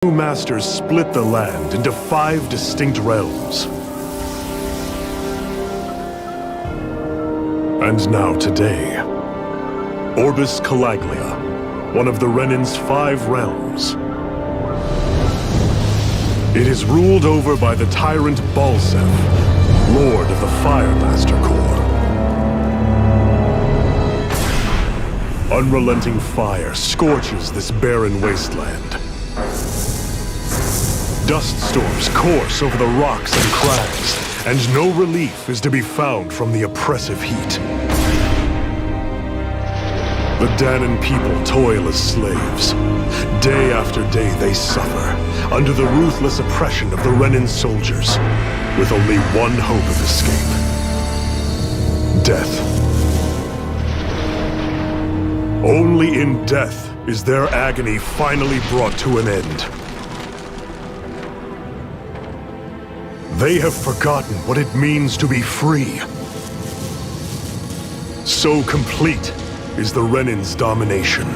Two masters split the land into 5 distinct realms. And now today, Orbis Calaglia, one of the Renin's 5 realms. It is ruled over by the tyrant Balseph, Lord of the Fire Master Corps. Unrelenting fire scorches this barren wasteland. Dust storms course over the rocks and crags, and no relief is to be found from the oppressive heat. The Dahnan people toil as slaves. Day after day they suffer, under the ruthless oppression of the Renin soldiers, with only one hope of escape: death. Only in death is their agony finally brought to an end. They have forgotten what it means to be free. So complete is the Renin's domination.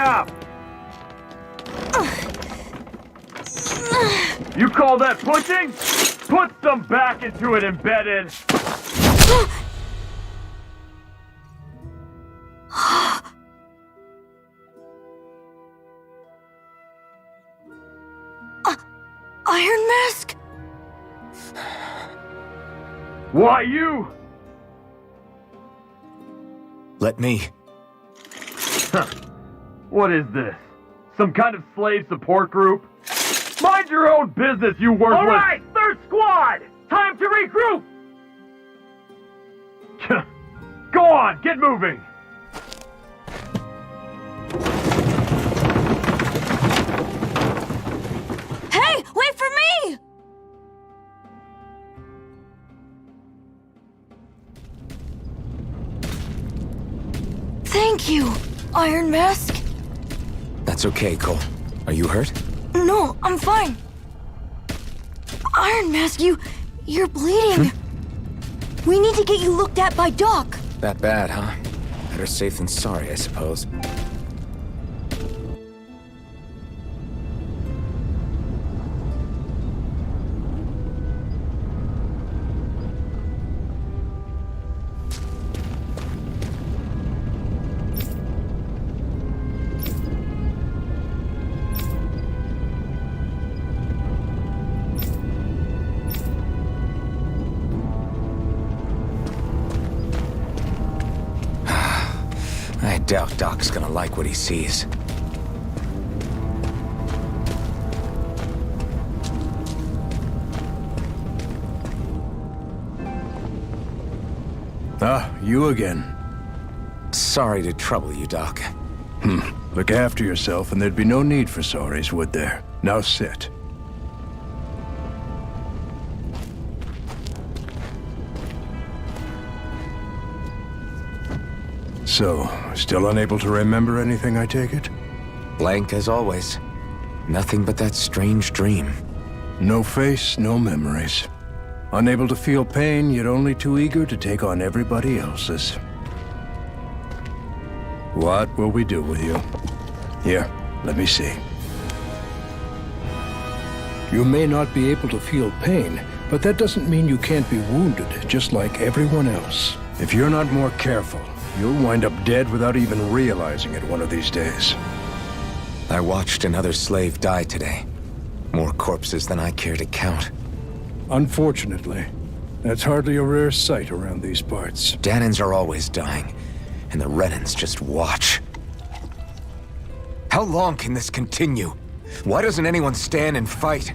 Up! You call that pushing? Put some back into it, embedded! Iron Mask? Why you? Let me. What is this? Some kind of slave support group? Mind your own business, you worthless— Alright, third squad! Time to regroup! Go on, get moving! Hey, wait for me! Thank you, Iron Mask. That's okay, Cole. Are you hurt? No, I'm fine. Iron Mask, you're bleeding. We need to get you looked at by Doc. That bad, huh? Better safe than sorry, I suppose. I doubt Doc's gonna like what he sees. Ah, you again. Sorry to trouble you, Doc. Look after yourself and there'd be no need for sorries, would there? Now sit. So, still unable to remember anything, I take it? Blank as always. Nothing but that strange dream. No face, no memories. Unable to feel pain, yet only too eager to take on everybody else's. What will we do with you? Here, let me see. You may not be able to feel pain, but that doesn't mean you can't be wounded, just like everyone else. If you're not more careful, you'll wind up dead without even realizing it one of these days. I watched another slave die today. More corpses than I care to count. Unfortunately, That's hardly a rare sight around these parts. Danans are always dying, and the Renans just watch. How long can this continue? Why doesn't anyone stand and fight?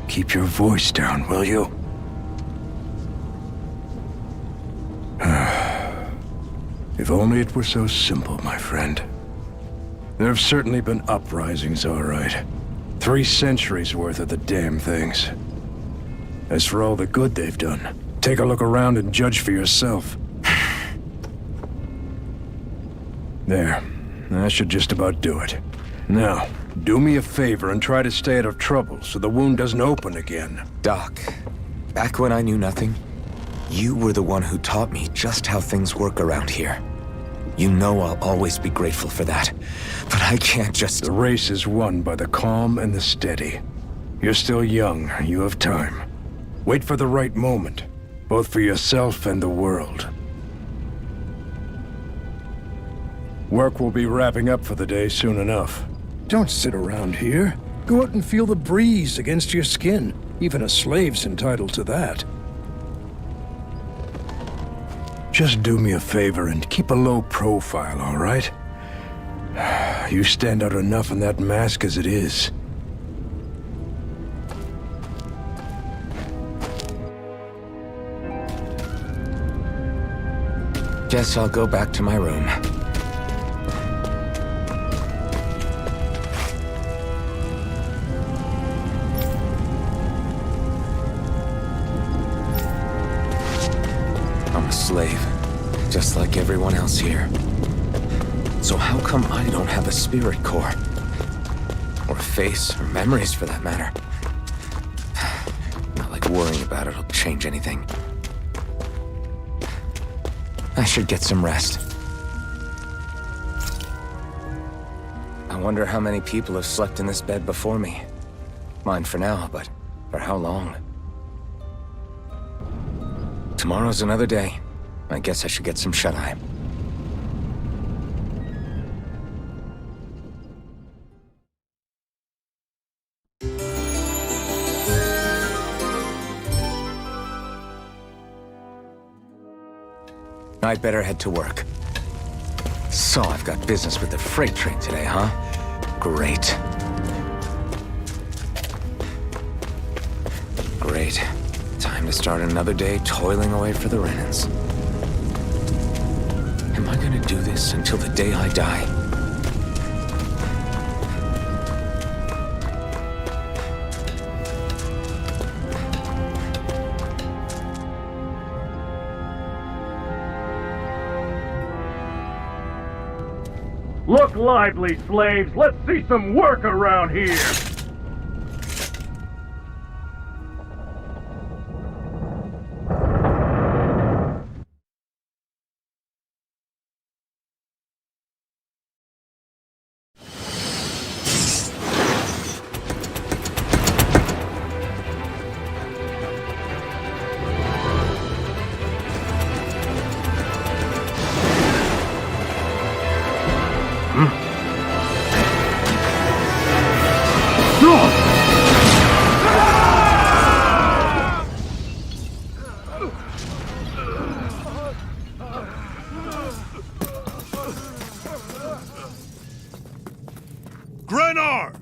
Keep your voice down, will you? If only it were so simple, my friend. There have certainly been uprisings, all right. 3 centuries worth of the damn things. As for all the good they've done, take a look around and judge for yourself. There. That should just about do it. Now, do me a favor and try to stay out of trouble so the wound doesn't open again. Doc, back when I knew nothing, you were the one who taught me just how things work around here. You know I'll always be grateful for that, but I can't just... The race is won by the calm and the steady. You're still young, you have time. Wait for the right moment, both for yourself and the world. Work will be wrapping up for the day soon enough. Don't sit around here. Go out and feel the breeze against your skin. Even a slave's entitled to that. Just do me a favor and keep a low profile, all right? You stand out enough in that mask as it is. Guess I'll go back to my room. I'm a slave, just like everyone else here. So how come I don't have a spirit core? Or a face, or memories for that matter? Not like worrying about it'll change anything. I should get some rest. I wonder how many people have slept in this bed before me. Mine for now, but for how long? Tomorrow's another day. I guess I should get some shut-eye. I'd better head to work. So I've got business with the freight train today, huh? Great. Great. Time to start another day toiling away for the Renans. Am I gonna do this until the day I die? Look lively, slaves! Let's see some work around here! Grenar!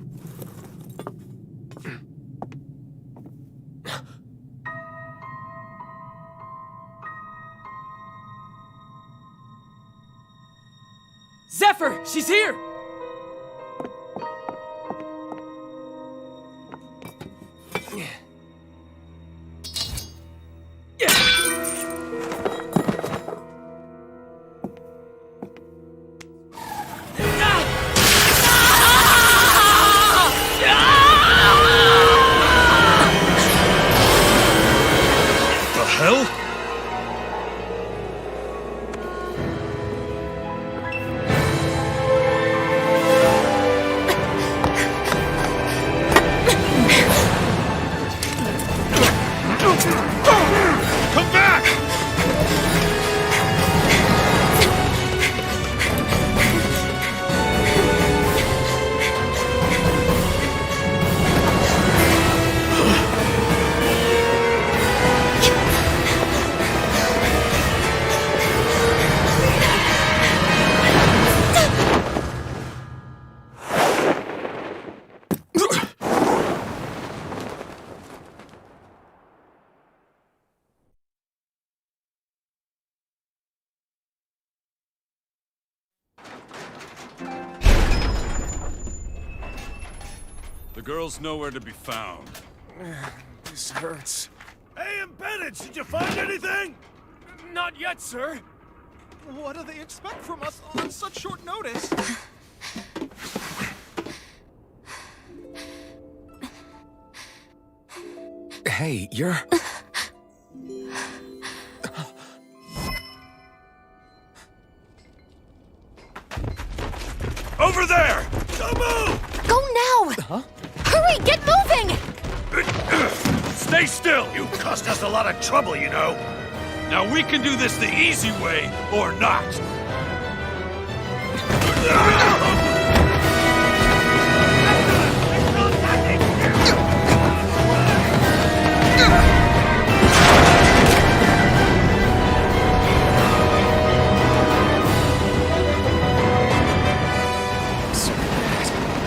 Zephyr! She's here! The hell? The girl's nowhere to be found. This hurts. Hey, Embedded, did you find anything? Not yet, sir. What do they expect from us on such short notice? Hey, you're... Over there! Don't move! Go now! Huh? Hurry, get moving! Stay still! You caused us a lot of trouble, you know. Now we can do this the easy way, or not.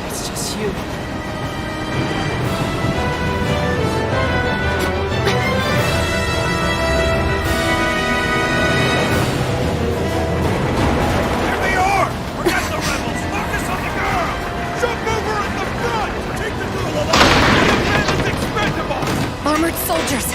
It's just you. Here they are! Forget the rebels! Focus on the girl! Jump over at the front! Take the girl alive! The man is expendable! Armored soldiers!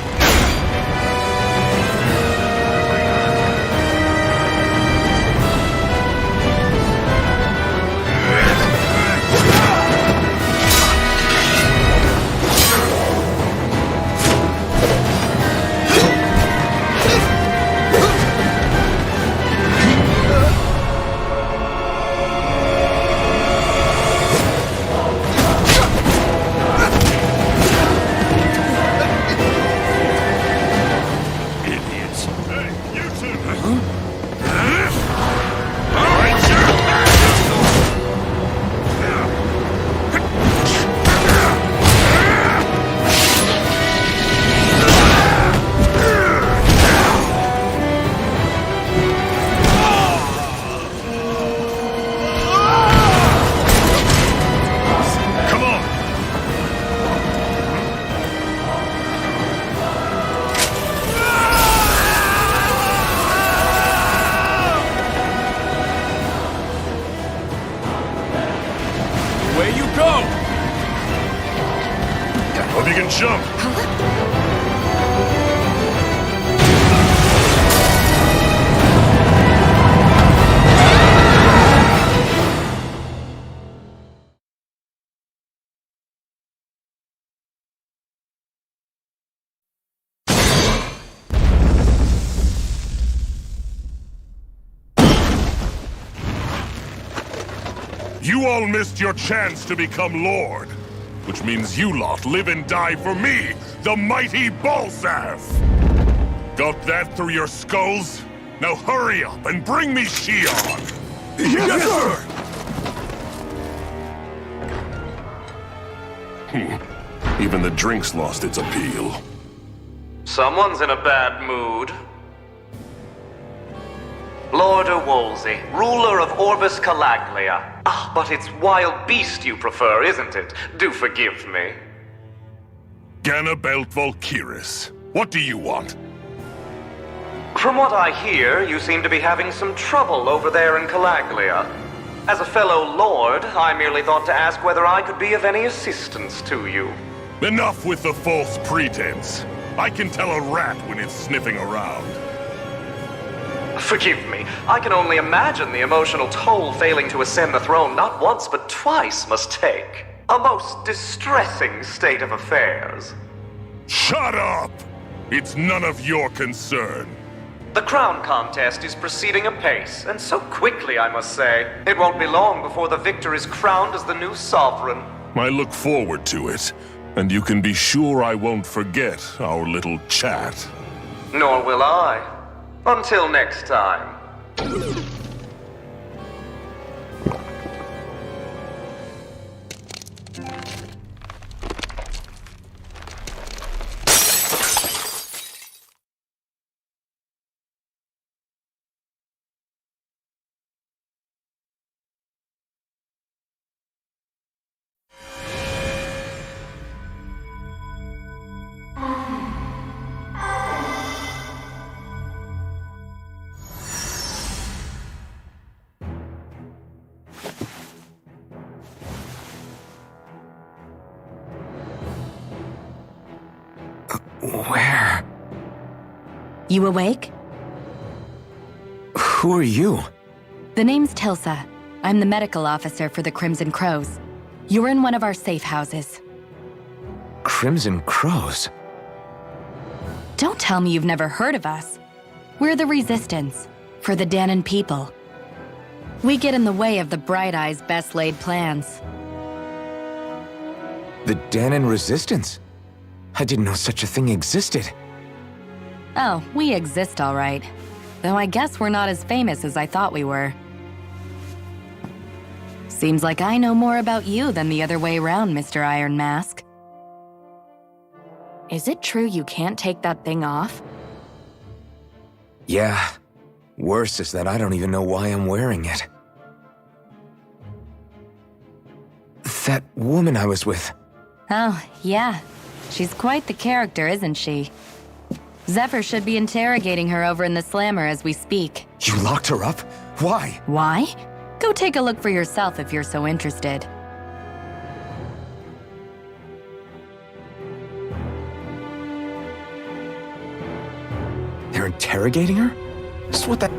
Idiots! Hey, you two! Ranger! Come on! Where you go? Hope you can jump. You all missed your chance to become Lord. Which means you lot live and die for me, the mighty Balzath! Got that through your skulls? Now hurry up and bring me Shion! Yes, sir! Even the drink's lost its appeal. Someone's in a bad mood. Lord Wolsey, ruler of Orbis Calaglia. Ah, but it's wild beast you prefer, isn't it? Do forgive me. Ganabelt Volkiris, what do you want? From what I hear, you seem to be having some trouble over there in Calaglia. As a fellow lord, I merely thought to ask whether I could be of any assistance to you. Enough with the false pretense. I can tell a rat when it's sniffing around. Forgive me, I can only imagine the emotional toll failing to ascend the throne not once but twice must take. A most distressing state of affairs. Shut up! It's none of your concern. The crown contest is proceeding apace, and so quickly, I must say. It won't be long before the victor is crowned as the new sovereign. I look forward to it, and you can be sure I won't forget our little chat. Nor will I. Until next time. Where? You awake? Who are you? The name's Tilsa. I'm the medical officer for the Crimson Crows. You're in one of our safe houses. Crimson Crows? Don't tell me you've never heard of us. We're the Resistance, for the Danon people. We get in the way of the Bright Eyes' best-laid plans. The Danon Resistance? I didn't know such a thing existed. Oh, we exist all right. Though I guess we're not as famous as I thought we were. Seems like I know more about you than the other way around, Mr. Iron Mask. Is it true you can't take that thing off? Yeah. Worse is that I don't even know why I'm wearing it. That woman I was with. Oh, yeah. She's quite the character, isn't she? Zephyr should be interrogating her over in the Slammer as we speak. You locked her up? Why? Why? Go take a look for yourself if you're so interested. They're interrogating her? This is what that...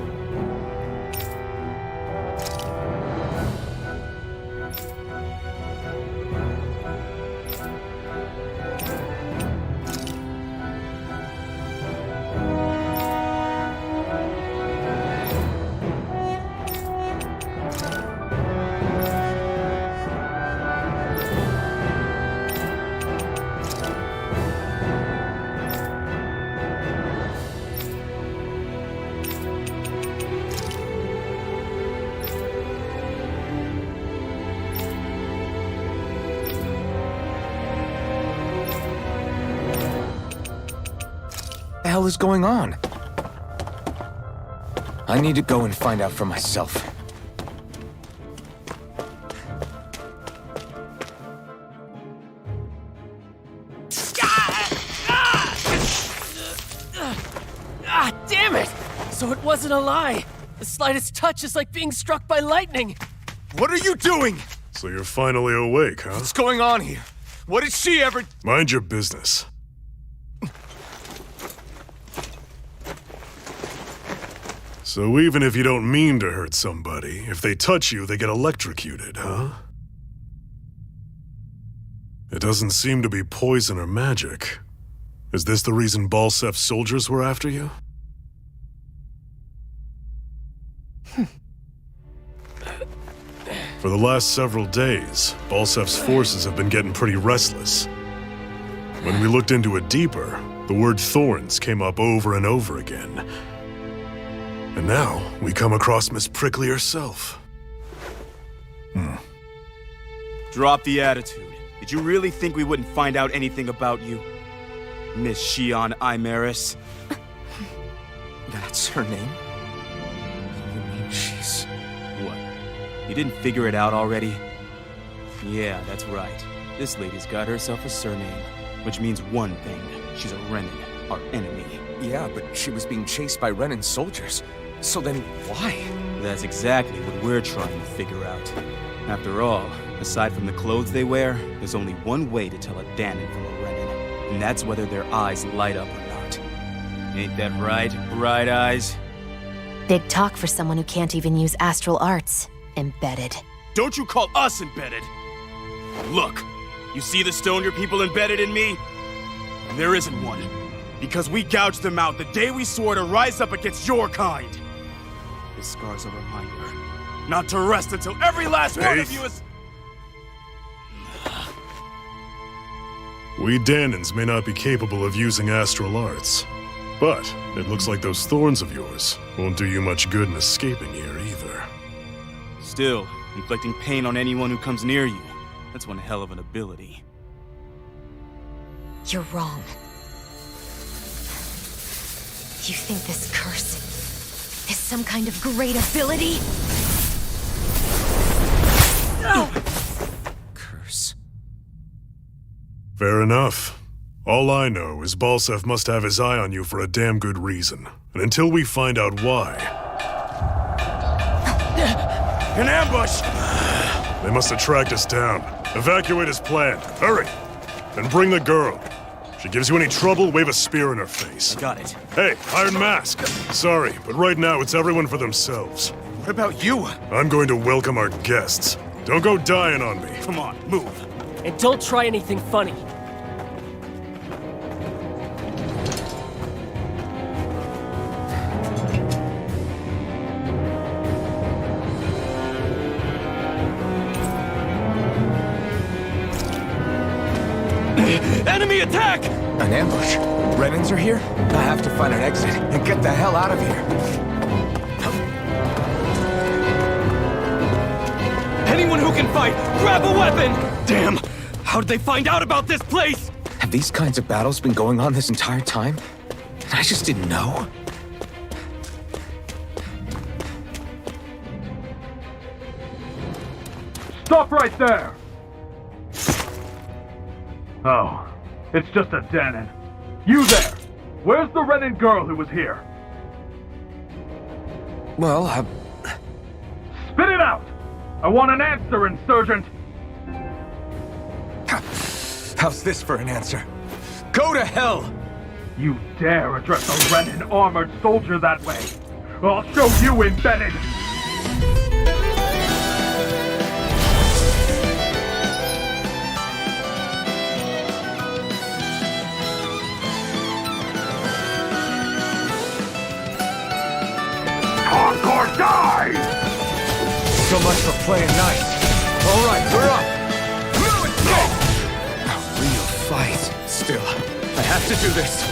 What the hell is going on? I need to go and find out for myself. Ah, damn it! So it wasn't a lie. The slightest touch is like being struck by lightning. What are you doing? So you're finally awake, huh? What's going on here? What did she ever... Mind your business. So even if you don't mean to hurt somebody, if they touch you, they get electrocuted, huh? It doesn't seem to be poison or magic. Is this the reason Balsef's soldiers were after you? For the last several days, Balsef's forces have been getting pretty restless. When we looked into it deeper, the word thorns came up over and over again. And now, we come across Miss Prickly herself. Drop the attitude. Did you really think we wouldn't find out anything about you? Miss Shion Imaris? That's her name? You mean she's... What? You didn't figure it out already? Yeah, that's right. This lady's got herself a surname, which means one thing. She's a Renin, our enemy. Yeah, but she was being chased by Renin soldiers. So then, why? That's exactly what we're trying to figure out. After all, aside from the clothes they wear, there's only one way to tell a Danon from a Renin, and that's whether their eyes light up or not. Ain't that right, Bright Eyes? Big talk for someone who can't even use astral arts. Embedded. Don't you call us embedded! Look, you see the stone your people embedded in me? And there isn't one. Because we gouged them out the day we swore to rise up against your kind. This scar's a reminder, not to rest until every last one of you is... We Danons may not be capable of using astral arts, but it looks like those thorns of yours won't do you much good in escaping here either. Still, inflicting pain on anyone who comes near you, that's one hell of an ability. You're wrong. You think this curse is some kind of great ability? Curse. Fair enough. All I know is Balsef must have his eye on you for a damn good reason. And until we find out why... An ambush! They must have tracked us down. Evacuate as planned. Hurry! And bring the girl. If she gives you any trouble, wave a spear in her face. Got it. Hey, Iron Mask. Sorry, but right now it's everyone for themselves. What about you? I'm going to welcome our guests. Don't go dying on me. Come on, move. And don't try anything funny. Enemy attack! An ambush? Renans are here? I have to find an exit and get the hell out of here. Anyone who can fight, grab a weapon! Damn! How'd they find out about this place? Have these kinds of battles been going on this entire time? And I just didn't know? Stop right there! Oh, it's just a Danon. You there! Where's the Renan girl who was here? Well, Spit it out! I want an answer, Insurgent! how's this for an answer? Go to hell! You dare address a Renan armored soldier that way? I'll show you, Embedded! Concord, die! So much for playing nice. All right, we're up. A real fight. Still, I have to do this.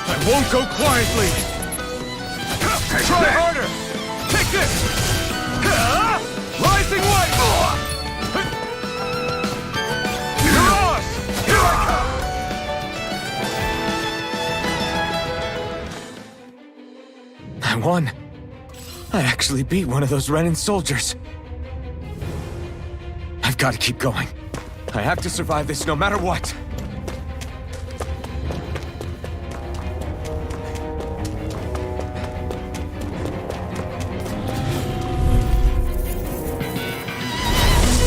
I won't go quietly! Try harder! Take this! Rising Light! Mirage! Here I come! I won. I actually beat one of those Renan soldiers. I've got to keep going. I have to survive this no matter what.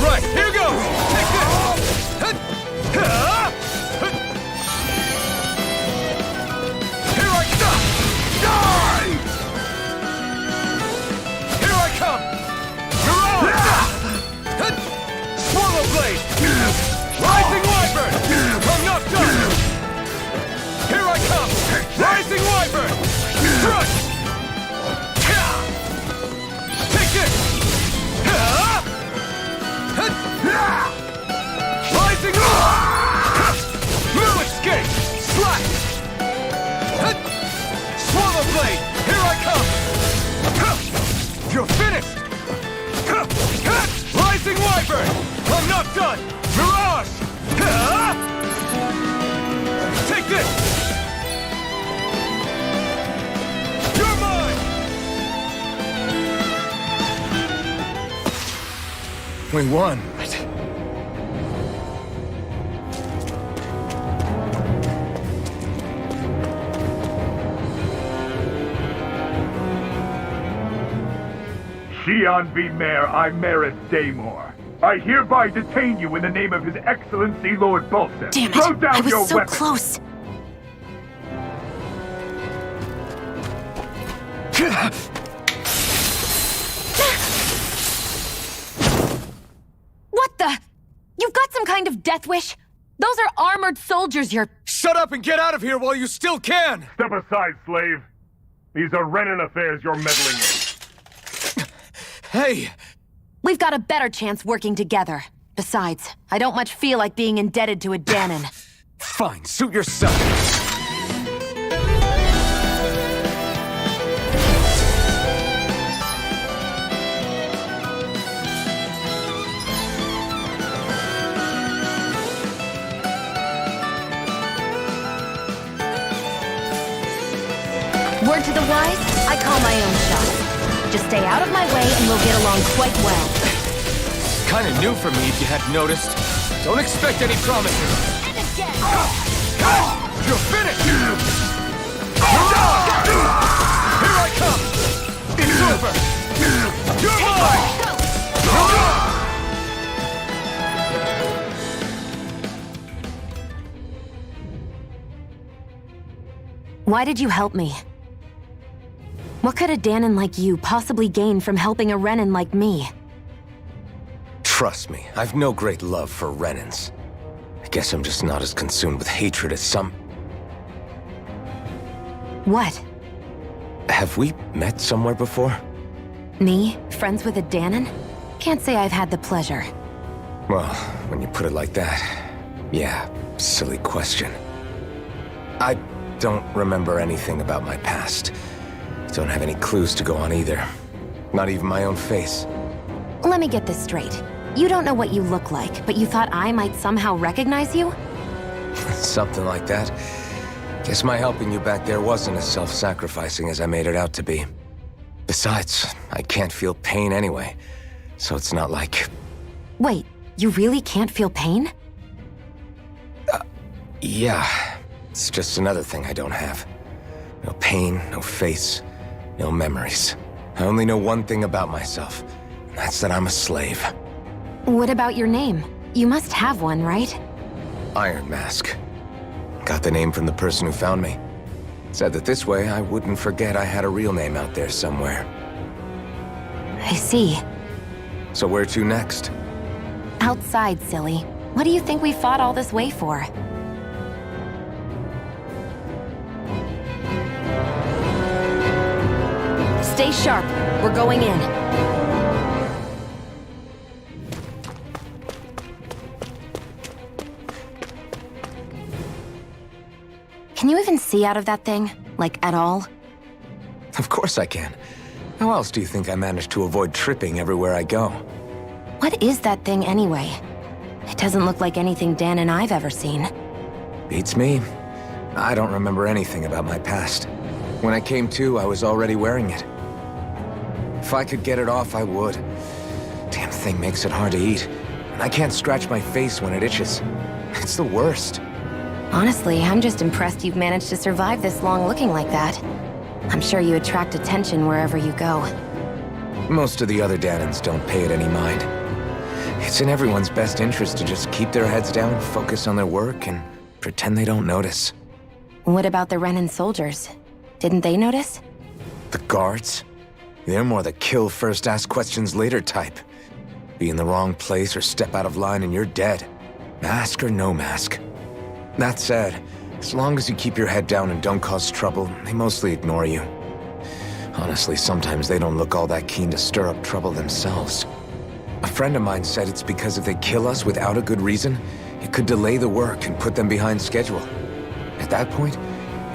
Right, here goes! Take this! Here I come! Die! Here I come! Mirage! Swallow Blade! Rising Wyvern! I'm not done! Here I come! Rising Wyvern! Crush! Take this! Rising New escape! Slash! Swallow Blade! Here I come! You're finished! Rising Wyvern! I'm not done! Mirage! Take this! You're mine! We won. Shion V. Mayor Imeris Daymore. I hereby detain you in the name of His Excellency Lord Bolton. Damn it! Throw down I was your so weapon. close. What the? You've got some kind of death wish? Those are armored soldiers you're... Shut up and get out of here while you still can! Step aside, slave. These are Renan affairs you're meddling in. Hey! We've got a better chance working together. Besides, I don't much feel like being indebted to a Danon. Fine, suit yourself. Word to the wise, I call my own shots. Just stay out of my way and we'll get along quite well. Kinda new for me if you hadn't noticed. Don't expect any promises. You're finished! Here I come! It's over! You're mine! Why did you help me? What could a Danon like you possibly gain from helping a Renan like me? Trust me, I've no great love for Renans. I guess I'm just not as consumed with hatred as some... What? Have we met somewhere before? Me? Friends with a Danon? Can't say I've had the pleasure. Well, when you put it like that, yeah, silly question. I don't remember anything about my past. Don't have any clues to go on either. Not even my own face. Let me get this straight. You don't know what you look like, but you thought I might somehow recognize you? Something like that. Guess my helping you back there wasn't as self-sacrificing as I made it out to be. Besides, I can't feel pain anyway, so it's not like... Wait, you really can't feel pain? Yeah. It's just another thing I don't have. No pain, no face, no memories. I only know one thing about myself, and that's that I'm a slave. What about your name? You must have one, right? Iron Mask. Got the name from the person who found me. Said that this way I wouldn't forget I had a real name out there somewhere. I see. So where to next? Outside, silly. What do you think we fought all this way for? Stay sharp. We're going in. Can you even see out of that thing? Like, at all? Of course I can. How else do you think I managed to avoid tripping everywhere I go? What is that thing anyway? It doesn't look like anything Dan and I've ever seen. Beats me. I don't remember anything about my past. When I came to, I was already wearing it. If I could get it off, I would. Damn thing makes it hard to eat. And I can't scratch my face when it itches. It's the worst. Honestly, I'm just impressed you've managed to survive this long looking like that. I'm sure you attract attention wherever you go. Most of the other Danons don't pay it any mind. It's in everyone's best interest to just keep their heads down, focus on their work, and pretend they don't notice. What about the Renan soldiers? Didn't they notice? The guards? They're more the kill first, ask questions later type. Be in the wrong place or step out of line and you're dead. Mask or no mask. That said, as long as you keep your head down and don't cause trouble, they mostly ignore you. Honestly, sometimes they don't look all that keen to stir up trouble themselves. A friend of mine said it's because if they kill us without a good reason, it could delay the work and put them behind schedule. At that point,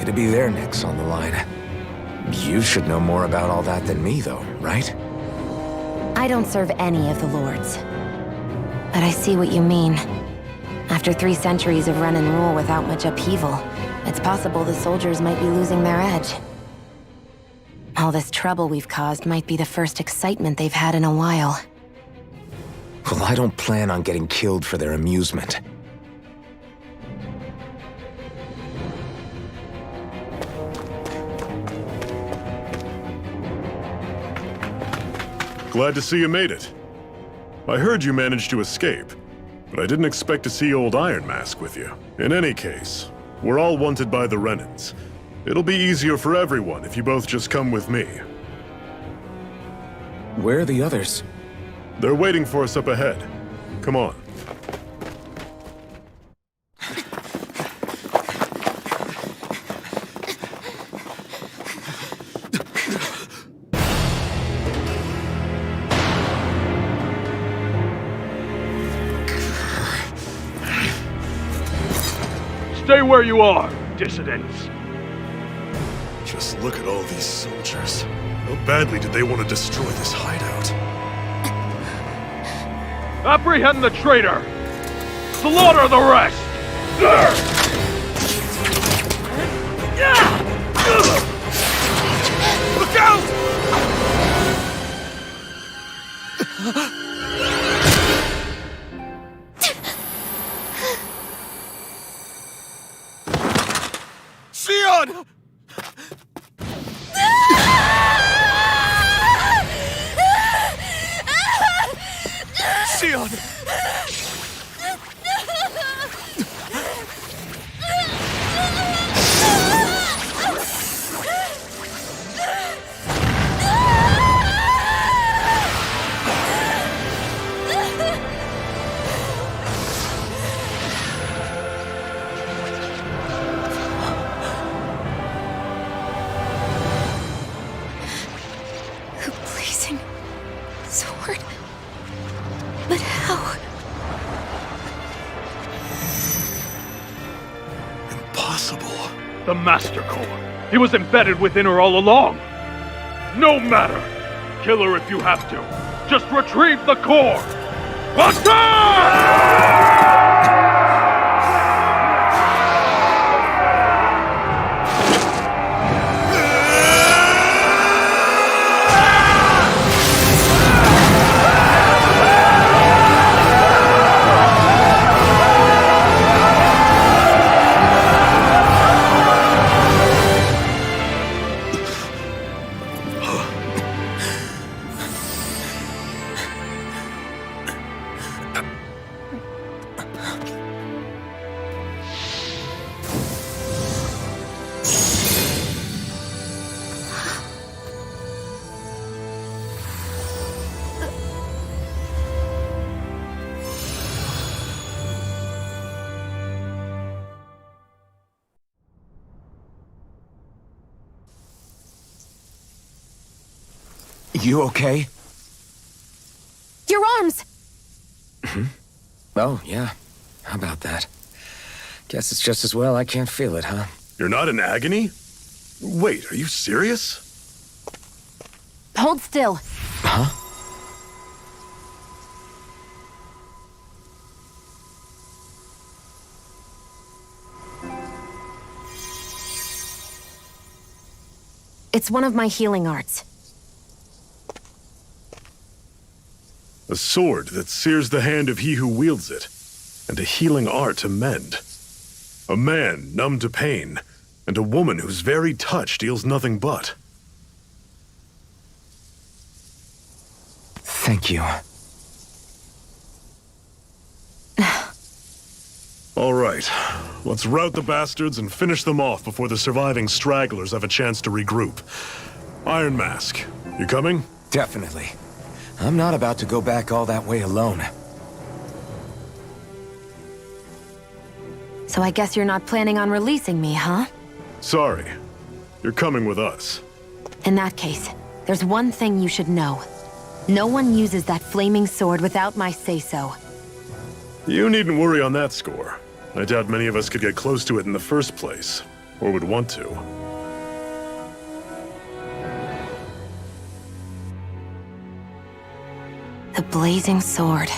it'd be their necks on the line. You should know more about all that than me, though, right? I don't serve any of the lords. But I see what you mean. After 3 centuries of run and rule without much upheaval, it's possible the soldiers might be losing their edge. All this trouble we've caused might be the first excitement they've had in a while. Well, I don't plan on getting killed for their amusement. Glad to see you made it. I heard you managed to escape, but I didn't expect to see old Iron Mask with you. In any case, we're all wanted by the Renans. It'll be easier for everyone if you both just come with me. Where are the others? They're waiting for us up ahead. Come on. Stay where you are, dissidents. Just look at all these soldiers. How badly did they want to destroy this hideout? Apprehend the traitor! Slaughter the rest! Look out! Sion! Sion! the Master Core. He was embedded within her all along. No matter. Kill her if you have to. Just retrieve the core. Attack! You okay? Your arms! Oh, yeah. How about that? Guess it's just as well I can't feel it, huh? You're not in agony? Wait, are you serious? Hold still. Huh? It's one of my healing arts. A sword that sears the hand of he who wields it, and a healing art to mend. A man numb to pain, and a woman whose very touch deals nothing but. Thank you. All right, let's rout the bastards and finish them off before the surviving stragglers have a chance to regroup. Iron Mask, you coming? Definitely. I'm not about to go back all that way alone. So I guess you're not planning on releasing me, huh? Sorry, you're coming with us. In that case, there's one thing you should know. No one uses that flaming sword without my say-so. You needn't worry on that score. I doubt many of us could get close to it in the first place, or would want to. The blazing sword.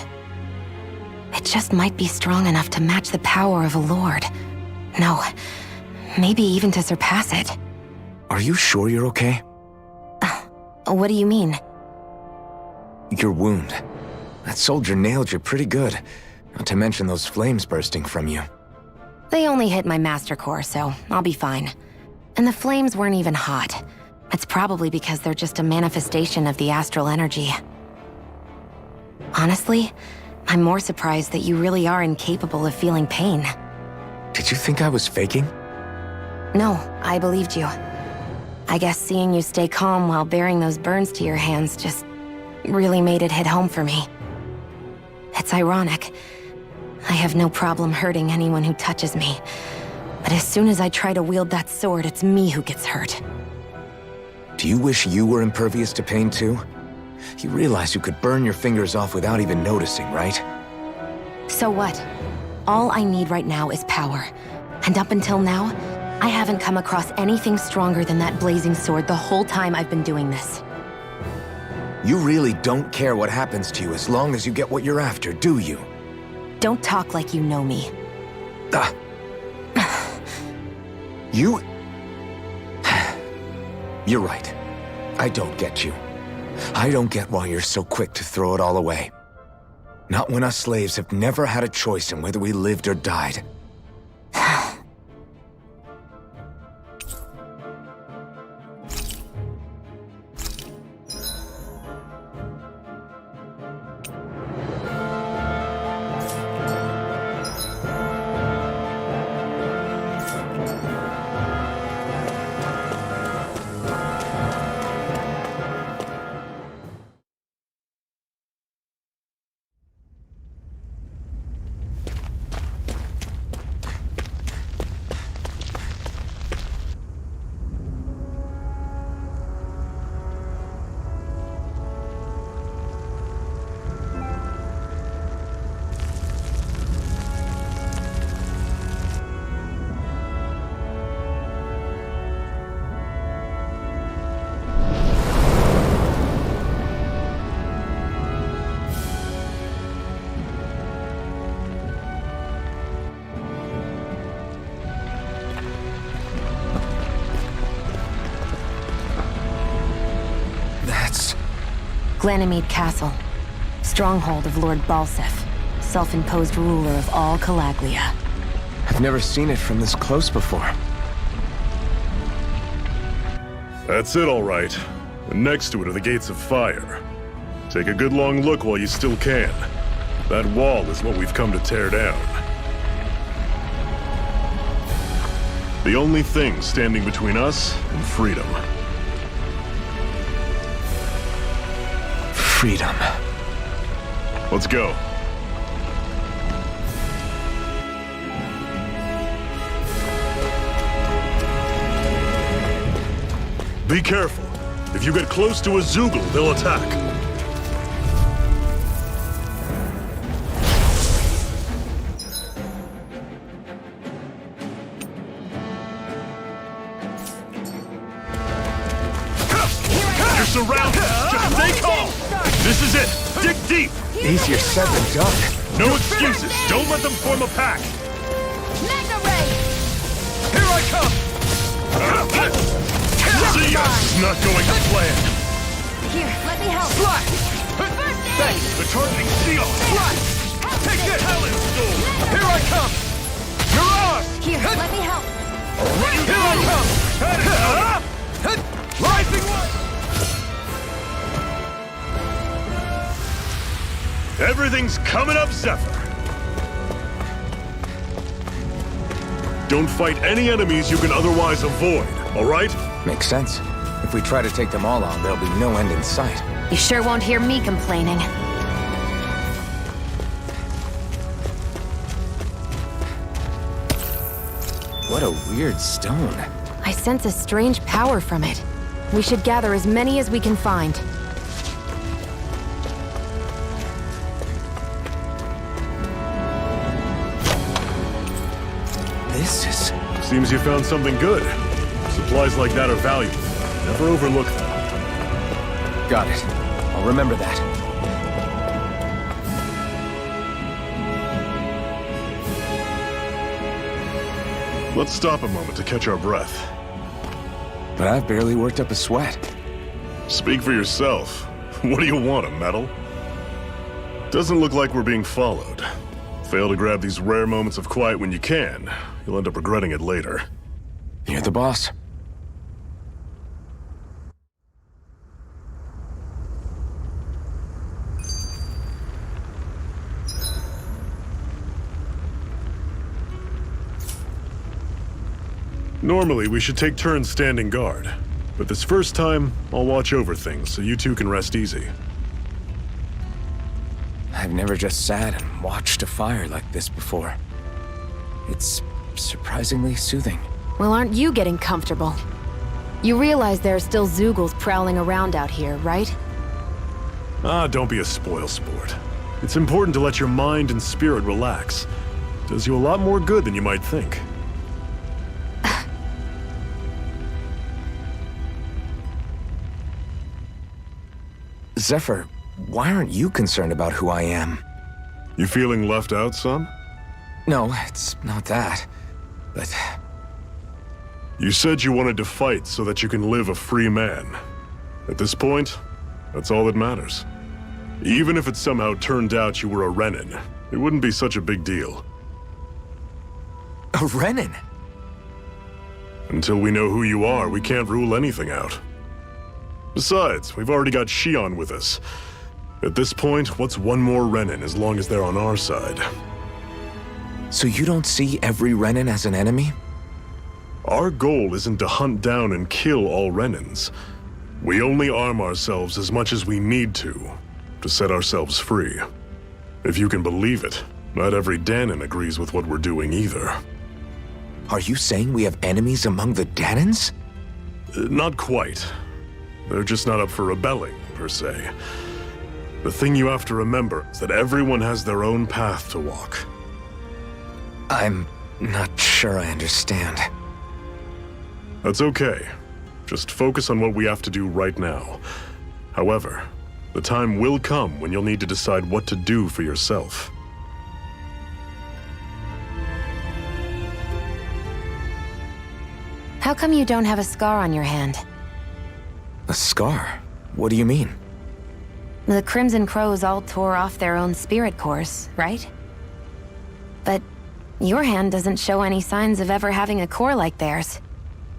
It just might be strong enough to match the power of a lord. No, maybe even to surpass it. Are you sure you're okay? What do you mean? Your wound. That soldier nailed you pretty good. Not to mention those flames bursting from you. They only hit my master core, so I'll be fine. And the flames weren't even hot. It's probably because they're just a manifestation of the astral energy. Honestly, I'm more surprised that you really are incapable of feeling pain. Did you think I was faking? No, I believed you. I guess seeing you stay calm while bearing those burns to your hands just really made it hit home for me. It's ironic. I have no problem hurting anyone who touches me. But as soon as I try to wield that sword, it's me who gets hurt. Do you wish you were impervious to pain too? You realize you could burn your fingers off without even noticing, right? So what? All I need right now is power. And up until now, I haven't come across anything stronger than that blazing sword the whole time I've been doing this. You really don't care what happens to you as long as you get what you're after, do you? Don't talk like you know me. You... You're right. I don't get you. I don't get why you're so quick to throw it all away. Not when us slaves have never had a choice in whether we lived or died. Ganymede Castle. Stronghold of Lord Balsef, self-imposed ruler of all Calaglia. I've never seen it from this close before. That's it, all right. And next to it are the Gates of Fire. Take a good long look while you still can. That wall is what we've come to tear down. The only thing standing between us and freedom. Freedom. Let's go. Be careful. If you get close to a Zoogle, they'll attack. You're surrounded. Just stay calm. This is it. Dig deep. Easier said than done. No excuses. Don't let them form a pack. Mega Ray! Here I come! See ya. It's not going to plan. Here, let me help. Slash! Thanks. They're targeting Sion. Slash! Take this! Here I come! Mirage! Here, let me help. What are you Here I doing? come! Rising one! Everything's coming up, Zephyr. Don't fight any enemies you can otherwise avoid, all right? Makes sense. If we try to take them all on, there'll be no end in sight. You sure won't hear me complaining. What a weird stone. I sense a strange power from it. We should gather as many as we can find. This is... Seems you found something good. Supplies like that are valuable. Never overlook them. Got it. I'll remember that. Let's stop a moment to catch our breath. But I've barely worked up a sweat. Speak for yourself. What do you want, a medal? Doesn't look like we're being followed. Fail to grab these rare moments of quiet when you can, you'll end up regretting it later. You're the boss. Normally, we should take turns standing guard. But this first time, I'll watch over things so you two can rest easy. I've never just sat and watched a fire like this before. It's surprisingly soothing. Well, aren't you getting comfortable? You realize there are still Zoogles prowling around out here, right? Ah, don't be a spoil sport. It's important to let your mind and spirit relax. Does you a lot more good than you might think. Zephyr, why aren't you concerned about who I am? You feeling left out, son? No, it's not that. But... You said you wanted to fight so that you can live a free man. At this point, that's all that matters. Even if it somehow turned out you were a Renin, it wouldn't be such a big deal. A Renin? Until we know who you are, we can't rule anything out. Besides, we've already got Xion with us. At this point, what's one more Renin as long as they're on our side? So you don't see every Renin as an enemy? Our goal isn't to hunt down and kill all Renins. We only arm ourselves as much as we need to set ourselves free. If you can believe it, not every Dahnan agrees with what we're doing either. Are you saying we have enemies among the Dahnans? Not quite. They're just not up for rebelling, per se. The thing you have to remember is that everyone has their own path to walk. I'm not sure I understand. That's okay. Just focus on what we have to do right now. However, the time will come when you'll need to decide what to do for yourself. How come you don't have a scar on your hand? A scar? What do you mean? The Crimson Crows all tore off their own spirit cores, right? But your hand doesn't show any signs of ever having a core like theirs.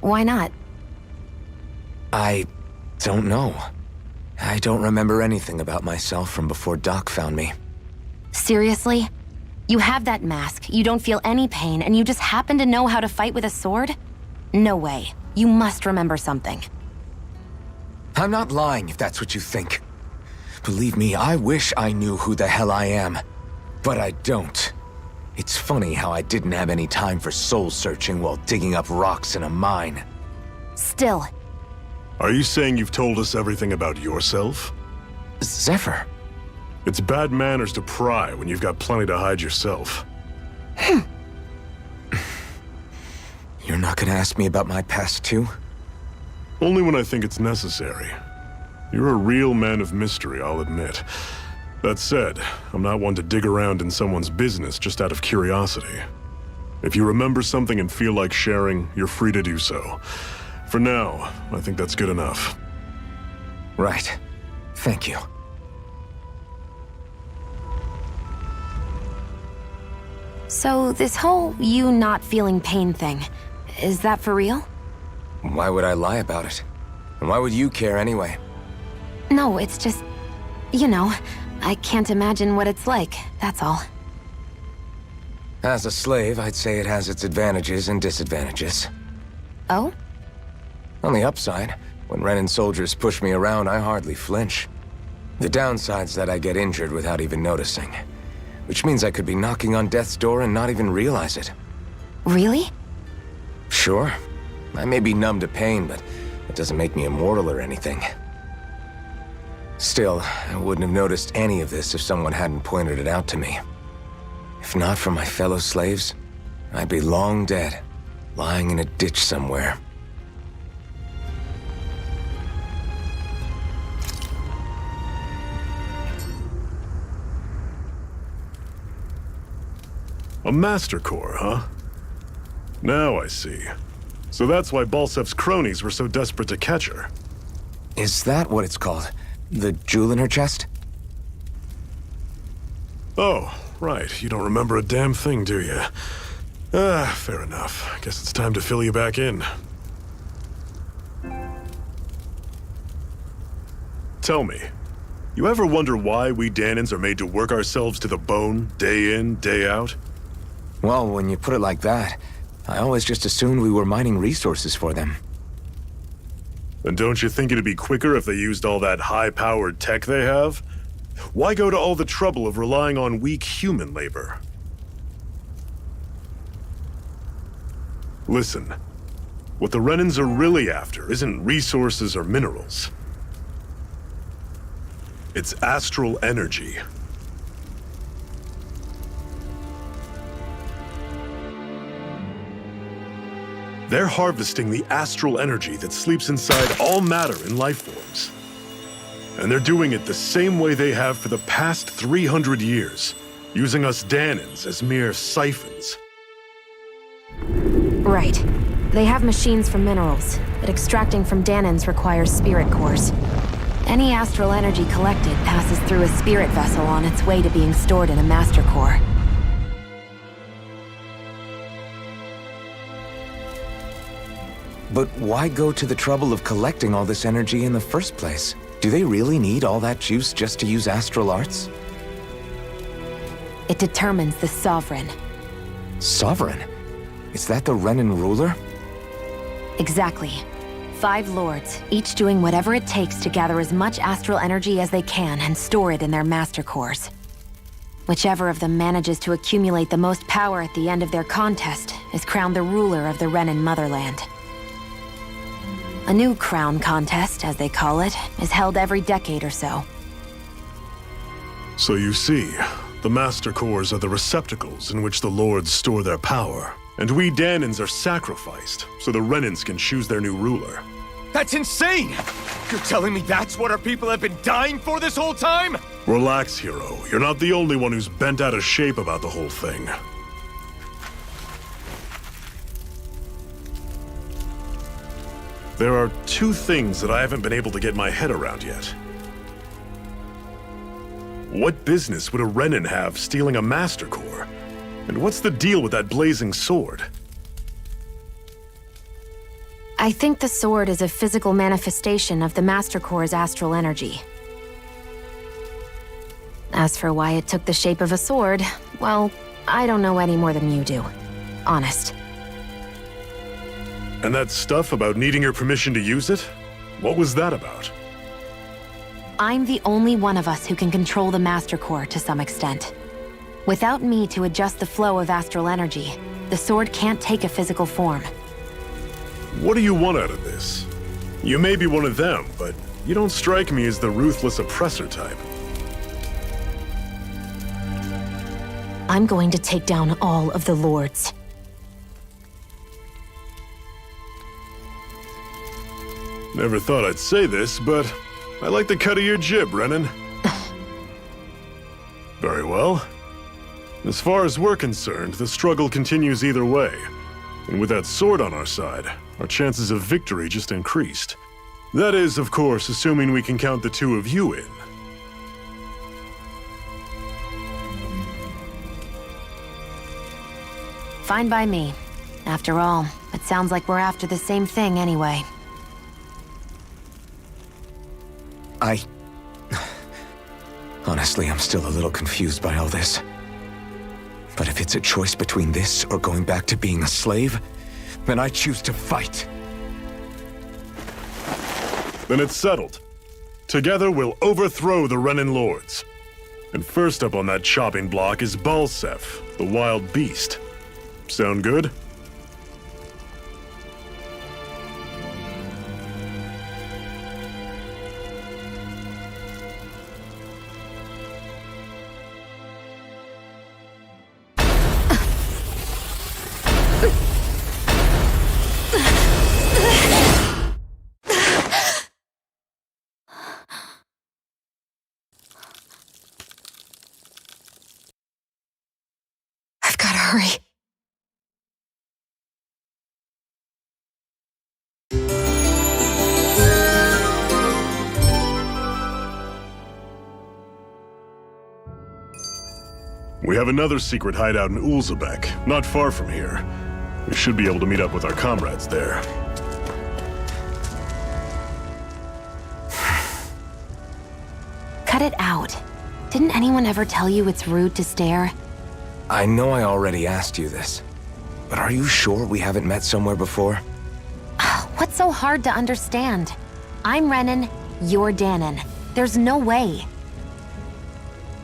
Why not? I don't know. I don't remember anything about myself from before Doc found me. Seriously? You have that mask, you don't feel any pain, and you just happen to know how to fight with a sword? No way. You must remember something. I'm not lying if that's what you think. Believe me, I wish I knew who the hell I am. But I don't. It's funny how I didn't have any time for soul searching while digging up rocks in a mine. Still. Are you saying you've told us everything about yourself? Zephyr. It's bad manners to pry when you've got plenty to hide yourself. You're not gonna ask me about my past too? Only when I think it's necessary. You're a real man of mystery, I'll admit. That said, I'm not one to dig around in someone's business just out of curiosity. If you remember something and feel like sharing, you're free to do so. For now, I think that's good enough. Right. Thank you. So, this whole you not feeling pain thing, is that for real? Why would I lie about it? And why would you care anyway? No, it's just... you know, I can't imagine what it's like, that's all. As a slave, I'd say it has its advantages and disadvantages. Oh? On the upside, when Renan soldiers push me around, I hardly flinch. The downside's that I get injured without even noticing. Which means I could be knocking on death's door and not even realize it. Really? Sure. I may be numb to pain, but it doesn't make me immortal or anything. Still, I wouldn't have noticed any of this if someone hadn't pointed it out to me. If not for my fellow slaves, I'd be long dead, lying in a ditch somewhere. A Master Core, huh? Now I see. So that's why Balsef's cronies were so desperate to catch her. Is that what it's called? The jewel in her chest? Oh, right. You don't remember a damn thing, do you? Fair enough. Guess it's time to fill you back in. Tell me, you ever wonder why we Dahnans are made to work ourselves to the bone, day in, day out? Well, when you put it like that, I always just assumed we were mining resources for them. And don't you think it'd be quicker if they used all that high-powered tech they have? Why go to all the trouble of relying on weak human labor? Listen, what the Renans are really after isn't resources or minerals. It's astral energy. They're harvesting the astral energy that sleeps inside all matter in life forms. And they're doing it the same way they have for the past 300 years, using us Dahnans as mere siphons. Right. They have machines for minerals, but extracting from Dahnans requires spirit cores. Any astral energy collected passes through a spirit vessel on its way to being stored in a master core. But why go to the trouble of collecting all this energy in the first place? Do they really need all that juice just to use astral arts? It determines the Sovereign. Sovereign? Is that the Renan ruler? Exactly. 5 lords, each doing whatever it takes to gather as much astral energy as they can and store it in their master cores. Whichever of them manages to accumulate the most power at the end of their contest is crowned the ruler of the Renan motherland. A new crown contest, as they call it, is held every decade or so. So you see, the Master Cores are the receptacles in which the Lords store their power. And we Dahnans are sacrificed, so the Renans can choose their new ruler. That's insane! You're telling me that's what our people have been dying for this whole time? Relax, hero. You're not the only one who's bent out of shape about the whole thing. There are 2 things that I haven't been able to get my head around yet. What business would a Renin have stealing a Master Core? And what's the deal with that blazing sword? I think the sword is a physical manifestation of the Master Core's astral energy. As for why it took the shape of a sword, well, I don't know any more than you do. Honest. And that stuff about needing your permission to use it? What was that about? I'm the only one of us who can control the Master Core to some extent. Without me to adjust the flow of astral energy, the sword can't take a physical form. What do you want out of this? You may be one of them, but you don't strike me as the ruthless oppressor type. I'm going to take down all of the Lords. Never thought I'd say this, but I like the cut of your jib, Renin. Very well. As far as we're concerned, the struggle continues either way. And with that sword on our side, our chances of victory just increased. That is, of course, assuming we can count the two of you in. Fine by me. After all, it sounds like we're after the same thing anyway. Honestly, I'm still a little confused by all this. But if it's a choice between this or going back to being a slave, then I choose to fight. Then it's settled. Together we'll overthrow the Renin Lords. And first up on that chopping block is Balseph, the wild beast. Sound good? I've gotta hurry. We have another secret hideout in Ulzebek, not far from here. We should be able to meet up with our comrades there. Cut it out. Didn't anyone ever tell you it's rude to stare? I know I already asked you this, but are you sure we haven't met somewhere before? What's so hard to understand? I'm Renin, you're Danon. There's no way.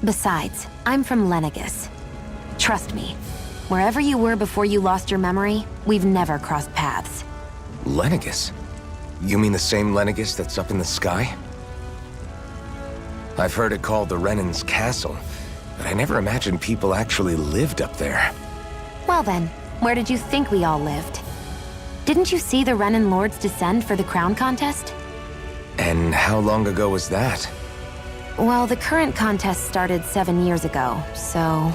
Besides, I'm from Lenegis. Trust me, wherever you were before you lost your memory, we've never crossed paths. Lenegis? You mean the same Lenegis that's up in the sky? I've heard it called the Renin's Castle, but I never imagined people actually lived up there. Well then, where did you think we all lived? Didn't you see the Renin Lords descend for the crown contest? And how long ago was that? Well, the current contest started 7 years ago, so...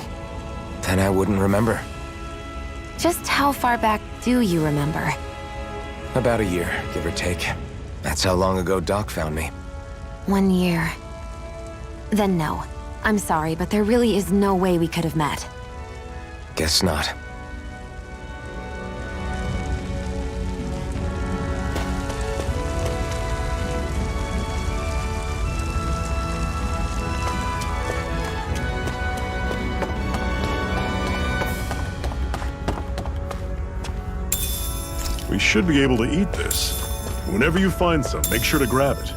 Then I wouldn't remember. Just how far back do you remember? About a year, give or take. That's how long ago Doc found me. 1 year. Then no. I'm sorry, but there really is no way we could have met. Guess not. We should be able to eat this. Whenever you find some, make sure to grab it.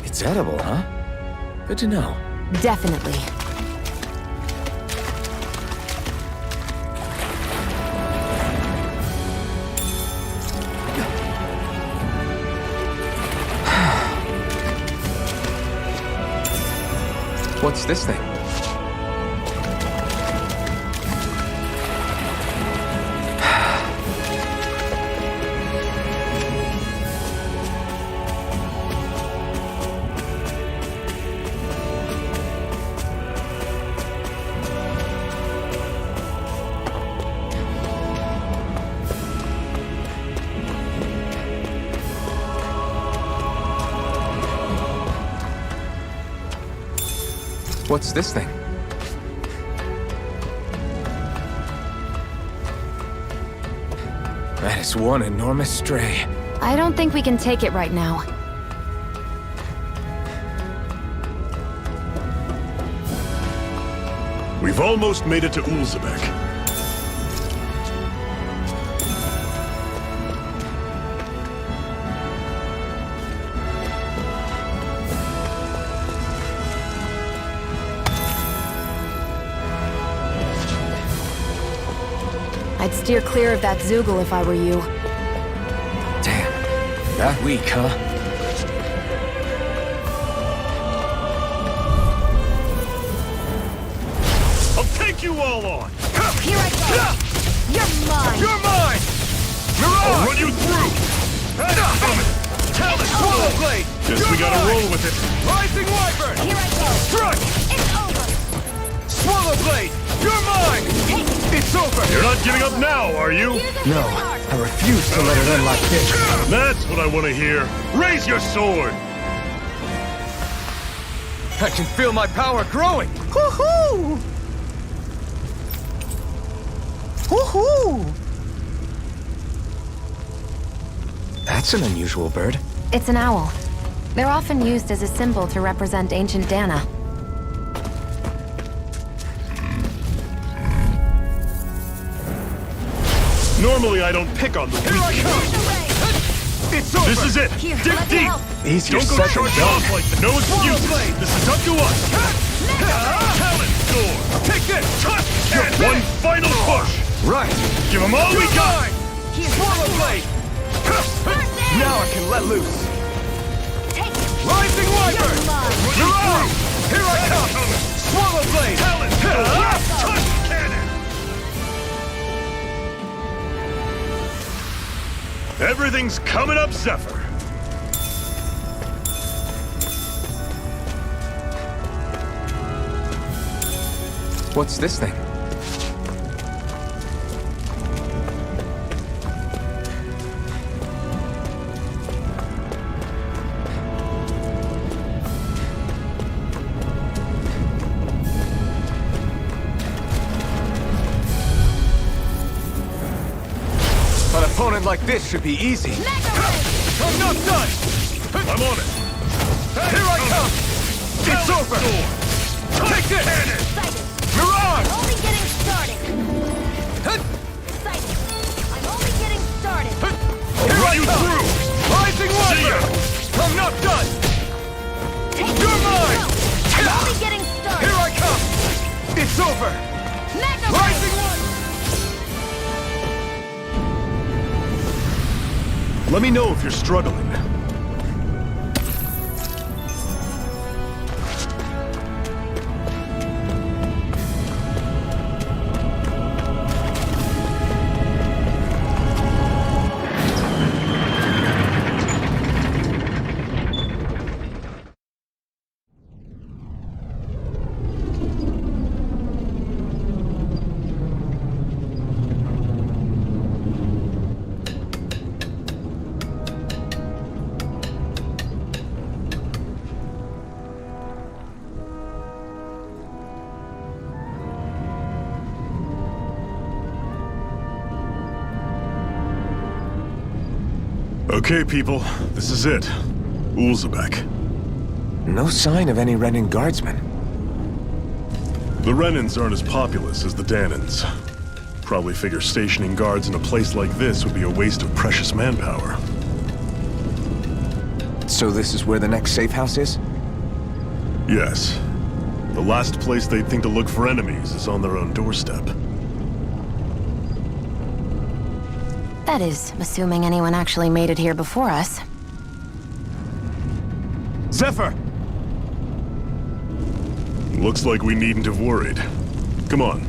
It's edible, huh? Good to know. Definitely. What's this thing? What's this thing? That is one enormous stray. I don't think we can take it right now. We've almost made it to Ulzebek. I'd steer clear of that Zoogle if I were you. Damn. That weak, huh? I'll take you all on! Here I go! You're mine! You're mine! I'll Mirage! run you through! Talon! Swallow Blade! Guess we gotta roll with it. Rising Wyvern! Here I go! Strike! It's over! Swallow Blade! You're mine! It's over! You're not giving up now, are you? No, I refuse to let it end like this. That's what I want to hear. Raise your sword! I can feel my power growing! Woohoo! Woohoo! That's an unusual bird. It's an owl. They're often used as a symbol to represent ancient Dana. Normally I don't pick on the Here I weak. come! It's over! This is it! Here, Dig let me deep! help. Easier Don't go said than charging done. off like that. No excuses! Blade. This is up to us! Talent sword! Take this! One final push! Right! Give them all we You're got! mine! Here, Swallow Blade! Now I can let loose! take it! Rising Wyvern! You're mine! Mirage! Here I come! Swallow Blade! Talent sword! Touch cannon! Everything's coming up, Zephyr! What's this thing? An opponent like this should be easy. I'm not done! I'm on it! Here I come! It's over! Take this! Mirage! I'm only getting started! Excited! I'm only getting started! Here Run I you come! through! Rising See ya! Wyvern! I'm not done! Take You're it. mine! Go. I'm only getting started! Here I come! It's over! Mega Rising Ray. Wyvern! Let me know if you're struggling. Okay, people, this is it. Ulzebek. No sign of any Renin guardsmen. The Renins aren't as populous as the Danans. Probably figure stationing guards in a place like this would be a waste of precious manpower. So this is where the next safe house is? Yes. The last place they'd think to look for enemies is on their own doorstep. That is, assuming anyone actually made it here before us. Zephyr! Looks like we needn't have worried. Come on.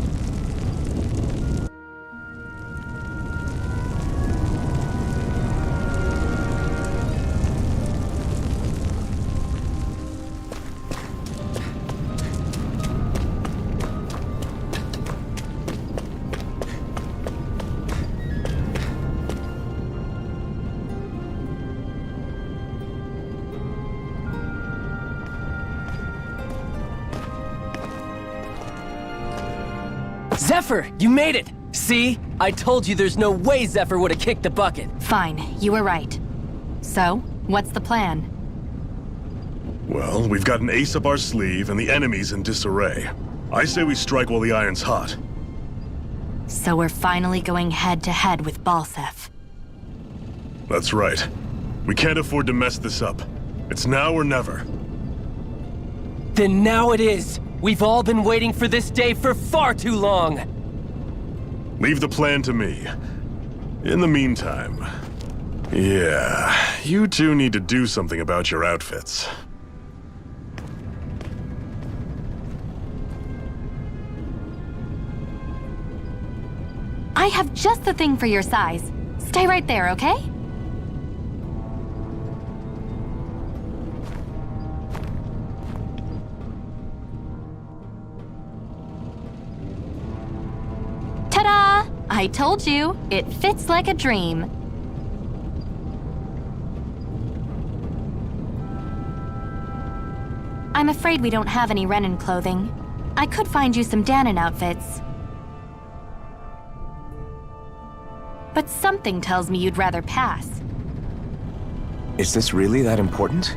Zephyr, you made it! See? I told you there's no way Zephyr would have kicked the bucket. Fine, you were right. So, what's the plan? Well, we've got an ace up our sleeve and the enemy's in disarray. I say we strike while the iron's hot. So we're finally going head-to-head with Balseph. That's right. We can't afford to mess this up. It's now or never. Then now it is! We've all been waiting for this day for far too long! Leave the plan to me. In the meantime... Yeah, you two need to do something about your outfits. I have just the thing for your size. Stay right there, okay? Ta-da! I told you, it fits like a dream. I'm afraid we don't have any Renan clothing. I could find you some Danon outfits. But something tells me you'd rather pass. Is this really that important?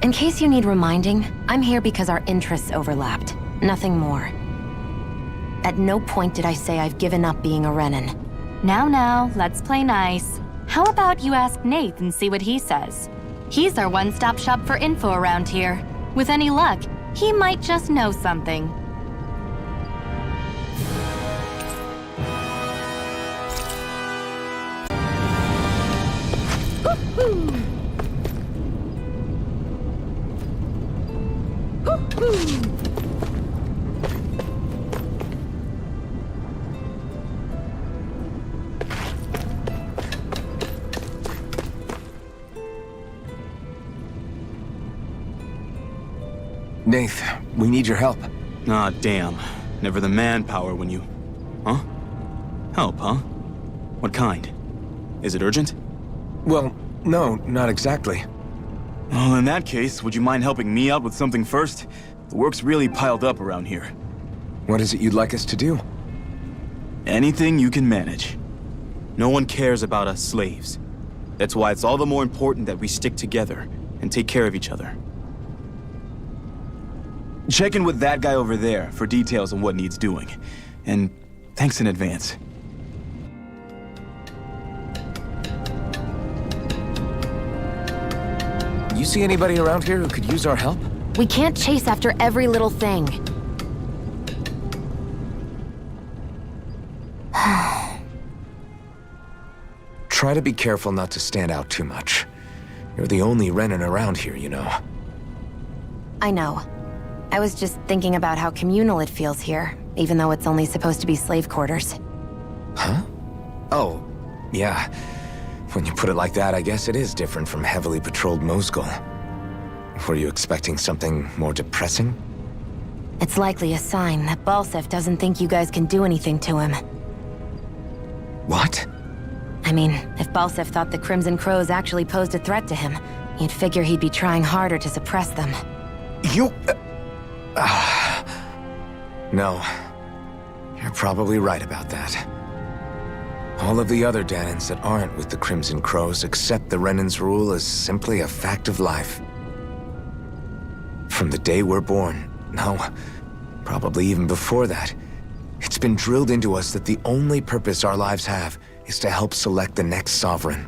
In case you need reminding, I'm here because our interests overlapped. Nothing more. At no point did I say I've given up being a Renan. Now, let's play nice. How about you ask Nath and see what he says? He's our one-stop shop for info around here. With any luck, he might just know something. Nath, we need your help. Ah, damn. Never the manpower when you... Huh? Help, huh? What kind? Is it urgent? Well, no, not exactly. Well, in that case, would you mind helping me out with something first? The work's really piled up around here. What is it you'd like us to do? Anything you can manage. No one cares about us slaves. That's why it's all the more important that we stick together and take care of each other. Check in with that guy over there for details on what needs doing. And thanks in advance. You see anybody around here who could use our help? We can't chase after every little thing. Try to be careful not to stand out too much. You're the only Renan around here, you know. I know. I was just thinking about how communal it feels here, even though it's only supposed to be slave quarters. Huh? Oh, yeah. When you put it like that, I guess it is different from heavily patrolled Mosgul. Were you expecting something more depressing? It's likely a sign that Balseph doesn't think you guys can do anything to him. What? I mean, if Balseph thought the Crimson Crows actually posed a threat to him, you'd figure he'd be trying harder to suppress them. You... No. You're probably right about that. All of the other Danons that aren't with the Crimson Crows accept the Renan's rule as simply a fact of life. From the day we're born, no, probably even before that, it's been drilled into us that the only purpose our lives have is to help select the next sovereign.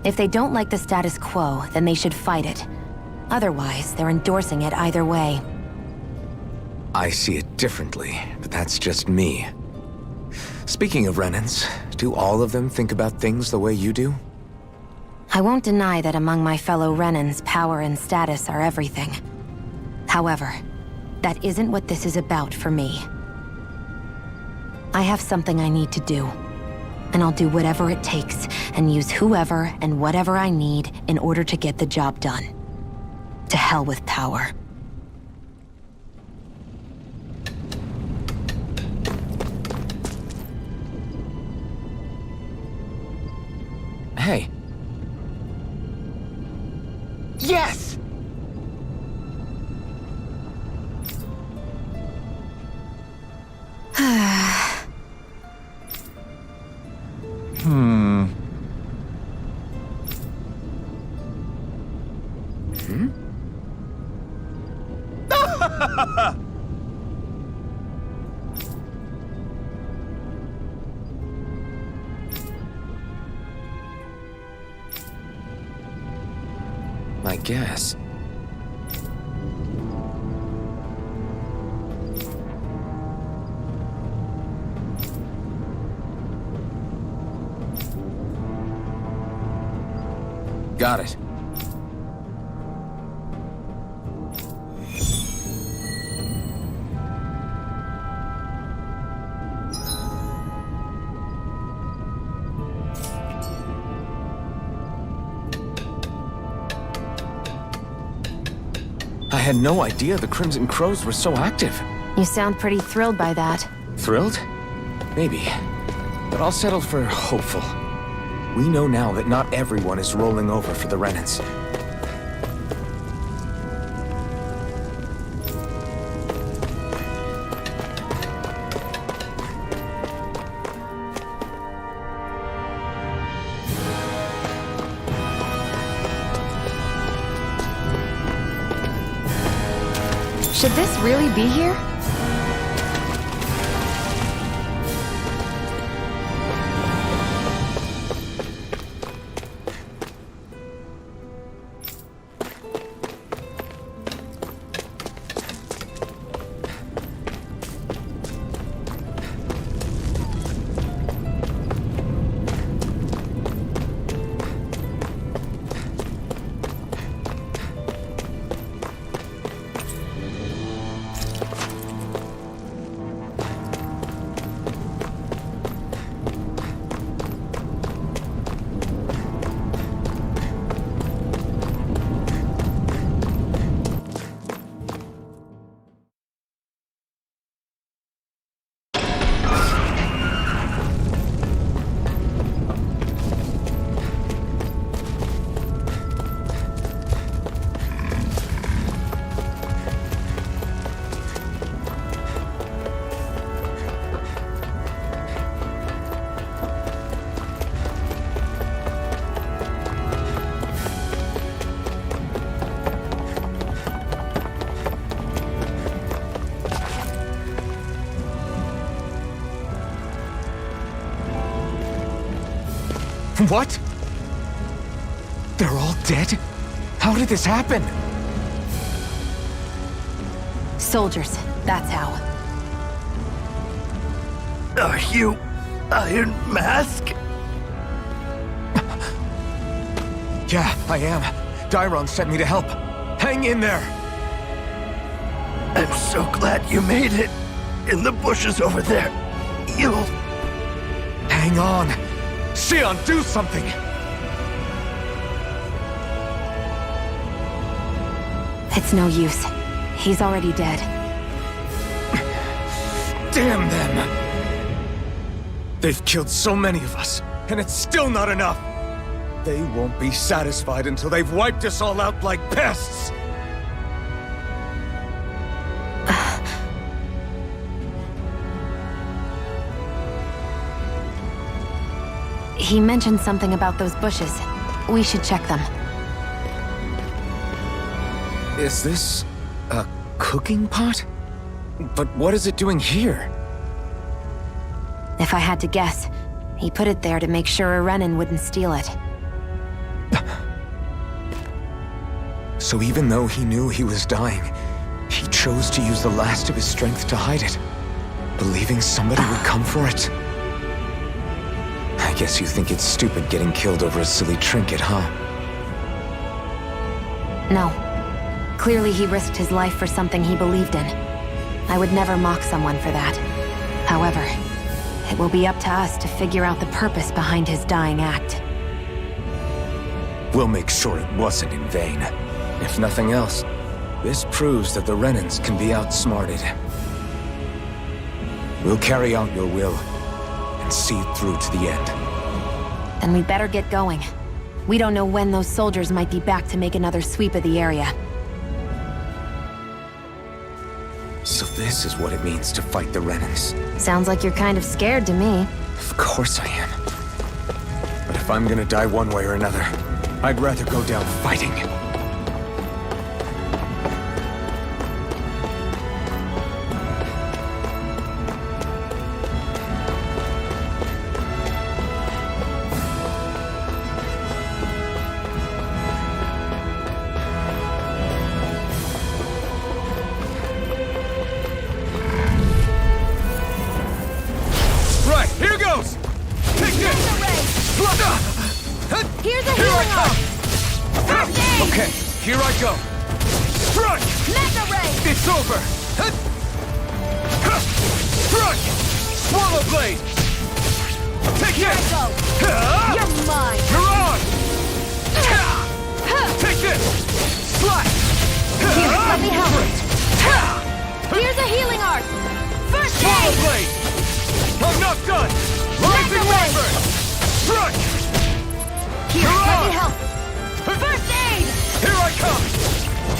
If they don't like the status quo, then they should fight it. Otherwise, they're endorsing it either way. I see it differently, but that's just me. Speaking of Renans, do all of them think about things the way you do? I won't deny that among my fellow Renans, power and status are everything. However, that isn't what this is about for me. I have something I need to do, and I'll do whatever it takes and use whoever and whatever I need in order to get the job done. To hell with power. Hey. Yes! I guess. Got it. I had no idea the Crimson Crows were so active. You sound pretty thrilled by that. Thrilled? Maybe. But I'll settle for hopeful. We know now that not everyone is rolling over for the Renans. Should this really be here? What? They're all dead? How did this happen? Soldiers, that's how. Are you Iron Mask? Yeah, I am. Dairon sent me to help. Hang in there! I'm so glad you made it. In the bushes over there. You'll... Hang on! Xion, do something! It's no use. He's already dead. Damn them! They've killed so many of us, and it's still not enough! They won't be satisfied until they've wiped us all out like pests! He mentioned something about those bushes. We should check them. Is this a cooking pot? But what is it doing here? If I had to guess, he put it there to make sure a Renan wouldn't steal it. So even though he knew he was dying, he chose to use the last of his strength to hide it, believing somebody would come for it. I guess you think it's stupid getting killed over a silly trinket, huh? No. Clearly he risked his life for something he believed in. I would never mock someone for that. However, it will be up to us to figure out the purpose behind his dying act. We'll make sure it wasn't in vain. If nothing else, this proves that the Renans can be outsmarted. We'll carry out your will, and see it through to the end. Then we better get going. We don't know when those soldiers might be back to make another sweep of the area. So this is what it means to fight the Renans. Sounds like you're kind of scared to me. Of course I am. But if I'm gonna die one way or another, I'd rather go down fighting. First aid! Okay, here I go. Strike! Mega Ray! It's over! Strike! Swallow Blade! Take Here this! I go! You're mine! You're on! Take this! Slash! Here, let me help. Here's a healing art! First Swallow aid! Blade! I'm not done! Rising Mega Ray! Wyvern! Strike! Here, You're let on! me help. First aid! Here I come!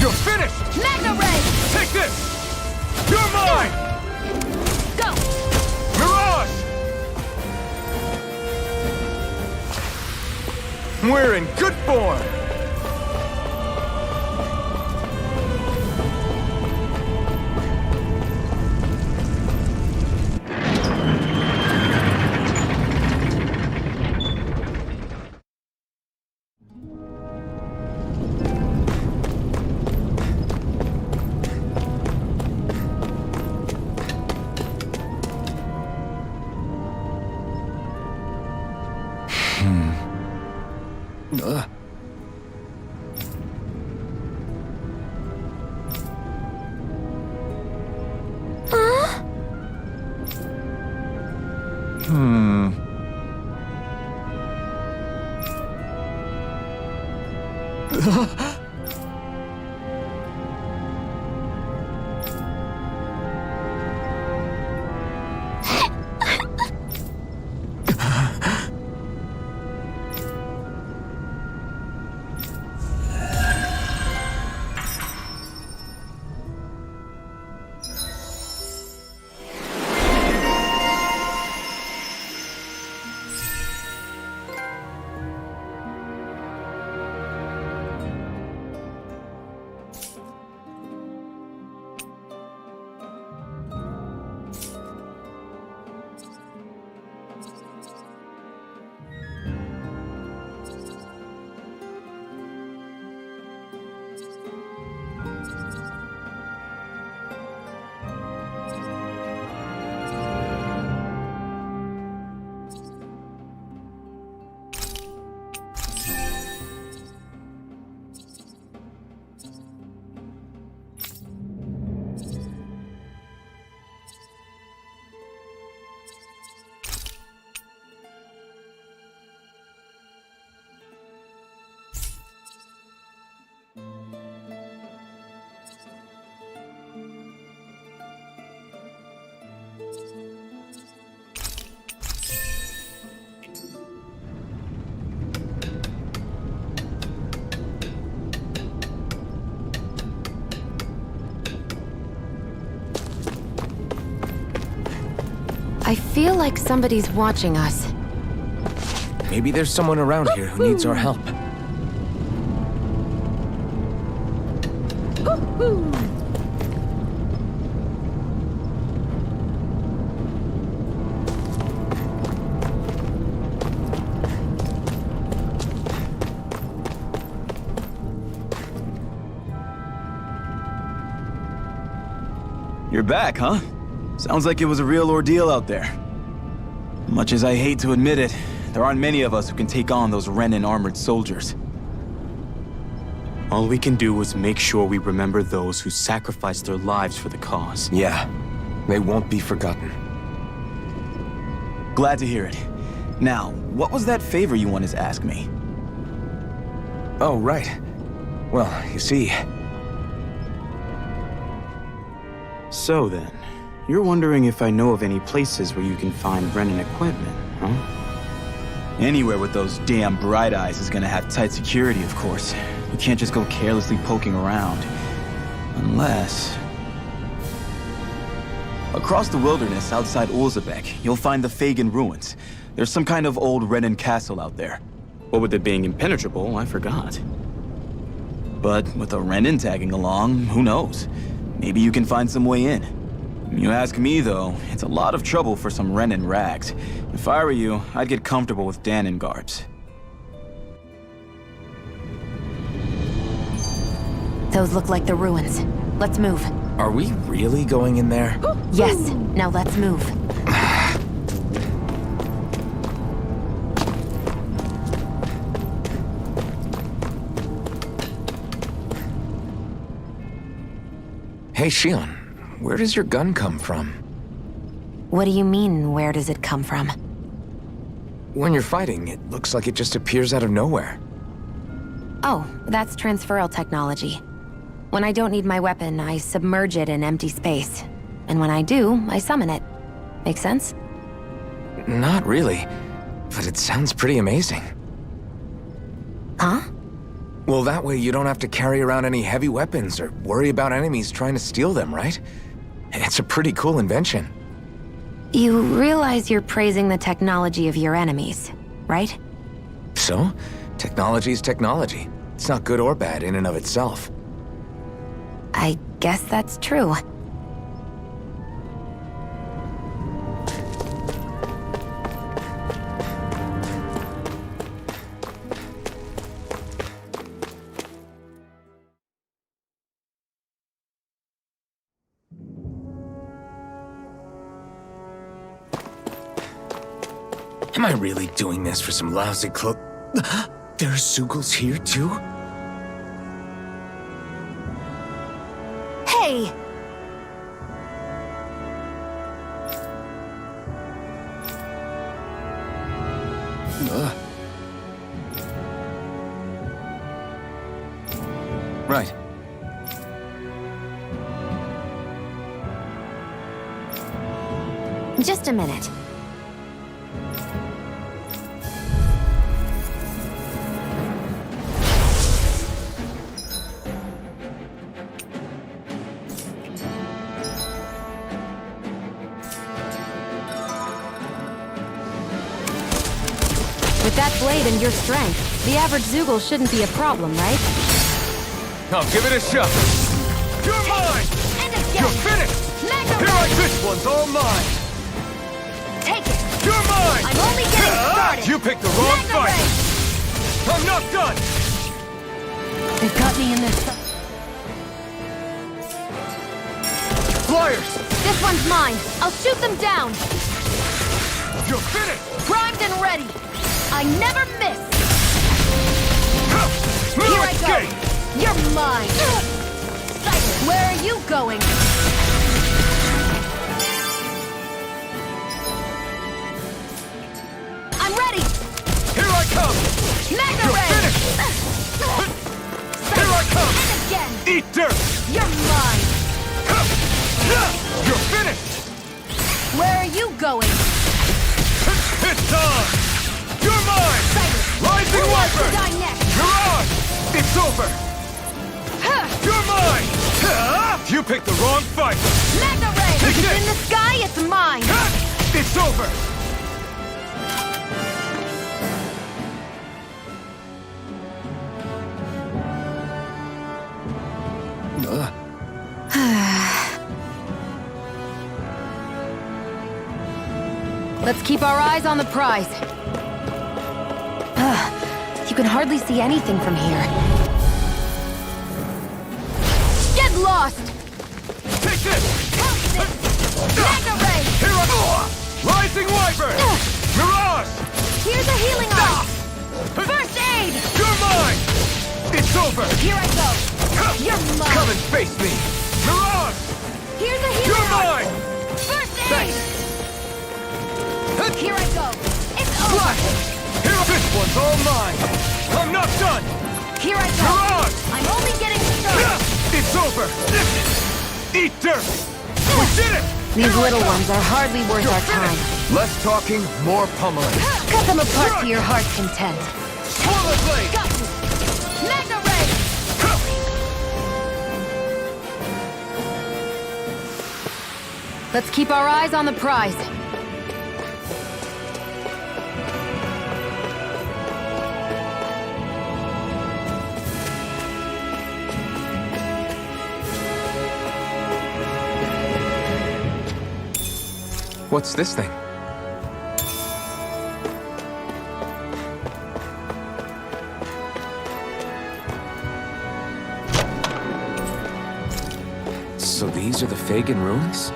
You're finished! Mega Ray! Take this! You're mine! Go! Mirage! We're in good form! I feel like somebody's watching us. Maybe there's someone around here who needs our help. You're back, huh? Sounds like it was a real ordeal out there. Much as I hate to admit it, there aren't many of us who can take on those Renan armored soldiers. All we can do is make sure we remember those who sacrificed their lives for the cause. Yeah, they won't be forgotten. Glad to hear it. Now, what was that favor you wanted to ask me? Oh, right. Well, you see... So then, you're wondering if I know of any places where you can find Renan equipment, huh? Anywhere with those damn bright eyes is gonna have tight security, of course. You can't just go carelessly poking around. Unless... Across the wilderness outside Ulzebek, you'll find the Fagan ruins. There's some kind of old Renan castle out there. What with it being impenetrable, I forgot. But with a Renan tagging along, who knows? Maybe you can find some way in. You ask me, though, it's a lot of trouble for some Renan rags. If I were you, I'd get comfortable with Danon garbs. Those look like the ruins. Let's move. Are we really going in there? Yes. Now let's move. Hey, Shion, where does your gun come from? What do you mean, where does it come from? When you're fighting, it looks like it just appears out of nowhere. Oh, that's transferal technology. When I don't need my weapon, I submerge it in empty space. And when I do, I summon it. Make sense? Not really, but it sounds pretty amazing. Huh? Well, that way you don't have to carry around any heavy weapons or worry about enemies trying to steal them, right? It's a pretty cool invention. You realize you're praising the technology of your enemies, right? So, technology's technology. It's not good or bad in and of itself. I guess that's true. Am I really doing this for some lousy cloak? There's Zeugles here too? Hey! Right. Just a minute. With that blade and your strength, the average Zeugle shouldn't be a problem, right? I'll give it a shot. You're mine! And again! You're finished! Mega Here, Ray! this one's all mine! Take it! You're mine! I'm only getting started! You picked the wrong Mega fight! Ray! I'm not done! They've got me in this. Flyers! This one's mine! I'll shoot them down! You're finished! Primed and ready! I never miss! Little Here I escape! go! You're mine! Cyber, where are you going? I'm ready! Here I come! Mega You're Ray! finished! Here I come! And again! Eat dirt! You're mine! You're finished! Where are you going? It's on! You're mine! Cyber, Rising who wants to Wyvern! die next? Mirage! It's over! You're mine! You picked the wrong fight! Mega Ray! Take If it's this! in the sky, it's mine! It's over! Let's keep our eyes on the prize. You can hardly see anything from here. Get lost! Take this! Mega Ray! Here I go! Rising Wyvern! Mirage! Here's a healing arc! First aid! You're mine! It's over! Here I go! You're mine! Come and face me! Mirage! Here's a healing You're arc! mine! First aid! Thanks! Here I go! It's over! Flash! Here, this one's all mine! I'm not done! Here I go! Mirage! I'm only getting started! It's over! Eat dirt! We did it! These little ones are hardly worth our time. Less talking, more pummeling. Cut them apart to your heart's content. Swallow blade! Got you! Mega Ray! Let's keep our eyes on the prize. What's this thing? So these are the Fagin ruins?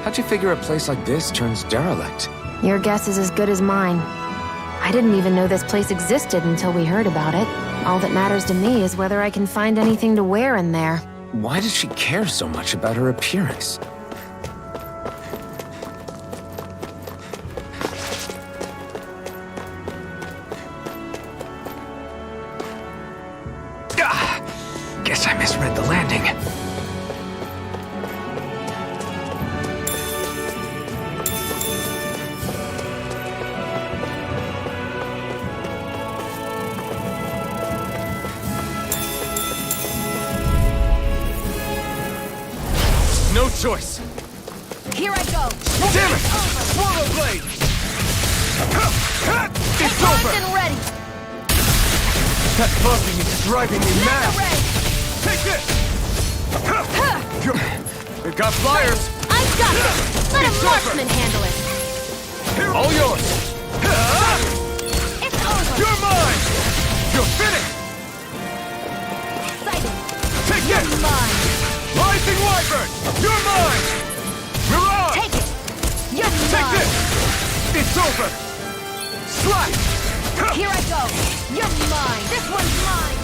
How'd you figure a place like this turns derelict? Your guess is as good as mine. I didn't even know this place existed until we heard about it. All that matters to me is whether I can find anything to wear in there. Why does she care so much about her appearance? Guess I misread the landing. No choice. Here I go. Damn it! Swallow blade! It's over! Primed and ready. That buzzing is driving me mad! Mega ray. Take this! We've got flyers! I got this. Let a It's marksman handle it. All yours! It's over. You're mine! You're finished! Sighted. Take You're this! mine. Rising Wyvern! You're mine! Mirage! Take it. You're Take mine. this! It's over! Slash! Here I go. You're mine. This one's mine.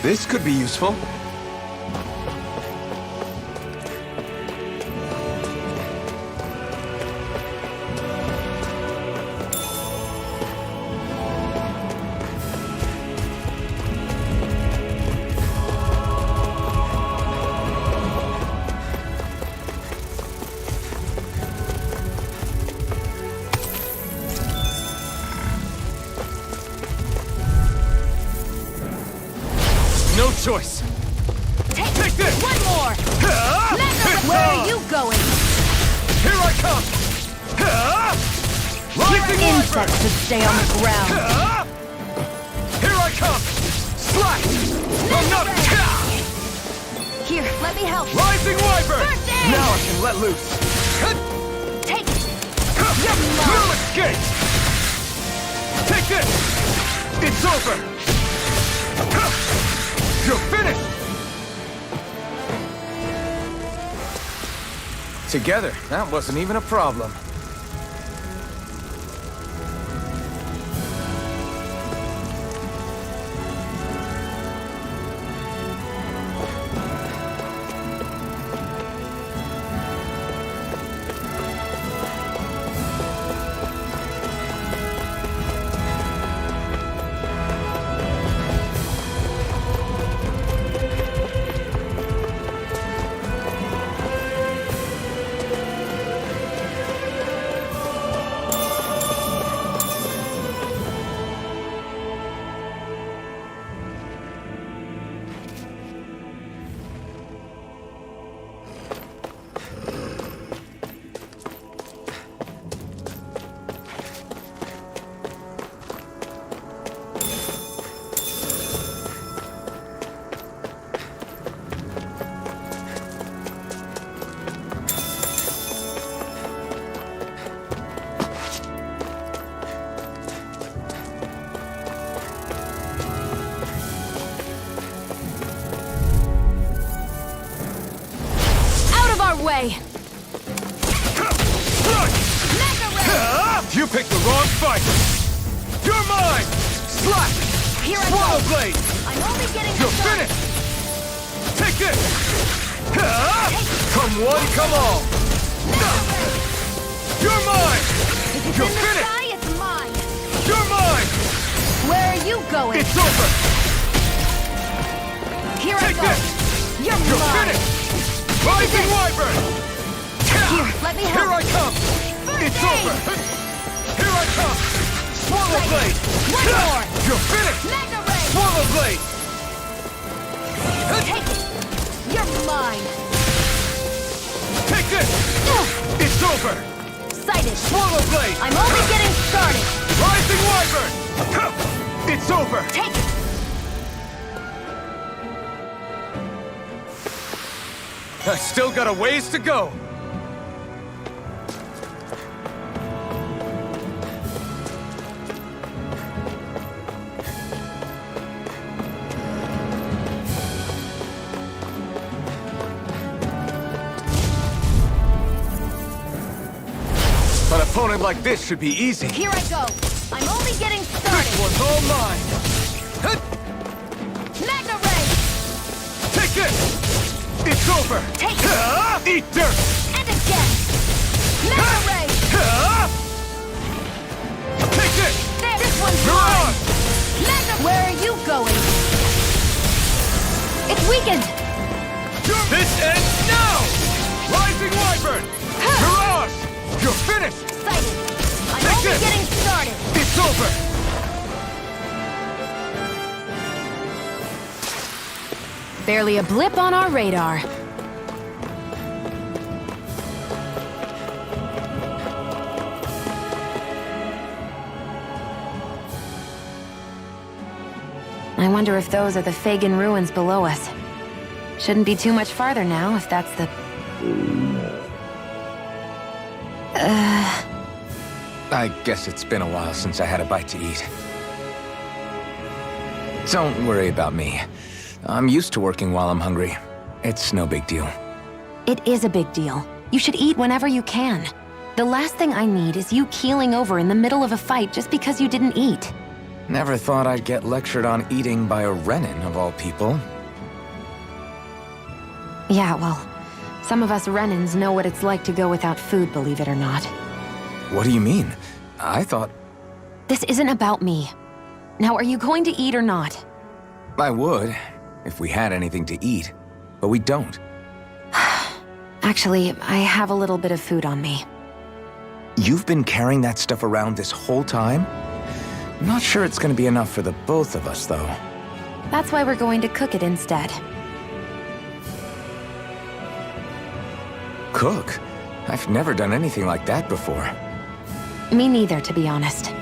This could be useful. No choice. Take this! One more. Mega, where are you going? Here I come! Rising Insects Wyvern! should stay on the ground. Here I come! Slash! I'm not... Here, let me help. Rising Wyvern! First aid! Now I can let loose. Take it. You're No mine. escape! Take this! It's over! You're finished! Together, that wasn't even a problem. Way. You picked the wrong fight! You're mine! Slap! Here I Swallow go. blade! I'm only getting You're started. finished! Take this! Come one, come all! You're mine! If it's You're in the finished! sky, it's mine. You're mine! Where are you going? It's over! Here I Take go. this! You're You're mine. finished! Rising Wyvern! Here, let me help. Here I come! First It's aid. over! Here I come! Swallow Right. blade! One more. You're finished! Mega ray. Swallow blade! Take it. You're mine. Take this! It's over! Sighted. Swallow blade! I'm only getting started. Rising Wyvern! It's over! Take it. I still got a ways to go! An opponent like this should be easy. Here I go. I'm only getting started. This one's all mine! this! It's over! Take it! Eat dirt! And again! Mega Ray! Take this! There, this one's You're mine! on! Mega, where are you going? It's weakened! This ends now! Rising Wyvern! Mirage! You're finished! Excited! I'm Take only this! getting started! It's over! Barely a blip on our radar. I wonder if those are the Fagin ruins below us. Shouldn't be too much farther now, if that's the... I guess it's been a while since I had a bite to eat. Don't worry about me. I'm used to working while I'm hungry. It's no big deal. It is a big deal. You should eat whenever you can. The last thing I need is you keeling over in the middle of a fight just because you didn't eat. Never thought I'd get lectured on eating by a Renin, of all people. Yeah, well, some of us Renins know what it's like to go without food, believe it or not. What do you mean? I thought... This isn't about me. Now, are you going to eat or not? I would, if we had anything to eat, but we don't. Actually, I have a little bit of food on me. You've been carrying that stuff around this whole time? Not sure it's gonna be enough for the both of us, though. That's why we're going to cook it instead. Cook? I've never done anything like that before. Me neither, to be honest.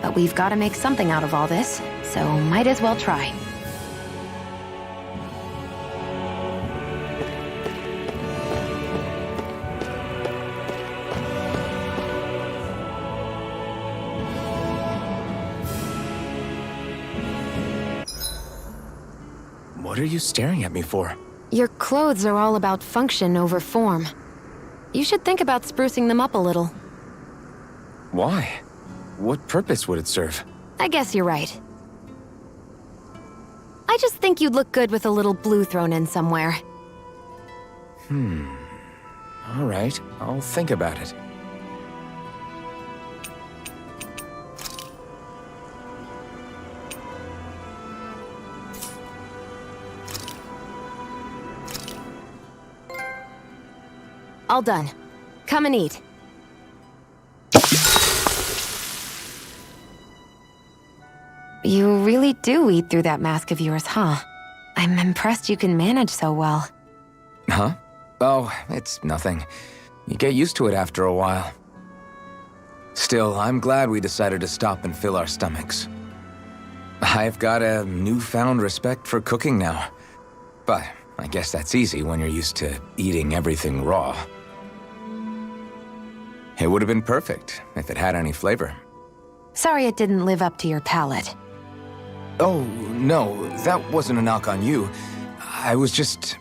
But we've got to make something out of all this, so might as well try. What are you staring at me for? Your clothes are all about function over form. You should think about sprucing them up a little. Why? What purpose would it serve? I guess you're right. I just think you'd look good with a little blue thrown in somewhere. All right, I'll think about it. All done. Come and eat. You really do eat through that mask of yours, huh? I'm impressed you can manage so well. Huh? Oh, it's nothing. You get used to it after a while. Still, I'm glad we decided to stop and fill our stomachs. I've got a newfound respect for cooking now. But I guess that's easy when you're used to eating everything raw. It would have been perfect if it had any flavor. Sorry it didn't live up to your palate. Oh, no, that wasn't a knock on you. I was just...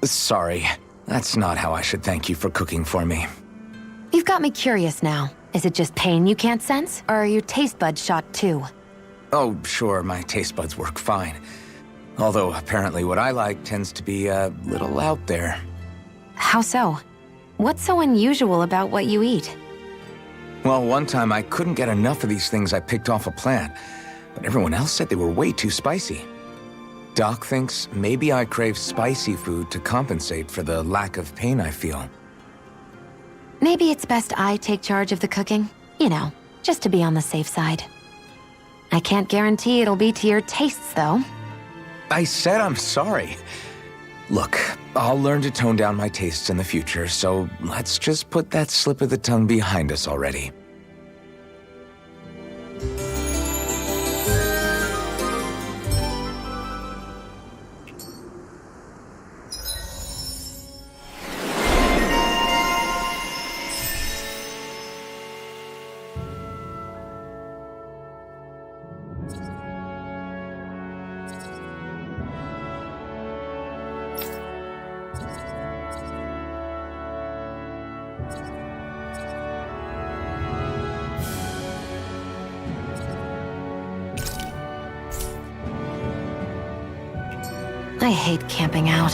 Sorry. That's not how I should thank you for cooking for me. You've got me curious now. Is it just pain you can't sense, or are your taste buds shot too? Oh, sure, my taste buds work fine. Although, apparently what I like tends to be a little out there. How so? What's so unusual about what you eat? Well, one time I couldn't get enough of these things I picked off a plant, but everyone else said they were way too spicy. Doc thinks maybe I crave spicy food to compensate for the lack of pain I feel. Maybe it's best I take charge of the cooking. You know, just to be on the safe side. I can't guarantee it'll be to your tastes, though. I said I'm sorry. Look, I'll learn to tone down my tastes in the future, so let's just put that slip of the tongue behind us already. I hate camping out.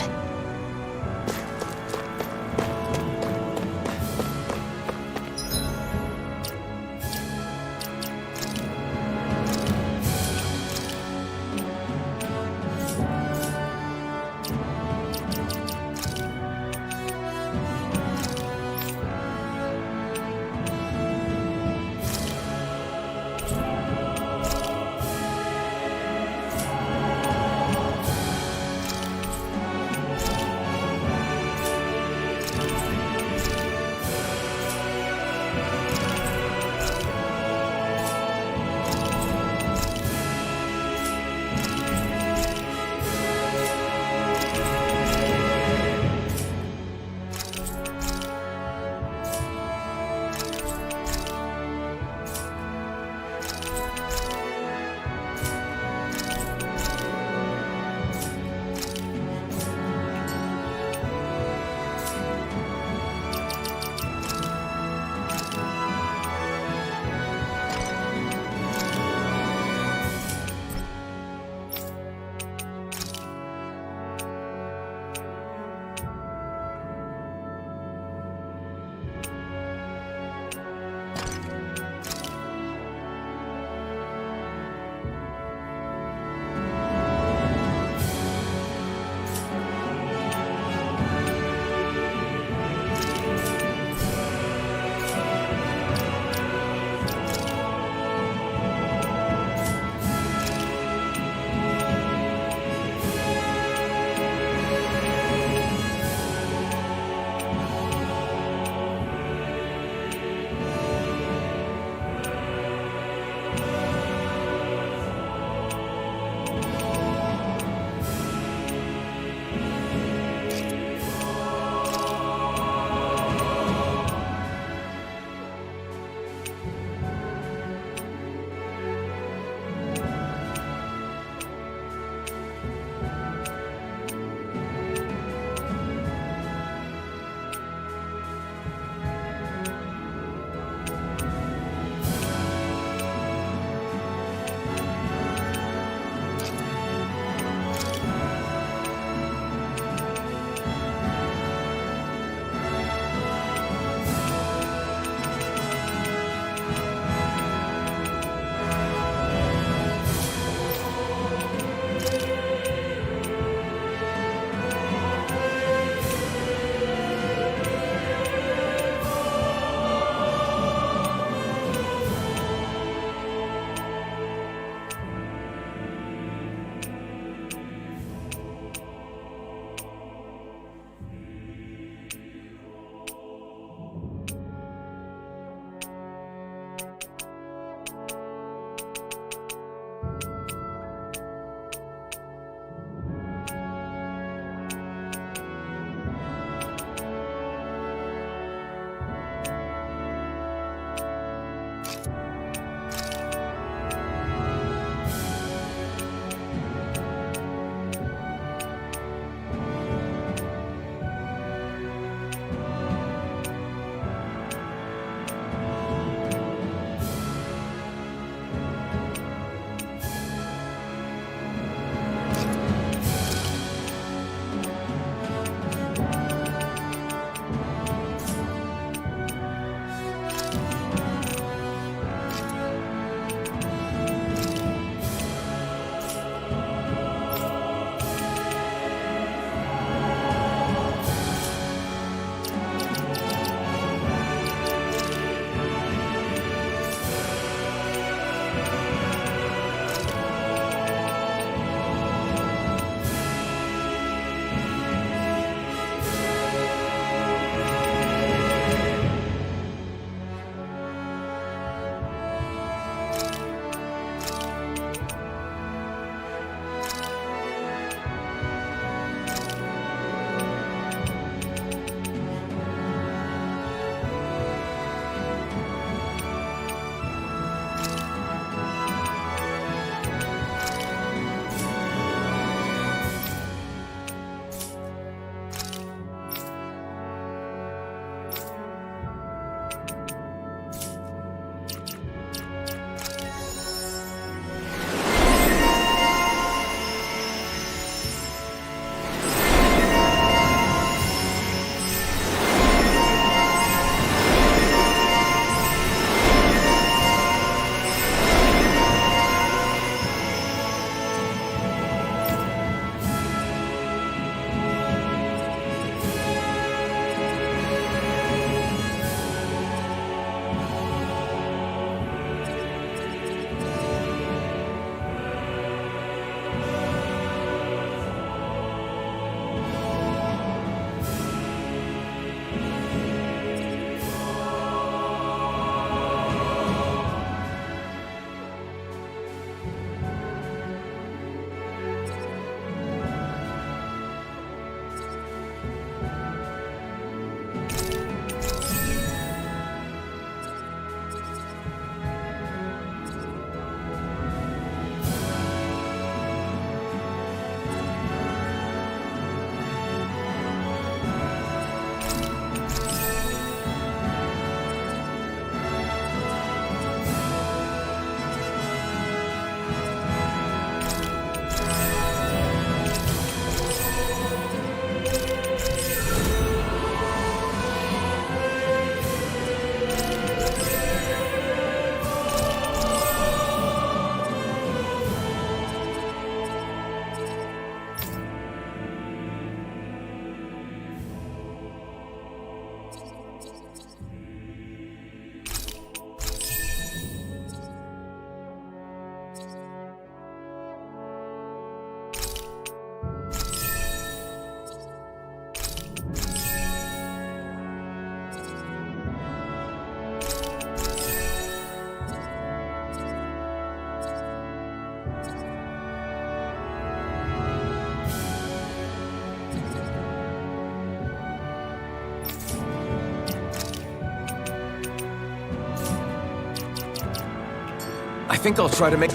think I'll try to make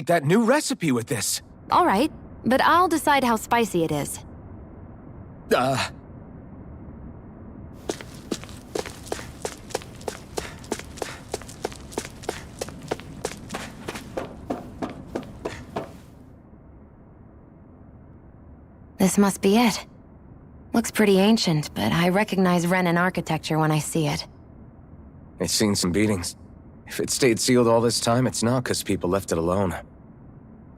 that new recipe with this. All right, but I'll decide how spicy it is. This must be it. Looks pretty ancient, but I recognize Renan architecture when I see it. It's seen some beatings. If it stayed sealed all this time, it's not because people left it alone.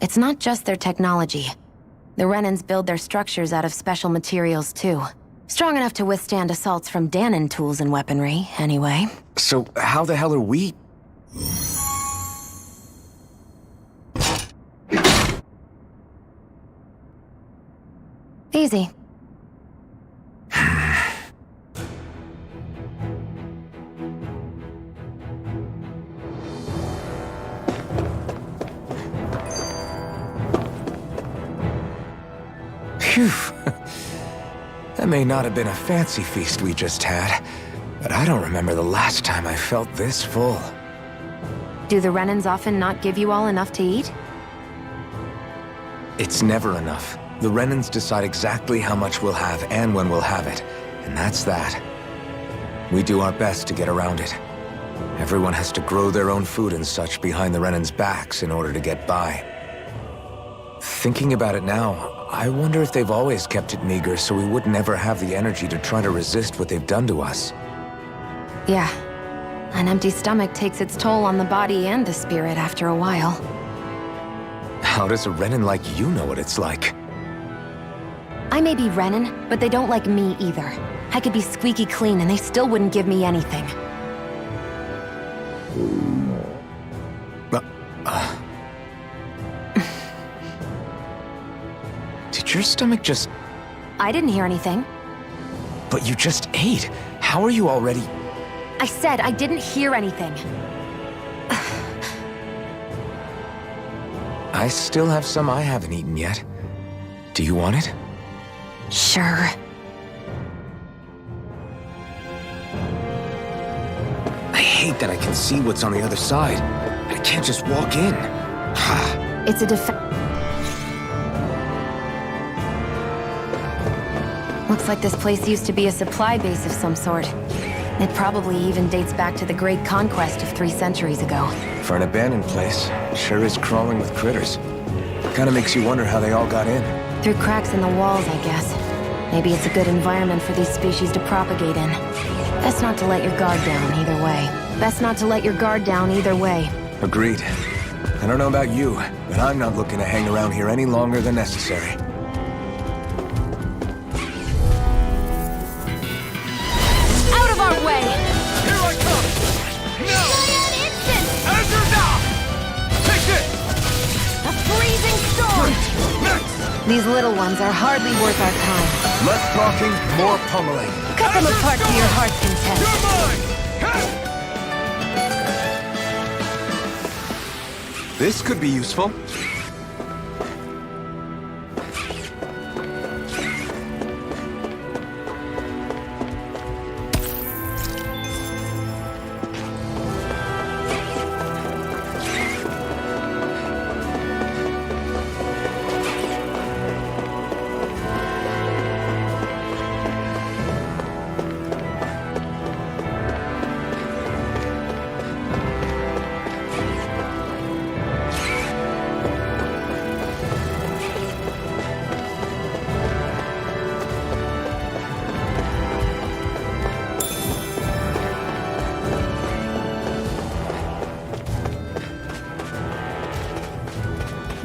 It's not just their technology. The Renans build their structures out of special materials, too. Strong enough to withstand assaults from Danon tools and weaponry, anyway. So how the hell are we... Easy. Phew. That may not have been a fancy feast we just had, but I don't remember the last time I felt this full. Do the Renans often not give you all enough to eat? It's never enough. The Renans decide exactly how much we'll have and when we'll have it, and that's that. We do our best to get around it. Everyone has to grow their own food and such behind the Renans' backs in order to get by. Thinking about it now, I wonder if they've always kept it meager so we would never have the energy to try to resist what they've done to us. Yeah. An empty stomach takes its toll on the body and the spirit after a while. How does a Renan like you know what it's like? I may be Renan, but they don't like me either. I could be squeaky clean and they still wouldn't give me anything. Did your stomach just... I didn't hear anything. But you just ate. How are you already... I said I didn't hear anything. I still have some I haven't eaten yet. Do you want it? Sure. I hate that I can see what's on the other side. I can't just walk in. It's a defense. Looks like this place used to be a supply base of some sort. It probably even dates back to the Great Conquest of 3 centuries ago. For an abandoned place, it sure is crawling with critters. Kinda makes you wonder how they all got in. Through cracks in the walls, I guess. Maybe it's a good environment for these species to propagate in. Best not to let your guard down either way. Best not to let your guard down either way. Agreed. I don't know about you, but I'm not looking to hang around here any longer than necessary. Out of our way! Here I come! No! Instant! Azure now! Take this! A freezing storm! Next! These little ones are hardly worth our time. Less talking, more pummeling. Cut them apart to your heart's content. You're mine! This could be useful.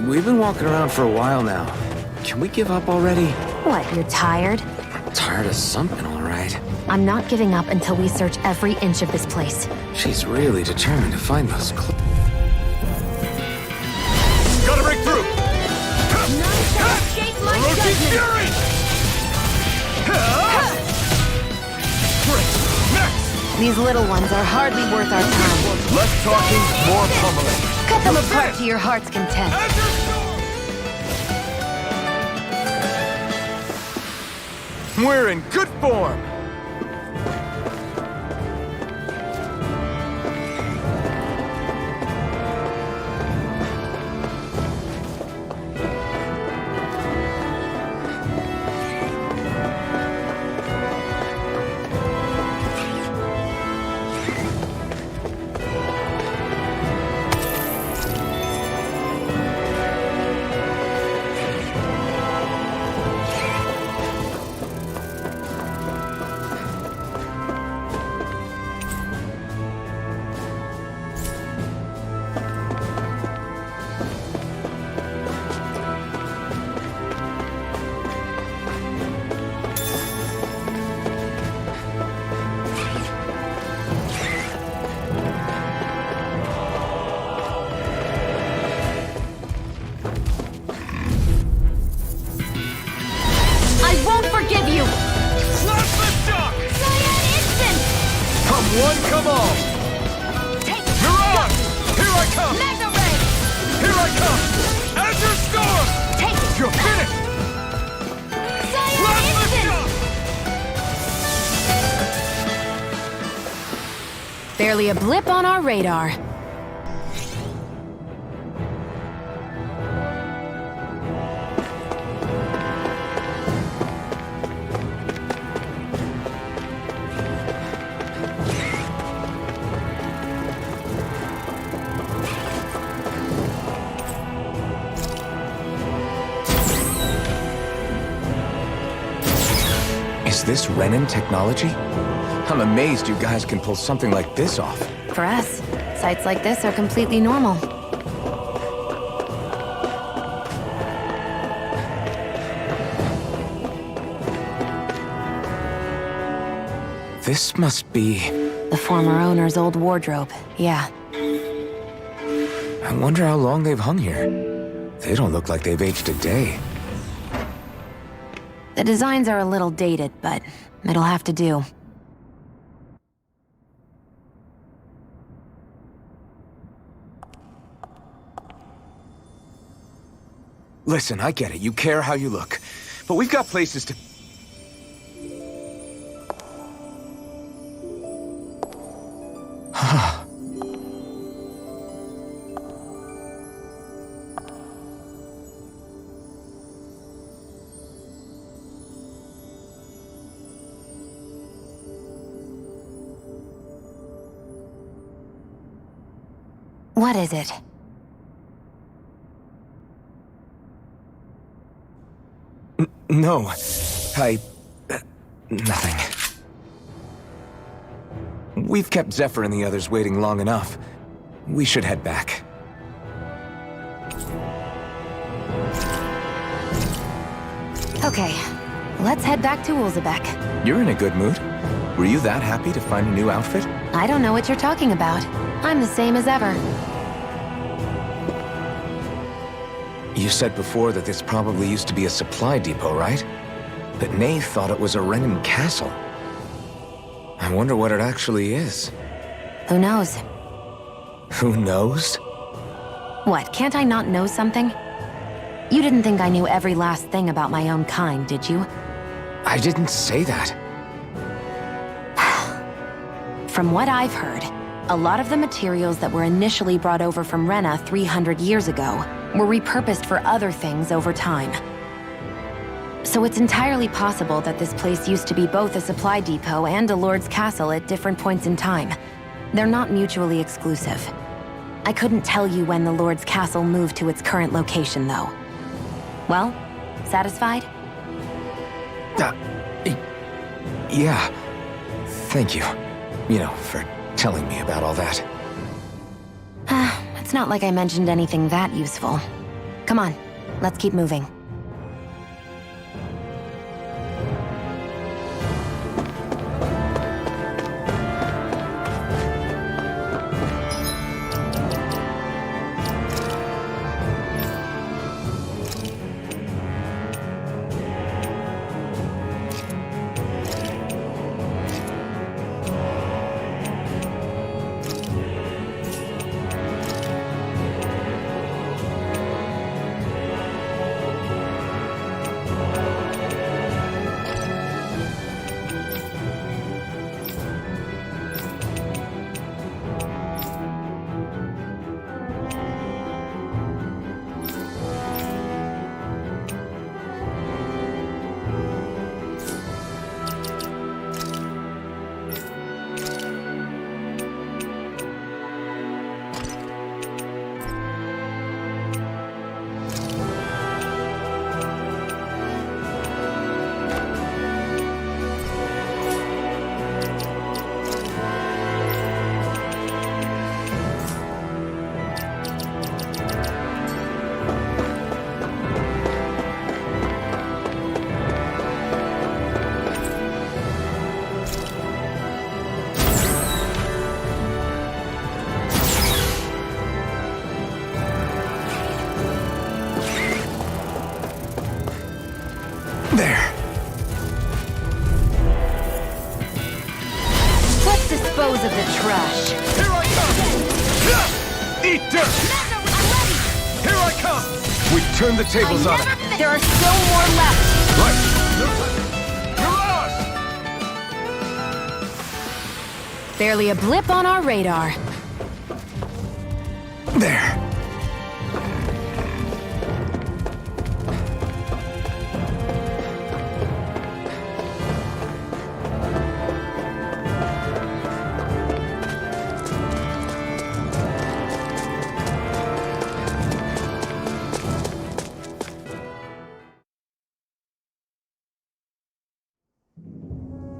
We've been walking around for a while now. Can we give up already? What, you're tired? Tired of something, all right. I'm not giving up until we search every inch of this place. She's really determined to find those clues. Gotta break through! None shall escape my Orochi's judgment! fury! Next! These little ones are hardly worth our time. Less talking, more pummeling. Cut them apart to your heart's content. Azure storm! We're in good form. one, come on! Mirage! Here I come! Mega Ray! Here I come! Azure Storm! Take it! You're finished! Scion Instant! Barely a blip on our radar. Is this Renin technology? I'm amazed you guys can pull something like this off. For us, sites like this are completely normal. This must be... The former owner's old wardrobe, yeah. I wonder how long they've hung here. They don't look like they've aged a day. The designs are a little dated, but it'll have to do. Listen, I get it. You care how you look. But we've got places to... What is it? No. Nothing. We've kept Zephyr and the others waiting long enough. We should head back. Okay, let's head back to Ulzebek. You're in a good mood. Were you that happy to find a new outfit? I don't know what you're talking about. I'm the same as ever. You said before that this probably used to be a supply depot, right? But Nate thought it was a Renin castle. I wonder what it actually is. Who knows? Who knows? What, can't I not know something? You didn't think I knew every last thing about my own kind, did you? I didn't say that. From what I've heard, a lot of the materials that were initially brought over from Rena 300 years ago were repurposed for other things over time. So it's entirely possible that this place used to be both a supply depot and a lord's castle at different points in time. They're not mutually exclusive. I couldn't tell you when the lord's castle moved to its current location, though. Well, satisfied? Yeah. Thank you. You know, for telling me about all that. It's not like I mentioned anything that useful. Come on, let's keep moving. dispose of the trash. Here I come! Eat dirt! Here I come! We turn the tables on it. There are still more left. Right! You're ours! Barely a blip on our radar. There.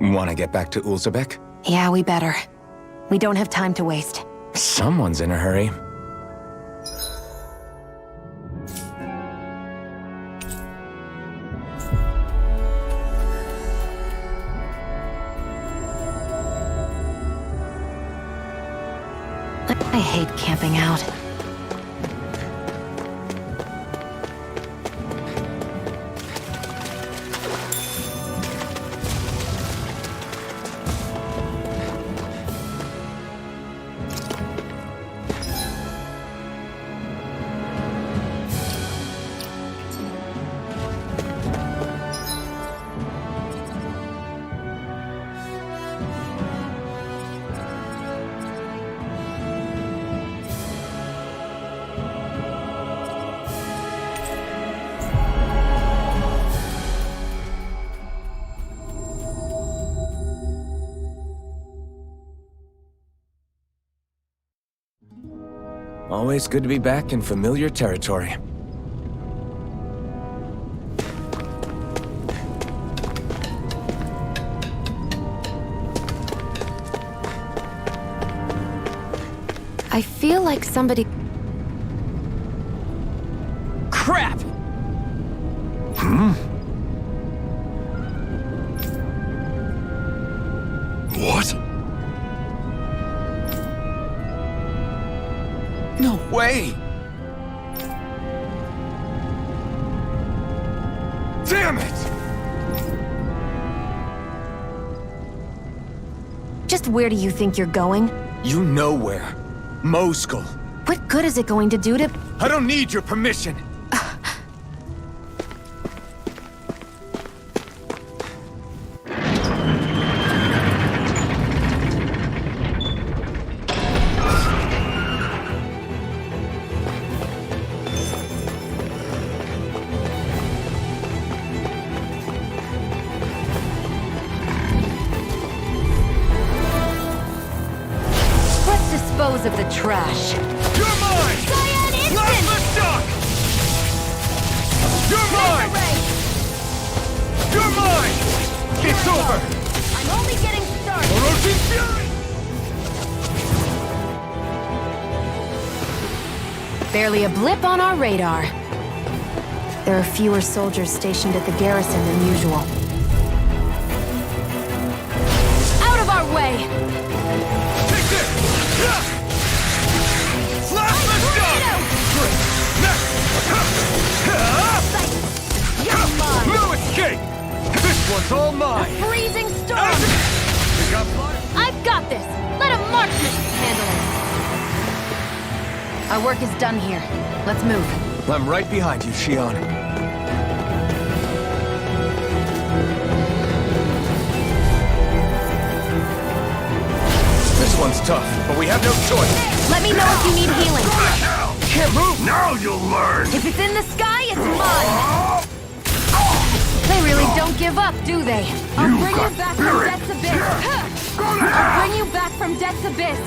Want to get back to Ulzebek? Yeah, we better. We don't have time to waste. Someone's in a hurry. I hate camping out. Always good to be back in familiar territory. I feel like somebody... Crap! What? No way! Damn it! Just where do you think you're going? You know where. Mosul. What good is it going to do to... I don't need your permission. Dispose of the trash. You're mine! Cyan Last instant! the shock! You're mine! You're mine! It's over! I'm only getting started. Orochi Fury! Barely a blip on our radar. There are fewer soldiers stationed at the garrison than usual. Out of our way! Take this! Slash the shock! No escape! This one's all mine! Freezing storm! You got fire? I've got this! Let a marksman handle it! Our work is done here. Let's move. I'm right behind you, Shion. This one's tough, but we have no choice. Let me know if you need healing. Can't move! Now you'll learn! If it's in the sky, it's mine! They really don't give up, do they? I'll bring you back from Death's Abyss! I'll bring you back from Death's Abyss!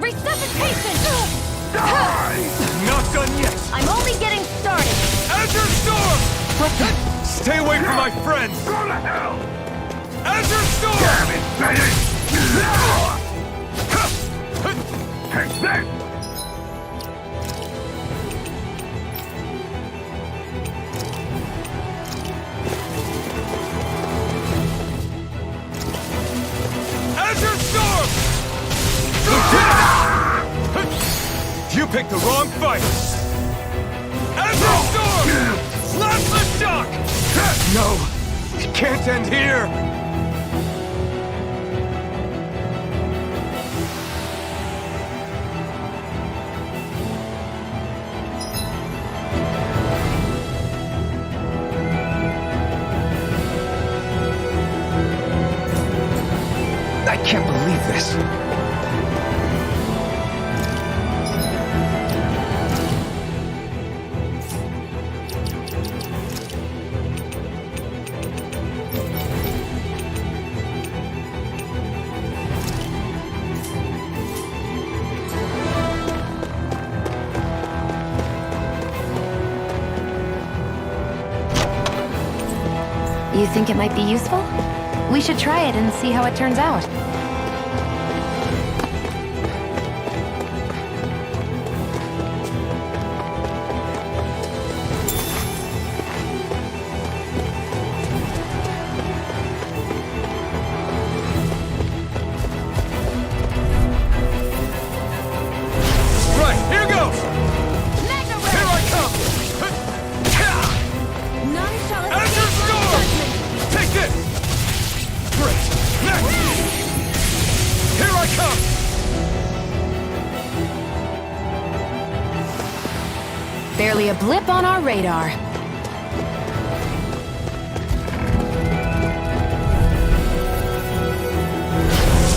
Resuscitation! Not done yet! I'm only getting started! Azure Storm! What the... Stay away from my friends! Go to hell! Azure Storm! Damn it, Bennett! Take that! Azure Storm! You picked the wrong fight! Azure Storm! Slash the shock! No! It can't end here! I can't believe this. You think it might be useful? We should try it and see how it turns out. Right, here goes! Magna Ray! Here I come! None shall Azure escape my Storm! judgment! Take this! Great! Next! Here I come! Barely a blip on our radar.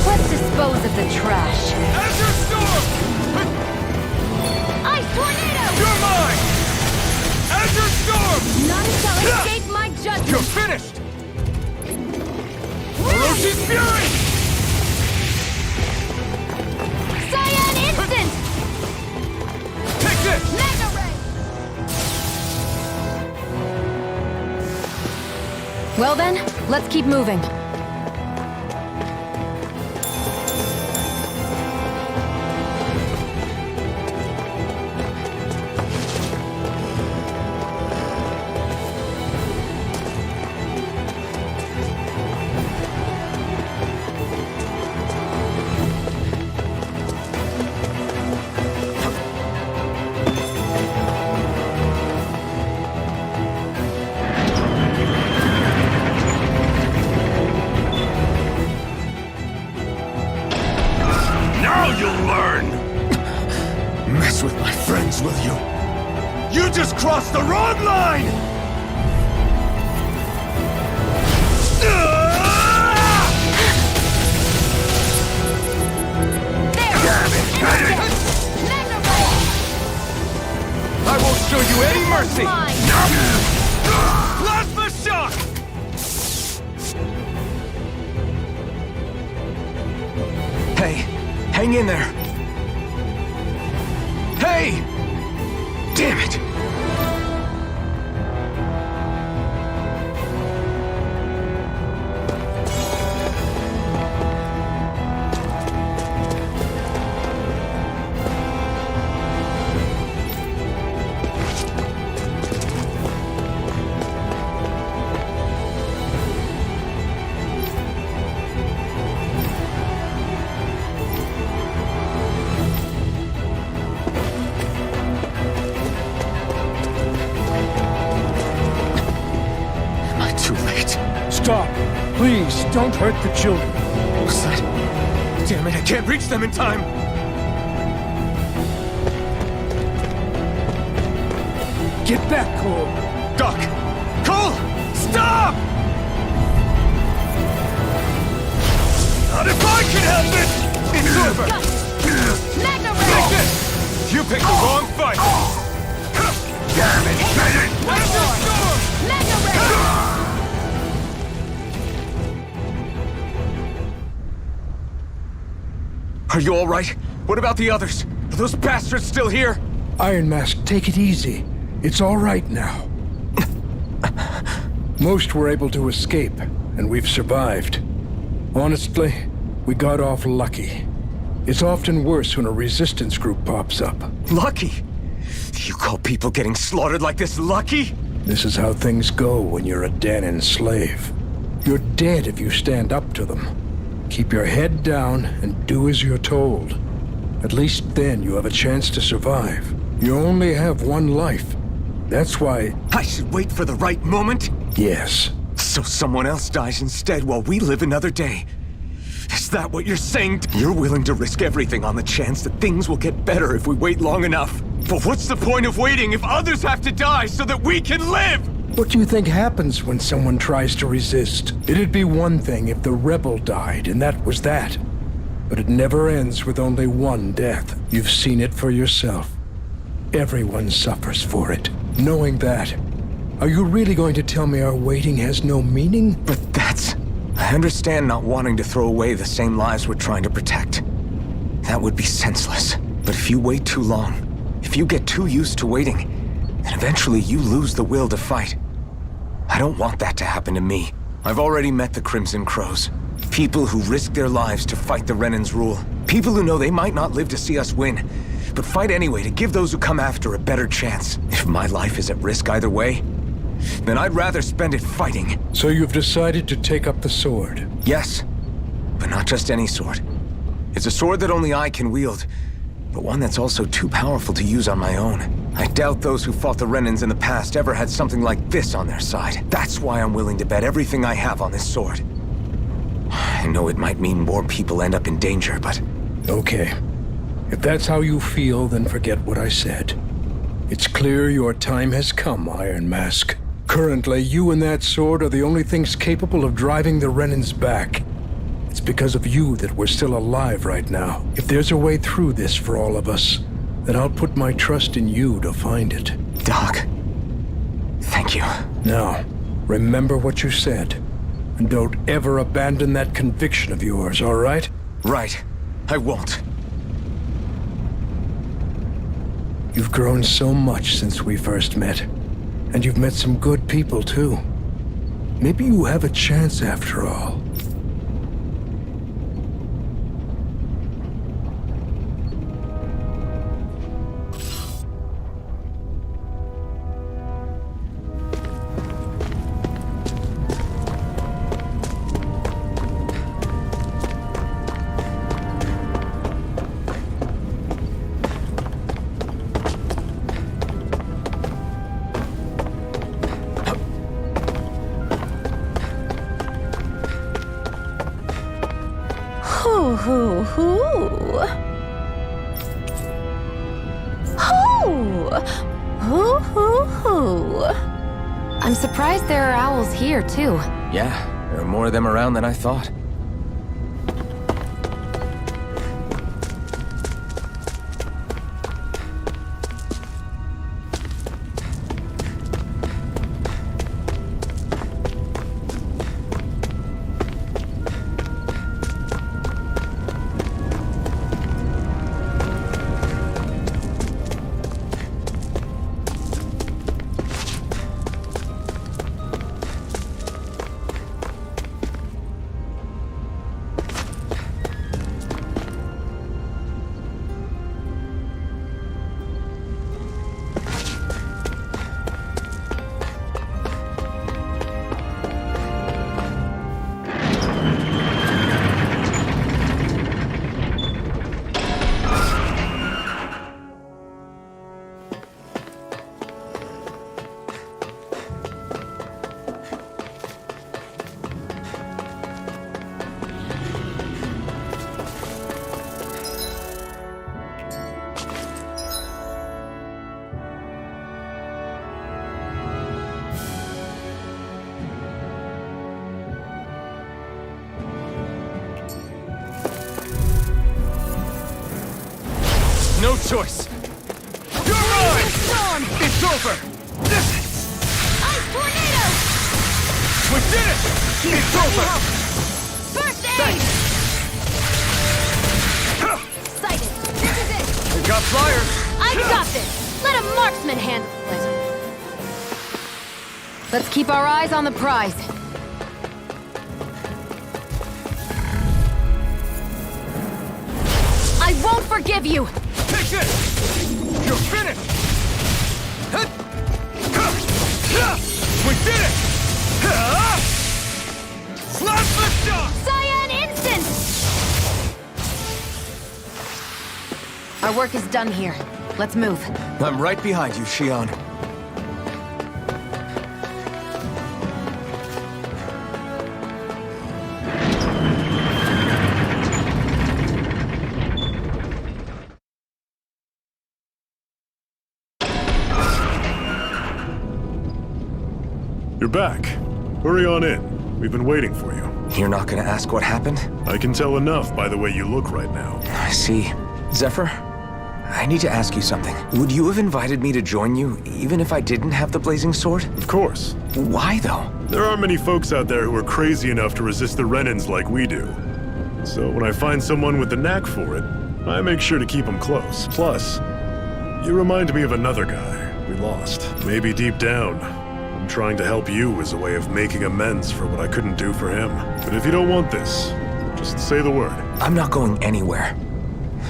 Let's dispose of the trash. Azure Storm! Ice Tornado! You're mine! Azure Storm! None shall escape my judgment! You're finished! Ferocious Fury! Cyan Instant! Take this! Magna Ray! Well then, let's keep moving. Now you'll learn! Mess with my friends, will you? You just crossed the wrong line! Magna Ray! I won't show you any mercy! Mine! Plasma shock! Hey, hang in there. Hey! Damn it! Too late. Stop! Please, don't hurt the children. What's that? Damn it, I can't reach them in time! Get back, Cole! Doc! Cole! Stop! Not if I can help it! It's over! Magna Take Ray! this! You picked the wrong fight! Damn it! Azure Storm! Magna Ray! Are you all right? What about the others? Are those bastards still here? Iron Mask, take it easy. It's all right now. Most were able to escape, and we've survived. Honestly, we got off lucky. It's often worse when a resistance group pops up. Lucky? You call people getting slaughtered like this lucky? This is how things go when you're a Danon slave. You're dead if you stand up to them. Keep your head down and do as you're told. At least then you have a chance to survive. You only have one life. That's why... I should wait for the right moment? Yes. So someone else dies instead while we live another day. Is that what you're saying? You're willing to risk everything on the chance that things will get better if we wait long enough. But what's the point of waiting if others have to die so that we can live? What do you think happens when someone tries to resist? It'd be one thing if the rebel died, and that was that. But it never ends with only one death. You've seen it for yourself. Everyone suffers for it. Knowing that, are you really going to tell me our waiting has no meaning? But that's... I understand not wanting to throw away the same lives we're trying to protect. That would be senseless. But if you wait too long, if you get too used to waiting, then eventually you lose the will to fight. I don't want that to happen to me. I've already met the Crimson Crows. People who risk their lives to fight the Renan's rule. People who know they might not live to see us win, but fight anyway to give those who come after a better chance. If my life is at risk either way, then I'd rather spend it fighting. So you've decided to take up the sword? Yes, but not just any sword. It's a sword that only I can wield, but one that's also too powerful to use on my own. I doubt those who fought the Renans in the past ever had something like this on their side. That's why I'm willing to bet everything I have on this sword. I know it might mean more people end up in danger, but... Okay. If that's how you feel, then forget what I said. It's clear your time has come, Iron Mask. Currently, you and that sword are the only things capable of driving the Renans back. It's because of you that we're still alive right now. If there's a way through this for all of us, then I'll put my trust in you to find it. Doc, thank you. Now, remember what you said. And don't ever abandon that conviction of yours, all right? Right. I won't. You've grown so much since we first met. And you've met some good people, too. Maybe you have a chance after all. I'm surprised there are owls here, too. Yeah, there are more of them around than I thought. No choice. You're mine! Storm! It's over! Ice tornado! We did it! It's over! First aid! Sighted! This is it! We got flyers! I got this! Let a marksman handle it! Let's keep our eyes on the prize. I won't forgive you! Take this! You're finished! We did it! Last lift-off! Cyan instant! Our work is done here. Let's move. I'm right behind you, Shion. You're back. Hurry on in. We've been waiting for you. You're not gonna ask what happened? I can tell enough by the way you look right now. I see. Zephyr, I need to ask you something. Would you have invited me to join you, even if I didn't have the blazing sword? Of course. Why, though? There aren't many folks out there who are crazy enough to resist the Renans like we do. So when I find someone with the knack for it, I make sure to keep them close. Plus, you remind me of another guy we lost. Maybe deep down, I'm trying to help you as a way of making amends for what I couldn't do for him. But if you don't want this, just say the word. I'm not going anywhere.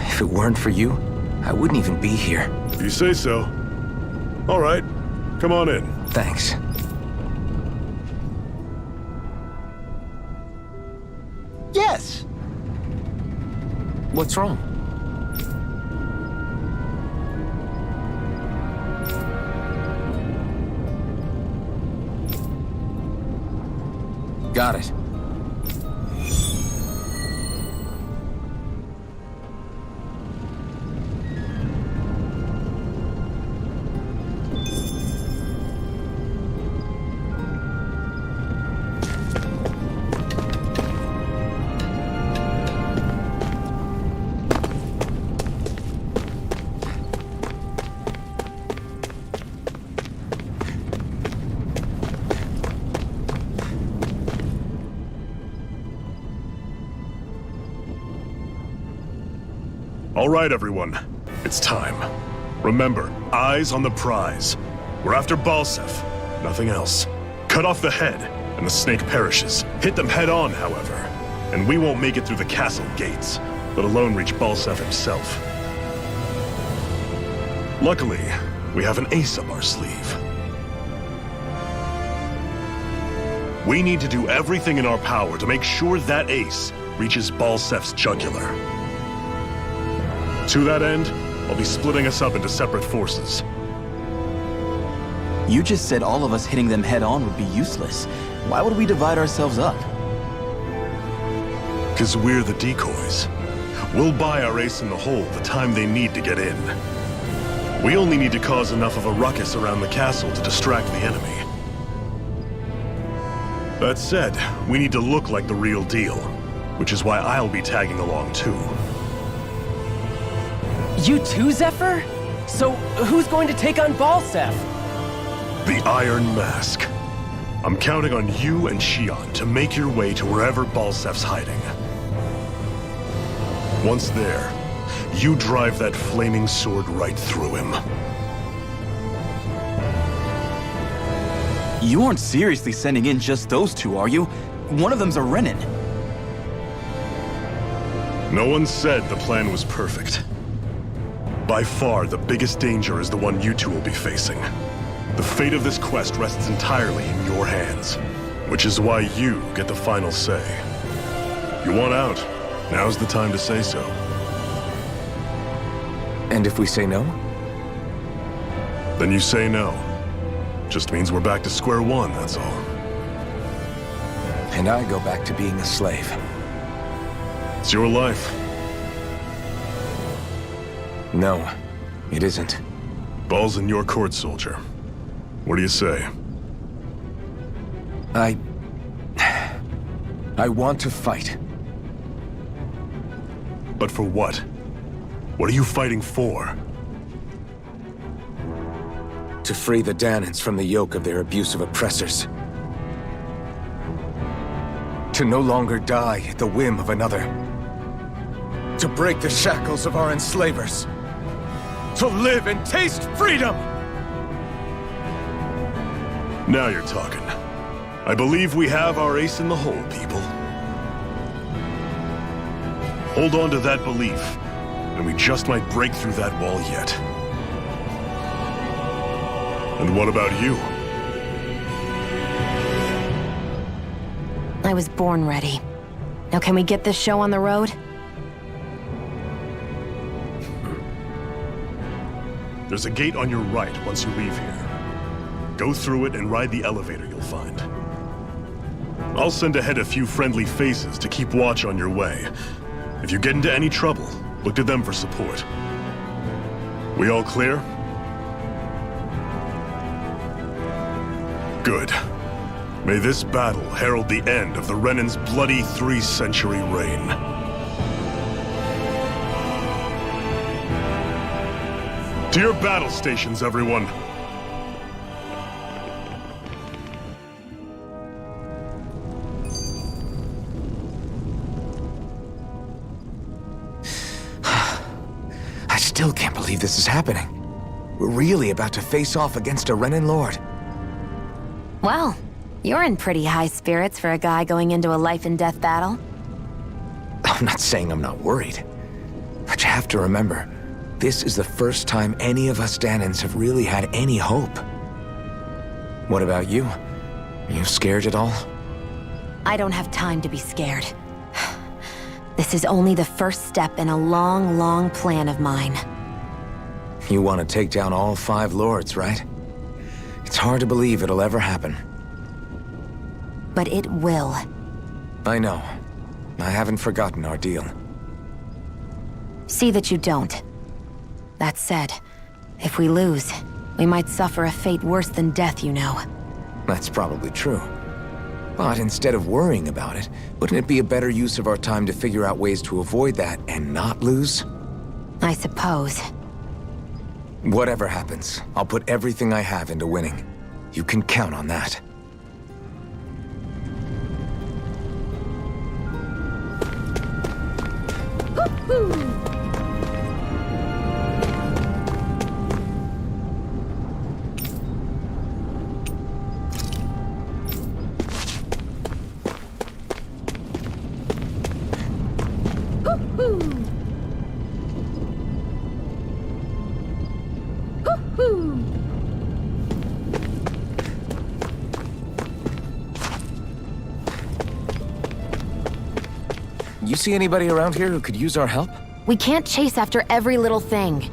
If it weren't for you, I wouldn't even be here. If you say so. All right, come on in. Thanks. Yes! What's wrong? Got it. All right, everyone. It's time. Remember, eyes on the prize. We're after Balseph, nothing else. Cut off the head, and the snake perishes. Hit them head on, however, and we won't make it through the castle gates, let alone reach Balseph himself. Luckily, we have an ace up our sleeve. We need to do everything in our power to make sure that ace reaches Balseph's jugular. To that end, I'll be splitting us up into separate forces. You just said all of us hitting them head-on would be useless. Why would we divide ourselves up? 'Cause we're the decoys. We'll buy our ace in the hole the time they need to get in. We only need to cause enough of a ruckus around the castle to distract the enemy. That said, we need to look like the real deal, which is why I'll be tagging along too. You too, Zephyr? So, who's going to take on Balseph? The Iron Mask. I'm counting on you and Xion to make your way to wherever Balseph's hiding. Once there, you drive that flaming sword right through him. You aren't seriously sending in just those two, are you? One of them's a Renan. No one said the plan was perfect. By far, the biggest danger is the one you two will be facing. The fate of this quest rests entirely in your hands, which is why you get the final say. You want out, now's the time to say so. And if we say no? Then you say no. Just means we're back to square one, that's all. And I go back to being a slave. It's your life. No, it isn't. Ball's in your court, soldier. What do you say? I want to fight. But for what? What are you fighting for? To free the Danans from the yoke of their abusive oppressors. To no longer die at the whim of another. To break the shackles of our enslavers. To live and taste freedom! Now you're talking. I believe we have our ace in the hole, people. Hold on to that belief, and we just might break through that wall yet. And what about you? I was born ready. Now can we get this show on the road? There's a gate on your right once you leave here. Go through it and ride the elevator you'll find. I'll send ahead a few friendly faces to keep watch on your way. If you get into any trouble, look to them for support. We all clear? Good. May this battle herald the end of the Renan's bloody 3-century reign. To your battle stations, everyone. I still can't believe this is happening. We're really about to face off against a Renan Lord. Well, you're in pretty high spirits for a guy going into a life-and-death battle. I'm not saying I'm not worried. But you have to remember, this is the first time any of us Danans have really had any hope. What about you? You scared at all? I don't have time to be scared. This is only the first step in a long, long plan of mine. You want to take down all 5 lords, right? It's hard to believe it'll ever happen. But it will. I know. I haven't forgotten our deal. See that you don't. That said, if we lose, we might suffer a fate worse than death, you know. That's probably true. But instead of worrying about it, wouldn't it be a better use of our time to figure out ways to avoid that and not lose? I suppose. Whatever happens, I'll put everything I have into winning. You can count on that. You see anybody around here who could use our help? We can't chase after every little thing.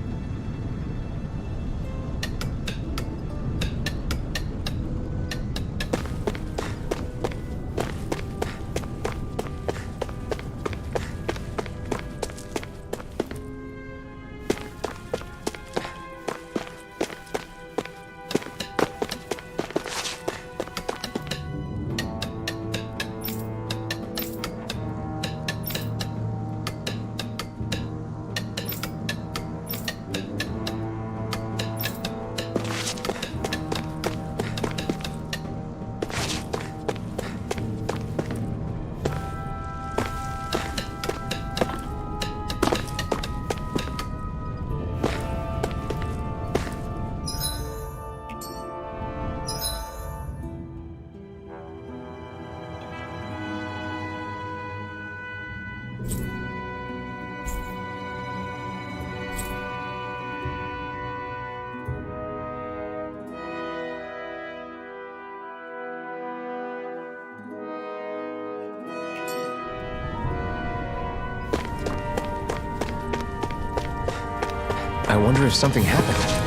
I wonder if something happened.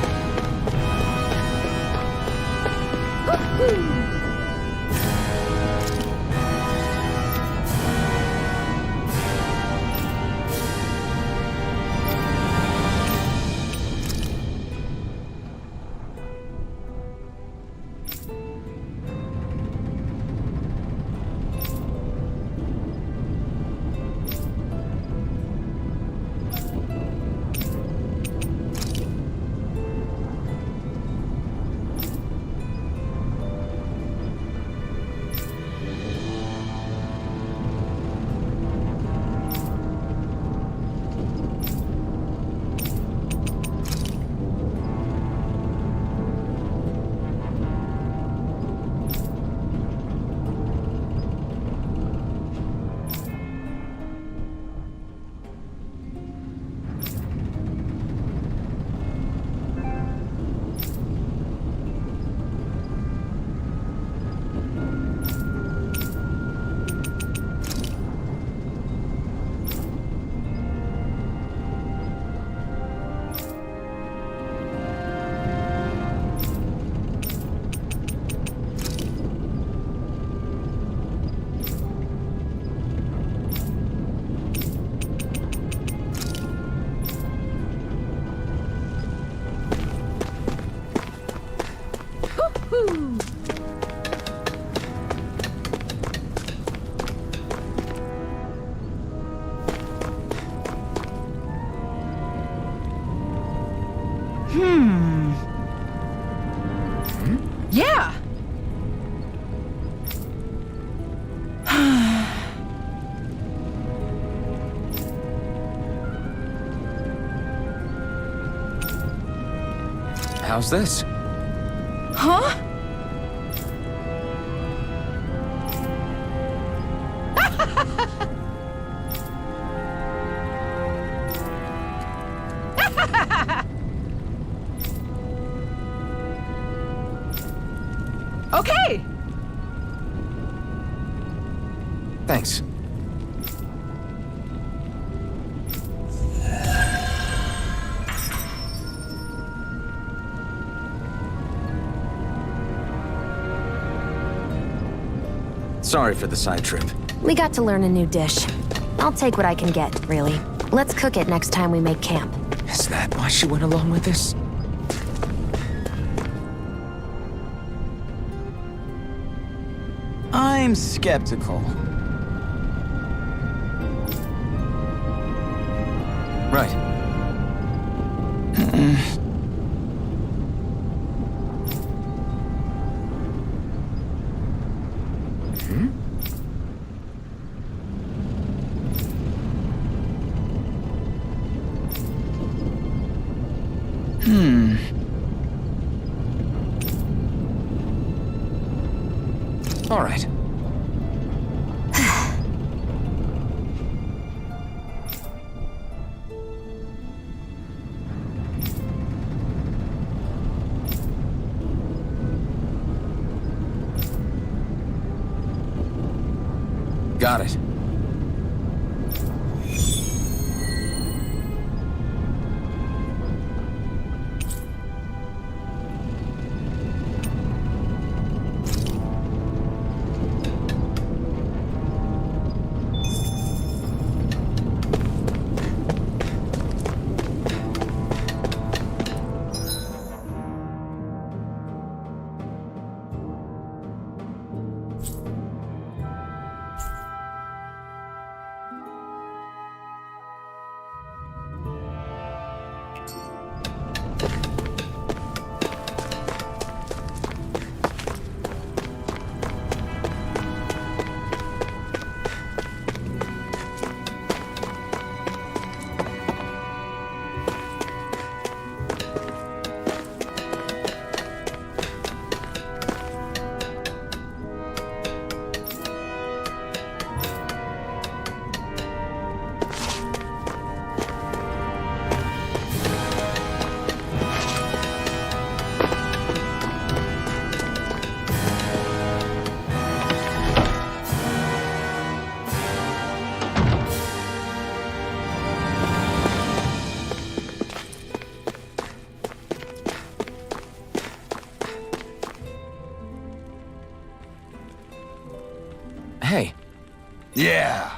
Yeah! How's this? Huh? Okay! Thanks. Sorry for the side trip. We got to learn a new dish. I'll take what I can get, really. Let's cook it next time we make camp. Is that why she went along with this? I'm skeptical. Right. All right. Got it. Hey. Yeah.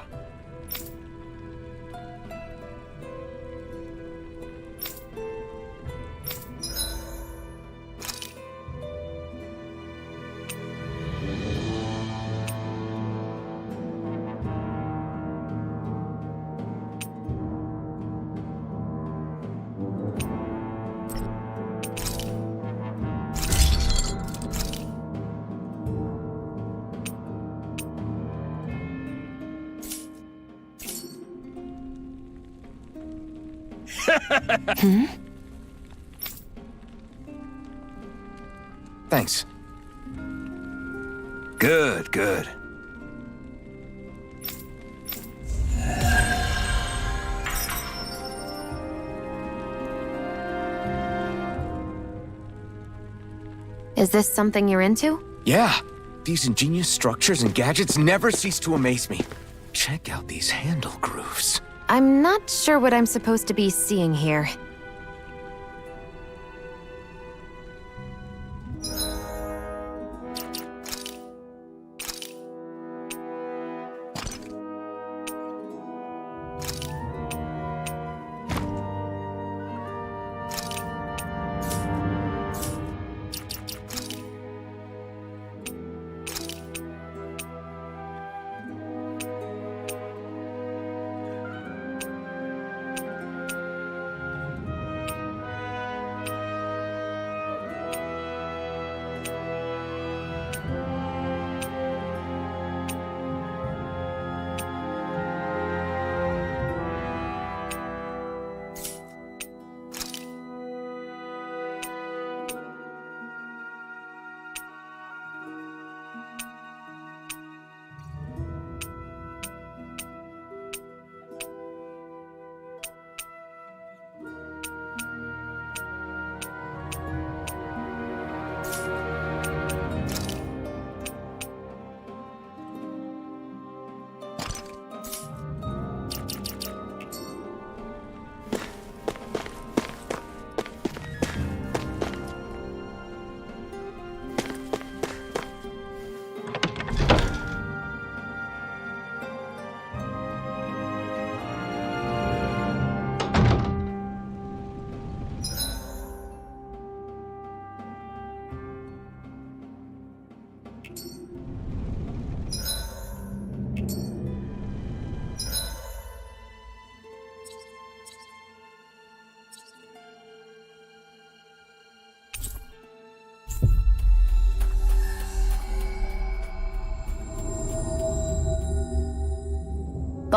Thanks. Good, good. Is this something you're into? Yeah. These ingenious structures and gadgets never cease to amaze me. Check out these handle grooves. I'm not sure what I'm supposed to be seeing here.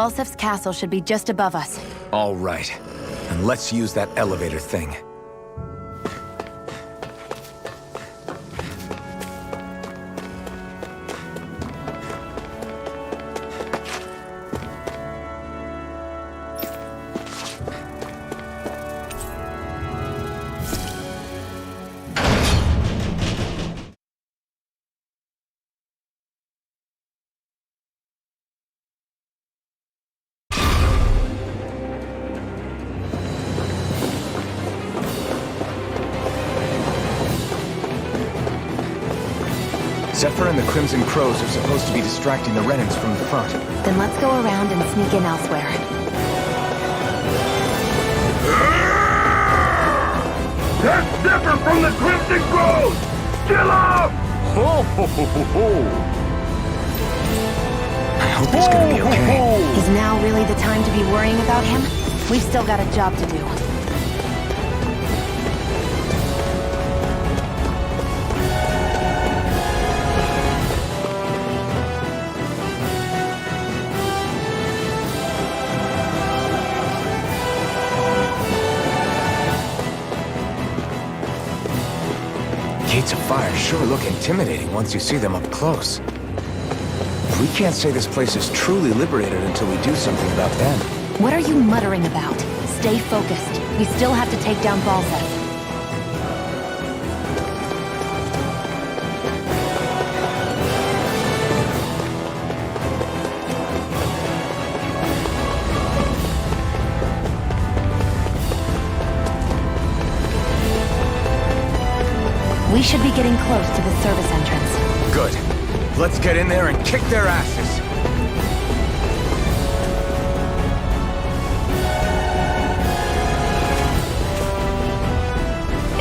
Valsef's castle should be just above us. All right. And let's use that elevator thing. Zephyr and the Crimson Crows are supposed to be distracting the Renans from the front. Then let's go around and sneak in elsewhere. That's Zephyr from the Crimson Crows! Kill him! Ho, ho, ho, ho, ho. I hope he's gonna be okay. Is now really the time to be worrying about him? We've still got a job to do. Gates of fire sure look intimidating once you see them up close. We can't say this place is truly liberated until we do something about them. What are you muttering about? Stay focused. We still have to take down Valsef. We should be getting close to the service entrance. Good. Let's get in there and kick their asses.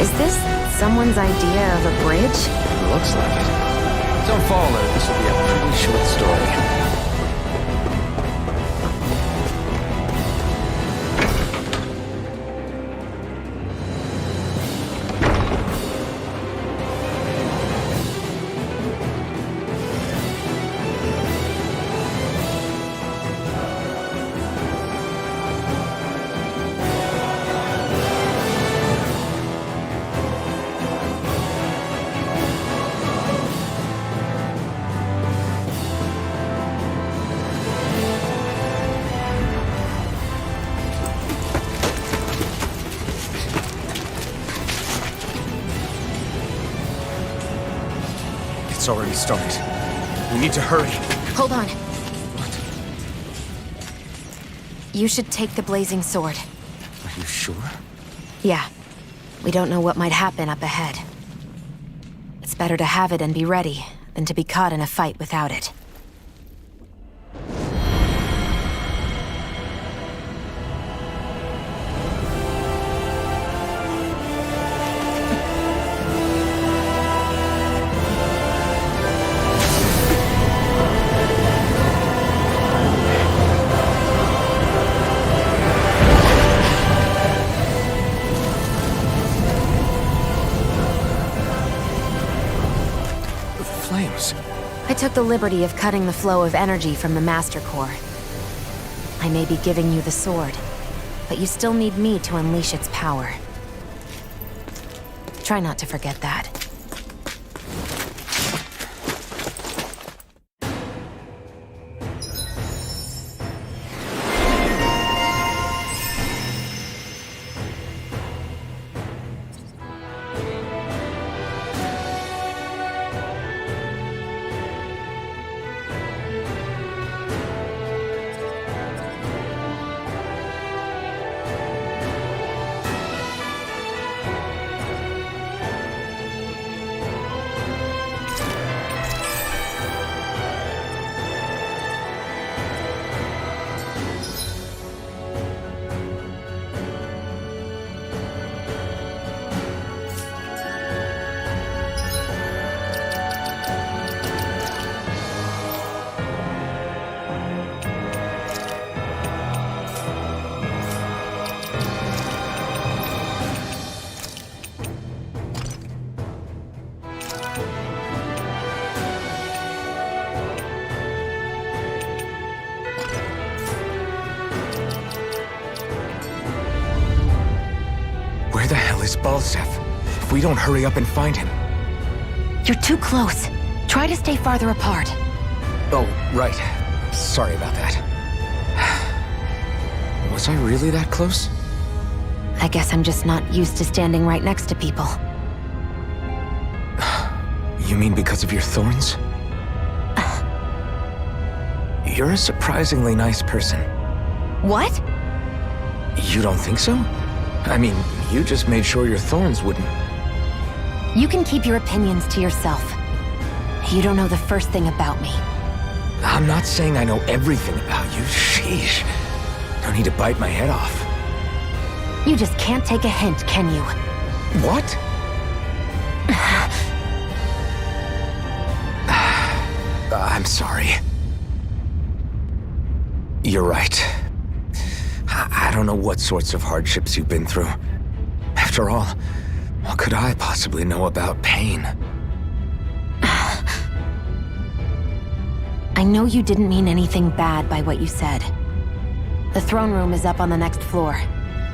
Is this someone's idea of a bridge? Looks like it. Don't fall in it. This will be a pretty short story. It's already started. We need to hurry. Hold on. You should take the blazing sword. Are you sure? Yeah. We don't know what might happen up ahead. It's better to have it and be ready than to be caught in a fight without it. I took the liberty of cutting the flow of energy from the Master Core. I may be giving you the sword, but you still need me to unleash its power. Try not to forget that. is Balsef? If we don't hurry up and find him... You're too close. Try to stay farther apart. Oh, right. Sorry about that. Was I really that close? I guess I'm just not used to standing right next to people. You mean because of your thorns? You're a surprisingly nice person. What? You don't think so? I mean, you just made sure your thorns wouldn't... You can keep your opinions to yourself. You don't know the first thing about me. I'm not saying I know everything about you. Sheesh. No need to bite my head off. You just can't take a hint, can you? What? I'm sorry. You're right. I don't know what sorts of hardships you've been through. After all, what could I possibly know about pain? I know you didn't mean anything bad by what you said. The throne room is up on the next floor.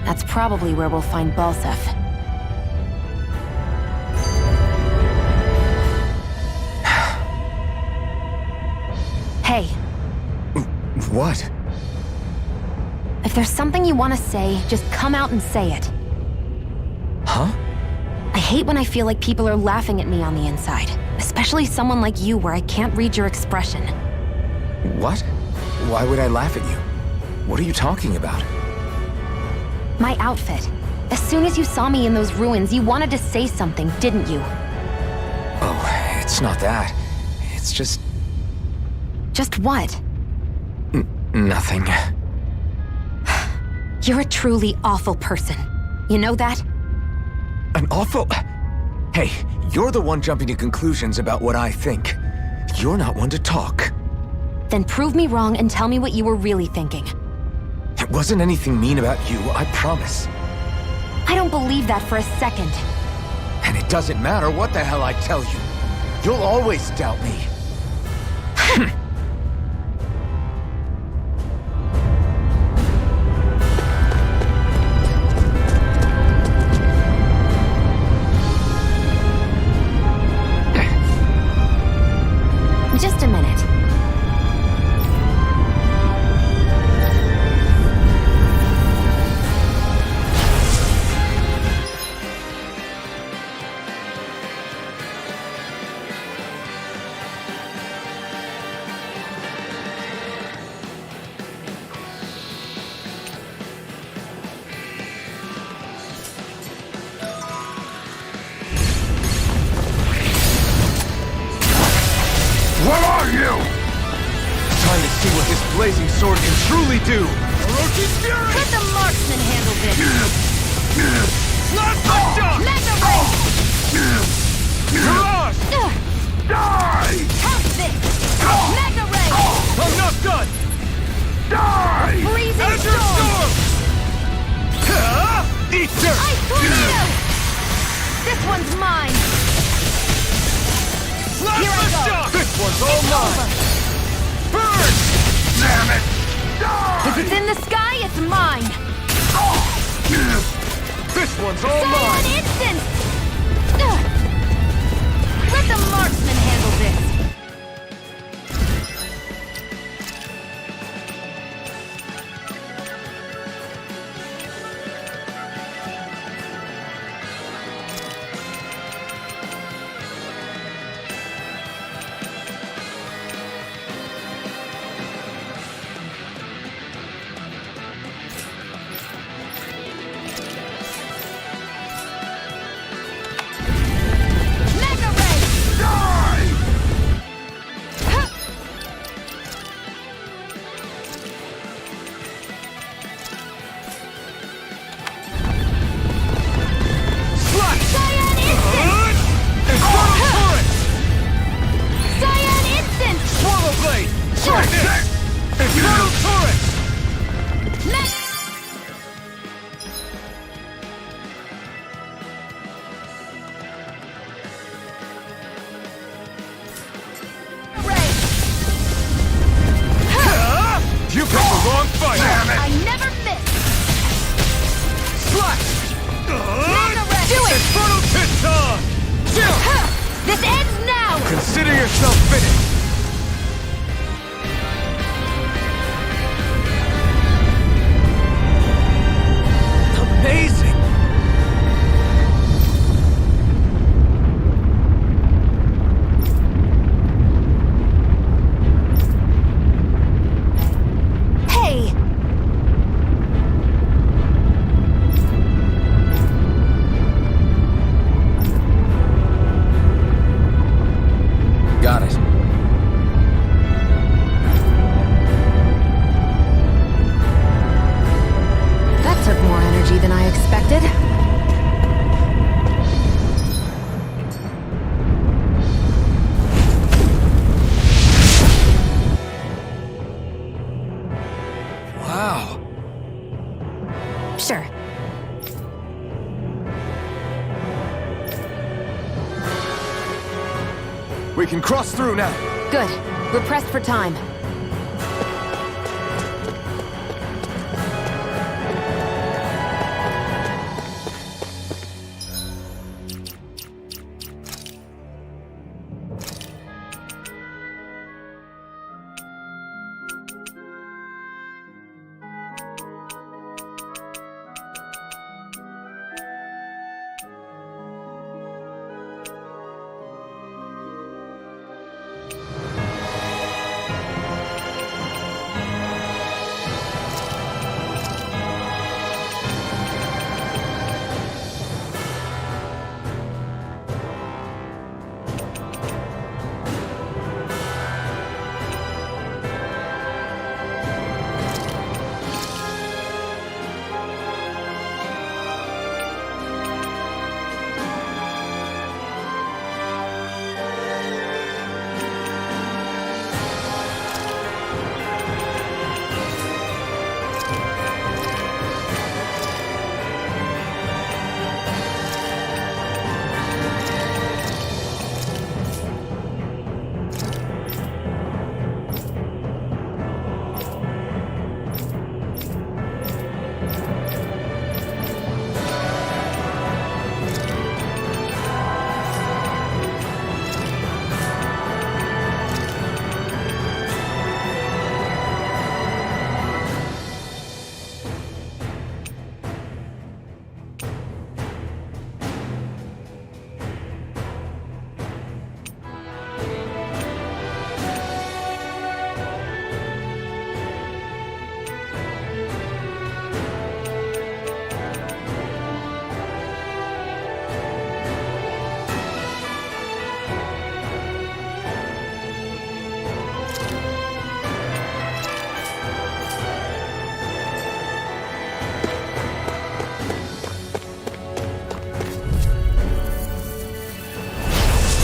That's probably where we'll find Balsef. Hey. What? If there's something you want to say, just come out and say it. Huh? I hate when I feel like people are laughing at me on the inside. Especially someone like you where I can't read your expression. What? Why would I laugh at you? What are you talking about? My outfit. As soon as you saw me in those ruins, you wanted to say something, didn't you? Oh, it's not that. It's just... Just what? Nothing. You're a truly awful person. You know that? An awful... Hey, you're the one jumping to conclusions about what I think. You're not one to talk. Then prove me wrong and tell me what you were really thinking. It wasn't anything mean about you, I promise. I don't believe that for a second. And it doesn't matter what the hell I tell you. You'll always doubt me. Just a minute. What are you? Time to see what this blazing sword can truly do. Orochi's Fury! Let the marksman handle this! Last shot! Mega Ray! Mirage! Die! Have this! Mega Ray! I'm not done! Die! Freezing Azure Storm! Storm! Eat dirt! Ice Tornado! This one's mine! Here I go! Shot! This one's all mine! Burn! Damn it! Die! If it's in the sky, it's mine! This one's all Silent mine! Instant! Let the marksman handle this! Mega Ray! Die! Cyan Instant! Infernal Torrent! Cyan Instant! Swallow Blade! Try this! Infernal Torrent! Ray! You picked the wrong fight! I never miss! Slash! Mega Ray! yourself finished! Amazing! Hey! Got it. That took more energy than I expected. Wow. Sure. We can cross through now. Good. We're pressed for time.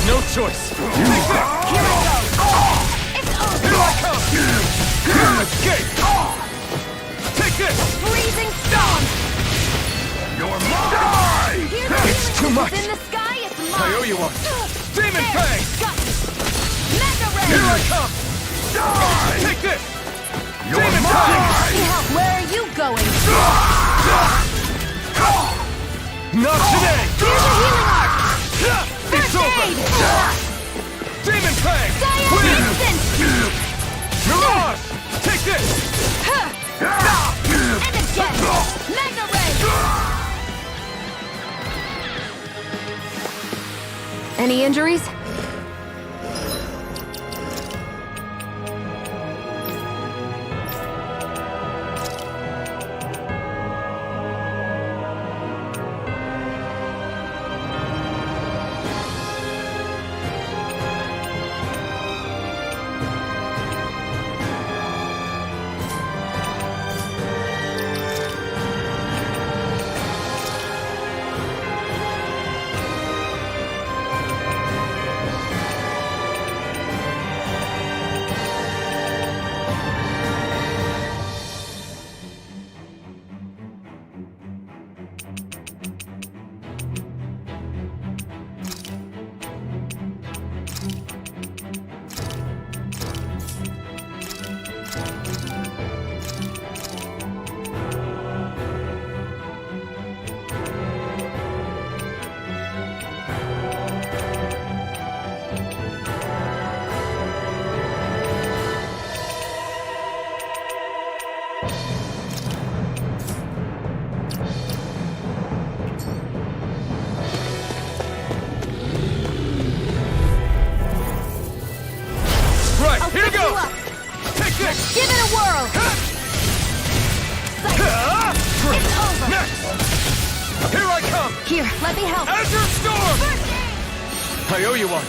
No choice. Here I go! It's over! Here I come! Escape! Take this! Freezing storm! You're mine! Here's the It's too healing much! in the sky, it's mine! I owe you one. Demon There, Fang! got me! Mega Ray! Here I come! Die! Take this! You're Demon mine! Fang! Where are you going? Not today! Here's a healing arc! It's over! Demon Fang! Cyan Instant! Mirage! Take this! And again! Mega Ray! Any injuries? Here, let me help. Azure Storm! I owe you one.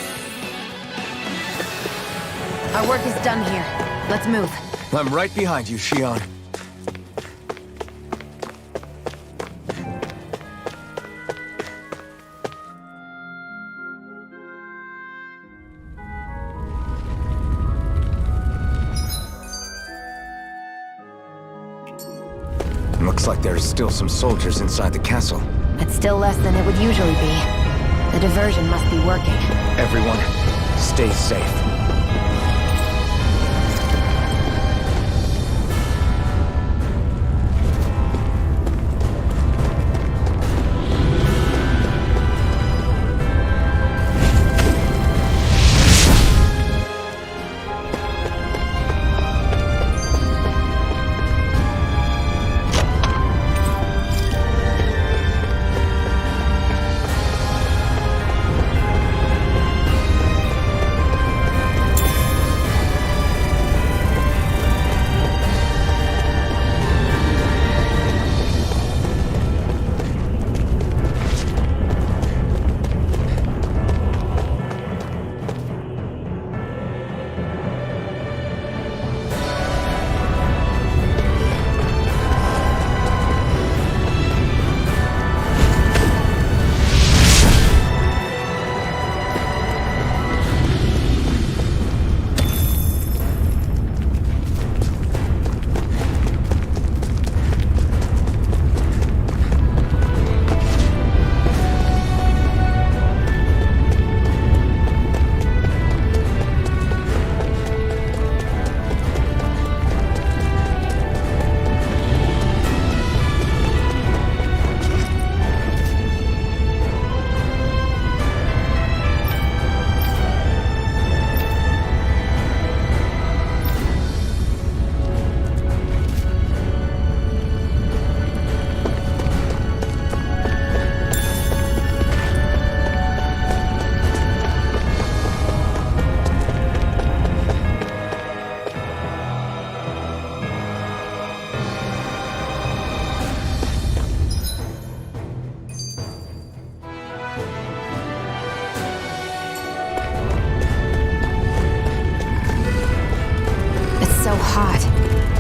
Our work is done here. Let's move. I'm right behind you, Shion. Looks like there's still some soldiers inside the castle. It's still less than it would usually be. The diversion must be working. Everyone, stay safe.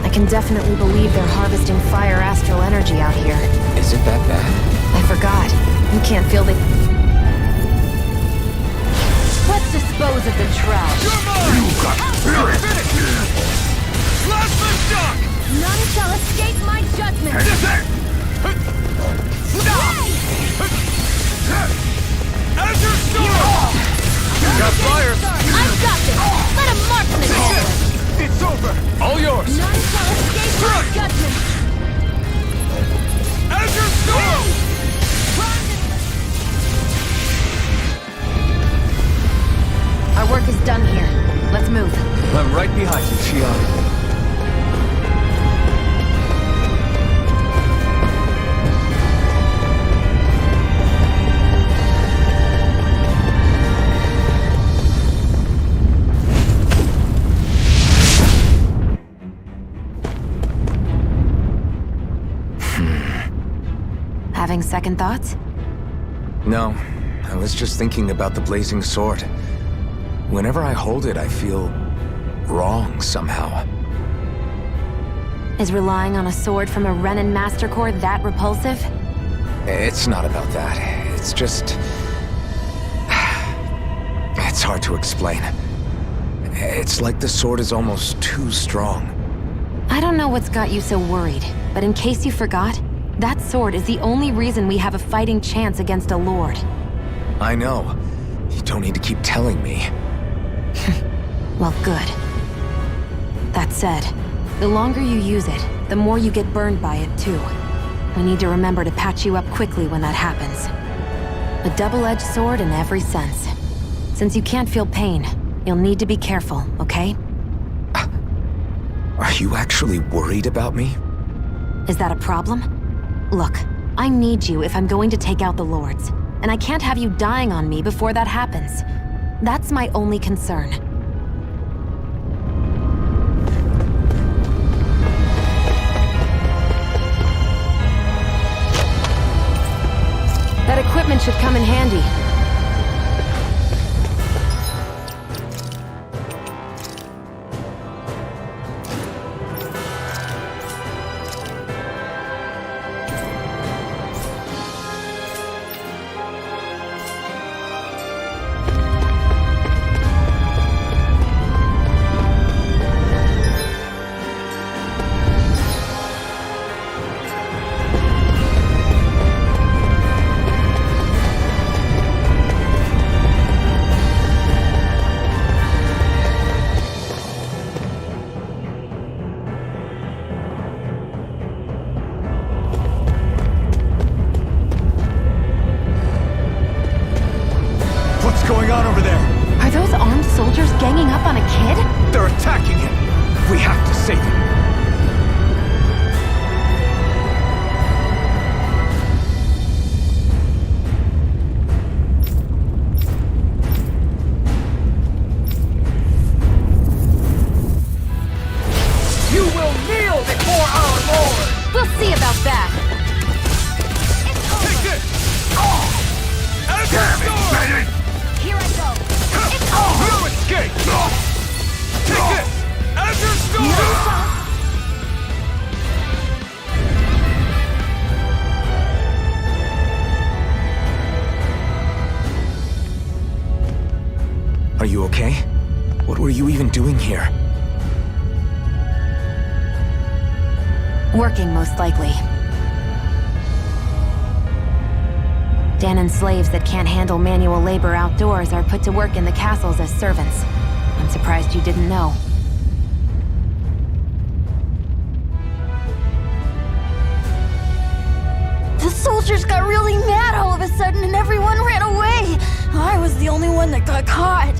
I can definitely believe they're harvesting fire astral energy out here. Is it that bad? I forgot. You can't feel the... Let's dispose of the trash. You got spirit! Plasma shock! None shall escape my judgment. Azure Storm! Got fire! I've got this. Let a marksman handle it. It's over! All yours! None shall escape my judgment. Azure Storm! Our work is done here. Let's move. I'm right behind you, Shion. Having second thoughts? No, I was just thinking about the blazing sword. Whenever I hold it, I feel wrong somehow. Is relying on a sword from a Renin Master Core that repulsive? It's not about that. It's just... It's hard to explain. It's like the sword is almost too strong. I don't know what's got you so worried, but in case you forgot, that sword is the only reason we have a fighting chance against a Lord. I know. You don't need to keep telling me. Well, good. That said, the longer you use it, the more you get burned by it, too. We need to remember to patch you up quickly when that happens. A double-edged sword in every sense. Since you can't feel pain, you'll need to be careful, okay? Are you actually worried about me? Is that a problem? Look, I need you if I'm going to take out the Lords, and I can't have you dying on me before that happens. That's my only concern. That equipment equipment should come in handy. What's going on over there? Are those armed soldiers ganging up on a kid? They're attacking him! We have to save him! You will kneel before our Lord! We'll see about that. Take this! Damn it, Bennett! Here I go. It's You escape! Take this! Azure Storm! Are you okay? What were you even doing here? Working, most likely. Danon slaves that can't handle manual labor outdoors are put to work in the castles as servants. I'm surprised you didn't know. The soldiers got really mad all of a sudden and everyone ran away. I was the only one that got caught.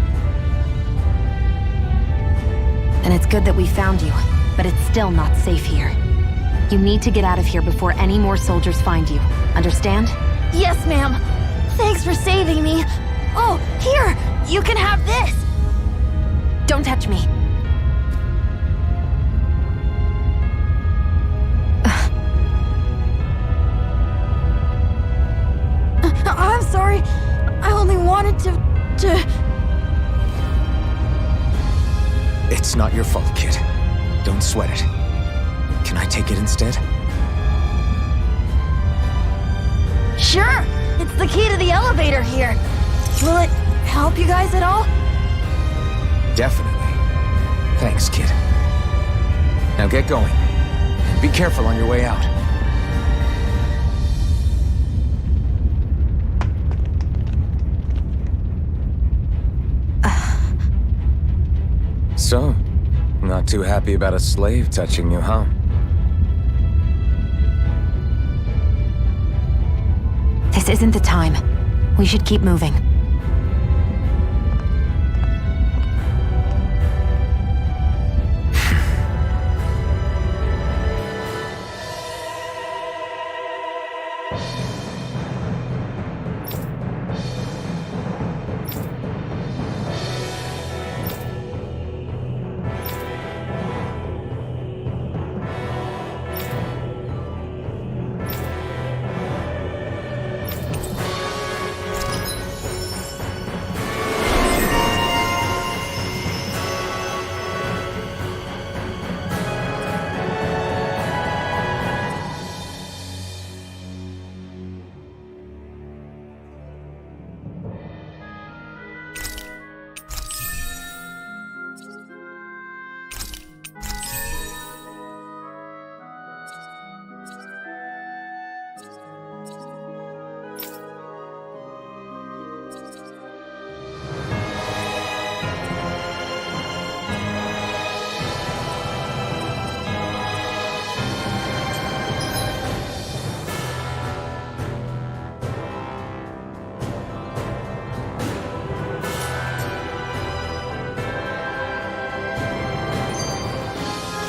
And it's good that we found you, but it's still not safe here. You need to get out of here before any more soldiers find you. Understand? Yes, ma'am. Thanks for saving me. Oh, here! You can have this! Don't touch me. I'm sorry. I only wanted to... It's not your fault, kid. Don't sweat it. Can I take it instead? Sure! It's the key to the elevator here. Will it help you guys at all? Definitely. Thanks, kid. Now get going. And be careful on your way out. So, not too happy about a slave touching you, huh? This isn't the time. We should keep moving.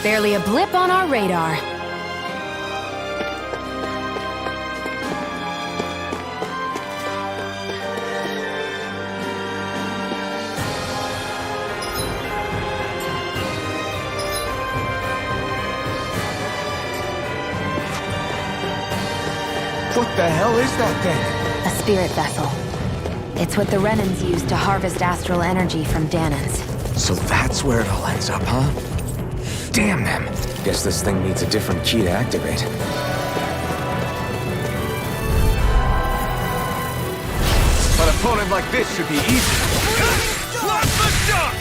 Barely a blip on our radar. What the hell is that thing? A spirit vessel. It's what the Renans use to harvest astral energy from Danans. So that's where it all ends up, huh? Damn them! Guess this thing needs a different key to activate. An opponent like this should be easy. Slap the duck!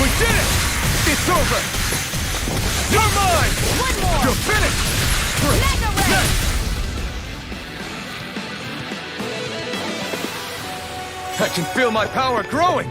We did it! It's over! You're mine! One more! You're finished! Mega Ray! I can feel my power growing!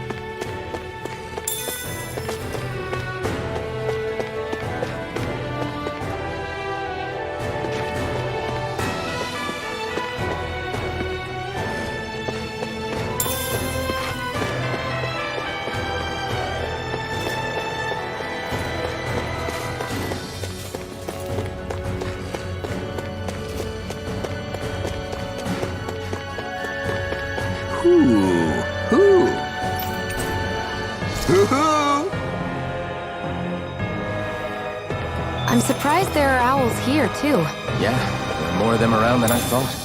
I'm surprised there are owls here, too. Yeah, there are more of them around than I thought.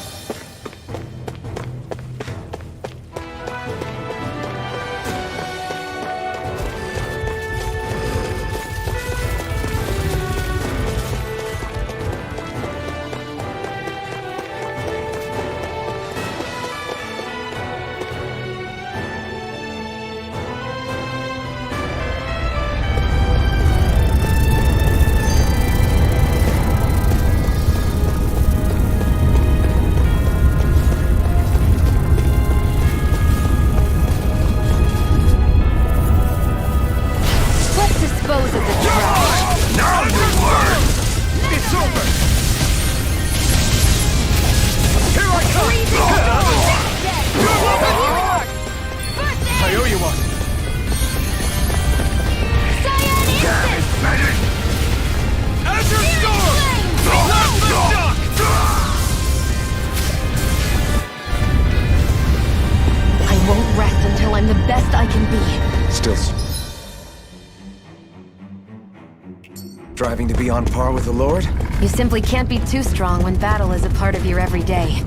Striving to be on par with the Lord? You simply can't be too strong when battle is a part of your everyday.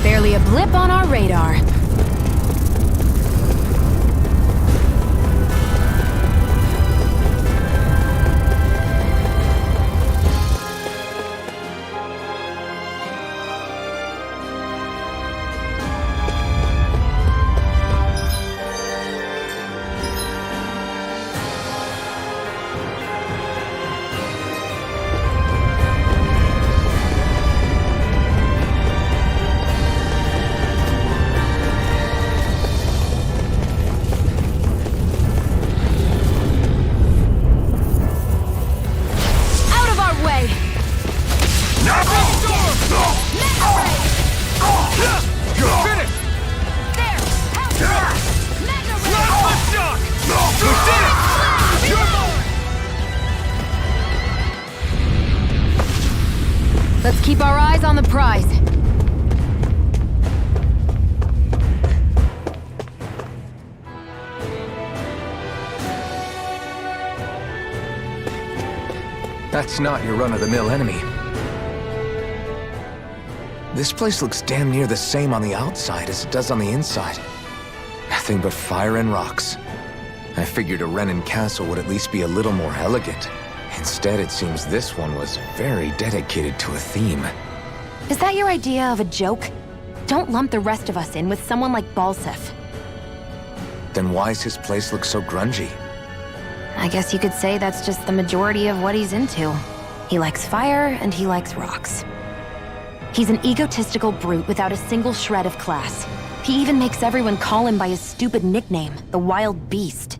Barely a blip on our radar. Let's keep our eyes on the prize. That's not your run-of-the-mill enemy. This place looks damn near the same on the outside as it does on the inside. Nothing but fire and rocks. I figured a Renan castle would at least be a little more elegant. Instead, it seems this one was very dedicated to a theme. Is that your idea of a joke? Don't lump the rest of us in with someone like Balseph. Then why's his place look so grungy? I guess you could say that's just the majority of what he's into. He likes fire and he likes rocks. He's an egotistical brute without a single shred of class. He even makes everyone call him by his stupid nickname, the Wild Beast.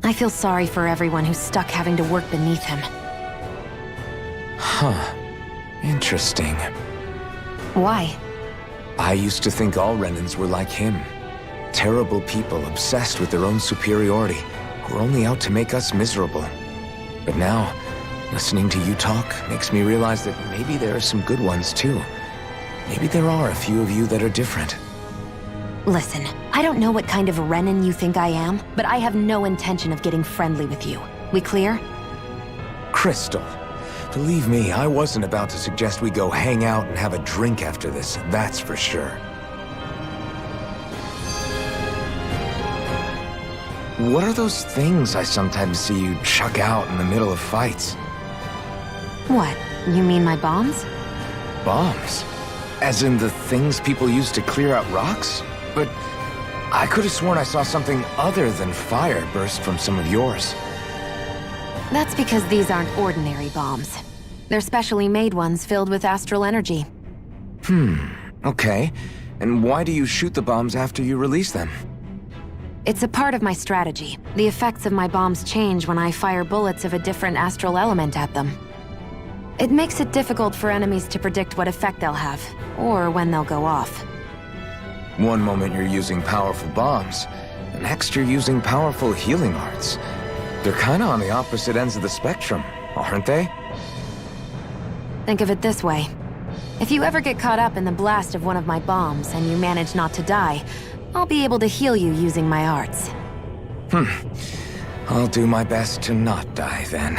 I feel sorry for everyone who's stuck having to work beneath him. Huh. Interesting. Why? I used to think all Renans were like him. Terrible people obsessed with their own superiority, who are only out to make us miserable. But now, listening to you talk makes me realize that maybe there are some good ones too. Maybe there are a few of you that are different. Listen, I don't know what kind of Renan you think I am, but I have no intention of getting friendly with you. We clear? Crystal, believe me, I wasn't about to suggest we go hang out and have a drink after this, that's for sure. What are those things I sometimes see you chuck out in the middle of fights? What? You mean my bombs? Bombs? As in the things people use to clear out rocks? But I could have sworn I saw something other than fire burst from some of yours. That's because these aren't ordinary bombs. They're specially made ones filled with astral energy. Okay. And why do you shoot the bombs after you release them? It's a part of my strategy. The effects of my bombs change when I fire bullets of a different astral element at them. It makes it difficult for enemies to predict what effect they'll have, or when they'll go off. One moment you're using powerful bombs, the next you're using powerful healing arts. They're kinda on the opposite ends of the spectrum, aren't they? Think of it this way. If you ever get caught up in the blast of one of my bombs and you manage not to die, I'll be able to heal you using my arts. I'll do my best to not die then.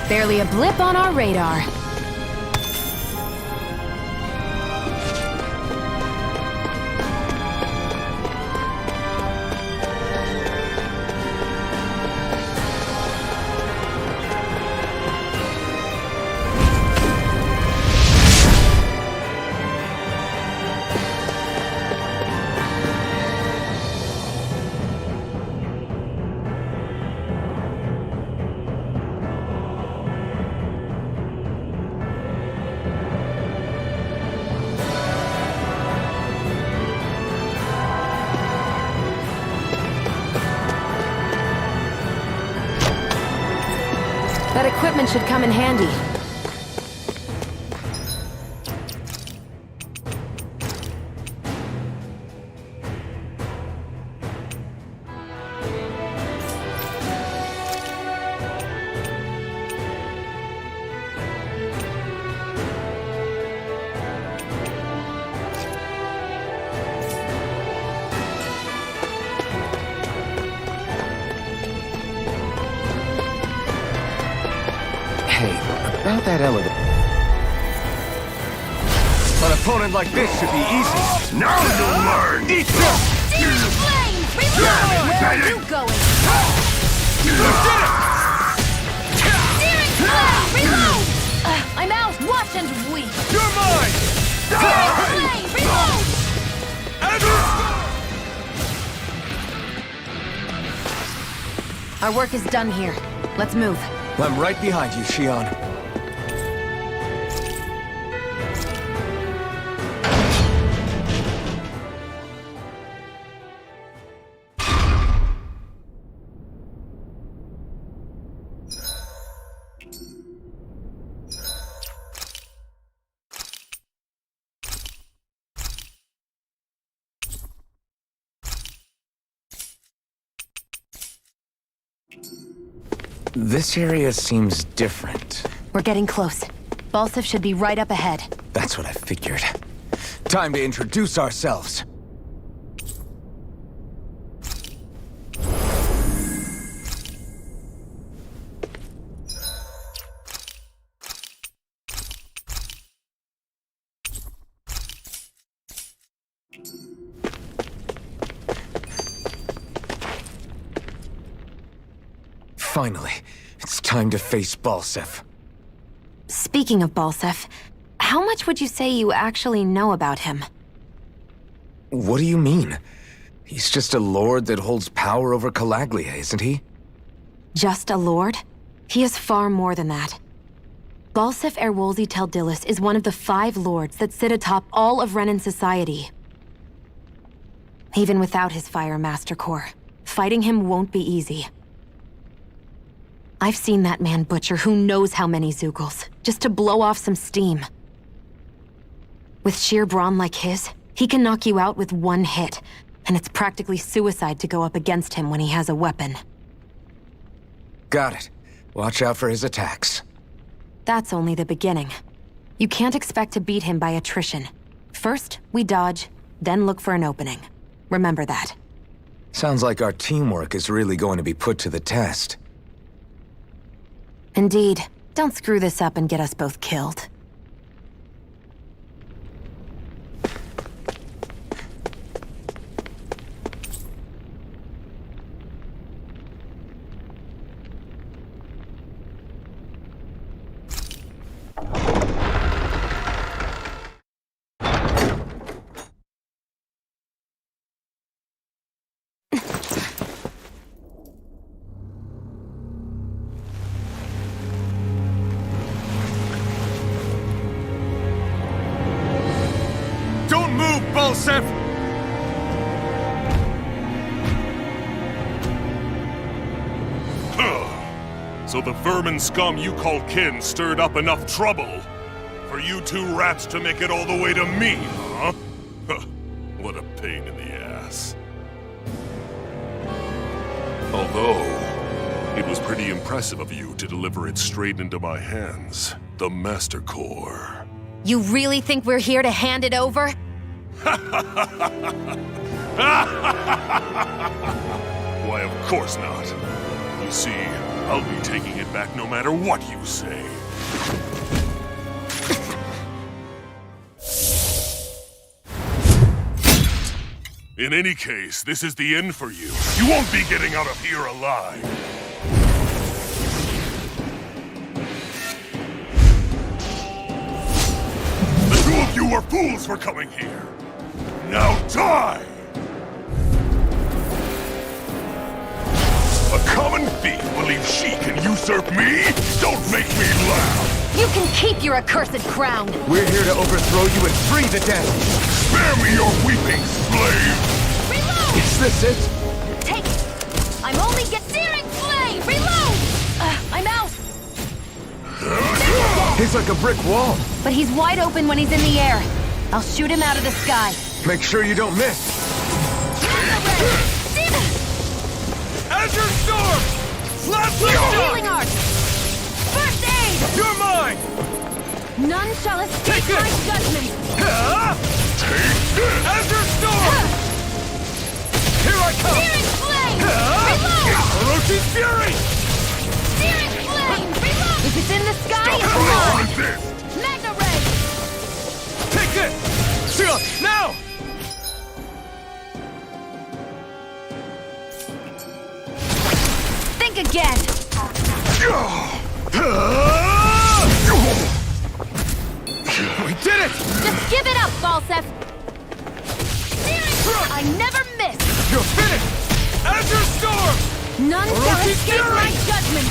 Barely a blip on our radar. That equipment should come in handy. About that elevator. An opponent like this should be easy. Now you'll learn! Eat this! Searing flame! Reload! Where are you going? Searing flame! Reload! I'm out! Watch and weep! You're mine! Searing flame! Reload! Our work is done here. Let's move. I'm right behind you, Shion. This area seems different. We're getting close. Balsef should be right up ahead. That's what I figured. Time to introduce ourselves. Finally, it's time to face Balsef. Speaking of Balsef, how much would you say you actually know about him? What do you mean? He's just a lord that holds power over Calaglia, isn't he? Just a lord? He is far more than that. Balsef Erwolzi Teldilis is one of the 5 lords that sit atop all of Renan society. Even without his Fire Master Corps, fighting him won't be easy. I've seen that man butcher who knows how many Zeugles, just to blow off some steam. With sheer brawn like his, he can knock you out with one hit, and it's practically suicide to go up against him when he has a weapon. Got it. Watch out for his attacks. That's only the beginning. You can't expect to beat him by attrition. First, we dodge, then look for an opening. Remember that. Sounds like our teamwork is really going to be put to the test. Indeed. Don't screw this up and get us both killed. Balsef! So the vermin scum you call kin stirred up enough trouble for you 2 rats to make it all the way to me, huh? What a pain in the ass. Although, it was pretty impressive of you to deliver it straight into my hands. The Master Core. You really think we're here to hand it over? Why, of course not. You see, I'll be taking it back no matter what you say. In any case, this is the end for you. You won't be getting out of here alive. The 2 of you were fools for coming here. Now die! A common thief believes she can usurp me? Don't make me laugh! You can keep your accursed crown! We're here to overthrow you and free the dead! Spare me your weeping, slave! Reload! Is this it? Take it! I'm only searing flame! Reload! I'm out! He's like a brick wall. But he's wide open when he's in the air. I'll shoot him out of the sky. Make sure you don't miss. Azure Storm! Last Healing Arc! First aid! You're mine! None shall escape my judgment! Take this! Azure Storm! Here I come! Searing flame! Reload! Orochi's Fury! Searing flame! Reload! If it's in the sky, it's gone! Magna Ray! Take this! Shield, now! Think again! We did it! Just give it up, Balsef! I never miss! You're finished! Azure Storm! None shall escape my judgment!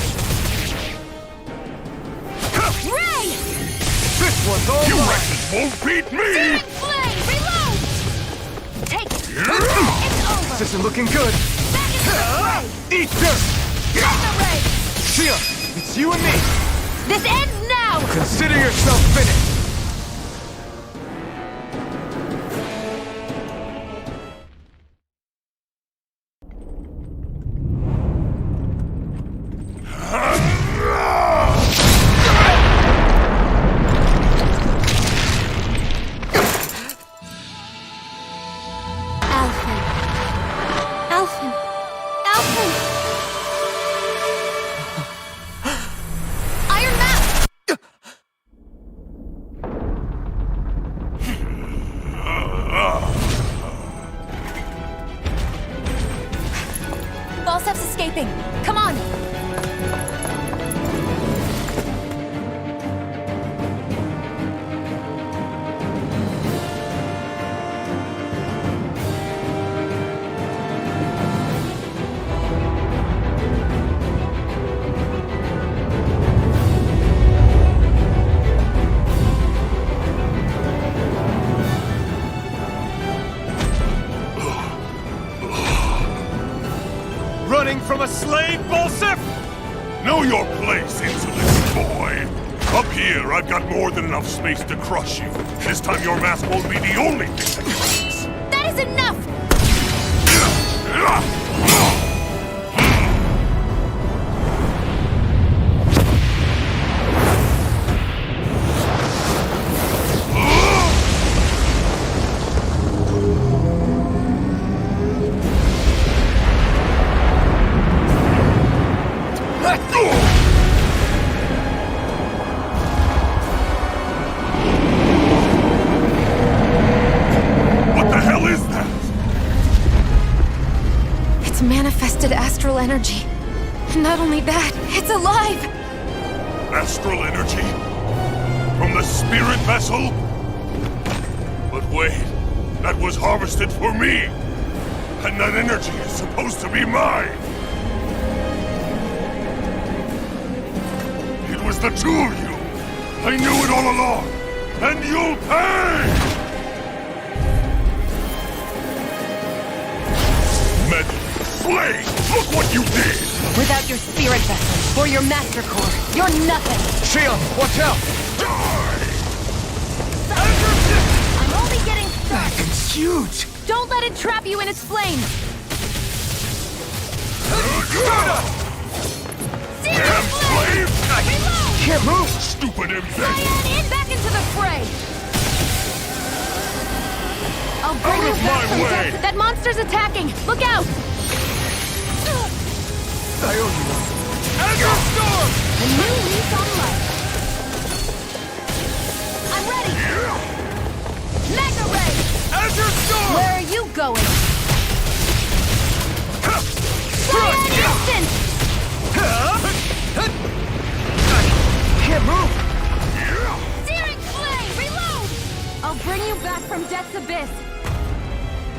Ray! This one's all You mine. wretches won't beat me! Searing flame! Reload! Take it! It's over! This isn't looking good. Back into the fray! Eat dirt! Mega Ray! Shia, it's you and me. This ends now! Consider yourself finished. Alphen. Alphen. Alphen! Iron Mask! Falstaff's escaping. Come on! Running from a slave, Bolsif? Know your place, insolent boy! Up here, I've got more than enough space to crush you. This time your mask won't be the only thing that cracks. That is enough! What the hell is that? It's manifested astral energy. Not only that, it's alive! Astral energy? From the spirit vessel? But wait, that was harvested for me! And that energy is supposed to be mine! It was the two of you! I knew it all along! And you'll pay! Metal, slave! Look what you did! Without your spirit vessel, or your master core, you're nothing! Shia, watch out! I'm only getting started! It's huge! Don't let it trap you in its flames! Damn slave! Reload! Can't move! Stupid embedded! Cyan in, back into the fray! I'll bring Out you of back my from way! death. That monster's attacking! Look out! I owe you one. Azure Storm! A new lease on life! I'm ready! Mega Ray! Azure Storm! Where are you going? Cyan instant! Can't move! Searing flame! Reload! I'll bring you back from death's abyss!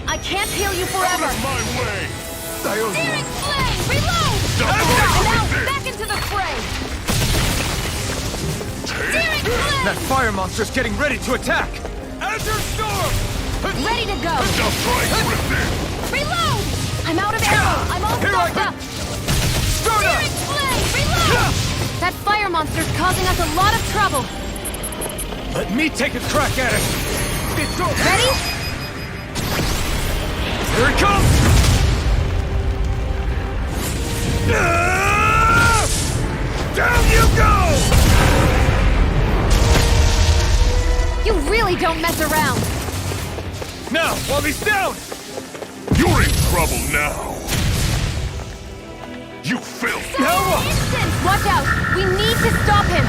I can't heal you forever! Out of my way! I owe you Searing one. flame! Reload! Now back into the fray! Searing flame! That fire monster's getting ready to attack! Azure Storm! Ready to go! Now try and rip it! Reload! I'm out of ammo! I'm all Here I stocked go. up! Searing flame! Reload! That fire monster's causing us a lot of trouble! Let me take a crack at it! It's over! Ready? Here it comes! Down you go! You really don't mess around! Now, while he's down! You're in trouble now! You filth! Now what? Instant! Watch out! We need to stop him!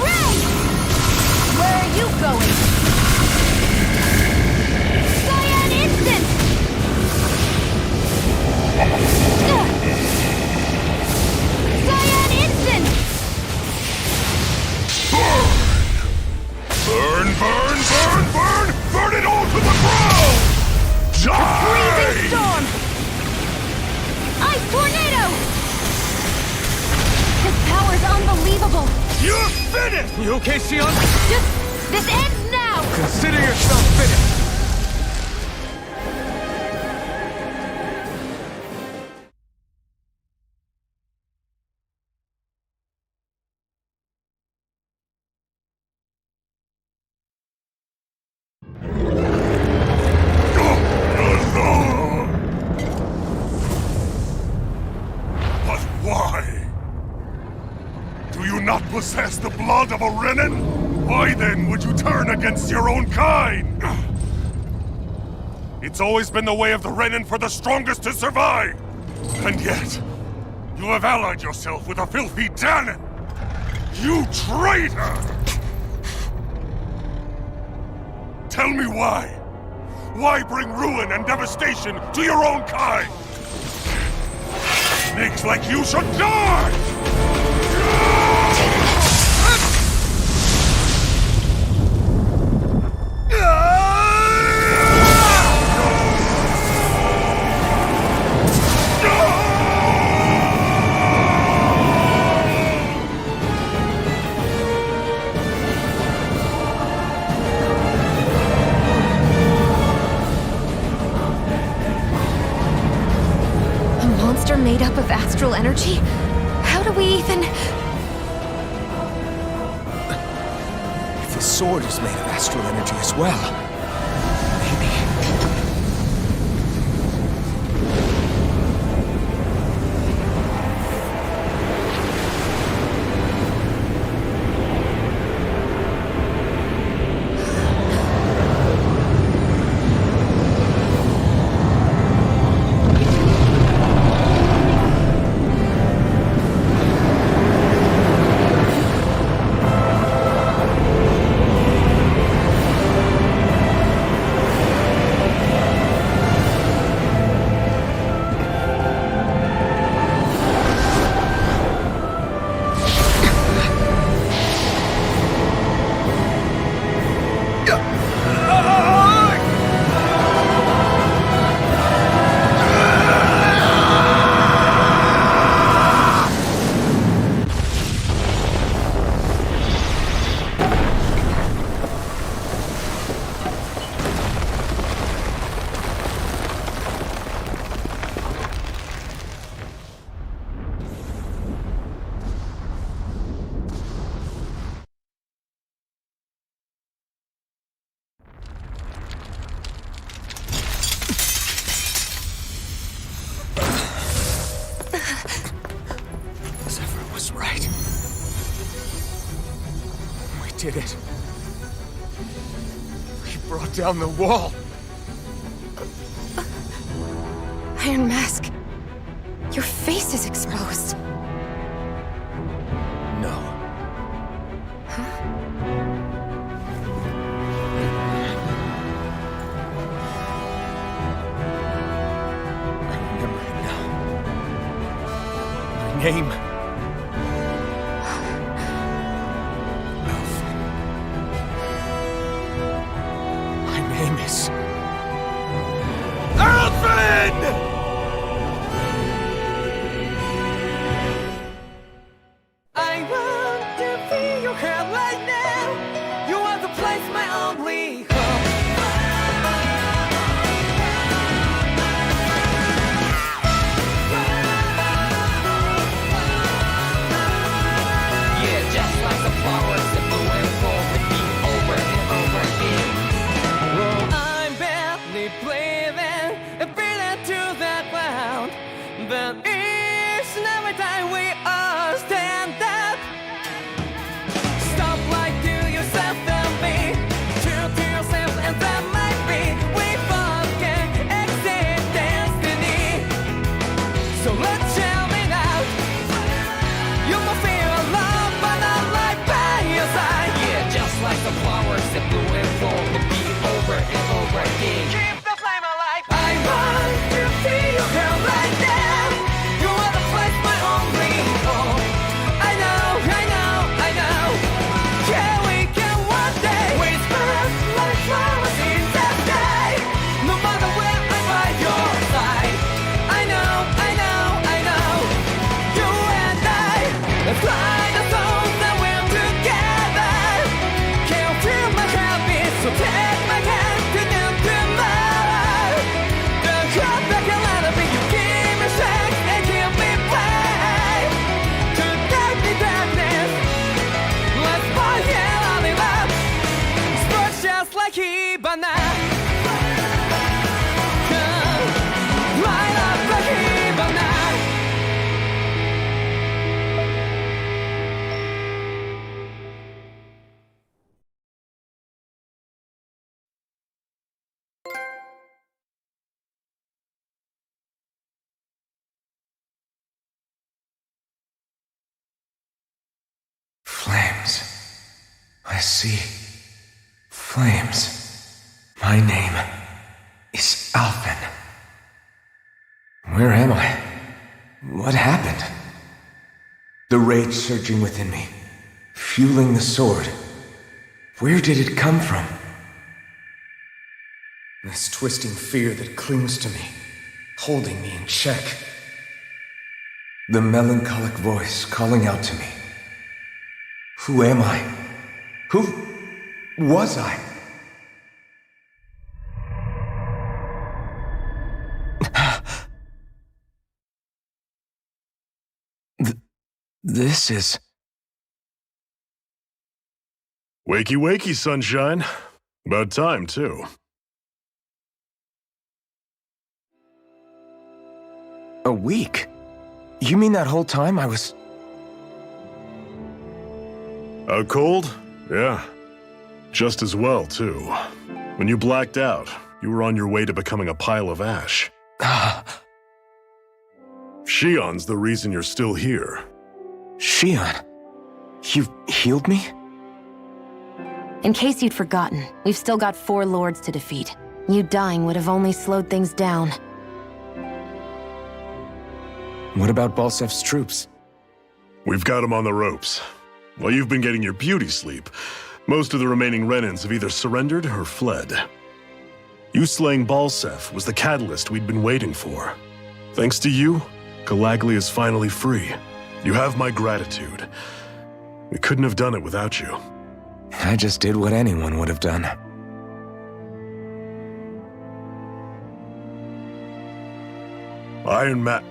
Ray! Where are you going? Cyan instant! Cyan instant! Burn! Burn, burn, burn! Burn it all to the ground! Die! Freeze is unbelievable! You're finished! You okay, Sion? This ends now! Consider yourself finished! But why? Do you not possess the blood of a Renan? Why then would you turn against your own kind? It's always been the way of the Renan for the strongest to survive! And yet, you have allied yourself with a filthy Danon! You traitor! Tell me why? Why bring ruin and devastation to your own kind? Snakes like you should die! A monster made up of astral energy? How do we even... If the sword is made of astral energy as well, maybe... Zephyr was right. We did it. We brought down the wall. Iron Mask, your face is exposed. No. I remember it now. My name. Alfred. My name is... Alfred! I want to feel your hair right now. You are the place, my only home. Yeah, just like the flowers that bloom and fall, repeat over and over again. I'm barely breathing, and breathing to that ground. But each and every time we all stand up, stop like to yourself and me, true to yourself, and that might be we both can exist destiny. So let's tell me now, you will feel love, but not like by your side. Yeah, just like the flowers that bloom and fall, repeat over and over again. Keep the flame alive. I want to feel your hair right now. You are the place, my only home. I know, I know, I know. Yeah, we can one day whisper like flowers in the sky. No matter where I'm by your side. I know, I know, I know. You and I, let's fly the I see flames. My name is Alphen. Where am I? What happened? The rage surging within me, fueling the sword. Where did it come from? This twisting fear that clings to me, holding me in check. The melancholic voice calling out to me. Who am I? Who was I? This is... Wakey wakey, sunshine. About time, too. A week? You mean that whole time I was... Out cold? Yeah. Just as well, too. When you blacked out, you were on your way to becoming a pile of ash. Shion's the reason you're still here. Shion? You've healed me? In case you'd forgotten, we've still got 4 lords to defeat. You dying would have only slowed things down. What about Balsef's troops? We've got them on the ropes. While you've been getting your beauty sleep, most of the remaining Renans have either surrendered or fled. You slaying Balsef was the catalyst we'd been waiting for. Thanks to you, Calaglia is finally free. You have my gratitude. We couldn't have done it without you. I just did what anyone would have done. Iron Man...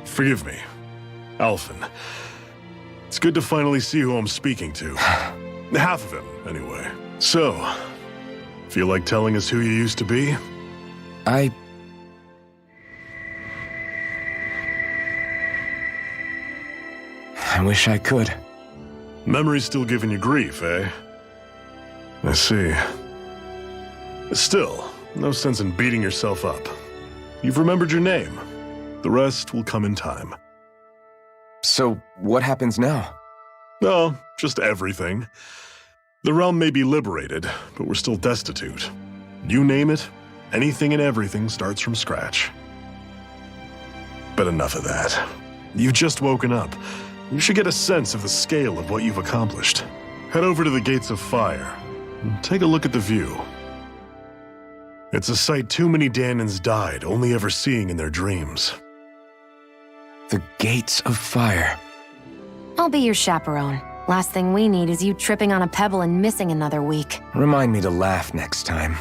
Forgive me. Alphen. It's good to finally see who I'm speaking to. Half of him, anyway. So, feel like telling us who you used to be? I wish I could. Memory's still giving you grief, eh? I see. Still, no sense in beating yourself up. You've remembered your name. The rest will come in time. So, what happens now? Oh, just everything. The realm may be liberated, but we're still destitute. You name it, anything and everything starts from scratch. But enough of that. You've just woken up. You should get a sense of the scale of what you've accomplished. Head over to the Gates of Fire and take a look at the view. It's a sight too many Dahnans died only ever seeing in their dreams. The Gates of Fire. I'll be your chaperone. Last thing we need is you tripping on a pebble and missing another week. Remind me to laugh next time.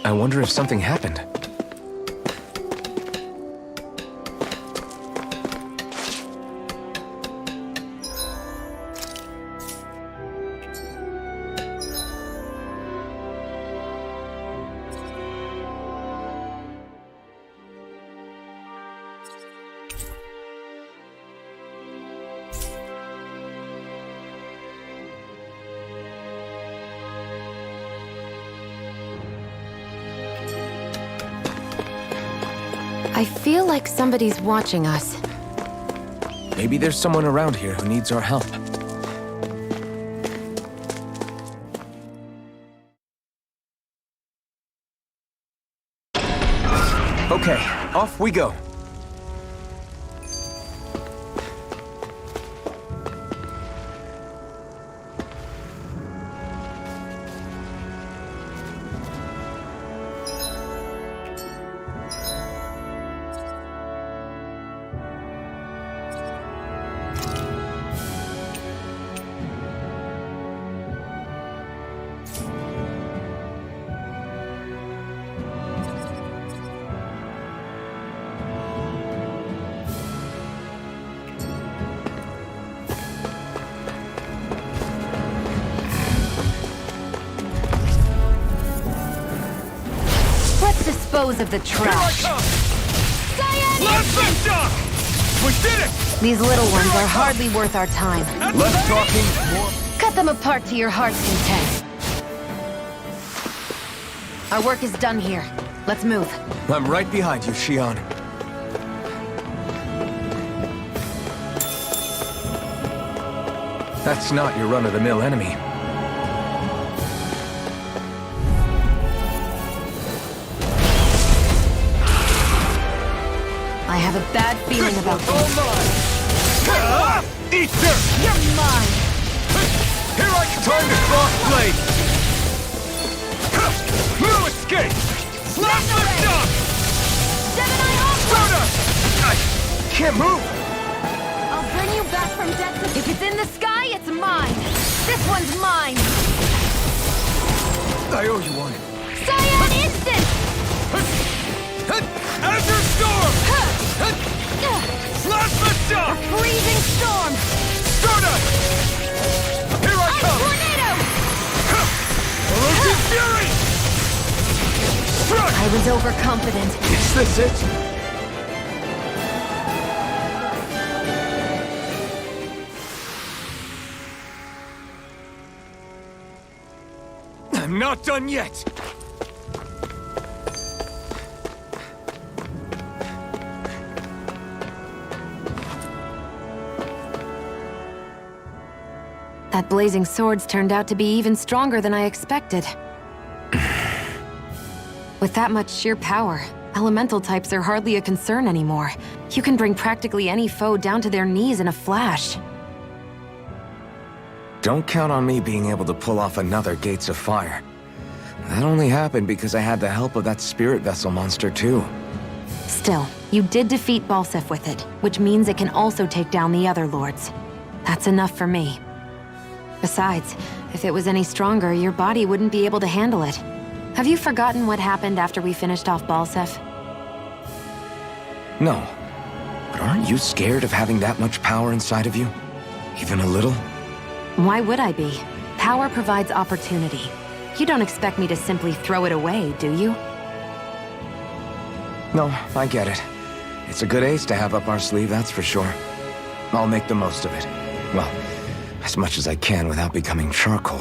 I wonder if something happened. I feel like somebody's watching us. Maybe there's someone around here who needs our help. Okay, off we go. Let's dispose of the trash. Let's shock! We did it! These little ones are hardly worth our time. Less talking, more... Cut them apart to your heart's content. Our work is done here. Let's move. I'm right behind you, Shion. That's not your run-of-the-mill enemy. I have a bad feeling about this. Eat dirt! You're mine! Here I come! Time to cross blade! No escape! Slap the shock! Gemini Aqua! Soda! I can't move! I'll bring you back from death to... If it's in the sky, it's mine! This one's mine! I owe you one. Cyan Instant! Azure Storm! Slash the shock! Freezing Storm! Stardust! Here I Ice come! Tornado! Orochi Fury! Struck! I was overconfident. Is this it? I'm not done yet! That blazing sword's turned out to be even stronger than I expected. With that much sheer power, elemental types are hardly a concern anymore. You can bring practically any foe down to their knees in a flash. Don't count on me being able to pull off another Gates of Fire. That only happened because I had the help of that spirit vessel monster too. Still, you did defeat Balseph with it, which means it can also take down the other lords. That's enough for me. Besides, if it was any stronger, your body wouldn't be able to handle it. Have you forgotten what happened after we finished off Balseph? No. But aren't you scared of having that much power inside of you? Even a little? Why would I be? Power provides opportunity. You don't expect me to simply throw it away, do you? No, I get it. It's a good ace to have up our sleeve, that's for sure. I'll make the most of it. Well, as much as I can without becoming charcoal.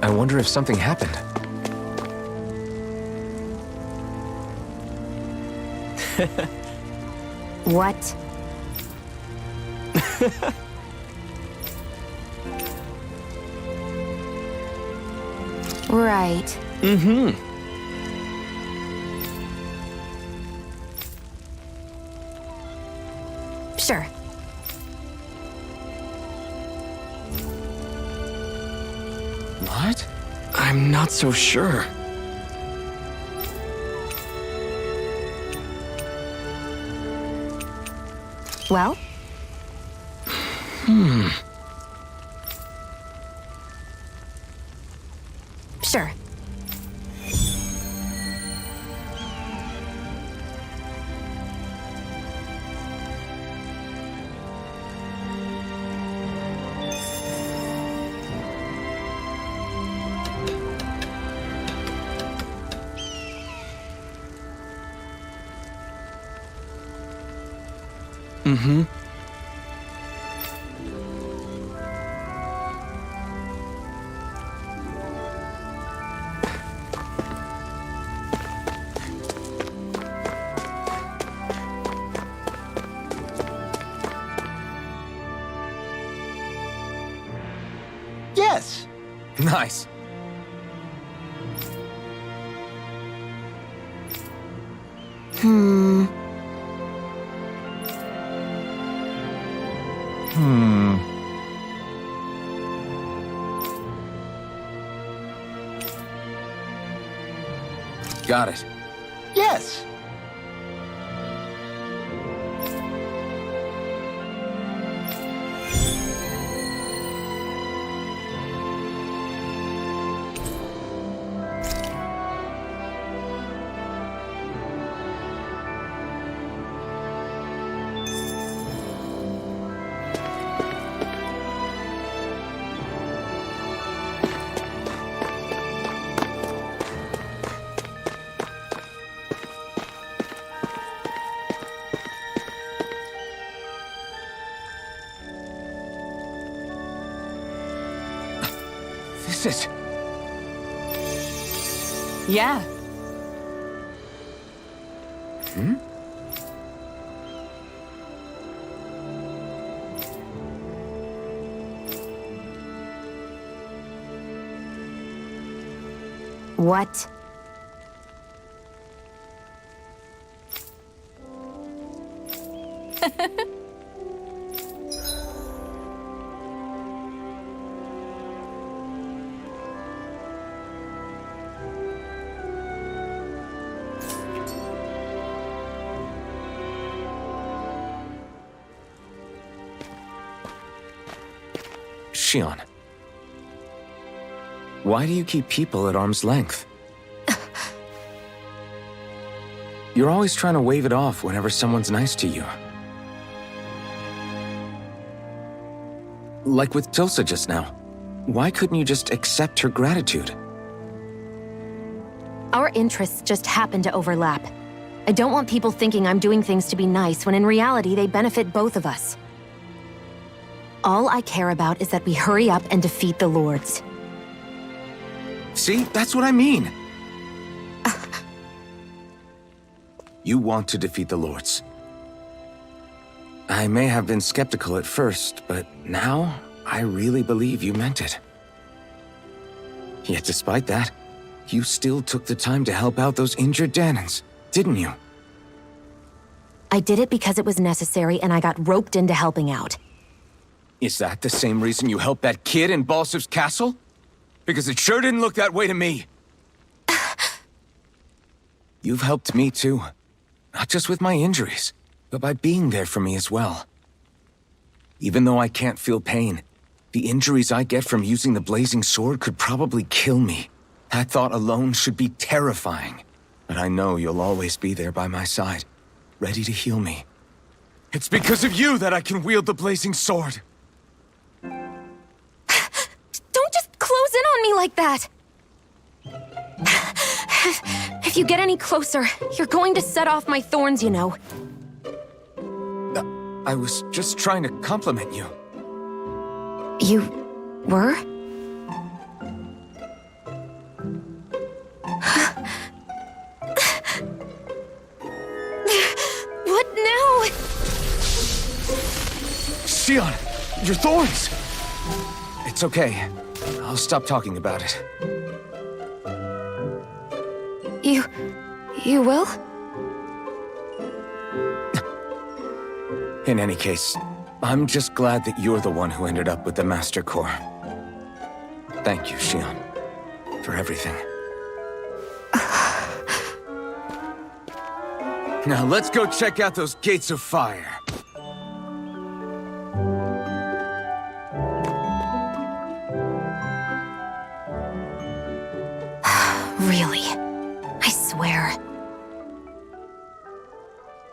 I wonder if something happened. What? Right. Mm-hmm. Sure. What? I'm not so sure. Well? Sure. Mm-hmm. Yes. Nice. Got it. Yes. This is... Yeah. What? Shion. Why do you keep people at arm's length? You're always trying to wave it off whenever someone's nice to you. Like with Tulsa just now. Why couldn't you just accept her gratitude? Our interests just happen to overlap. I don't want people thinking I'm doing things to be nice when in reality they benefit both of us. All I care about is that we hurry up and defeat the Lords. See? That's what I mean! You want to defeat the Lords. I may have been skeptical at first, but now I really believe you meant it. Yet despite that, you still took the time to help out those injured Danans, didn't you? I did it because it was necessary and I got roped into helping out. Is that the same reason you helped that kid in Balsev's castle? Because it sure didn't look that way to me. You've helped me too. Not just with my injuries, but by being there for me as well. Even though I can't feel pain, the injuries I get from using the blazing sword could probably kill me. That thought alone should be terrifying. But I know you'll always be there by my side, ready to heal me. It's because of you that I can wield the blazing sword. Don't just close in on me like that! If you get any closer, you're going to set off my thorns, you know. I was just trying to compliment you. You were? Shion, your thorns! It's okay. I'll stop talking about it. You will? In any case, I'm just glad that you're the one who ended up with the Master Core. Thank you, Shion, for everything. Now let's go check out those gates of fire. Really? I swear.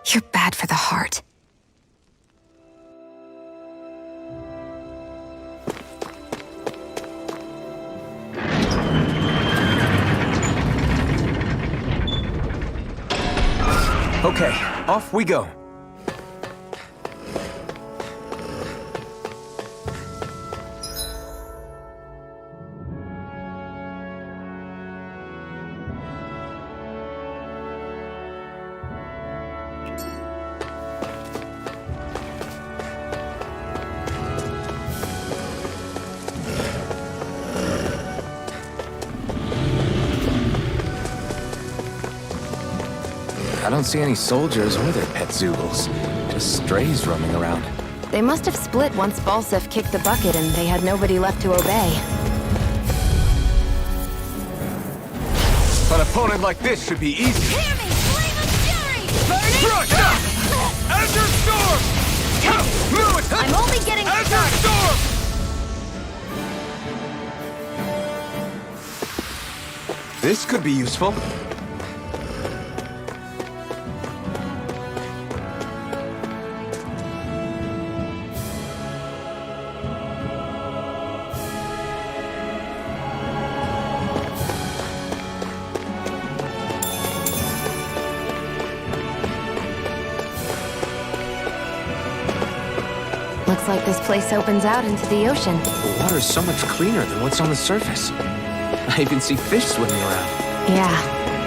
You're bad for the heart. Okay, off we go. I don't see any soldiers or their pet Zoogles. Just strays roaming around. They must have split once Balsef kicked the bucket and they had nobody left to obey. An opponent like this should be easy. Hear me! Flame of fury! Burning Crush! Azure Storm! I'm only getting Azure started! Storm! This could be useful. Looks like this place opens out into the ocean. The water's so much cleaner than what's on the surface. I even see fish swimming around. Yeah.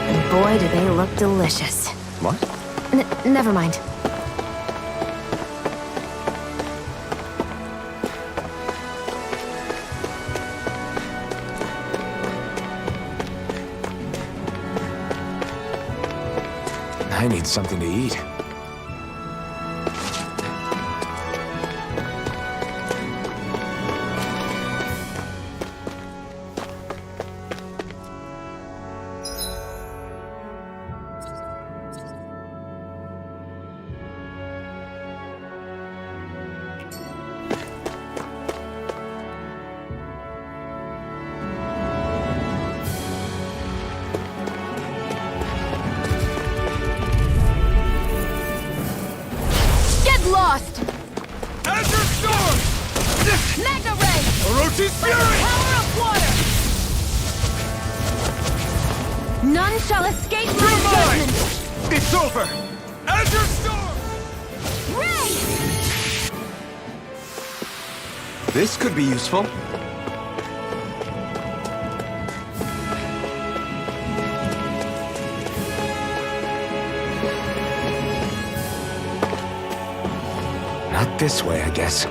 And boy, do they look delicious. What? Never mind. I need something to eat. Lost! Azure Storm! Mega Ray! Orochi's Fury! Power of water! None shall escape my You're mine! judgment! It's over! Azure Storm! Ray! This could be useful. Not this way, I guess.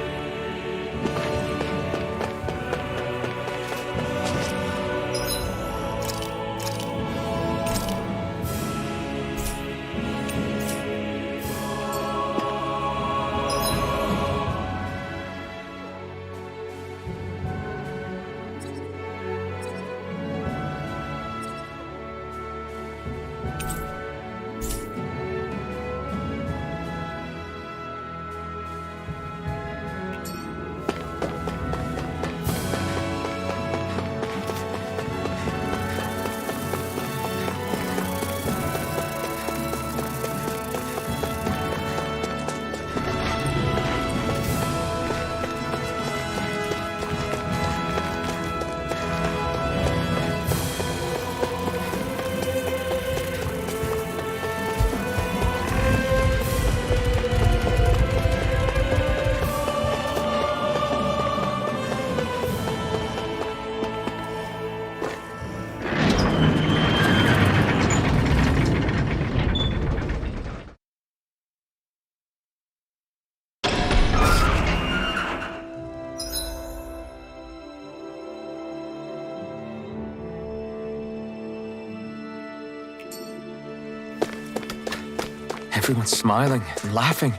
Everyone's smiling and laughing.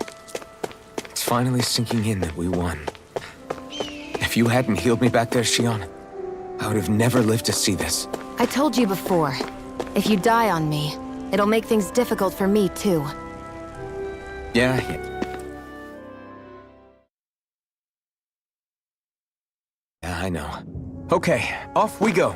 It's finally sinking in that we won. If you hadn't healed me back there, Shion, I would have never lived to see this. I told you before, if you die on me, it'll make things difficult for me, too. Yeah. Yeah, I know. Okay, off we go.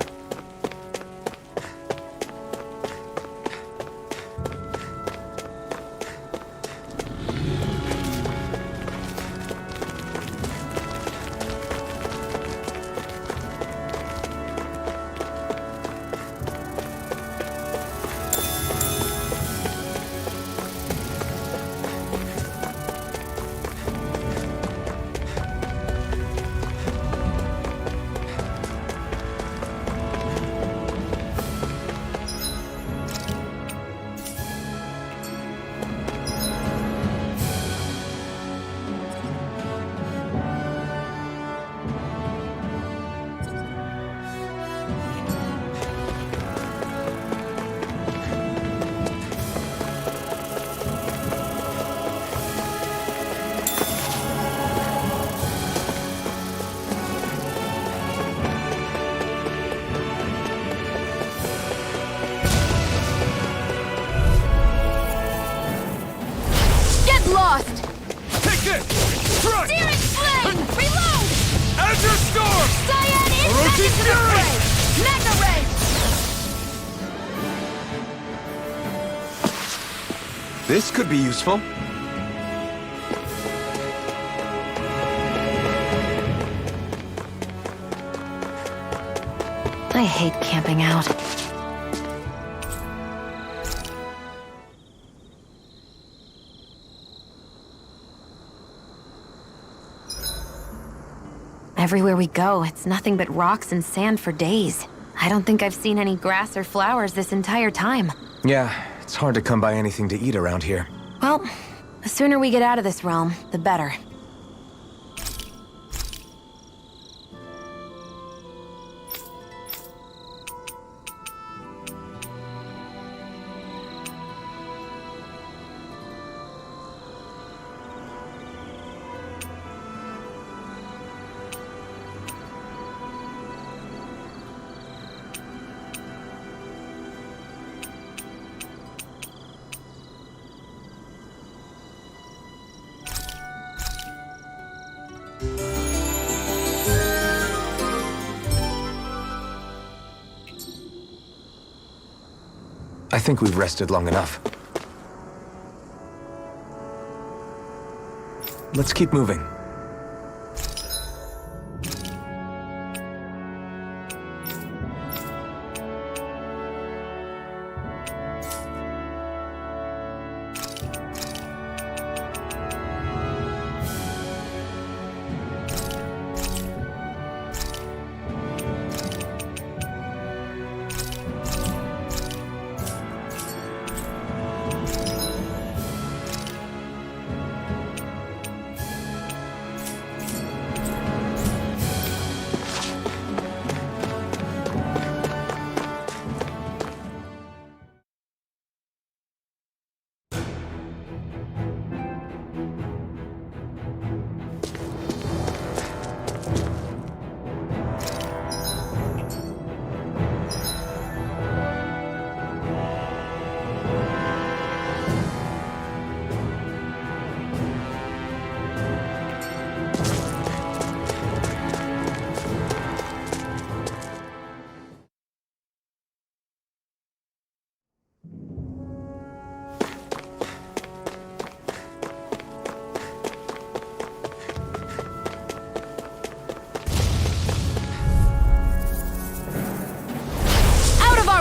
Lost! Take this! Try! Searing Flame! Reload! Azure Storm! Cyan Orochi Insect Fury! Display! Mega Ray! This could be useful. I hate camping out. Everywhere we go, it's nothing but rocks and sand for days. I don't think I've seen any grass or flowers this entire time. Yeah, it's hard to come by anything to eat around here. Well, the sooner we get out of this realm, the better. I think we've rested long enough. Let's keep moving.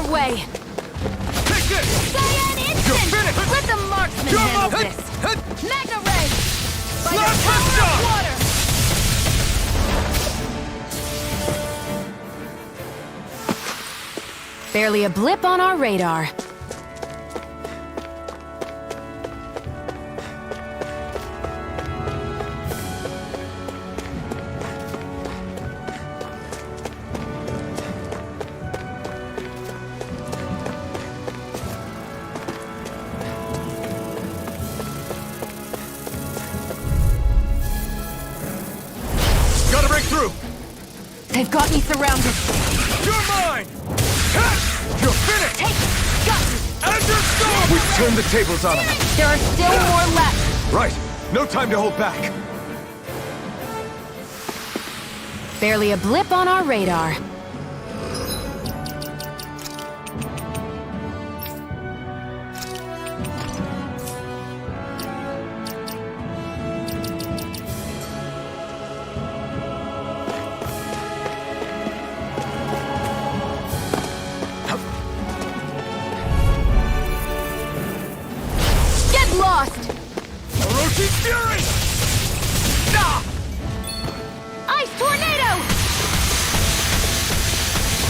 Way! Take this! Cyan Instant! finish! Let the marksman handle this! Magna Ray! By the Blast power this of water! Barely a blip on our radar. They've got me surrounded. You're mine! You're finished! Take it! Got you! And you're gone! We've turned the tables on them. There are still more left. Right. No time to hold back. Barely a blip on our radar. Get lost! Orochi Fury! Ah! Ice Tornado!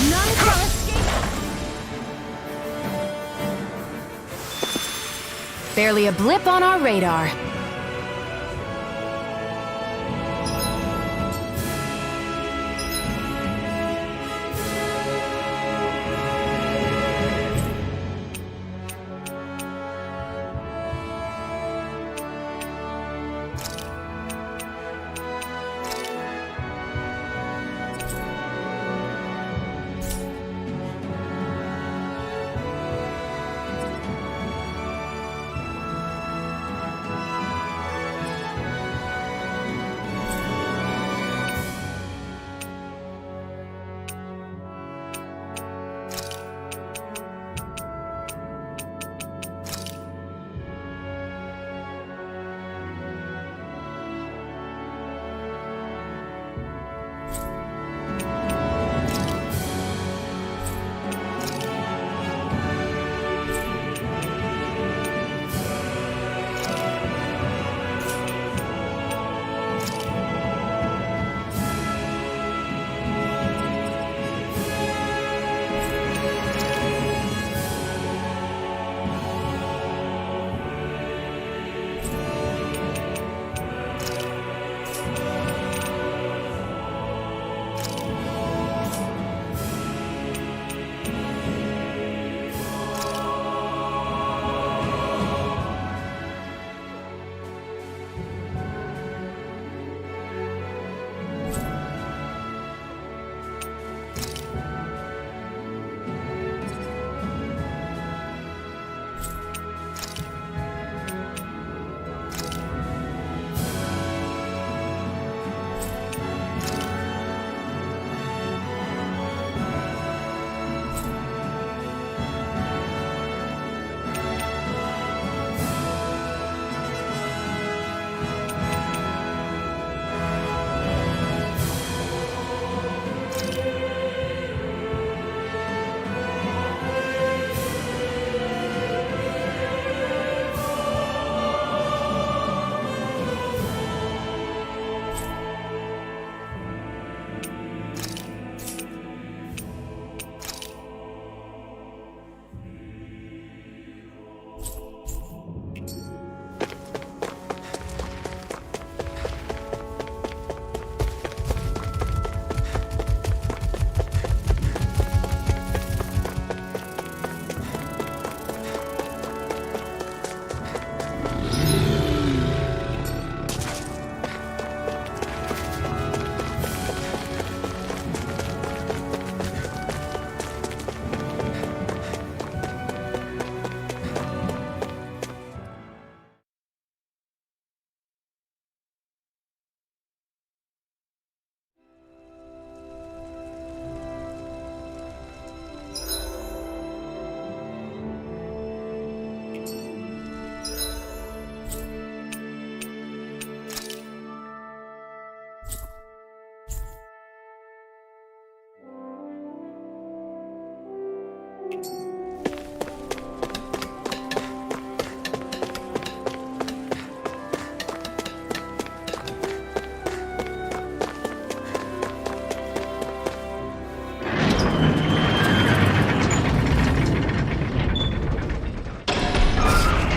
None shall escape. Barely a blip on our radar.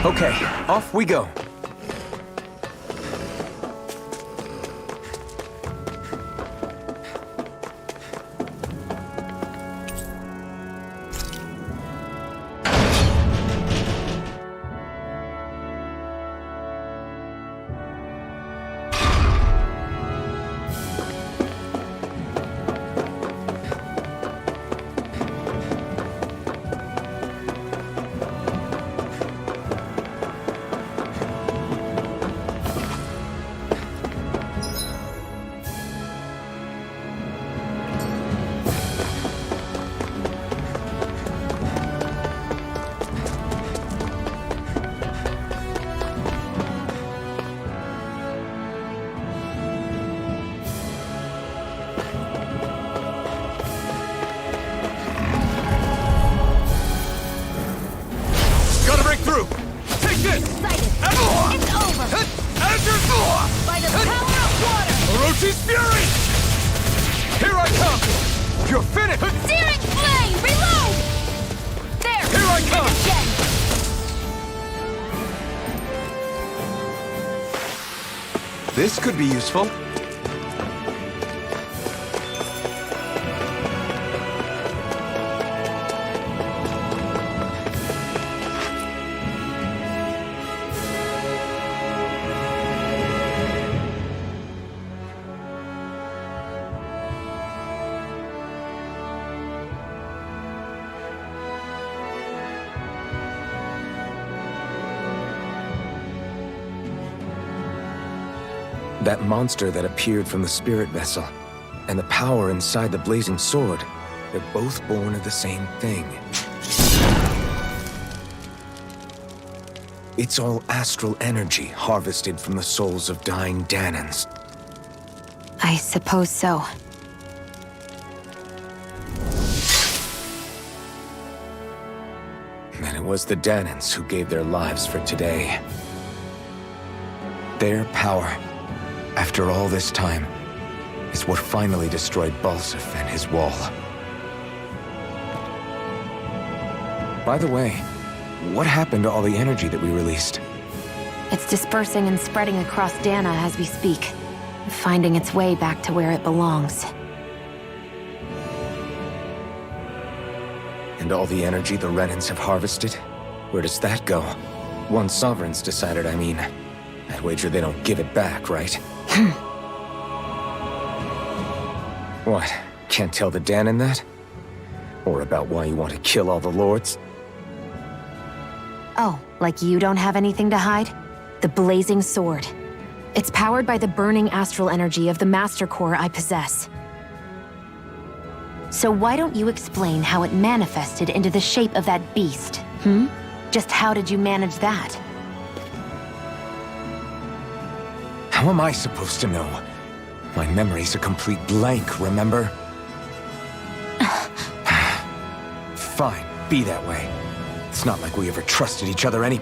Okay, off we go. This could be useful. That monster that appeared from the spirit vessel, and the power inside the blazing sword, they're both born of the same thing. It's all astral energy harvested from the souls of dying Danans. I suppose so. And it was the Danans who gave their lives for today. Their power, after all this time, is what finally destroyed Balsif and his wall. By the way, what happened to all the energy that we released? It's dispersing and spreading across Dana as we speak, finding its way back to where it belongs. And all the energy the Renans have harvested? Where does that go? Once Sovereigns decided, I mean. I'd wager they don't give it back, right? What? Can't tell the Danan that? Or about why you want to kill all the lords? Oh, like you don't have anything to hide? The Blazing Sword. It's powered by the burning astral energy of the Master Core I possess. So why don't you explain how it manifested into the shape of that beast, hmm? Just how did you manage that? How am I supposed to know? My memory's a complete blank, remember? Fine, be that way. It's not like we ever trusted each other any...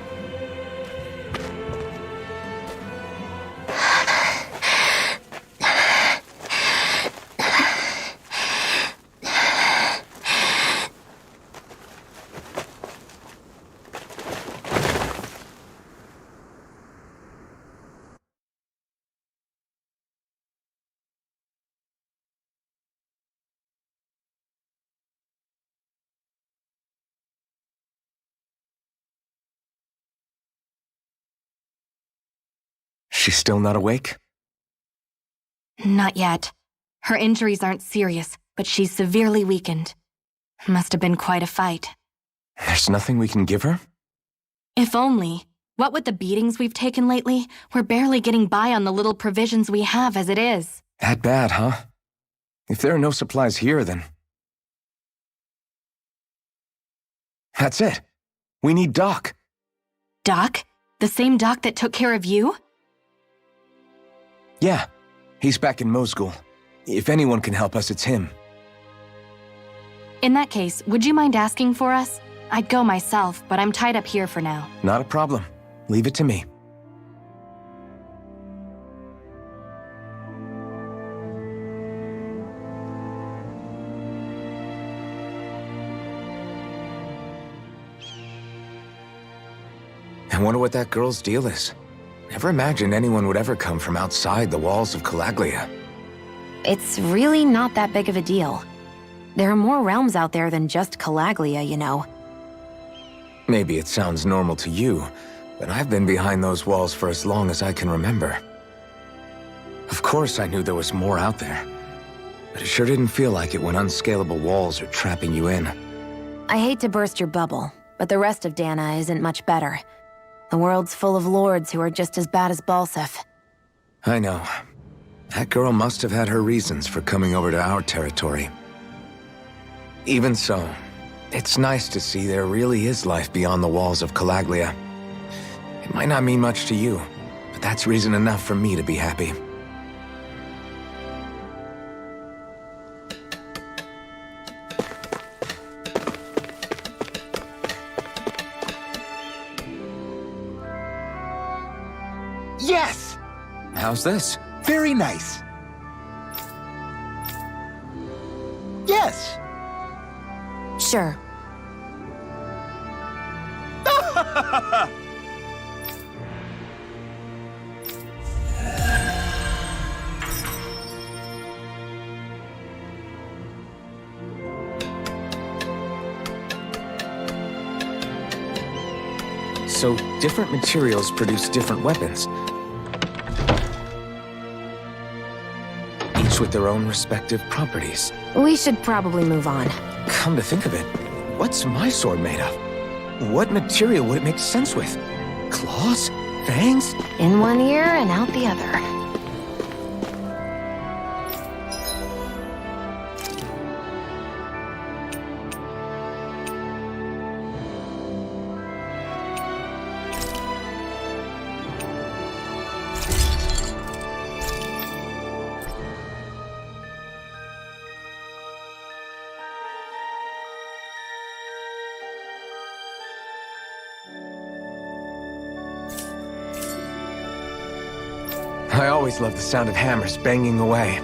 She's still not awake? Not yet. Her injuries aren't serious, but she's severely weakened. Must have been quite a fight. There's nothing we can give her? If only. What with the beatings we've taken lately, we're barely getting by on the little provisions we have as it is. That bad, huh? If there are no supplies here, then... That's it. We need Doc. Doc? The same Doc that took care of you? Yeah, he's back in Mosgul. If anyone can help us, it's him. In that case, would you mind asking for us? I'd go myself, but I'm tied up here for now. Not a problem. Leave it to me. I wonder what that girl's deal is. Never imagined anyone would ever come from outside the walls of Calaglia. It's really not that big of a deal. There are more realms out there than just Calaglia, you know. Maybe it sounds normal to you, but I've been behind those walls for as long as I can remember. Of course I knew there was more out there, but it sure didn't feel like it when unscalable walls are trapping you in. I hate to burst your bubble, but the rest of Dana isn't much better. The world's full of lords who are just as bad as Balsif. I know. That girl must have had her reasons for coming over to our territory. Even so, it's nice to see there really is life beyond the walls of Calaglia. It might not mean much to you, but that's reason enough for me to be happy. Yes! How's this? Very nice. Yes! Sure. So different materials produce different weapons. Each with their own respective properties. We should probably move on. Come to think of it, what's my sword made of? What material would it make sense with? Claws? Fangs? In one ear and out the other. I always loved the sound of hammers banging away.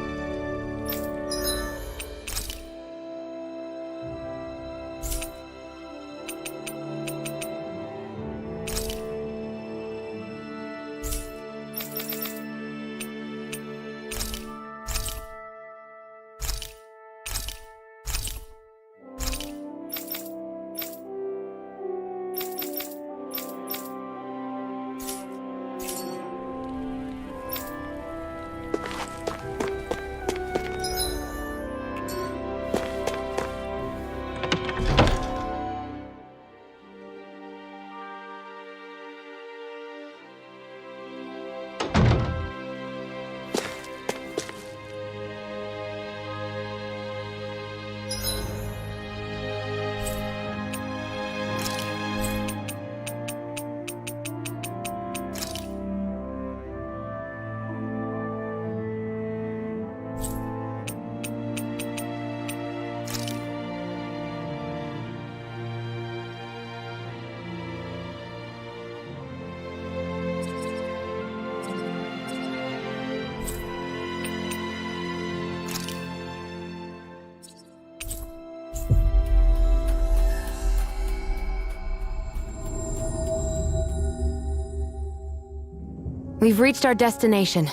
We've reached our destination.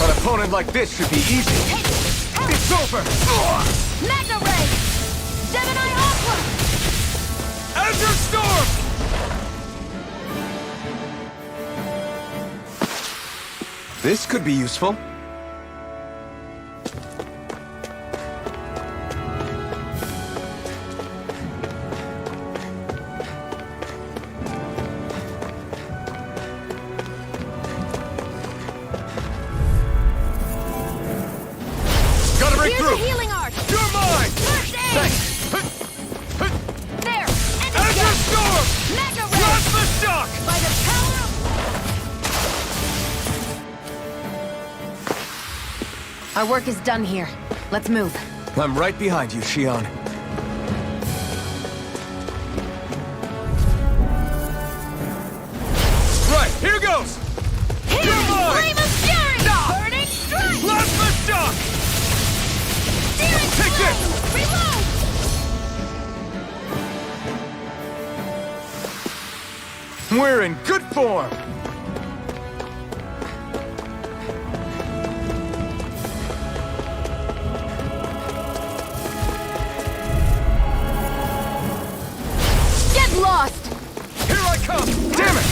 An opponent like this should be easy. It's over! Magna Ray! Gemini Aqua! Azure Storm! This could be useful. Gotta break Here's through! the healing art! You're mine! First aid! There! And Azure again! Storm! Magna Ray! Plasma Shock! By the power of... Our work is done here. Let's move. I'm right behind you, Shion. Right, here goes! Healing! mine! Flame of Fury! Burning Strike! Plasma Shock! Searing Take this! Flame! Reload! We're in good form! Get lost! Here I come! Damn it!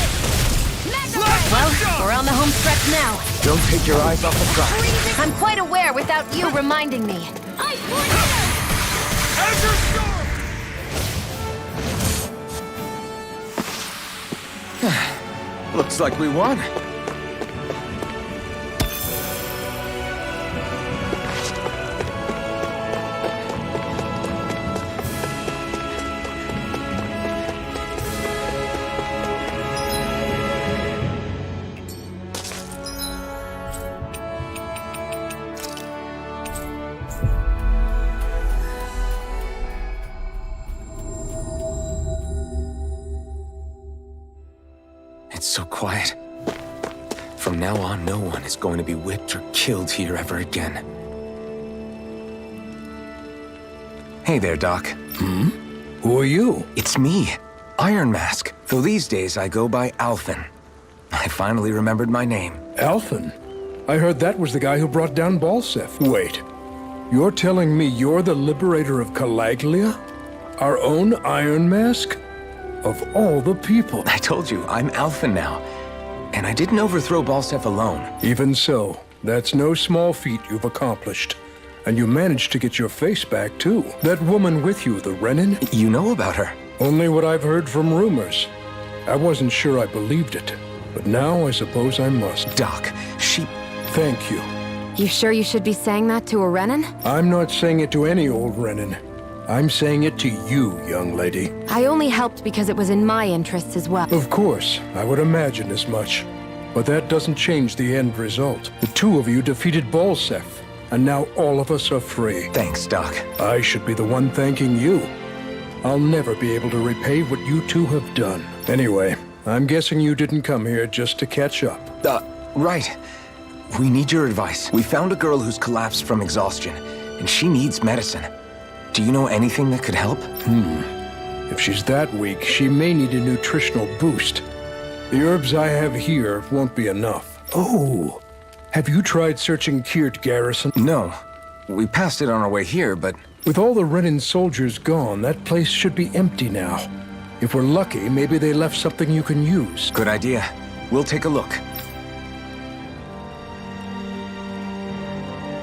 Magna Plasma Ray! Shock! We're on the home stretch now. Don't take your eyes off the prize. I'm quite aware without you reminding me. Ice Tornado! Azure Storm! Looks like we won. It's so quiet. From now on, no one is going to be whipped or killed here ever again. Hey there, Doc. Who are you? It's me, Iron Mask, though these days I go by Alphen. I finally remembered my name. Alphen? I heard that was the guy who brought down Balsef. Wait. You're telling me you're the liberator of Calaglia? Our own Iron Mask? Of all the people. I told you, I'm Alphen now. And I didn't overthrow Balsef alone. Even so, that's no small feat you've accomplished. And you managed to get your face back, too. That woman with you, the Renin? You know about her? Only what I've heard from rumors. I wasn't sure I believed it. But now I suppose I must. Doc, she... Thank you. You sure you should be saying that to a Renin? I'm not saying it to any old Renin. I'm saying it to you, young lady. I only helped because it was in my interests as well. Of course, I would imagine as much. But that doesn't change the end result. The two of you defeated Balsef, and now all of us are free. Thanks, Doc. I should be the one thanking you. I'll never be able to repay what you two have done. Anyway, I'm guessing you didn't come here just to catch up. Right. We need your advice. We found a girl who's collapsed from exhaustion, and she needs medicine. Do you know anything that could help? If she's that weak, she may need a nutritional boost. The herbs I have here won't be enough. Oh, have you tried searching Kirt Garrison? No. We passed it on our way here, but... With all the Renin soldiers gone, that place should be empty now. If we're lucky, maybe they left something you can use. Good idea. We'll take a look.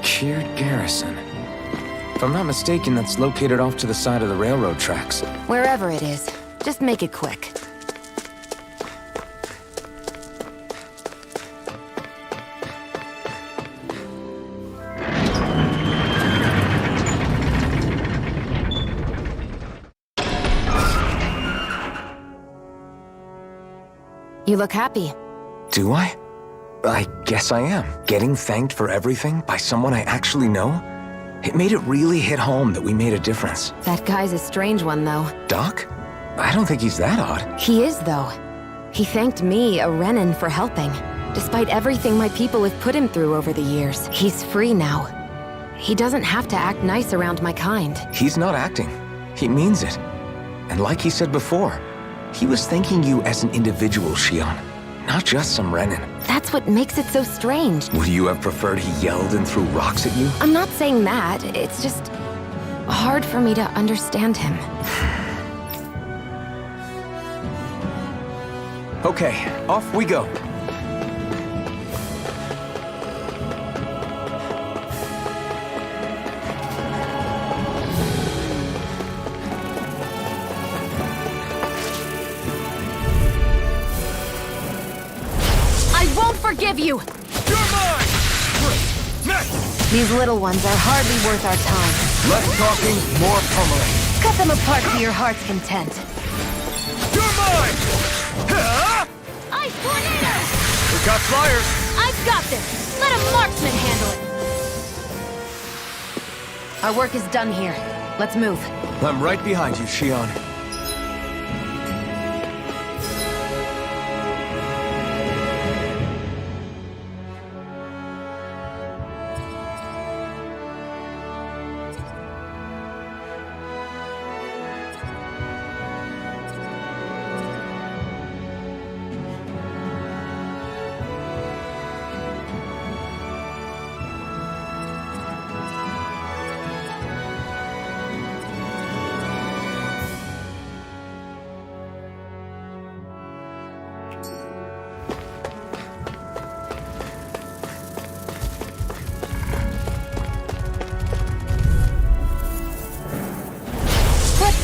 Kirt Garrison. If I'm not mistaken, that's located off to the side of the railroad tracks. Wherever it is, just make it quick. You look happy. Do I? I guess I am. Getting thanked for everything by someone I actually know? It made it really hit home that we made a difference. That guy's a strange one, though. Doc? I don't think he's that odd. He is, though. He thanked me, a Renin, for helping. Despite everything my people have put him through over the years, he's free now. He doesn't have to act nice around my kind. He's not acting. He means it. And like he said before, he was thanking you as an individual, Shionne, not just some Renin. That's what makes it so strange. Would you have preferred he yelled and threw rocks at you? I'm not saying that. It's just hard for me to understand him. Okay, off we go. Forgive you! You're mine! Next! These little ones are hardly worth our time. Less talking, more pummeling. Cut them apart to your heart's content. You're mine! Ice tornado! We got flyers! I've got this! Let a marksman handle it! Our work is done here. Let's move. I'm right behind you, Shionne.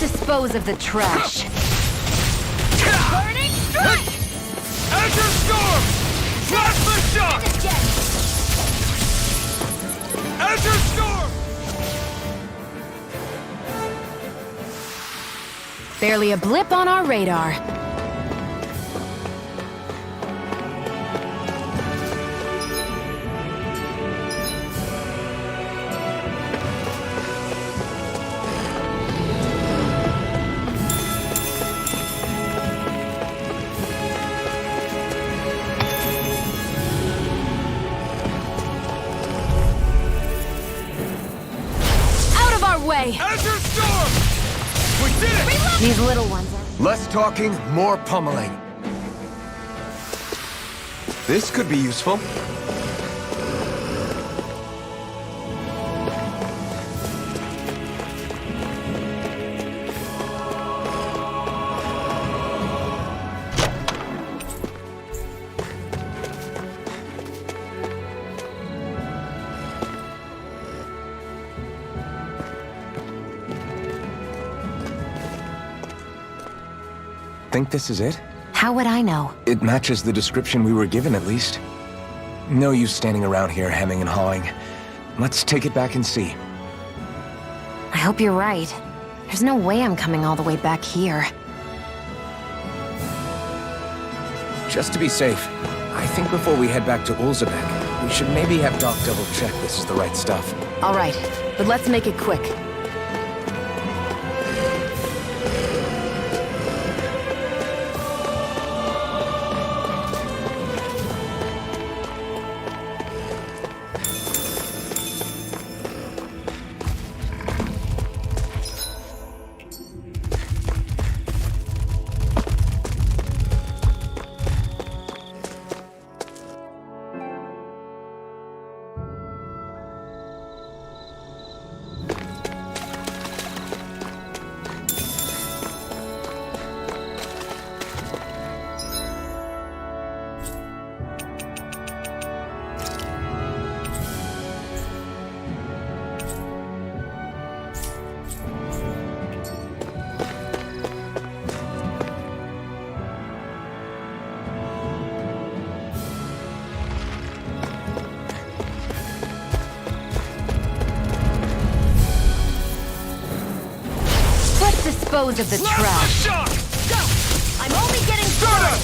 Dispose of the trash. Burning strike! Azure Storm! Plasma Shock! Azure Storm! Barely a blip on our radar. Way. Azure Storm! We did it! Reload! These little ones are... Less talking, more pummeling. This could be useful. Think this is it? How would I know? It matches the description we were given, at least. No use standing around here hemming and hawing. Let's take it back and see. I hope you're right. There's no way I'm coming all the way back here. Just to be safe, I think before we head back to Ulzabek, we should maybe have Doc double-check this is the right stuff. All right, but let's make it quick. Dispose of the trash. Go! I'm only getting started!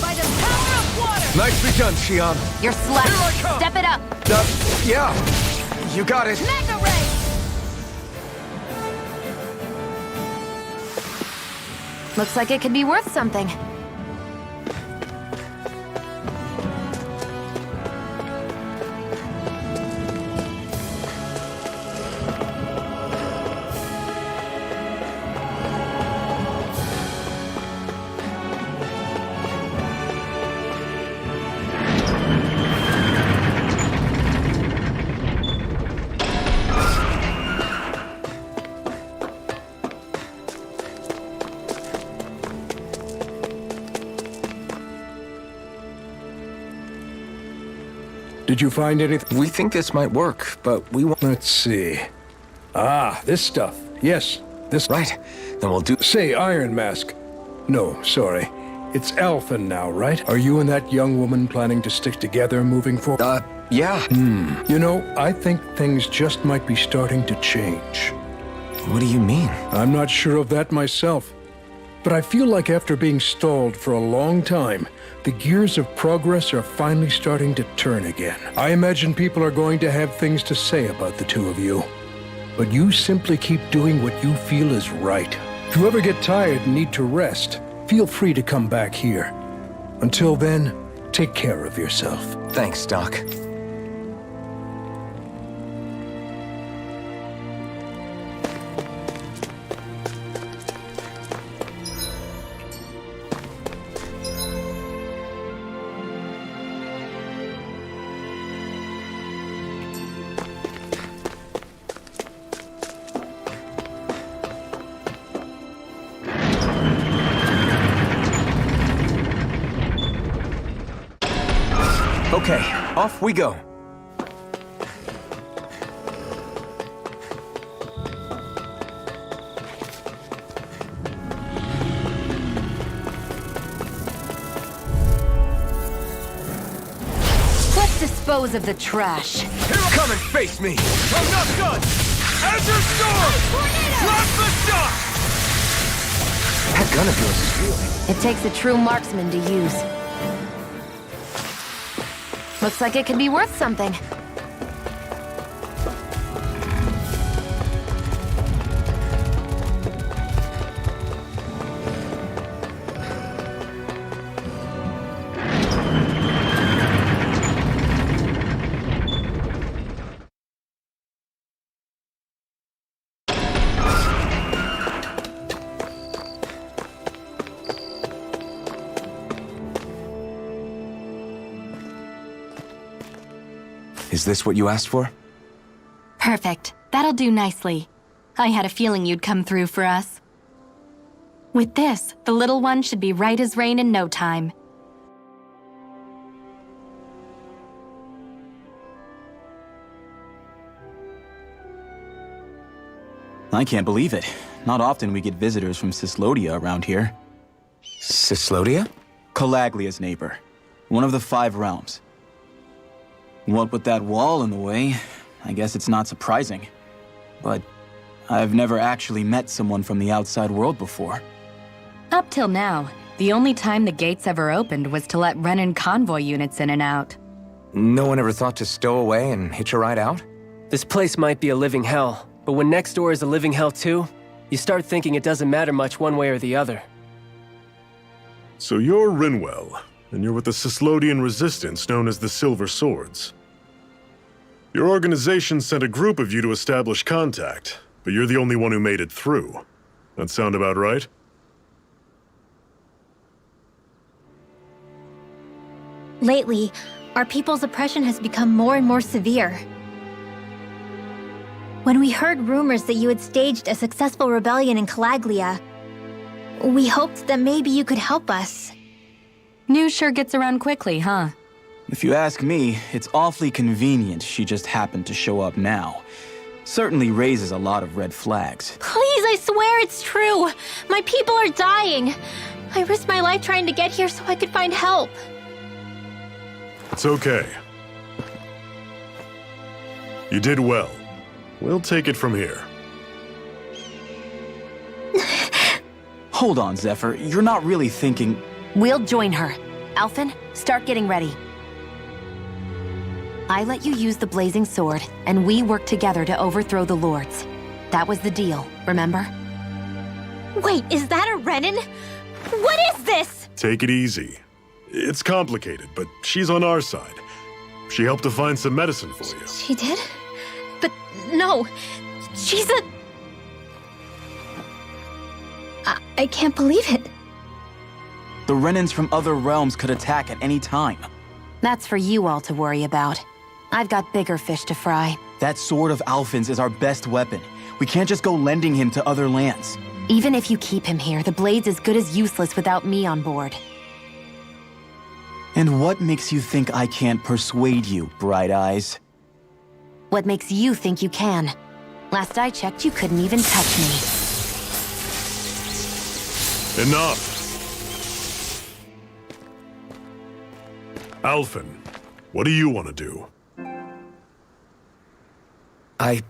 By the power of water! Nicely done, Xion. You're slack. Step it up. Yeah. You got it. Mega Ray! Looks like it could be worth something. Did you find anything? We think this might work, but we want... Let's see. Ah, this stuff. Yes, this... Right. Then we'll do... Say, Iron Mask. No, sorry. It's Alphen now, right? Are you and that young woman planning to stick together moving forward? Yeah. You know, I think things just might be starting to change. What do you mean? I'm not sure of that myself. But I feel like after being stalled for a long time, the gears of progress are finally starting to turn again. I imagine people are going to have things to say about the two of you. But you simply keep doing what you feel is right. If you ever get tired and need to rest, feel free to come back here. Until then, take care of yourself. Thanks, Doc. Okay, off we go. Let's dispose of the trash. Come and face me! I'm not done! Azure Storm! Blast the shot! That gun of yours is real. It takes a true marksman to use. Looks like it could be worth something. Is this what you asked for? Perfect. That'll do nicely. I had a feeling you'd come through for us. With this, the little one should be right as rain in no time. I can't believe it. Not often we get visitors from Cyslodia around here. Cyslodia? Calaglia's neighbor. One of the 5 realms. What with that wall in the way, I guess it's not surprising. But I've never actually met someone from the outside world before. Up till now, the only time the gates ever opened was to let Renan convoy units in and out. No one ever thought to stow away and hitch a ride out? This place might be a living hell, but when next door is a living hell too, you start thinking it doesn't matter much one way or the other. So you're Rinwell, and you're with the Cyslodian resistance known as the Silver Swords. Your organization sent a group of you to establish contact, but you're the only one who made it through. That sound about right? Lately, our people's oppression has become more and more severe. When we heard rumors that you had staged a successful rebellion in Calaglia, we hoped that maybe you could help us. News sure gets around quickly, huh? If you ask me, it's awfully convenient she just happened to show up now. Certainly raises a lot of red flags. Please, I swear it's true! My people are dying! I risked my life trying to get here so I could find help. It's okay. You did well. We'll take it from here. Hold on, Zephyr. You're not really thinking... We'll join her. Alphen, start getting ready. I let you use the blazing sword, and we worked together to overthrow the Lords. That was the deal, remember? Wait, is that a Renan? What is this? Take it easy. It's complicated, but she's on our side. She helped to find some medicine for you. She did? But no, she's a... I can't believe it. The Renans from other realms could attack at any time. That's for you all to worry about. I've got bigger fish to fry. That sword of Alphen's is our best weapon. We can't just go lending him to other lands. Even if you keep him here, the blade's as good as useless without me on board. And what makes you think I can't persuade you, Bright Eyes? What makes you think you can? Last I checked, you couldn't even touch me. Enough! Alphen, what do you want to do? I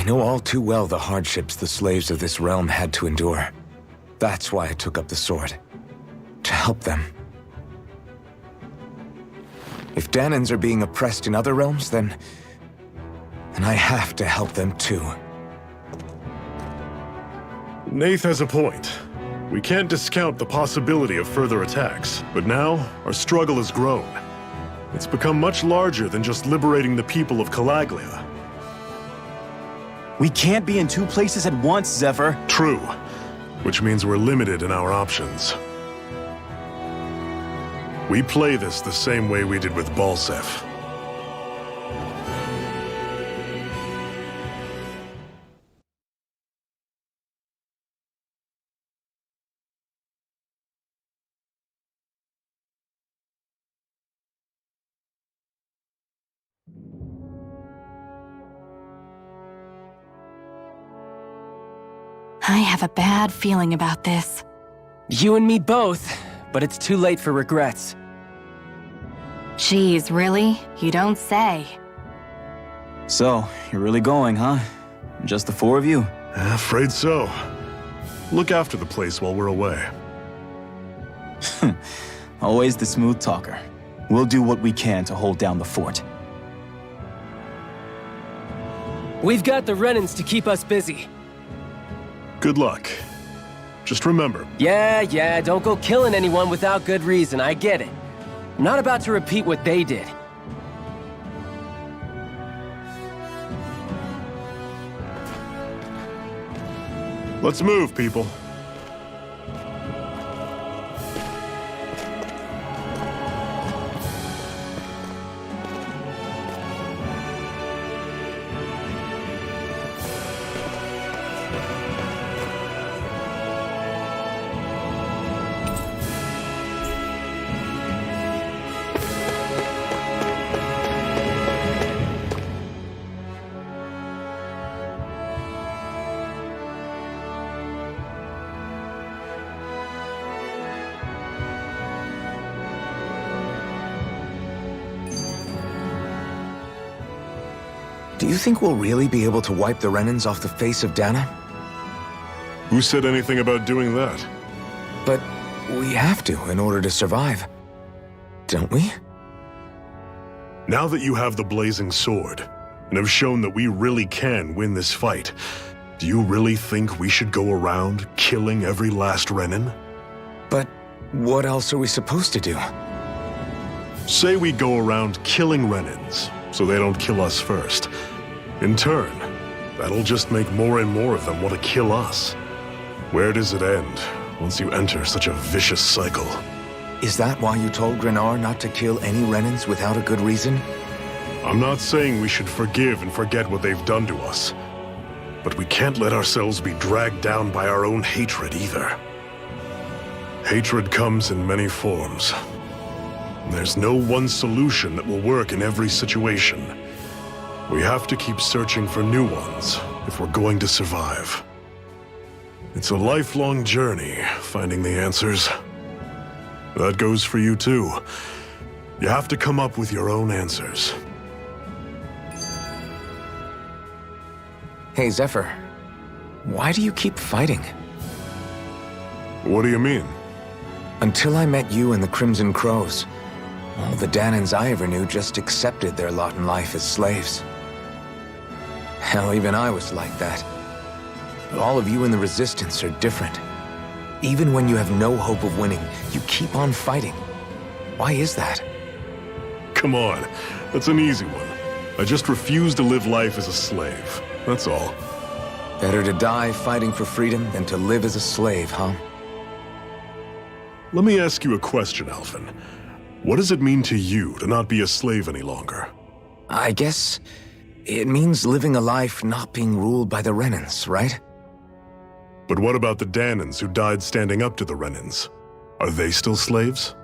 know all too well the hardships the slaves of this realm had to endure. That's why I took up the sword. To help them. If Danans are being oppressed in other realms, then I have to help them too. Nath has a point. We can't discount the possibility of further attacks, but now our struggle has grown. It's become much larger than just liberating the people of Calaglia. We can't be in 2 places at once, Zephyr. True, which means we're limited in our options. We play this the same way we did with Balseph. I have a bad feeling about this. You and me both, but it's too late for regrets. Jeez, really? You don't say. So, you're really going, huh? Just the 4 of you? Afraid so. Look after the place while we're away. Always the smooth talker. We'll do what we can to hold down the fort. We've got the Renans to keep us busy. Good luck. Just remember... Yeah, don't go killing anyone without good reason, I get it. I'm not about to repeat what they did. Let's move, people. Do you think we'll really be able to wipe the Renans off the face of Dana? Who said anything about doing that? But we have to in order to survive. Don't we? Now that you have the Blazing Sword, and have shown that we really can win this fight, do you really think we should go around killing every last Renan? But what else are we supposed to do? Say we go around killing Renans, so they don't kill us first. In turn, that'll just make more and more of them want to kill us. Where does it end once you enter such a vicious cycle? Is that why you told Grenar not to kill any Renans without a good reason? I'm not saying we should forgive and forget what they've done to us, but we can't let ourselves be dragged down by our own hatred either. Hatred comes in many forms. There's no one solution that will work in every situation. We have to keep searching for new ones if we're going to survive. It's a lifelong journey, finding the answers. That goes for you too. You have to come up with your own answers. Hey, Zephyr. Why do you keep fighting? What do you mean? Until I met you and the Crimson Crows, all the Danans I ever knew just accepted their lot in life as slaves. Hell, even I was like that. But all of you in the Resistance are different. Even when you have no hope of winning, you keep on fighting. Why is that? Come on, that's an easy one. I just refuse to live life as a slave, that's all. Better to die fighting for freedom than to live as a slave, huh? Let me ask you a question, Alphen. What does it mean to you to not be a slave any longer? I guess it means living a life not being ruled by the Renans, right? But what about the Danans who died standing up to the Renans? Are they still slaves?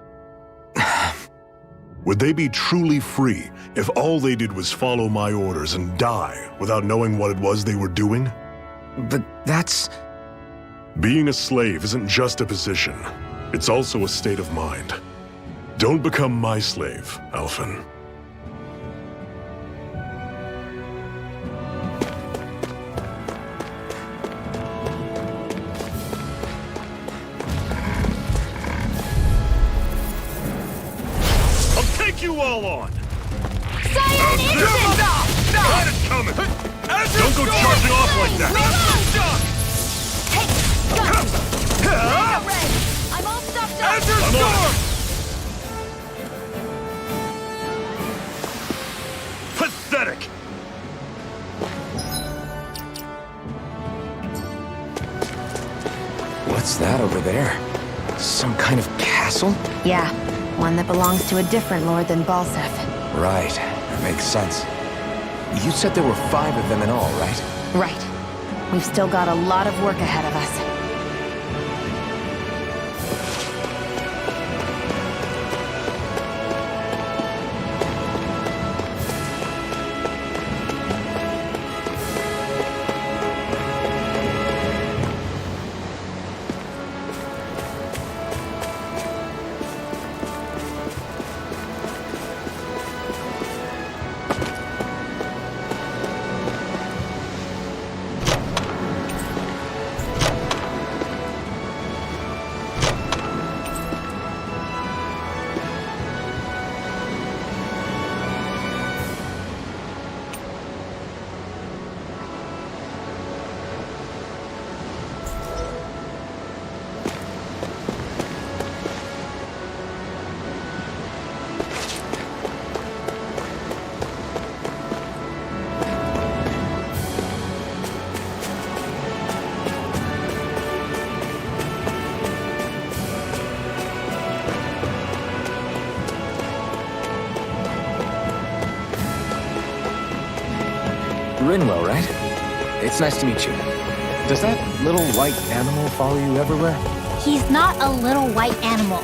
Would they be truly free if all they did was follow my orders and die without knowing what it was they were doing? But that's... Being a slave isn't just a position. It's also a state of mind. Don't become my slave, Alphen. You all on! Sire instant! Got it coming! Don't go charging off like that! Red! I'm all stuffed up! Enter storm! Pathetic! What's that over there? Some kind of castle? Yeah, one that belongs to a different lord than Balseth. Right, that makes sense. You said there were 5 of them in all, right? Right. We've still got a lot of work ahead of us. Rinwell, right? It's nice to meet you. Does that little white animal follow you everywhere? He's not a little white animal.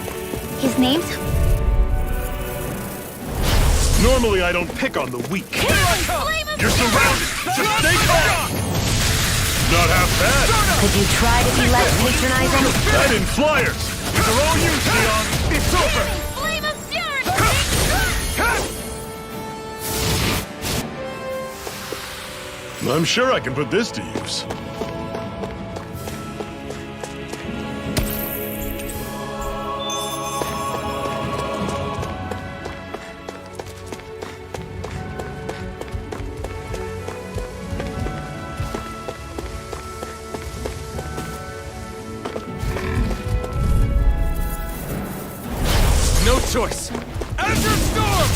His name's... Normally I don't pick on the weak. You're surrounded! Just stay calm! Not half bad! Could you try to be less patronizing? That in flyers! With their own use, Leon! It's over! Flame of Fury! I'm sure I can put this to use. No choice. Azure Storm!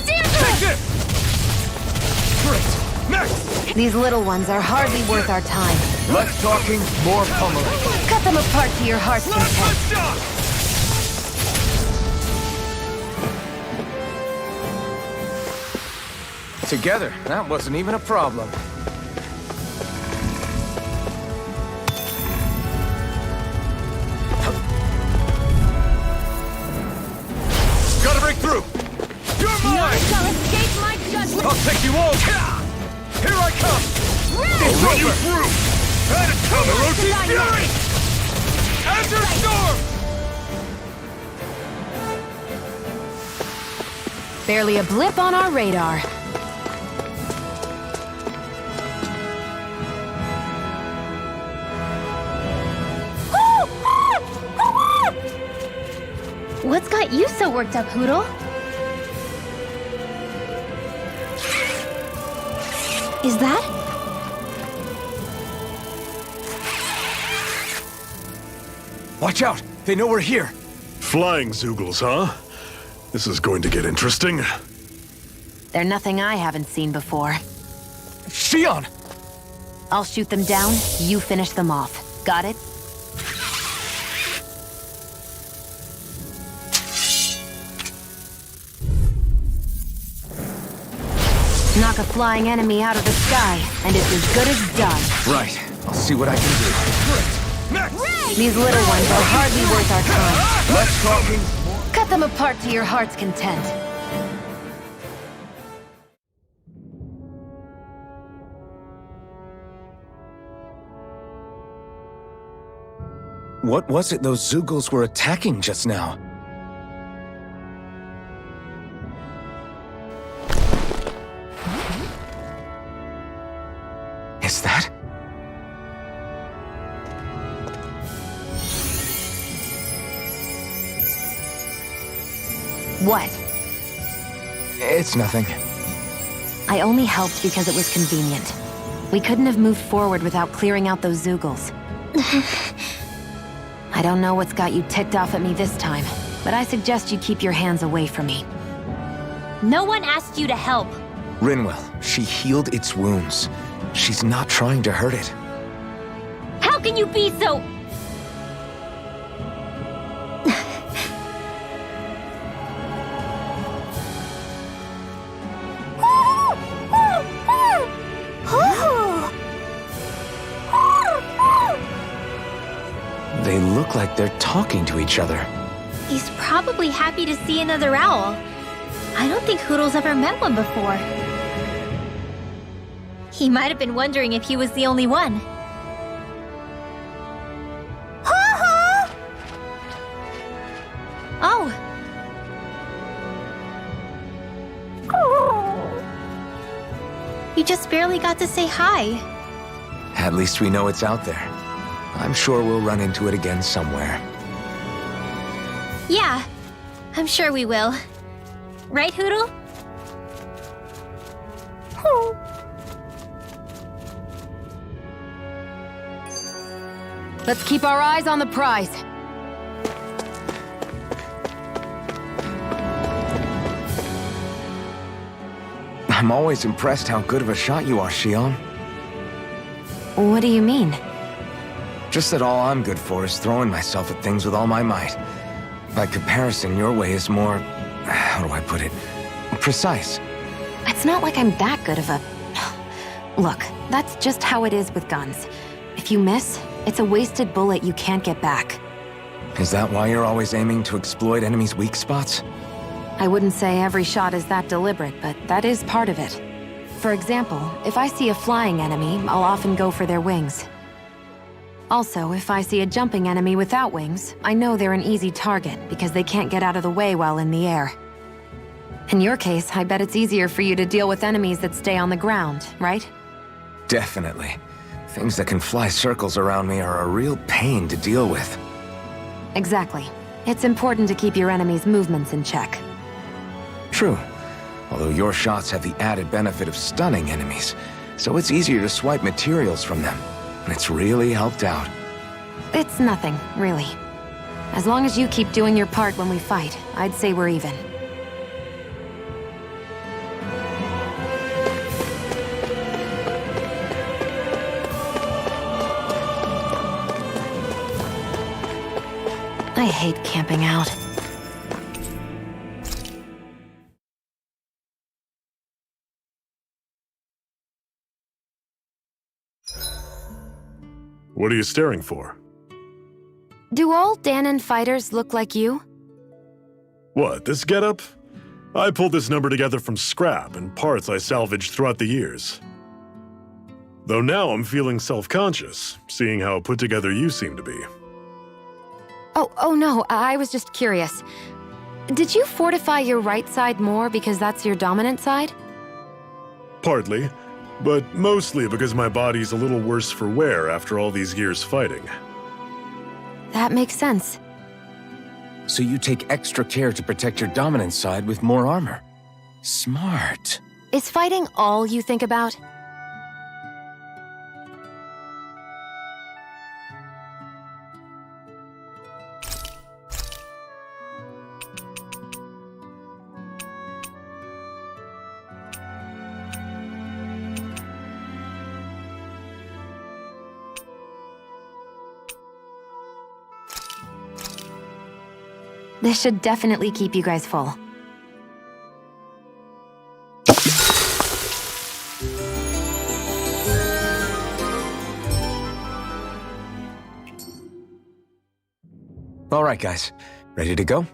Take this! Great. Next! These little ones are hardly worth our time. Less talking, more pummeling. Cut them apart to your heart's content. Shot! Together, that wasn't even a problem. Gotta break through! You're mine! Shall escape my judgment. I'll take you all! Here I come! I'll run you through! That is coming! Orochi's Fury! Azure Storm! Barely a blip on our radar. What's got you so worked up, Hootle? Is that? Watch out! They know we're here! Flying Zeugles, huh? This is going to get interesting. They're nothing I haven't seen before. Shion! I'll shoot them down, you finish them off. Got it? Knock a flying enemy out of the sky, and it's as good as done. Right. I'll see what I can do. These little ones are hardly worth our time. Less talking. Cut them apart to your heart's content. What was it those Zeugles were attacking just now? Is that? What? It's nothing. I only helped because it was convenient. We couldn't have moved forward without clearing out those Zeugles. I don't know what's got you ticked off at me this time, but I suggest you keep your hands away from me. No one asked you to help. Rinwell, she healed its wounds. She's not trying to hurt it. How can you be so... They look like they're talking to each other. He's probably happy to see another owl. I don't think Hootle's ever met one before. He might have been wondering if he was the only one. Oh. You just barely got to say hi. At least we know it's out there. I'm sure we'll run into it again somewhere. Yeah, I'm sure we will. Right, Hootle? Let's keep our eyes on the prize. I'm always impressed how good of a shot you are, Shion. What do you mean? Just that all I'm good for is throwing myself at things with all my might. By comparison, your way is more... how do I put it? Precise. It's not like I'm that good of a... Look, that's just how it is with guns. If you miss, it's a wasted bullet you can't get back. Is that why you're always aiming to exploit enemies' weak spots? I wouldn't say every shot is that deliberate, but that is part of it. For example, if I see a flying enemy, I'll often go for their wings. Also, if I see a jumping enemy without wings, I know they're an easy target because they can't get out of the way while in the air. In your case, I bet it's easier for you to deal with enemies that stay on the ground, right? Definitely. Things that can fly circles around me are a real pain to deal with. Exactly. It's important to keep your enemy's movements in check. True. Although your shots have the added benefit of stunning enemies, so it's easier to swipe materials from them. And it's really helped out. It's nothing, really. As long as you keep doing your part when we fight, I'd say we're even. I hate camping out. What are you staring for? Do all Dahnan fighters look like you? What, this getup? I pulled this number together from scrap and parts I salvaged throughout the years. Though now I'm feeling self-conscious, seeing how put together you seem to be. Oh no, I was just curious. Did you fortify your right side more because that's your dominant side? Partly, but mostly because my body's a little worse for wear after all these years fighting. That makes sense. So you take extra care to protect your dominant side with more armor. Smart. Is fighting all you think about? This should definitely keep you guys full. All right, guys. Ready to go?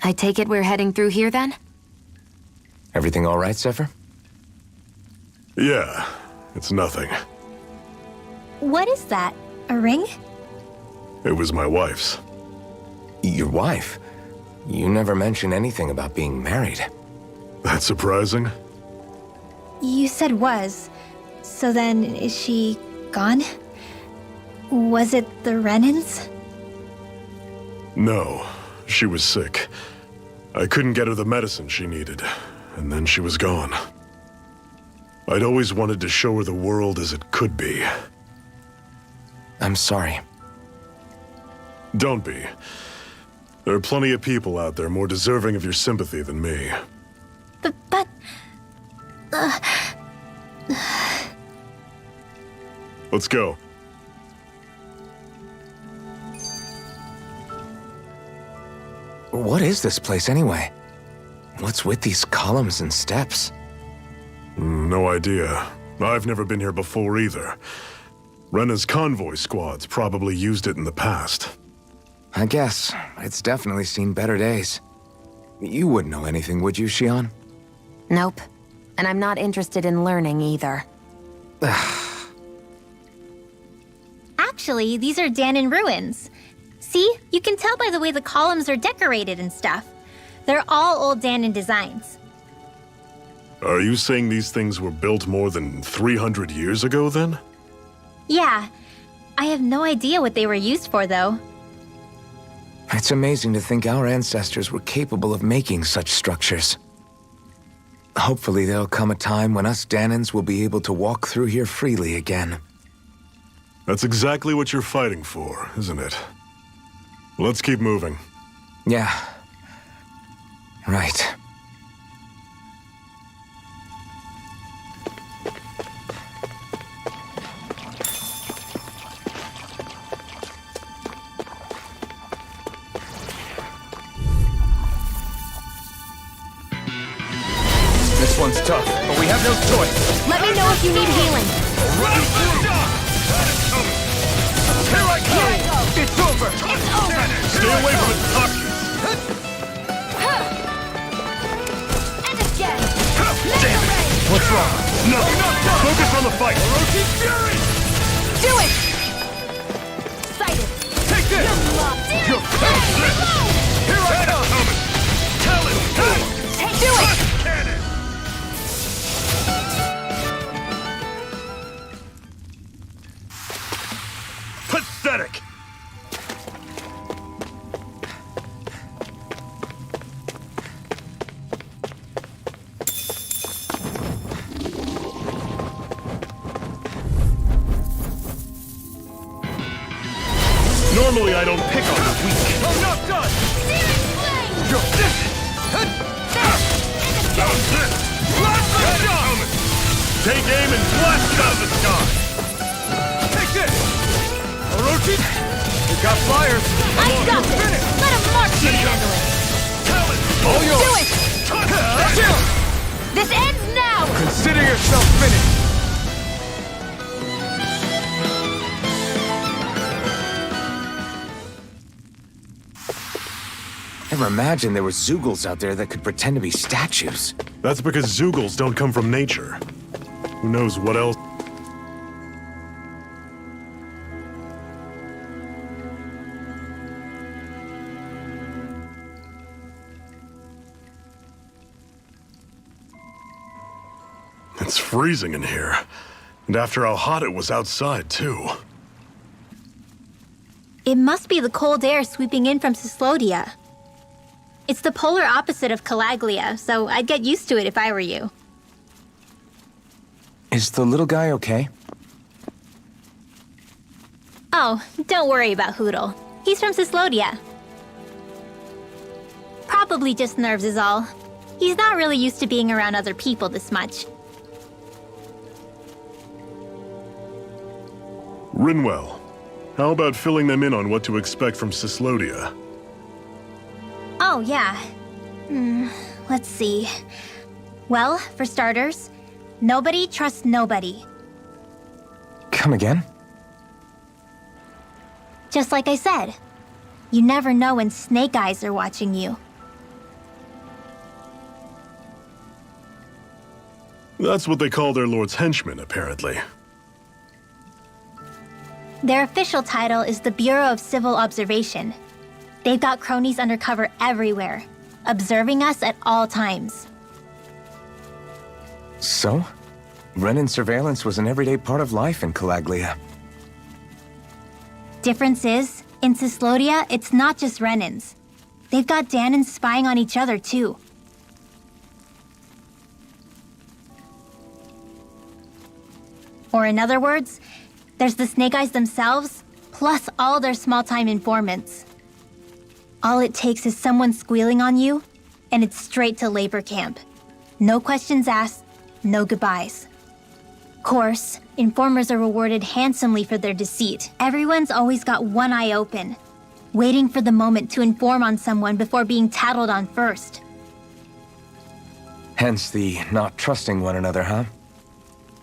I take it we're heading through here then? Everything all right, Zephyr? Yeah, it's nothing. What is that? A ring? It was my wife's. Your wife? You never mentioned anything about being married. That's surprising? You said was. So then, is she gone? Was it the Renans? No, she was sick. I couldn't get her the medicine she needed, and then she was gone. I'd always wanted to show her the world as it could be. I'm sorry. Don't be. There are plenty of people out there more deserving of your sympathy than me. But... Let's go. What is this place anyway? What's with these columns and steps? No idea. I've never been here before either. Rena's convoy squads probably used it in the past. I guess. It's definitely seen better days. You wouldn't know anything, would you, Xion? Nope. And I'm not interested in learning either. Actually, these are Dahnan ruins. See? You can tell by the way the columns are decorated and stuff. They're all old Dahnan designs. Are you saying these things were built more than 300 years ago, then? Yeah. I have no idea what they were used for, though. It's amazing to think our ancestors were capable of making such structures. Hopefully there'll come a time when us Danans will be able to walk through here freely again. That's exactly what you're fighting for, isn't it? Let's keep moving. Yeah. Right. This one's tough, but we have no choice. Let me know if you need healing. Here I go! It's over! It's over! Stay away from its toxins! And again! Damn it! What's wrong? Nothing! Focus on the fight! Orochi Fury! Do it! Sight it! Take this! You're reload! Here I come! Talon! Do it! Cannon! Pathetic! Normally I don't pick on the weak. I'm not done! Searing flame! You're this! How's this? Blast the shot! Take aim and blast it out of the sky! Take this! Orochi! You got flyers! I got this! Let him march and handle it! Talon! All yours! Do it! This ends now! Consider yourself finished! Never imagined there were Zeugles out there that could pretend to be statues. That's because Zeugles don't come from nature. Who knows what else? It's freezing in here. And after how hot it was outside, too. It must be the cold air sweeping in from Cyslodia. It's the polar opposite of Calaglia, so I'd get used to it if I were you. Is the little guy okay? Oh, don't worry about Hootle. He's from Cyslodia. Probably just nerves is all. He's not really used to being around other people this much. Rinwell, how about filling them in on what to expect from Cyslodia? Oh, yeah. Let's see. Well, for starters, nobody trusts nobody. Come again? Just like I said. You never know when Snake Eyes are watching you. That's what they call their lord's henchmen, apparently. Their official title is the Bureau of Civil Observation. They've got cronies undercover everywhere, observing us at all times. So? Renan surveillance was an everyday part of life in Calaglia. Difference is, in Cyslodia, it's not just Renans. They've got Danans spying on each other, too. Or in other words, there's the Snake Eyes themselves, plus all their small-time informants. All it takes is someone squealing on you, and it's straight to labor camp. No questions asked, no goodbyes. Course, informers are rewarded handsomely for their deceit. Everyone's always got one eye open, waiting for the moment to inform on someone before being tattled on first. Hence the not trusting one another, huh?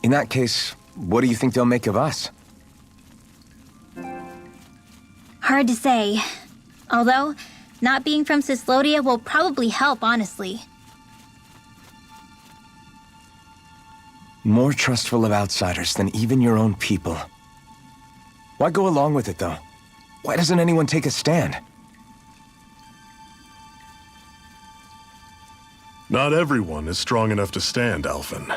In that case, what do you think they'll make of us? Hard to say. Although, not being from Cyslodia will probably help, honestly. More trustful of outsiders than even your own people. Why go along with it, though? Why doesn't anyone take a stand? Not everyone is strong enough to stand, Alphen.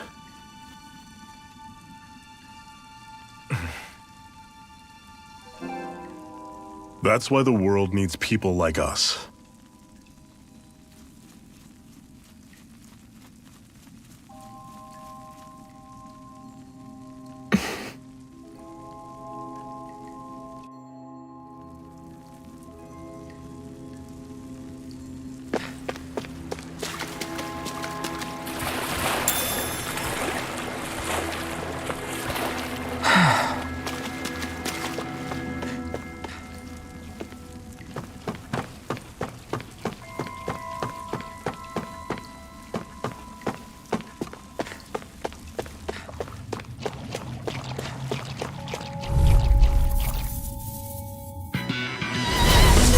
That's why the world needs people like us.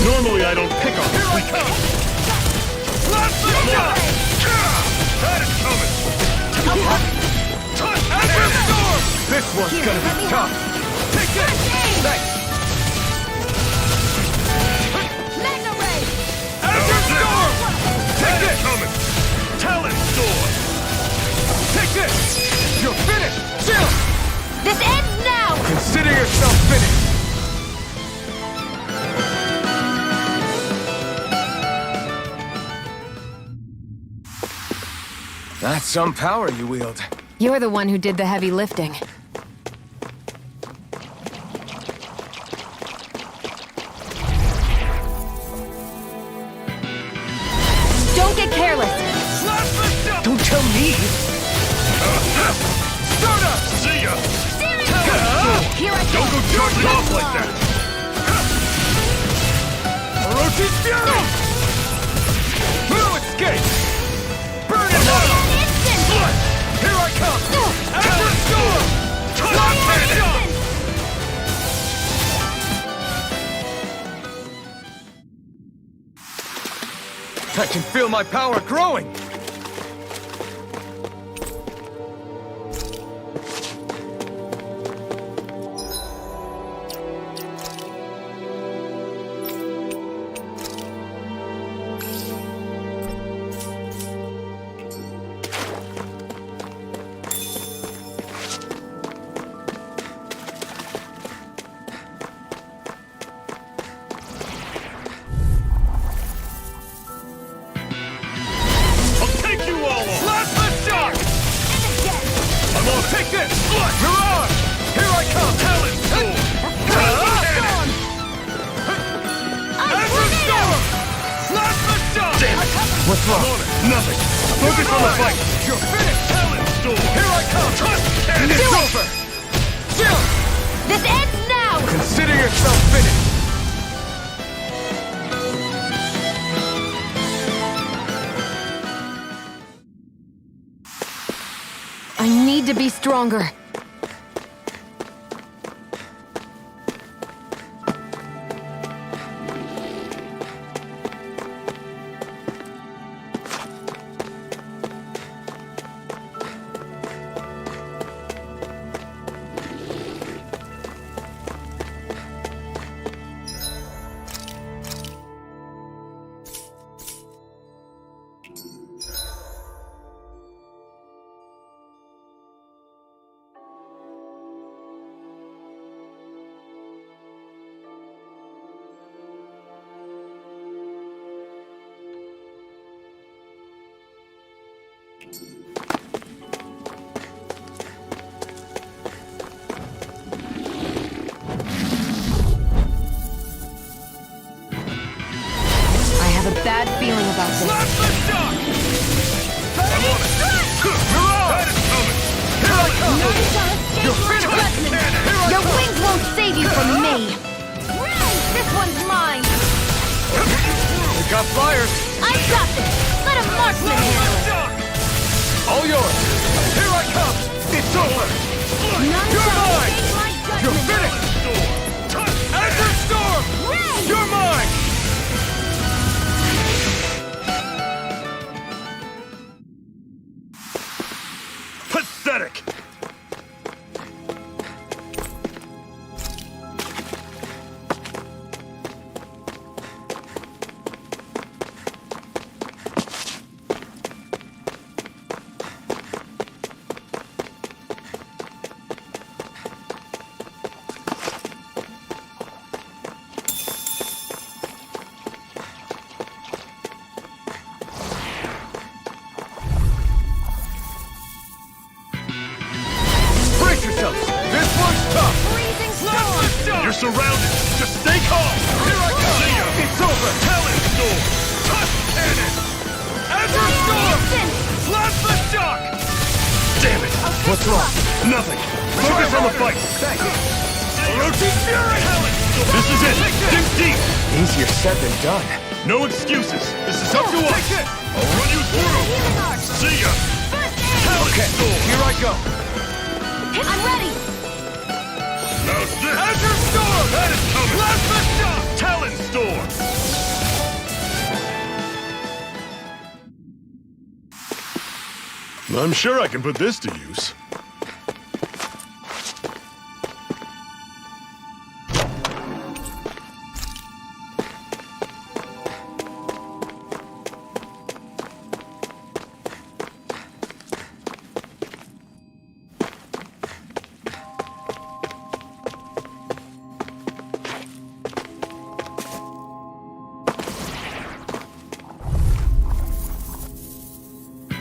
Normally I don't pick on this weekend. Let's go! That is coming! Azure Storm! This one's gonna be tough. Take this! Thanks. Magna Ray! Azure Storm! Take this! Coming! Talent Storm! Take this! You're finished! Chill! This ends now! Consider yourself finished! That's some power you wield. You're the one who did the heavy lifting. Don't get careless! Don't tell me! Stardust! See ya! Here I Don't go charging off like that! Orochi's Fury! No escape! Burn it up! Instant! Here I come! Azure Storm! Top Cannon! I can feel my power growing! I'll take you all on! Blast the shock! I'm gonna take this! You're on! Here I come! Talent Storm! Cannon! Azure Storm! Blast the shock! What's I'm wrong? on it! Nothing! Focus on the fight! You're finished! Talent Storm! Here I come! Cannon! It's over! Chill! This ends now! Consider yourself finished! I need to be stronger. I have a bad feeling about this. Blast the shock! I'm on it! You're on! That is coming! Here I come! You're finished! Your wings won't save you from me! This one's mine! We got flyers! I got this! Let a marksman handle it! All yours! Here I come! It's over! None You're shall mine! escape my judgment! You're finished! Azure Storm! Ray! You're mine! Pathetic! one's tough! Freezing Slash the shot! You're surrounded. Just stay calm. Here I come! See ya. It's over! Talon Storm. Touch cannon! Azure Storm! Slash the shock! Damn it. What's wrong? Nothing. Focus on the fight. Thank you. Orochi Fury! This is it. Dig deep. Easier said than done. No excuses. This is up to us. Take this! I'll run you through. See ya. Talon Okay, Storm. here I go. I'm ready! How's this? Azure Storm! That is coming. Slash the shock! Talon Storm. I'm sure I can put this to use.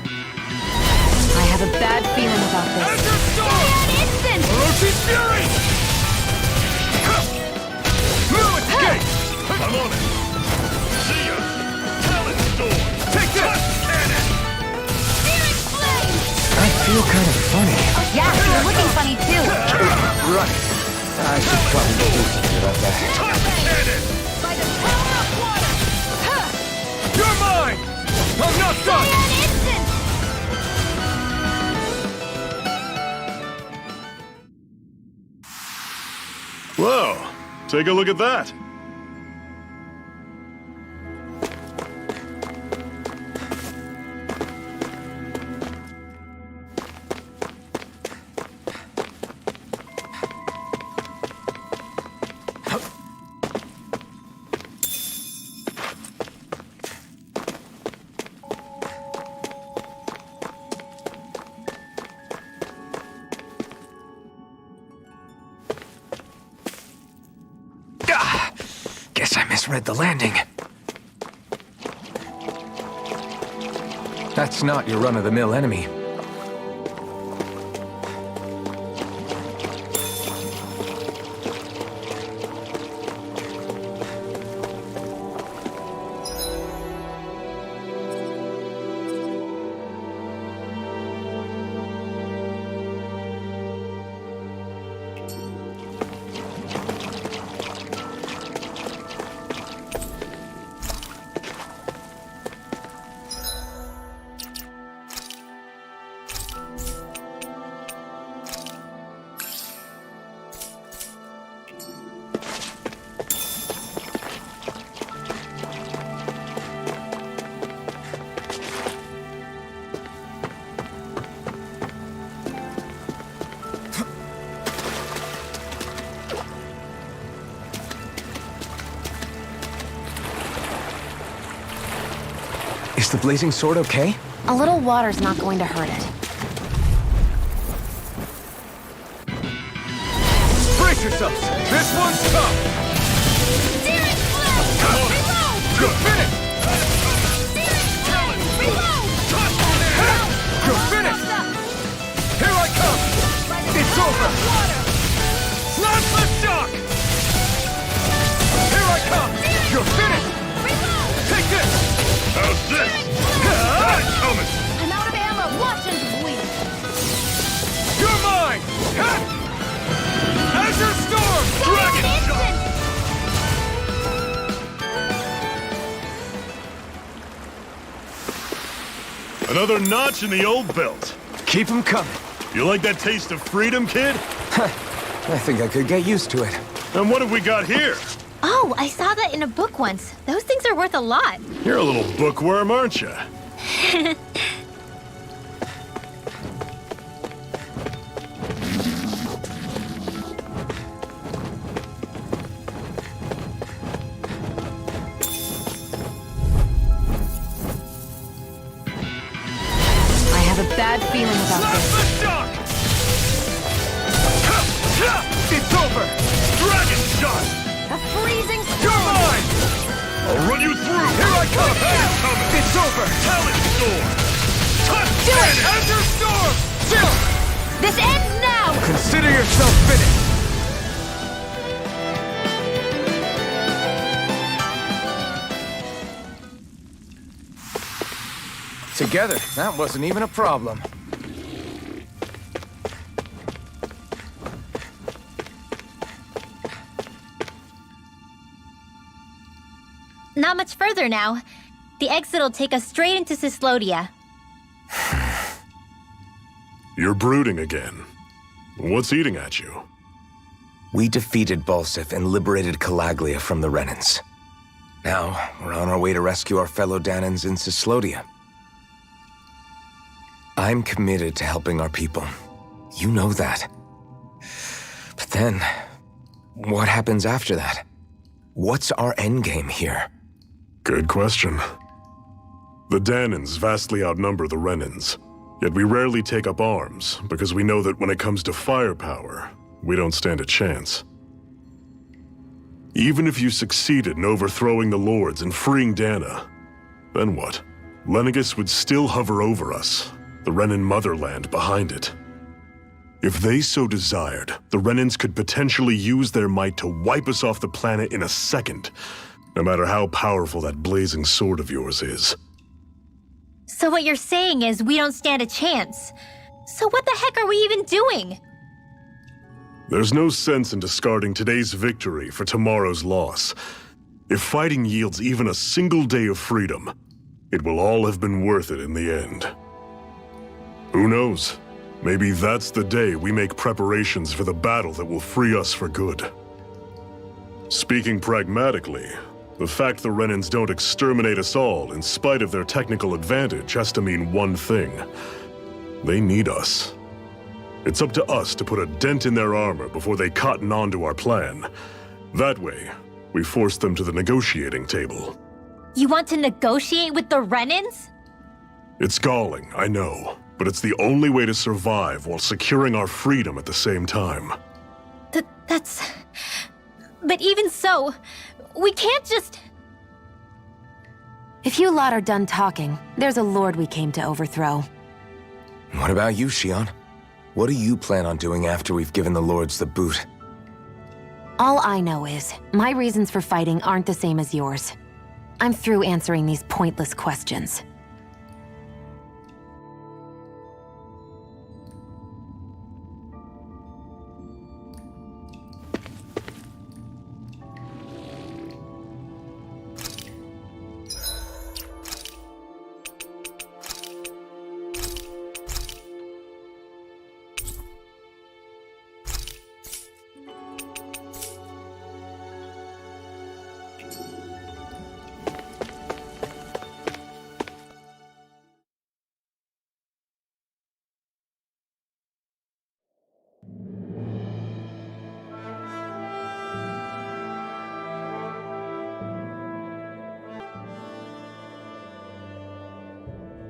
I have a bad feeling about this. Azure Storm! Instant! Orochi Fury! No escape! I'm on it. See ya. Talon Storm. Take this! Cannon. Searing flame! I feel kind of funny. Yeah, you're looking funny too. Right. I should probably do something about that. Cannon. By the power of water! Huh! You're mine! I'm not done! An instant! Whoa. Take a look at that. Guess I misread the landing. That's not your run-of-the-mill enemy. Is the blazing sword okay? A little water's not going to hurt it. Brace yourselves! This one's tough! Searing flame! Reload! You're finished! Searing flame! Reload! You're finished! Here I come! It's over! Slash the shock! Here I come! You're finished! Reload! Take this! How's this? That's coming. I'm out of ammo! Watch and bleed! You're mine! Azure Storm! Dragon Instant! Another notch in the old belt. Keep 'em coming. You like that taste of freedom, kid? I think I could get used to it. And what have we got here? Oh, I saw that in a book once. Those things are worth a lot. You're a little bookworm, aren't you? I have a bad feeling about Slash this. the shock! It's over! Dragon shot! A freezing You're storm! mine! I'll run you through! Here I come! It's coming! It's over! Talon Storm! Touch Do it! Azure Storm! Still! This ends now! Consider yourself finished. Together, that wasn't even a problem. Not much further now. The exit'll take us straight into Cyslodia. You're brooding again. What's eating at you? We defeated Balsif and liberated Calaglia from the Renans. Now, we're on our way to rescue our fellow Danans in Cyslodia. I'm committed to helping our people. You know that. But then, what happens after that? What's our endgame here? Good question. The Danans vastly outnumber the Renans, yet we rarely take up arms because we know that when it comes to firepower, we don't stand a chance. Even if you succeeded in overthrowing the Lords and freeing Dana, then what? Lenegis would still hover over us, the Renan motherland behind it. If they so desired, the Renans could potentially use their might to wipe us off the planet in a second, no matter how powerful that blazing sword of yours is. So what you're saying is we don't stand a chance. So what the heck are we even doing? There's no sense in discarding today's victory for tomorrow's loss. If fighting yields even a single day of freedom, it will all have been worth it in the end. Who knows? Maybe that's the day we make preparations for the battle that will free us for good. Speaking pragmatically, the fact the Renans don't exterminate us all in spite of their technical advantage has to mean one thing. They need us. It's up to us to put a dent in their armor before they cotton on to our plan. That way, we force them to the negotiating table. You want to negotiate with the Renans? It's galling, I know, but it's the only way to survive while securing our freedom at the same time. That's... But even so, we can't just... If you lot are done talking, there's a lord we came to overthrow. What about you, Shion? What do you plan on doing after we've given the Lords the boot? All I know is, my reasons for fighting aren't the same as yours. I'm through answering these pointless questions.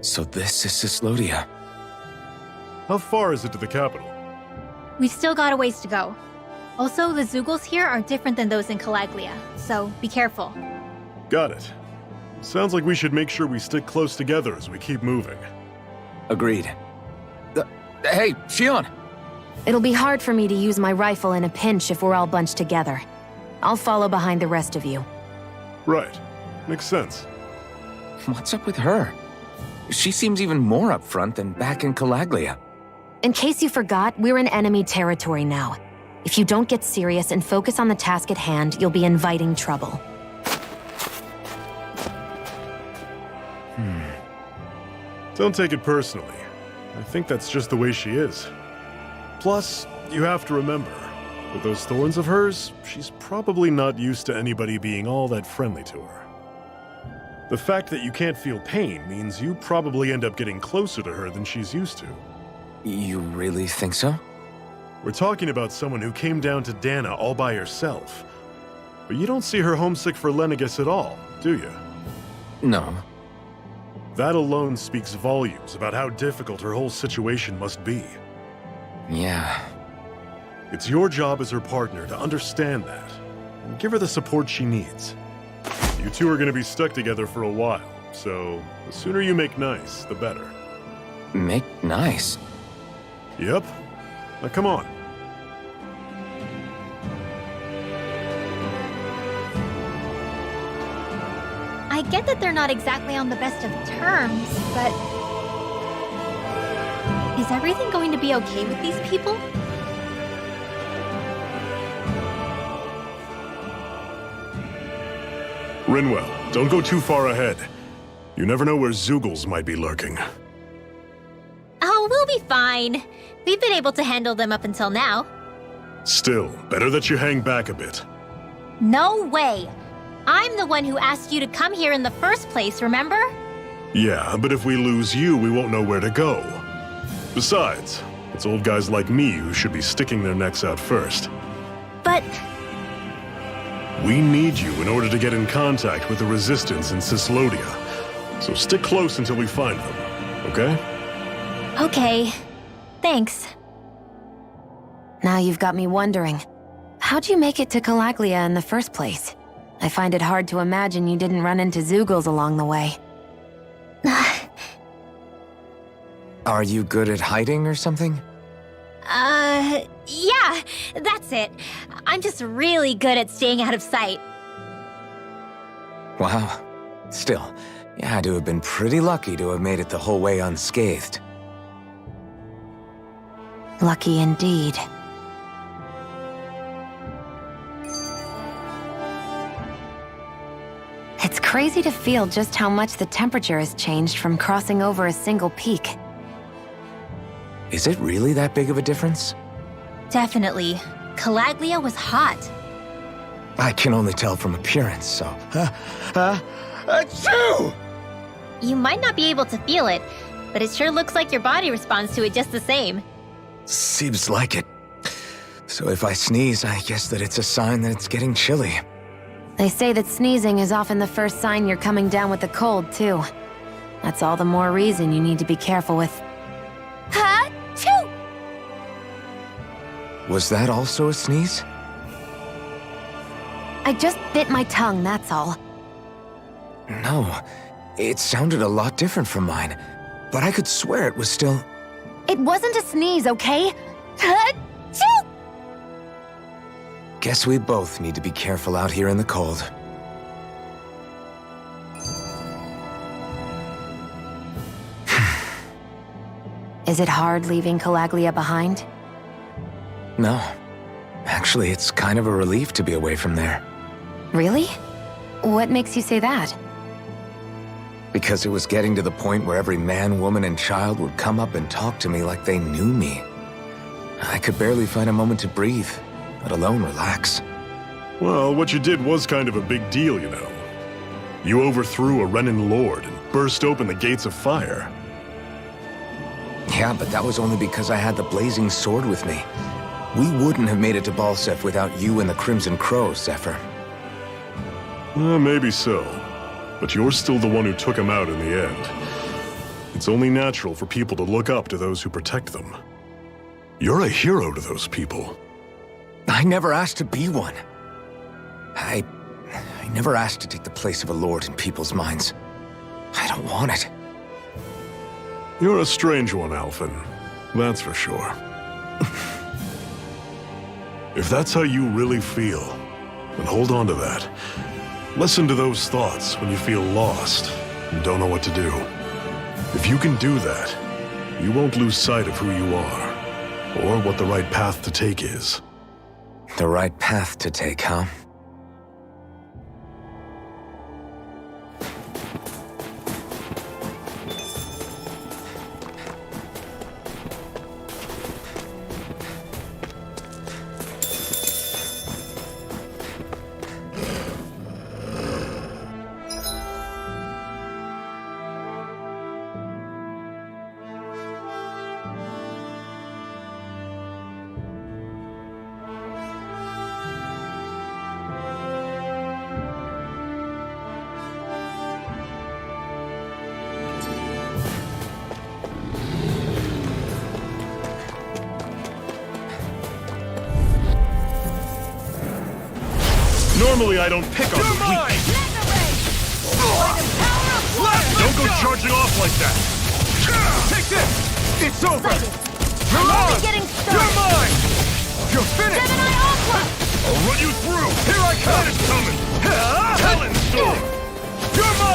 So this is Cyslodia. How far is it to the capital? We've still got a ways to go. Also, the Zeugles here are different than those in Calaglia, so be careful. Got it. Sounds like we should make sure we stick close together as we keep moving. Agreed. Hey, Shion! It'll be hard for me to use my rifle in a pinch if we're all bunched together. I'll follow behind the rest of you. Right. Makes sense. What's up with her? She seems even more upfront than back in Calaglia. In case you forgot, we're in enemy territory now. If you don't get serious and focus on the task at hand, you'll be inviting trouble. Don't take it personally. I think that's just the way she is. Plus, you have to remember, with those thorns of hers, she's probably not used to anybody being all that friendly to her. The fact that you can't feel pain means you probably end up getting closer to her than she's used to. You really think so? We're talking about someone who came down to Dana all by herself. But you don't see her homesick for Lenegis at all, do you? No. That alone speaks volumes about how difficult her whole situation must be. Yeah. It's your job as her partner to understand that, and give her the support she needs. You two are going to be stuck together for a while, so the sooner you make nice, the better. Make nice? Yep. Now come on. I get that they're not exactly on the best of terms, but... is everything going to be okay with these people? Rinwell, don't go too far ahead. You never know where Zeugles might be lurking. Oh, we'll be fine. We've been able to handle them up until now. Still, better that you hang back a bit. No way! I'm the one who asked you to come here in the first place, remember? Yeah, but if we lose you, we won't know where to go. Besides, it's old guys like me who should be sticking their necks out first. But... we need you in order to get in contact with the Resistance in Cyslodia. So stick close until we find them, okay? okay. Thanks. Now you've got me wondering. How'd you make it to Calaglia in the first place? I find it hard to imagine you didn't run into Zeugles along the way. Are you good at hiding or something? Yeah, that's it. I'm just really good at staying out of sight. Wow. Still, you had to have been pretty lucky to have made it the whole way unscathed. Lucky indeed. It's crazy to feel just how much the temperature has changed from crossing over a single peak. Is it really that big of a difference? Definitely. Calaglia was hot. I can only tell from appearance, so... Achoo! You might not be able to feel it, but it sure looks like your body responds to it just the same. Seems like it. So if I sneeze, I guess that it's a sign that it's getting chilly. They say that sneezing is often the first sign you're coming down with the cold, too. That's all the more reason you need to be careful with... Ha-choo! Was that also a sneeze? I just bit my tongue, that's all. No, it sounded a lot different from mine, but I could swear it was still... It wasn't a sneeze, okay? Ha-choo! Guess we both need to be careful out here in the cold. Is it hard leaving Calaglia behind? No. Actually, it's kind of a relief to be away from there. Really? What makes you say that? Because it was getting to the point where every man, woman, and child would come up and talk to me like they knew me. I could barely find a moment to breathe, let alone relax. Well, what you did was kind of a big deal, you know. You overthrew a Renin Lord and burst open the gates of fire. Yeah, but that was only because I had the blazing sword with me. We wouldn't have made it to Balseph without you and the Crimson Crow, Zephyr. Maybe so. But you're still the one who took him out in the end. It's only natural for people to look up to those who protect them. You're a hero to those people. I never asked to be one. I never asked to take the place of a lord in people's minds. I don't want it. You're a strange one, Alphen. That's for sure. If that's how you really feel, then hold on to that. Listen to those thoughts when you feel lost and don't know what to do. If you can do that, you won't lose sight of who you are, or what the right path to take is. The right path to take, huh? Normally I don't pick on the weak. Don't go charging off like that! Take this! It's over! You're I'm mine! only getting started. You're mine! You're finished! Gemini Aqua! I'll run you through! Here I come! That is coming! Talon Storm! You're mine!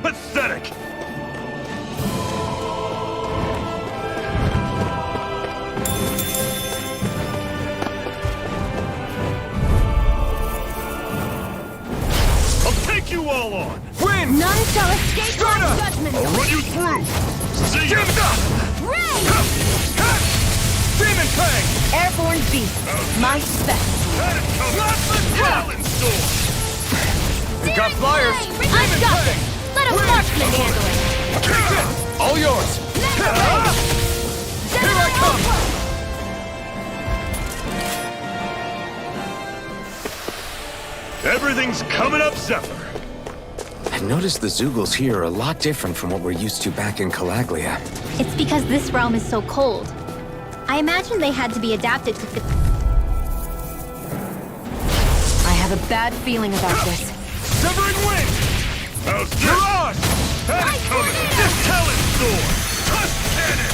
Pathetic! I'll take you all on! Win! None shall escape my Sparta! judgment! I'll run you through! See ya! Ray! Demon Fang! Airborne beast, my specialty. Not the Talon Sword! We got flyers! I've got this! Let a marksman handle it! All yours! Here I come! Everything's coming up, Zephyr! I noticed the Zeugles here are a lot different from what we're used to back in Calaglia. It's because this realm is so cold. I imagine they had to be adapted to fit. I have a bad feeling about this. Severing Wing! How's this? Mirage! That's coming! This Talon Sword! Tusk Cannon!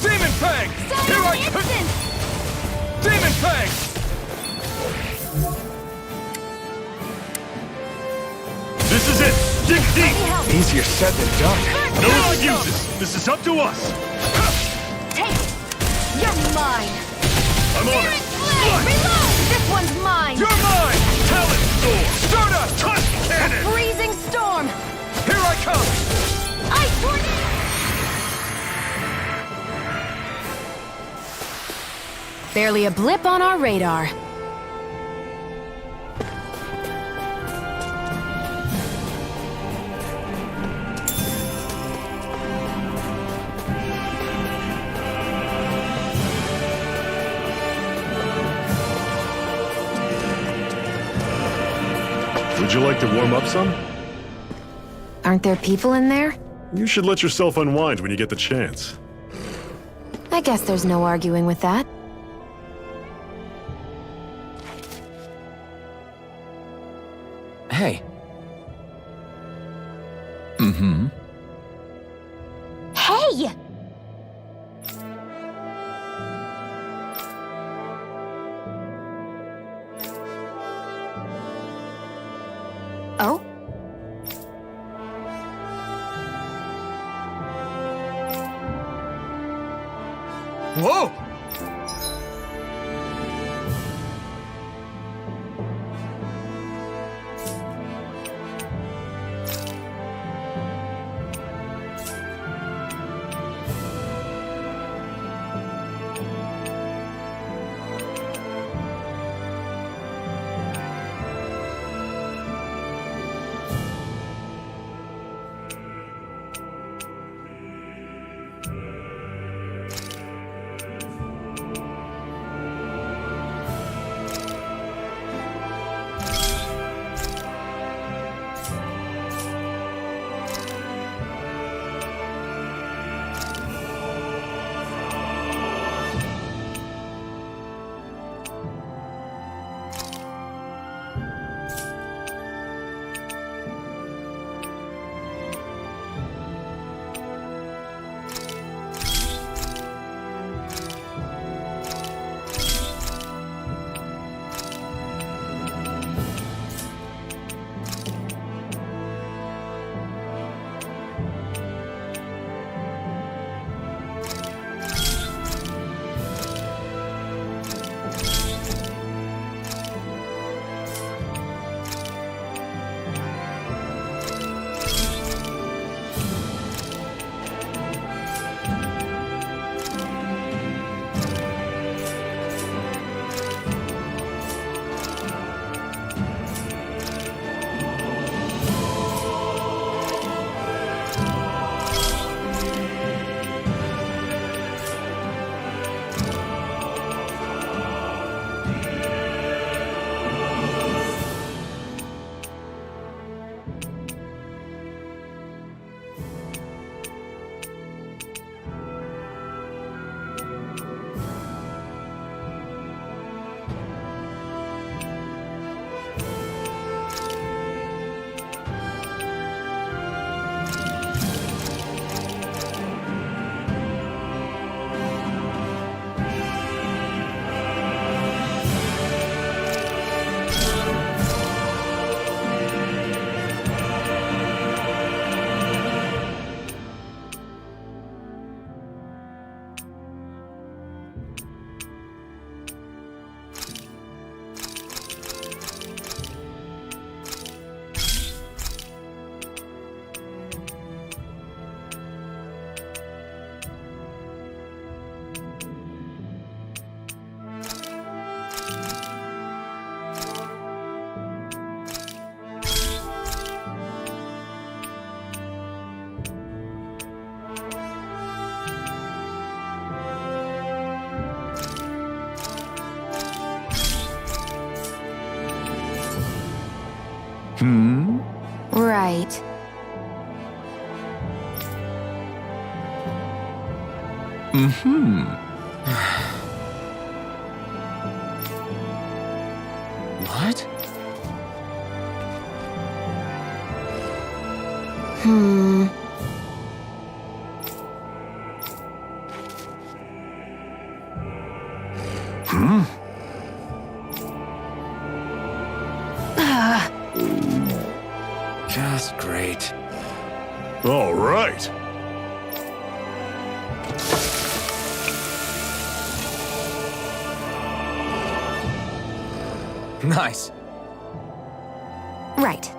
Demon Fang! Here I come! Demon Fang! This is it! Dig deep! Easier said than done. No excuses! This is up to us! Take it! You're mine! I'm on it! Flame! Reload! This one's mine! You're mine! Talon Sword! Stardust! Tusk Cannon! Freezing storm! Here I come! Ice tornado! Barely a blip on our radar. Would you like to warm up some? Aren't there people in there? You should let yourself unwind when you get the chance. I guess there's no arguing with that. Hey. Hey! Oh? Whoa! Right. What? Hmm. Just great. All right. Nice. Right.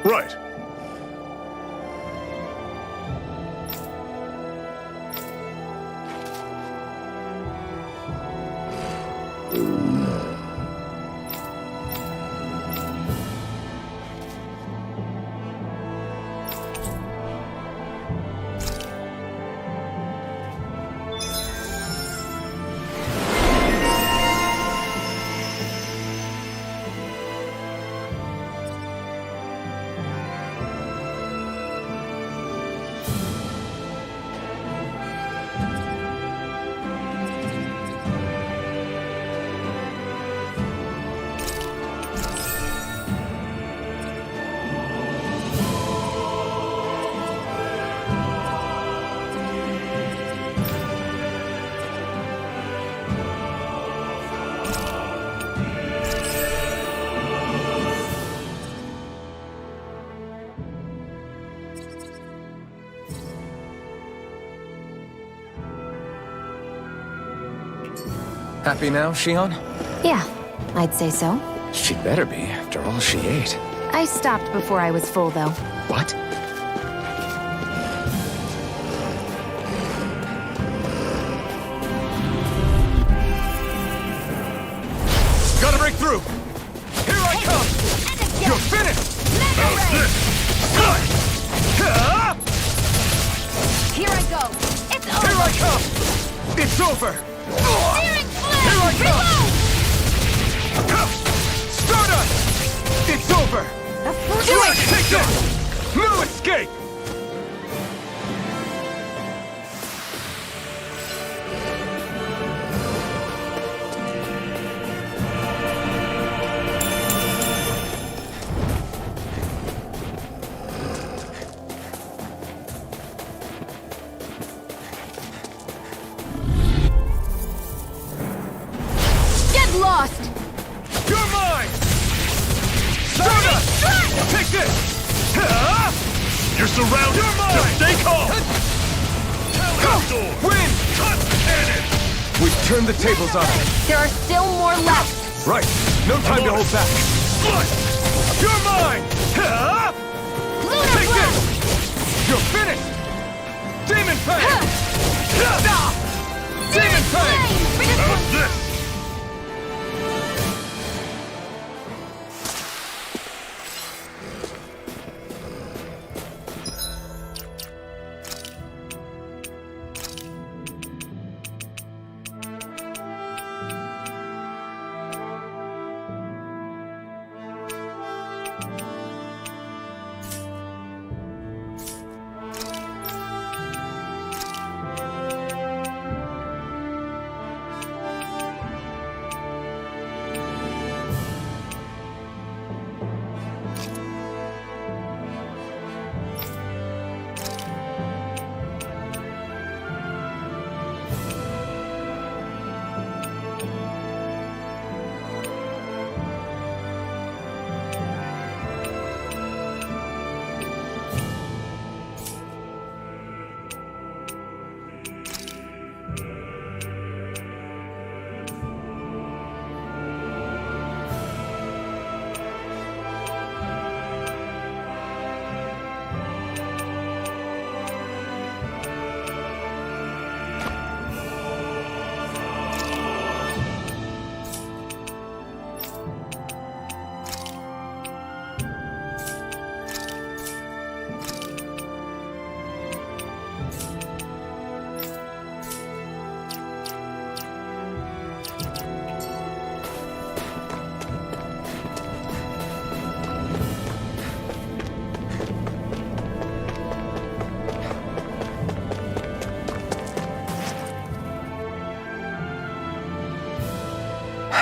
Right. Happy now, Shion? Yeah, I'd say so. She better be, after all she ate. I stopped before I was full, though. What? Gotta break through! Here I come! You're finished! Here I go! It's over! Here I come! It's over! Searing flame! Here I come! Reload! Stardust! It's over! Do it! Take this! No escape! Get lost! You're mine! Stardust! Take this! You're surrounded. You're mine! Just stay calm. Go! Win! Cut cannon. We've turned the tables on her. There are still more left! Right. No time to hold back. You're mine! Lunar Take Blast! this! You're finished! Demon Fang! Demon Fang! How's this?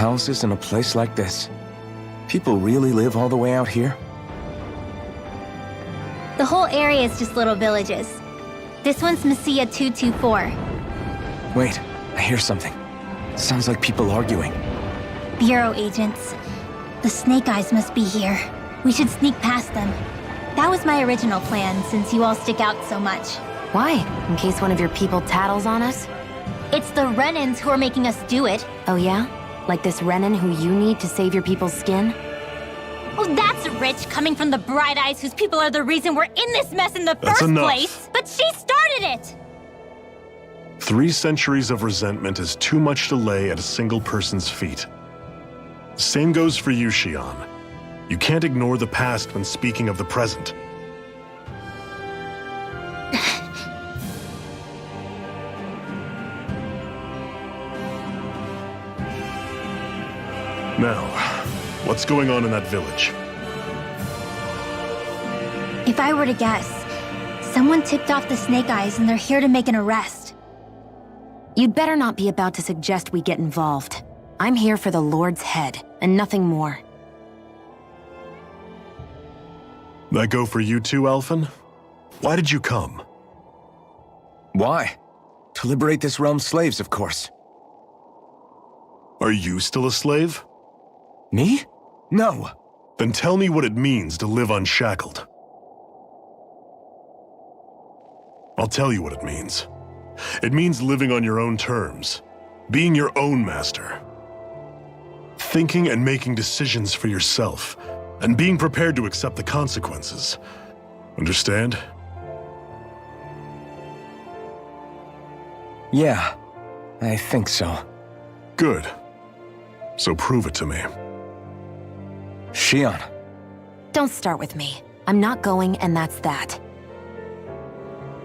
houses in a place like this? People really live all the way out here? The whole area is just little villages. This one's Messiah 224. Wait, I hear something. Sounds like people arguing. Bureau agents. The Snake Eyes must be here. We should sneak past them. That was my original plan, since you all stick out so much. Why? In case one of your people tattles on us? It's the Renans who are making us do it. Oh yeah? Like this Renan who you need to save your people's skin? Oh, that's rich, coming from the Bright Eyes whose people are the reason we're in this mess in the That's first enough. place. But she started it! 3 centuries of resentment is too much to lay at a single person's feet. Same goes for you, Xion. You can't ignore the past when speaking of the present. Now, what's going on in that village? If I were to guess, someone tipped off the Snake Eyes and they're here to make an arrest. You'd better not be about to suggest we get involved. I'm here for the Lord's head, and nothing more. That go for you too, Alphen? Why did you come? Why? To liberate this realm's slaves, of course. Are you still a slave? Me? No. Then tell me what it means to live unshackled. I'll tell you what it means. It means living on your own terms, being your own master. Thinking and making decisions for yourself, and being prepared to accept the consequences. Understand? Yeah, I think so. Good. So prove it to me. Xion. Don't start with me. I'm not going, and that's that.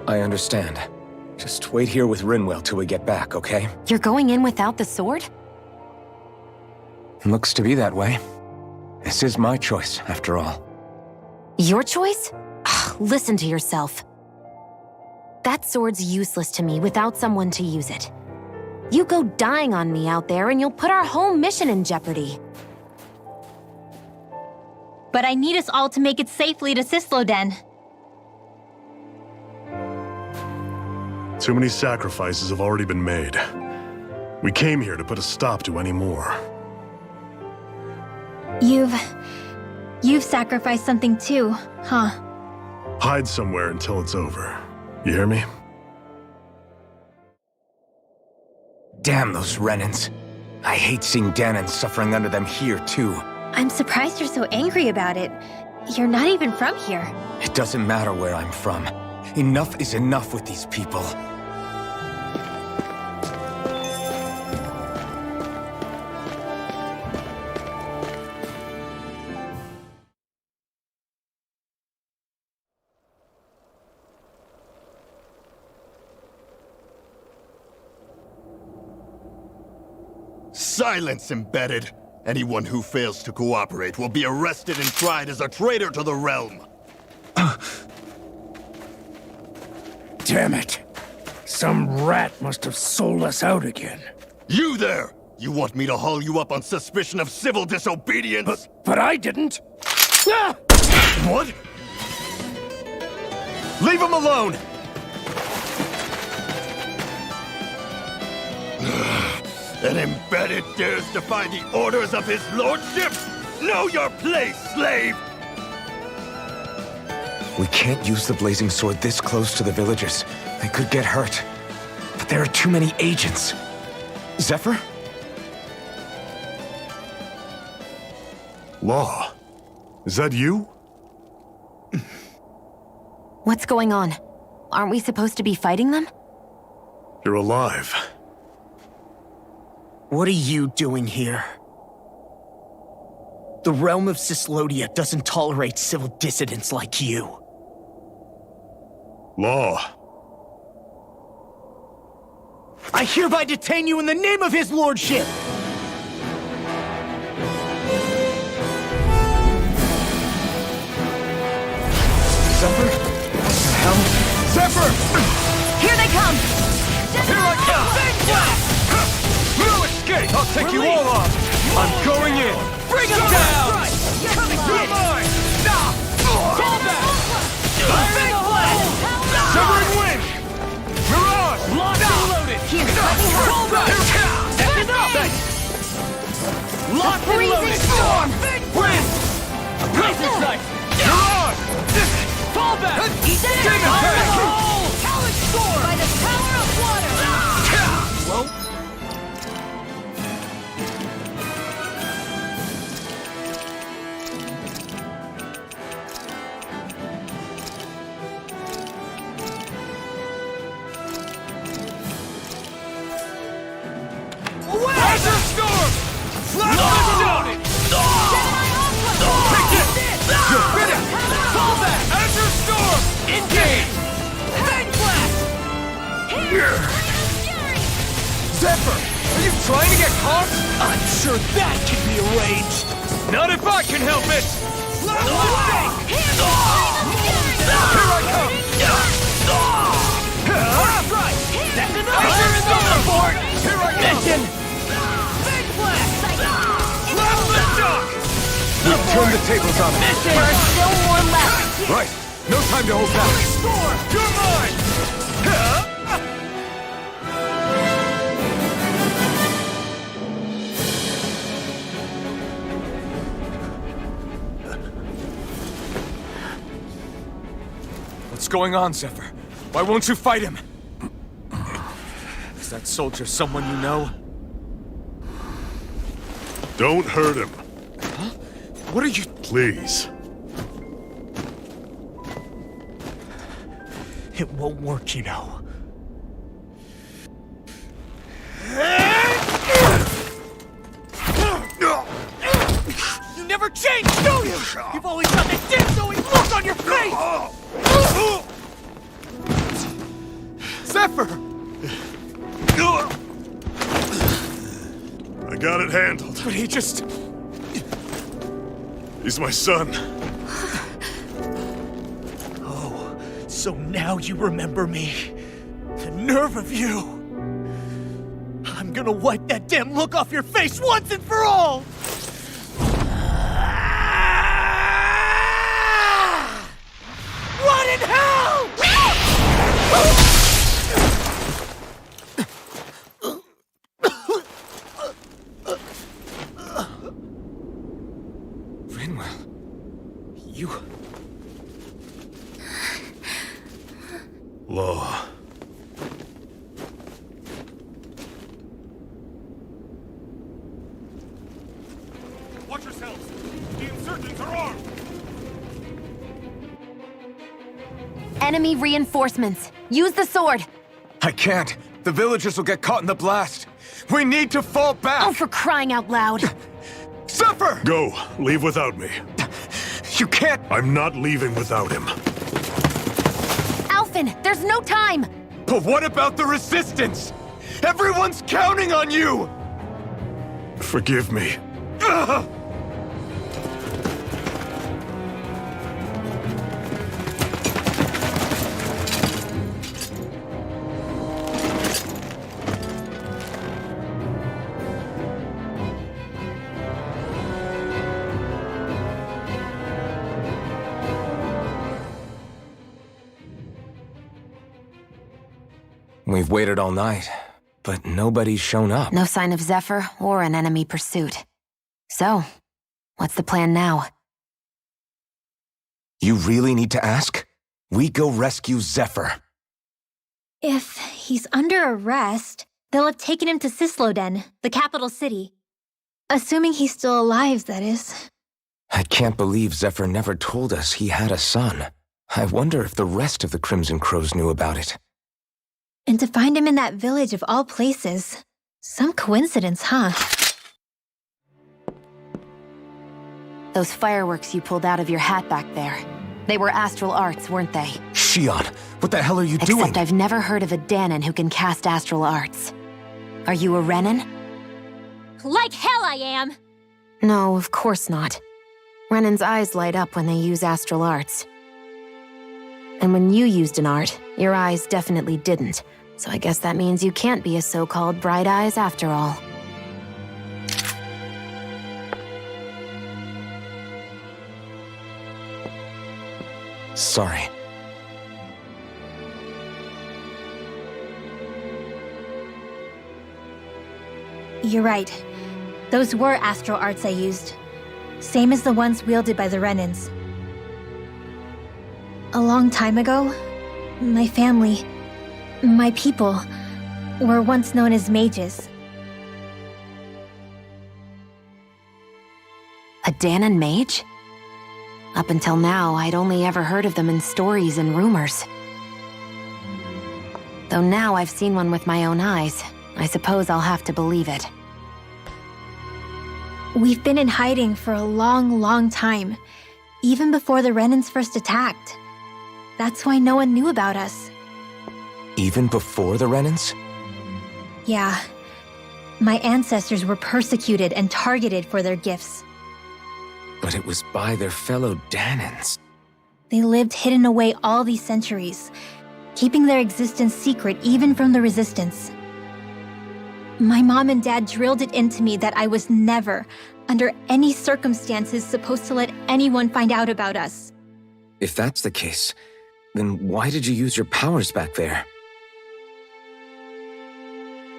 I understand. Just wait here with Rinwell till we get back, okay? You're going in without the sword? Looks to be that way. This is my choice, after all. Your choice? Ugh, listen to yourself. That sword's useless to me without someone to use it. You go dying on me out there and you'll put our whole mission in jeopardy. But I need us all to make it safely to Sisloden. Too many sacrifices have already been made. We came here to put a stop to any more. You've sacrificed something too, huh? Hide somewhere until it's over. You hear me? Damn those Renans. I hate seeing Dahnan suffering under them here, too. I'm surprised you're so angry about it. You're not even from here. It doesn't matter where I'm from. Enough is enough with these people. Silence, Embedded! Anyone who fails to cooperate will be arrested and tried as a traitor to the realm! Damn it! Some rat must have sold us out again. You there! You want me to haul you up on suspicion of civil disobedience? But I didn't! Ah! What? Leave him alone! An Embedded dares defy the orders of his lordship? Know your place, slave! We can't use the blazing sword this close to the villagers. They could get hurt. But there are too many agents. Zephyr? Law. Is that you? What's going on? Aren't we supposed to be fighting them? You're alive. What are you doing here? The realm of Sislodia doesn't tolerate civil dissidents like you. Law. I hereby detain you in the name of his lordship! Zephyr? What the hell? Zephyr! Here they come! Here I come! No escape! I'll take you all on! I'm going in! Bring him down! Coming through mine! Fall back! Fire in the hole! Severing wind! Mirage! Locked and loaded! Here, let me help. Fall back! That's enough! Locked and loaded! Storm! Wind! Laser sight! Mirage! Fall back! Demon Fang! Talent Storm! By the power of water! Well, Laser Storm! Flash loaded! Take it! You're finished! Fall back! Azure Storm! Engage! Fang Blast! Zephyr! Are you trying to get caught? I'm sure that can be arranged! Not if I can help it! Here I come! Right! That's enough! Azure is on the board! Here I come! Fang Blast! Blast the dock! We've turned the tables on him. There's still one left. Right. No time to hold back. Storm! You're mine! What's going on, Zephyr? Why won't you fight him? Is that soldier someone you know? Don't hurt him, Huh? What are you... please. It won't work, you know. You never change, do you? You've always got that damn-knowing look on your face! Zephyr! I got it handled. But he just... He's my son. Oh, so now you remember me. The nerve of you! I'm gonna wipe that damn look off your face once and for all! What in hell?! Rinwell, you... Law. Watch yourselves! The insurgents are armed! Enemy reinforcements. Use the sword. I can't. The villagers will get caught in the blast. We need to fall back. Oh, for crying out loud. Zephyr! Go. Leave without me. You can't. I'm not leaving without him. Alphen, there's no time. But what about the resistance? Everyone's counting on you! Forgive me. Ugh! We've waited all night, but nobody's shown up. No sign of Zephyr or an enemy pursuit. So, what's the plan now? You really need to ask? We go rescue Zephyr. If he's under arrest, they'll have taken him to Cisloden, the capital city. Assuming he's still alive, that is. I can't believe Zephyr never told us he had a son. I wonder if the rest of the Crimson Crows knew about it. And to find him in that village of all places. Some coincidence, huh? Those fireworks you pulled out of your hat back there. They were astral arts, weren't they? Shion, what the hell are you doing? Except I've never heard of a Dahnan who can cast astral arts. Are you a Renan? Like hell I am! No, of course not. Renan's eyes light up when they use astral arts. And when you used an art, your eyes definitely didn't. So I guess that means you can't be a so-called Bright Eyes after all. Sorry. You're right. Those were astral arts I used. Same as the ones wielded by the Renans. A long time ago, my family, my people, were once known as mages. A Dahnan mage? Up until now, I'd only ever heard of them in stories and rumors. Though now I've seen one with my own eyes, I suppose I'll have to believe it. We've been in hiding for a long, long time, even before the Renans first attacked. That's why no one knew about us. Even before the Renans? Yeah. My ancestors were persecuted and targeted for their gifts. But it was by their fellow Dahnans. They lived hidden away all these centuries, keeping their existence secret even from the Resistance. My mom and dad drilled it into me that I was never, under any circumstances, supposed to let anyone find out about us. If that's the case, then why did you use your powers back there?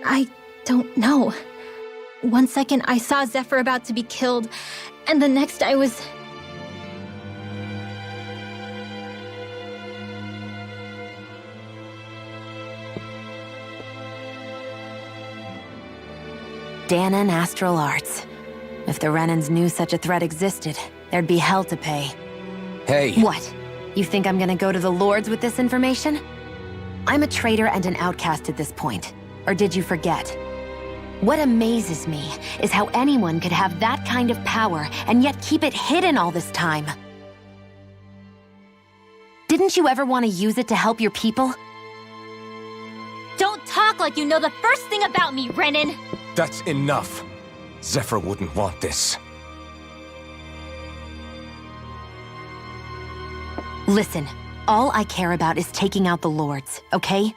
I don't know. One second I saw Zephyr about to be killed, and the next I was... Dahnan Astral Arts. If the Renans knew such a threat existed, there'd be hell to pay. Hey! What? You think I'm gonna go to the Lords with this information? I'm a traitor and an outcast at this point. Or did you forget? What amazes me is how anyone could have that kind of power and yet keep it hidden all this time. Didn't you ever want to use it to help your people? Don't talk like you know the first thing about me, Renan! That's enough. Zephyr wouldn't want this. Listen, all I care about is taking out the Lords, okay?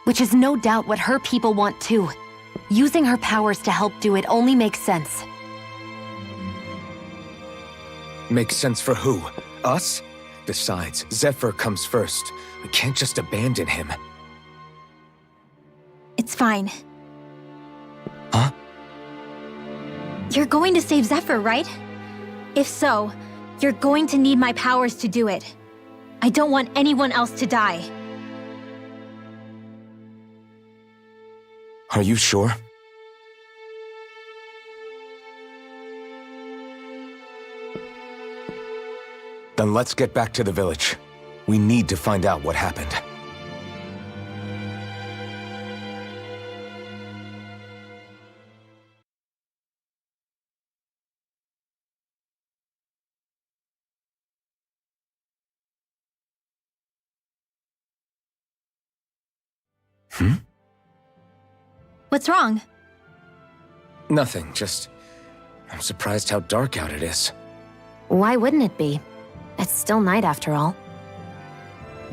Which is no doubt what her people want too. Using her powers to help do it only makes sense. Makes sense for who? Us? Besides, Zephyr comes first. We can't just abandon him. It's fine. Huh? You're going to save Zephyr, right? If so, you're going to need my powers to do it. I don't want anyone else to die. Are you sure? Then let's get back to the village. We need to find out what happened. What's wrong? Nothing, just... I'm surprised how dark out it is. Why wouldn't it be? It's still night after all.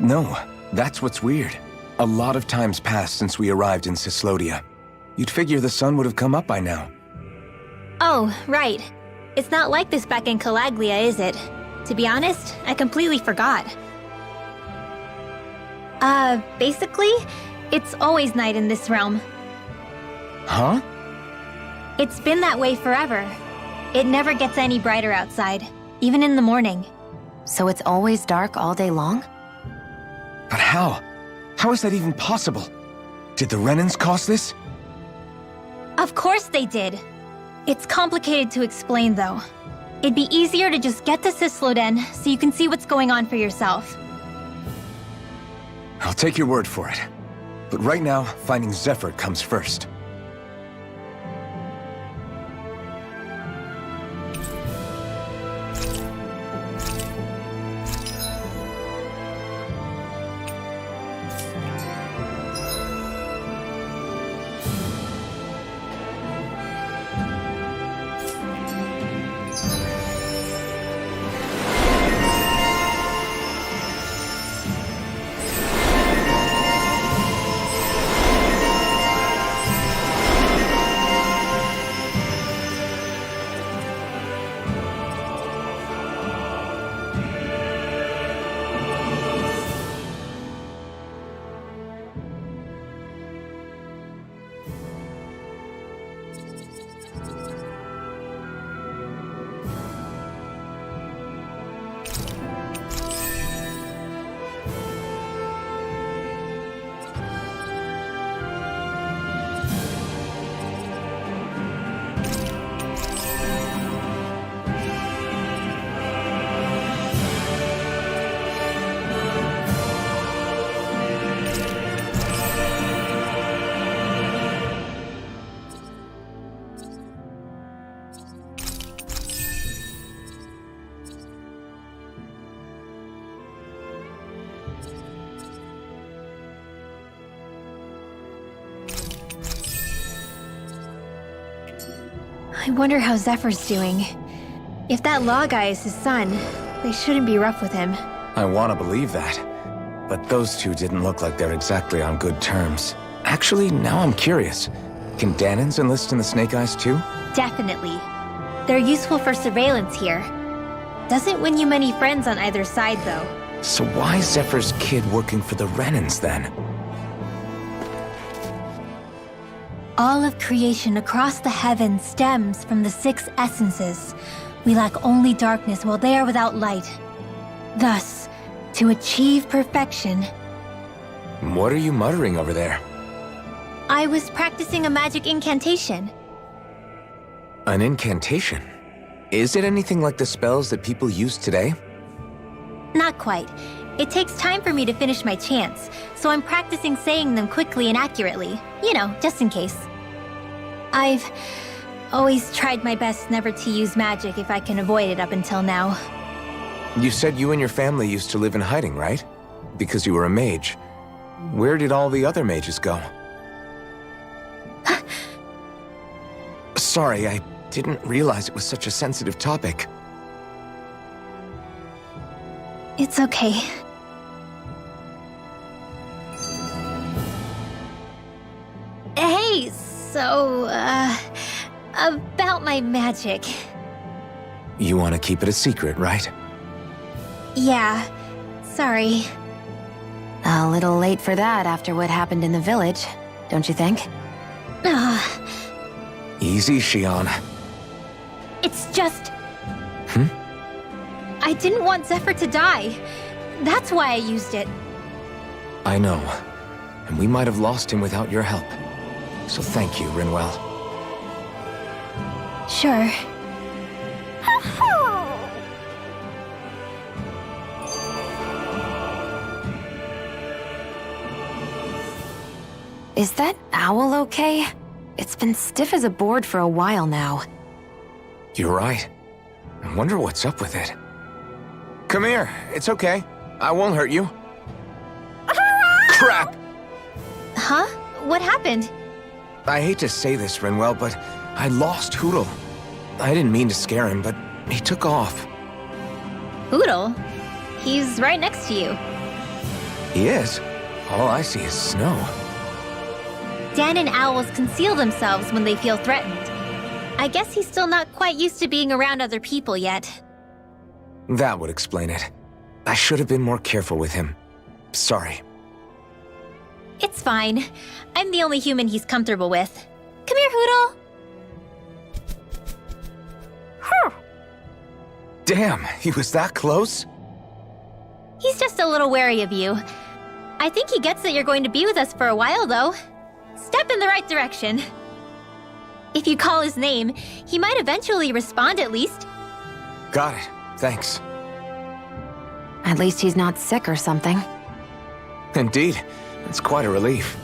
No, that's what's weird. A lot of time's passed since we arrived in Cyslodia. You'd figure the sun would have come up by now. Oh, right. It's not like this back in Calaglia, is it? To be honest, I completely forgot. Basically, it's always night in this realm. Huh? It's been that way forever. It never gets any brighter outside, even in the morning. So it's always dark all day long? But how? How is that even possible? Did the Renans cause this? Of course they did. It's complicated to explain, though. It'd be easier to just get to Cysloden so you can see what's going on for yourself. I'll take your word for it. But right now, finding Zephyr comes first. I wonder how Zephyr's doing. If that law guy is his son, they shouldn't be rough with him. I want to believe that. But those two didn't look like they're exactly on good terms. Actually, now I'm curious. Can Danans enlist in the Snake Eyes too? Definitely. They're useful for surveillance here. Doesn't win you many friends on either side, though. So why is Zephyr's kid working for the Renans then? All of creation across the heavens stems from the 6 essences. We lack only darkness while they are without light. Thus, to achieve perfection... What are you muttering over there? I was practicing a magic incantation. An incantation? Is it anything like the spells that people use today? Not quite. It takes time for me to finish my chants, so I'm practicing saying them quickly and accurately. You know, just in case. I've always tried my best never to use magic if I can avoid it up until now. You said you and your family used to live in hiding, right? Because you were a mage. Where did all the other mages go? Sorry, I didn't realize it was such a sensitive topic. It's okay. Hey, so, about my magic. You want to keep it a secret, right? Yeah, sorry. A little late for that after what happened in the village, don't you think? Easy, Shion. It's just... I didn't want Zephyr to die. That's why I used it. I know. And we might have lost him without your help. So thank you, Rinwell. Sure. Is that owl okay? It's been stiff as a board for a while now. You're right. I wonder what's up with it. Come here. It's okay. I won't hurt you. Crap! Huh? What happened? I hate to say this, Rinwell, but I lost Hootle. I didn't mean to scare him, but he took off. Hootle? He's right next to you. He is? All I see is snow. Dan and owls conceal themselves when they feel threatened. I guess he's still not quite used to being around other people yet. That would explain it. I should have been more careful with him. Sorry. It's fine. I'm the only human he's comfortable with. Come here, Hootle. Damn, he was that close? He's just a little wary of you. I think he gets that you're going to be with us for a while, though. Step in the right direction. If you call his name, he might eventually respond at least. Got it. Thanks. At least he's not sick or something. Indeed. It's quite a relief.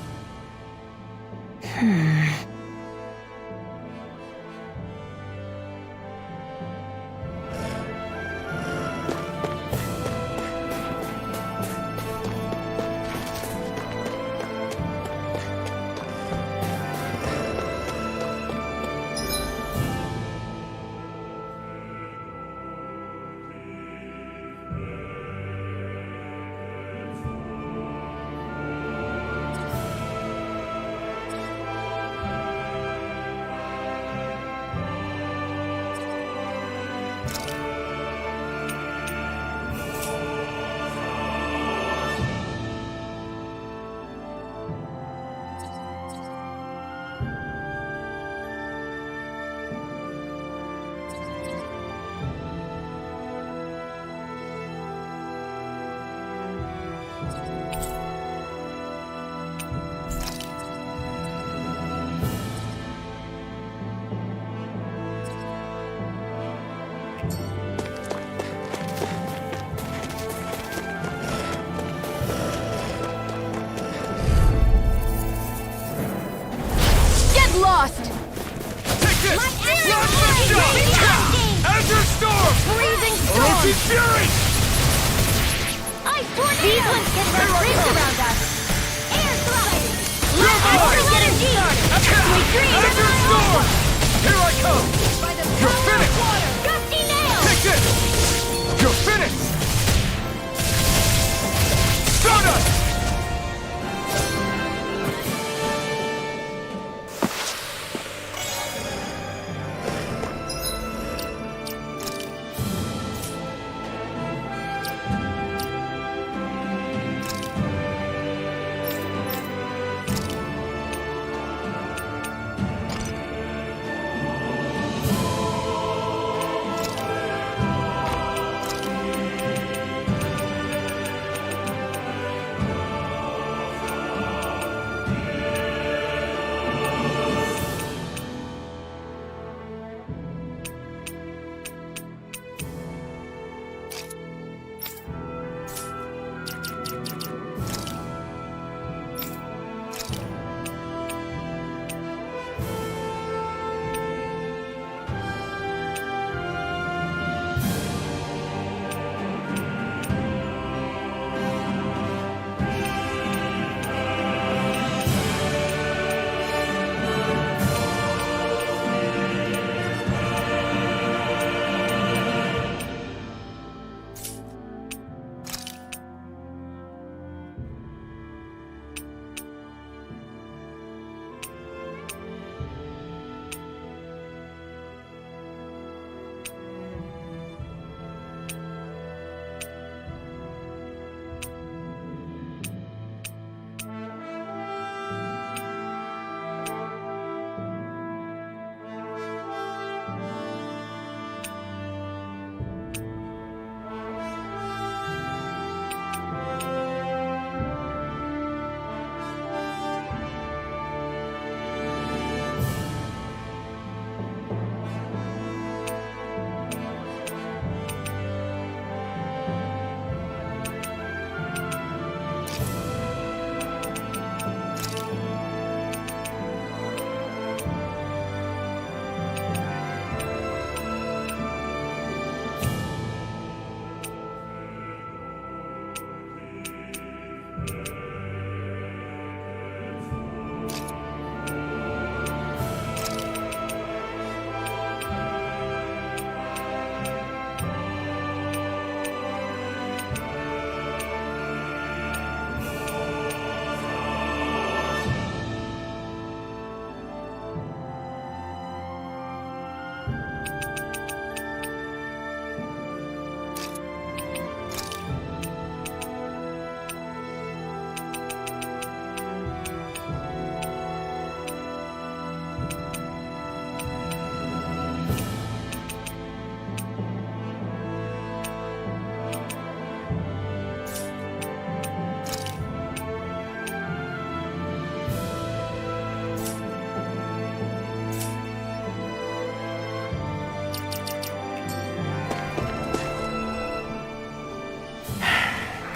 Lost! Take this! Blast Azure Storm! Freezing storm! Roshi Fury! Ice tornado! These ones can run rings around us! Air slide! Turbo! Ice energy! Azure Storm! Here I come! By the You're power finished! of water! Gusty nail! Take this! You're finished! Stardust!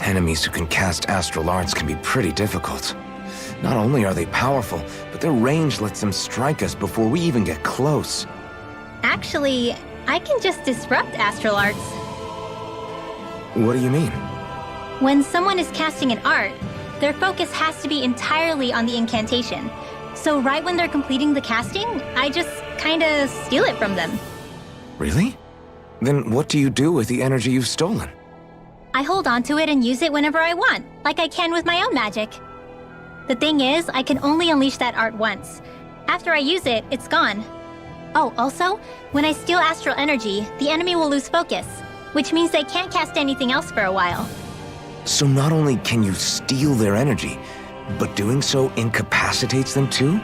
Enemies who can cast astral arts can be pretty difficult. Not only are they powerful, but their range lets them strike us before we even get close. Actually, I can just disrupt astral arts. What do you mean? When someone is casting an art, their focus has to be entirely on the incantation. So right when they're completing the casting, I just kinda steal it from them. Really? Then what do you do with the energy you've stolen? I hold onto it and use it whenever I want, like I can with my own magic. The thing is, I can only unleash that art once. After I use it, it's gone. Oh, also, when I steal astral energy, the enemy will lose focus, which means they can't cast anything else for a while. So not only can you steal their energy, but doing so incapacitates them too?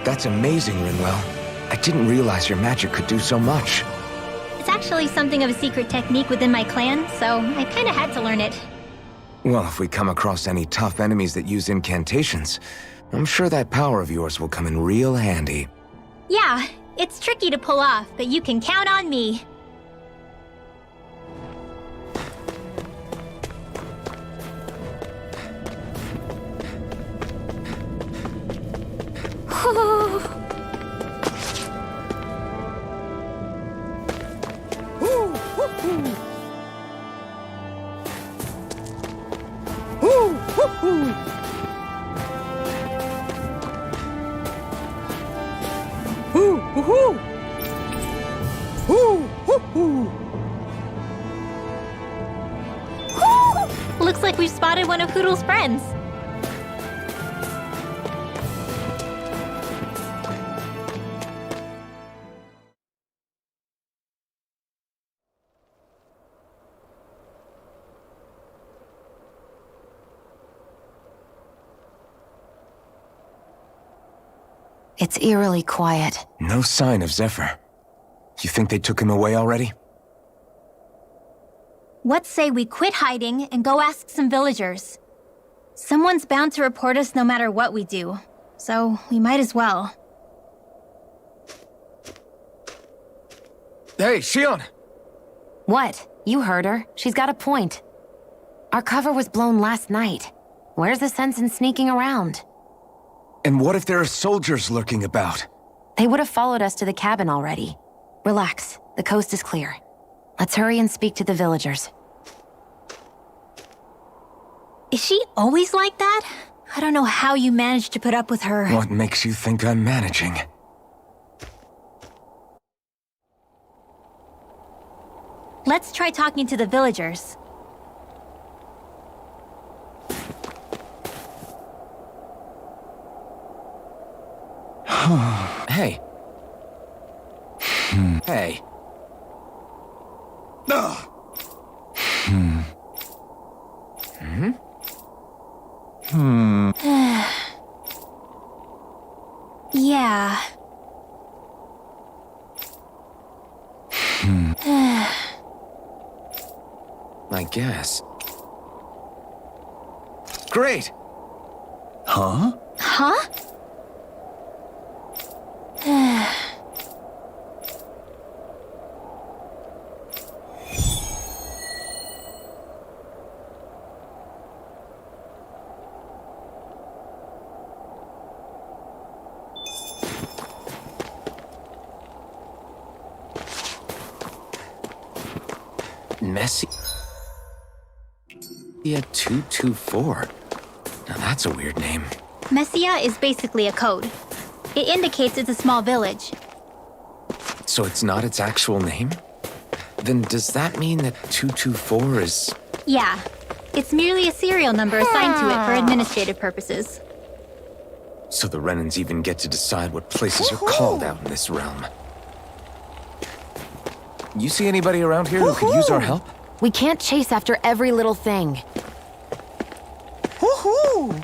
That's amazing, Rinwell. I didn't realize your magic could do so much. It's actually something of a secret technique within my clan, so I kinda had to learn it. Well, if we come across any tough enemies that use incantations, I'm sure that power of yours will come in real handy. Yeah, it's tricky to pull off, but you can count on me. Looks like we've spotted one of Hoodle's friends. It's eerily quiet. No sign of Zephyr. You think they took him away already? What say we quit hiding and go ask some villagers? Someone's bound to report us no matter what we do, so we might as well. Hey, Shion! What? You heard her. She's got a point. Our cover was blown last night. Where's the sense in sneaking around? And what if there are soldiers lurking about? They would have followed us to the cabin already. Relax. The coast is clear. Let's hurry and speak to the villagers. Is she always like that? I don't know how you managed to put up with her. What makes you think I'm managing? Let's try talking to the villagers. Hey. Hey. Yeah. I guess. Great! Huh? Huh? Messy. Yeah, 224. Now that's a weird name. Messia is basically a code. It indicates it's a small village. So it's not its actual name? Then does that mean that 224 is... Yeah. It's merely a serial number assigned to it for administrative purposes. So the Renans even get to decide what places are called out in this realm. You see anybody around here who could use our help? We can't chase after every little thing. Woohoo!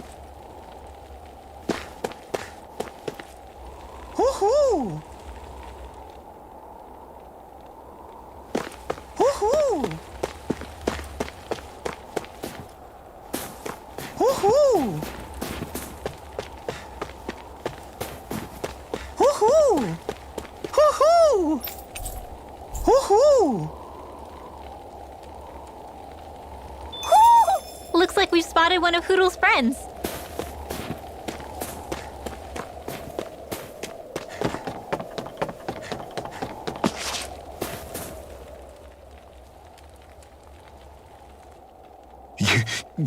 Woohoo! Woohoo! Woohoo! Woohoo! Woohoo! Woohoo! Looks like we've spotted one of Hoodle's friends.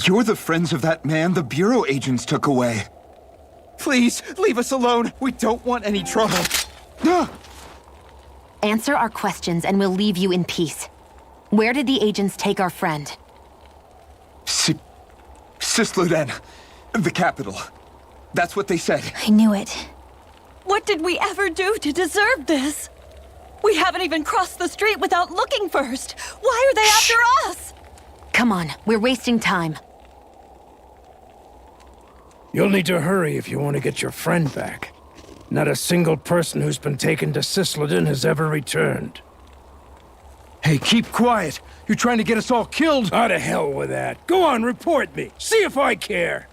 You're the friends of that man the Bureau agents took away. Please, leave us alone. We don't want any trouble. Answer our questions and we'll leave you in peace. Where did the agents take our friend? Sisluden, the capital. That's what they said. I knew it. What did we ever do to deserve this? We haven't even crossed the street without looking first. Why are they after us? Come on, we're wasting time. You'll need to hurry if you want to get your friend back. Not a single person who's been taken to Sisleden has ever returned. Hey, keep quiet. You're trying to get us all killed? Out of hell with that. Go on, report me. See if I care.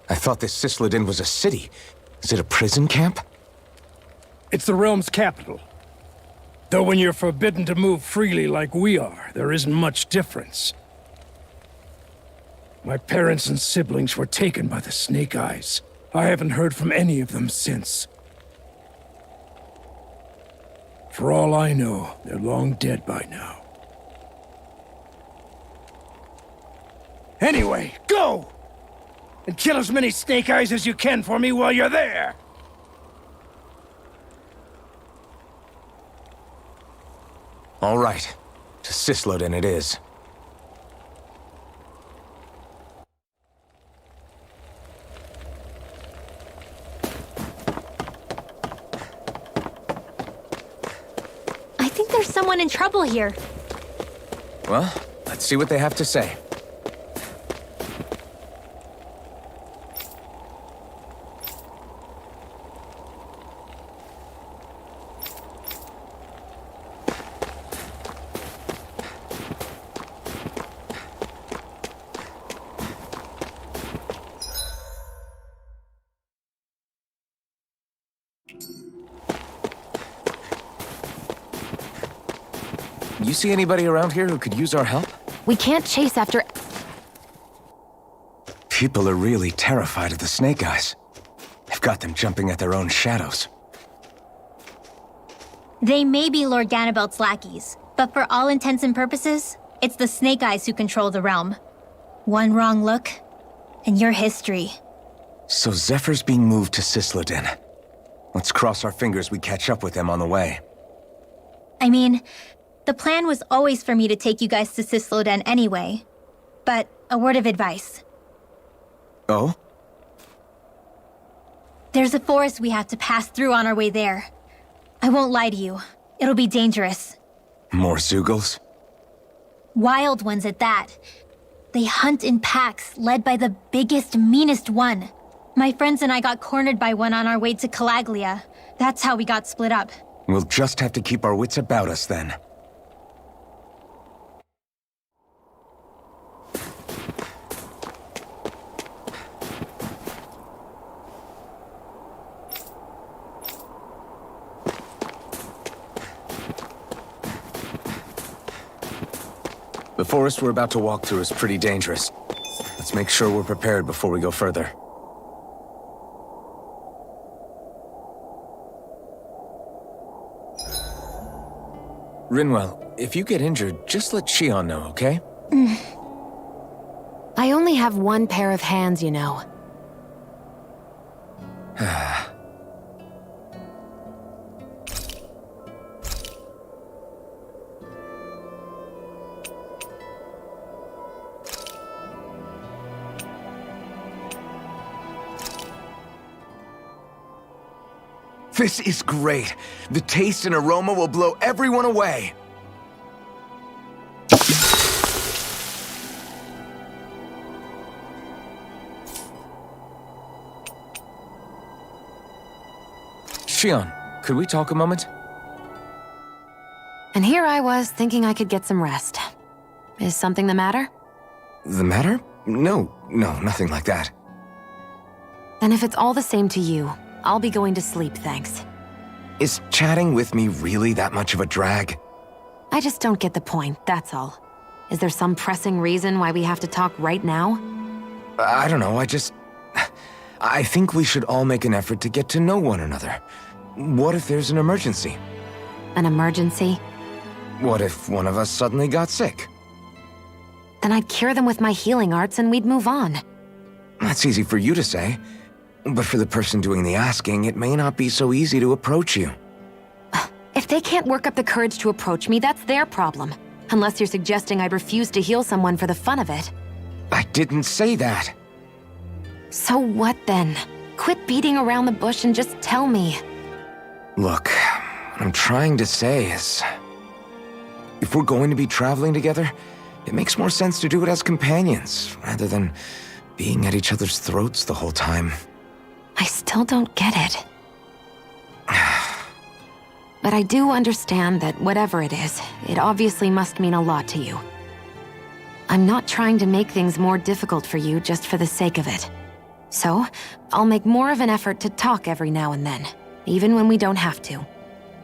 I thought this Sisleden was a city. Is it a prison camp? It's the realm's capital. Though when you're forbidden to move freely like we are, there isn't much difference. My parents and siblings were taken by the Snake Eyes. I haven't heard from any of them since. For all I know, they're long dead by now. Anyway, go! And kill as many Snake Eyes as you can for me while you're there! All right. To Sislodin it is. I think there's someone in trouble here. Well, let's see what they have to say. You see anybody around here who could use our help? We can't chase after... People are really terrified of the Snake Eyes. They've got them jumping at their own shadows. They may be Lord Ganabelt's lackeys, but for all intents and purposes, it's the Snake Eyes who control the realm. One wrong look, and your history. So Zephyr's being moved to Sislodin. Let's cross our fingers we catch up with him on the way. I mean, the plan was always for me to take you guys to Sislodin anyway. But a word of advice. Oh? There's a forest we have to pass through on our way there. I won't lie to you. It'll be dangerous. More Zeugles? Wild ones at that. They hunt in packs, led by the biggest, meanest one. My friends and I got cornered by one on our way to Calaglia. That's how we got split up. We'll just have to keep our wits about us then. The forest we're about to walk through is pretty dangerous. Let's make sure we're prepared before we go further. Rinwell, if you get injured, just let Shion know, okay? I only have one pair of hands, you know. This is great. The taste and aroma will blow everyone away. Shion, could we talk a moment? And here I was, thinking I could get some rest. Is something the matter? The matter? No, nothing like that. Then if it's all the same to you, I'll be going to sleep, thanks. Is chatting with me really that much of a drag? I just don't get the point, that's all. Is there some pressing reason why we have to talk right now? I don't know, I think we should all make an effort to get to know one another. What if there's an emergency? An emergency? What if one of us suddenly got sick? Then I'd cure them with my healing arts and we'd move on. That's easy for you to say. But for the person doing the asking, it may not be so easy to approach you. If they can't work up the courage to approach me, that's their problem. Unless you're suggesting I'd refuse to heal someone for the fun of it. I didn't say that. So what then? Quit beating around the bush and just tell me. Look, what I'm trying to say is... if we're going to be traveling together, it makes more sense to do it as companions, rather than being at each other's throats the whole time. I still don't get it. But I do understand that whatever it is, it obviously must mean a lot to you. I'm not trying to make things more difficult for you just for the sake of it. So, I'll make more of an effort to talk every now and then, even when we don't have to.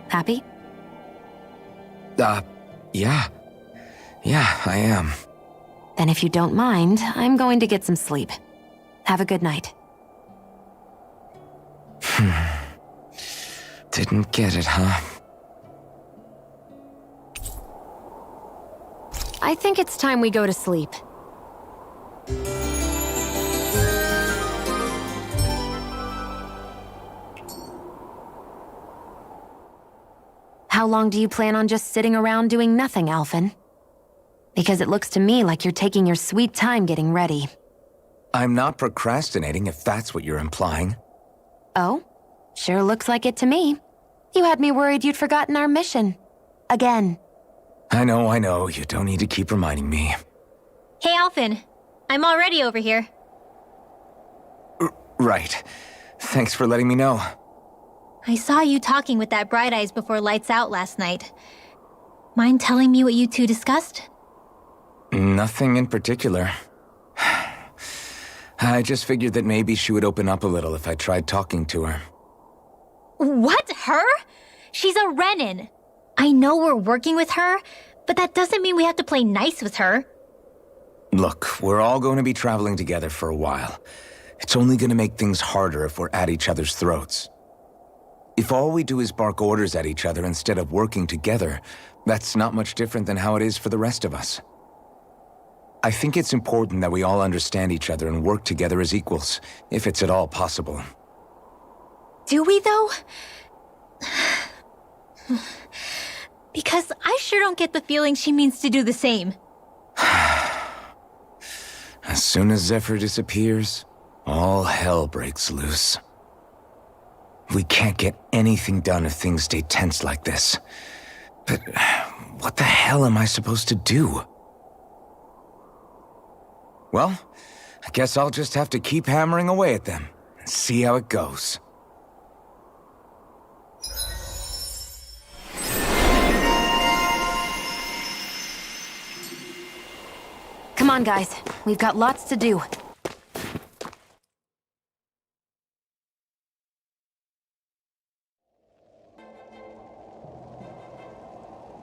Happy? Yeah. Yeah, I am. Then if you don't mind, I'm going to get some sleep. Have a good night. Didn't get it, huh? I think it's time we go to sleep. How long do you plan on just sitting around doing nothing, Alphen? Because it looks to me like you're taking your sweet time getting ready. I'm not procrastinating, if that's what you're implying. Oh? Sure looks like it to me. You had me worried you'd forgotten our mission. Again. I know. You don't need to keep reminding me. Hey, Alphen. I'm already over here. Right. Thanks for letting me know. I saw you talking with that Bright Eyes before lights out last night. Mind telling me what you two discussed? Nothing in particular. I just figured that maybe she would open up a little if I tried talking to her. What? Her? She's a Renin. I know we're working with her, but that doesn't mean we have to play nice with her. Look, we're all going to be traveling together for a while. It's only going to make things harder if we're at each other's throats. If all we do is bark orders at each other instead of working together, that's not much different than how it is for the rest of us. I think it's important that we all understand each other and work together as equals, if it's at all possible. Do we, though? Because I sure don't get the feeling she means to do the same. As soon as Zephyr disappears, all hell breaks loose. We can't get anything done if things stay tense like this. But what the hell am I supposed to do? Well, I guess I'll just have to keep hammering away at them and see how it goes. Come on, guys. We've got lots to do.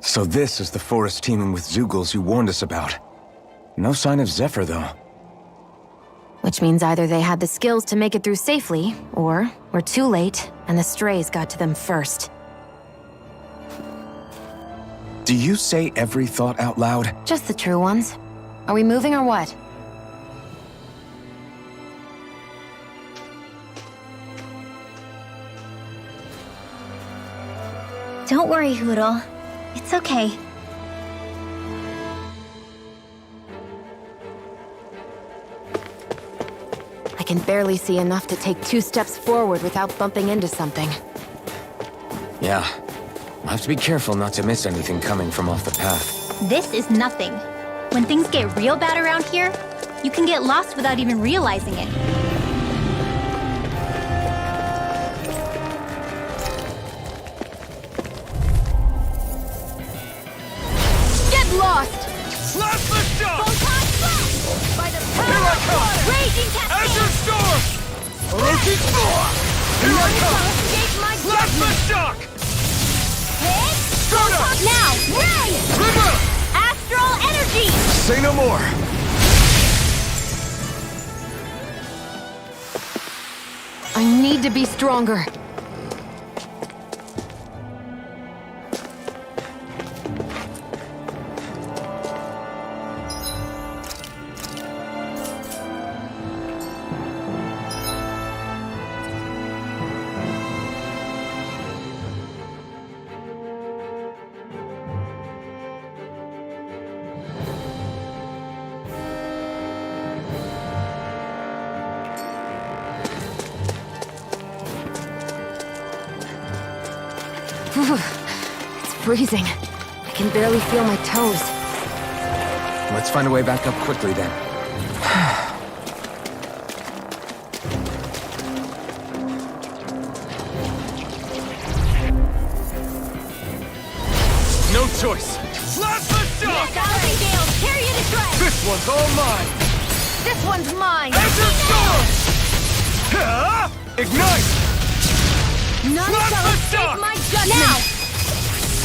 So this is the forest teeming with Zeugles you warned us about. No sign of Zephyr, though. Which means either they had the skills to make it through safely, or we're too late, and the strays got to them first. Do you say every thought out loud? Just the true ones. Are we moving or what? Don't worry, Hootle. It's okay. I can barely see enough to take 2 steps forward without bumping into something. Yeah. I'll have to be careful not to miss anything coming from off the path. This is nothing. When things get real bad around here, you can get lost without even realizing it. Get lost! Plasma shock! Photon blast! By the power of water! Raging cascade! Azure storm! Orochi storm! Here I come! Escape my Plasma judgment! shock! Hit! Soda! Now! Ray! River! Astral energy! Say no more! I need to be stronger. It's freezing. I can barely feel my toes. Let's find a way back up quickly then. No choice. Plasma shock! Galaxy Gales, tear you to shreds! This one's all mine. This one's mine! Azure storm! Ignite! None shall Plasma escape shock! my judgment! Now!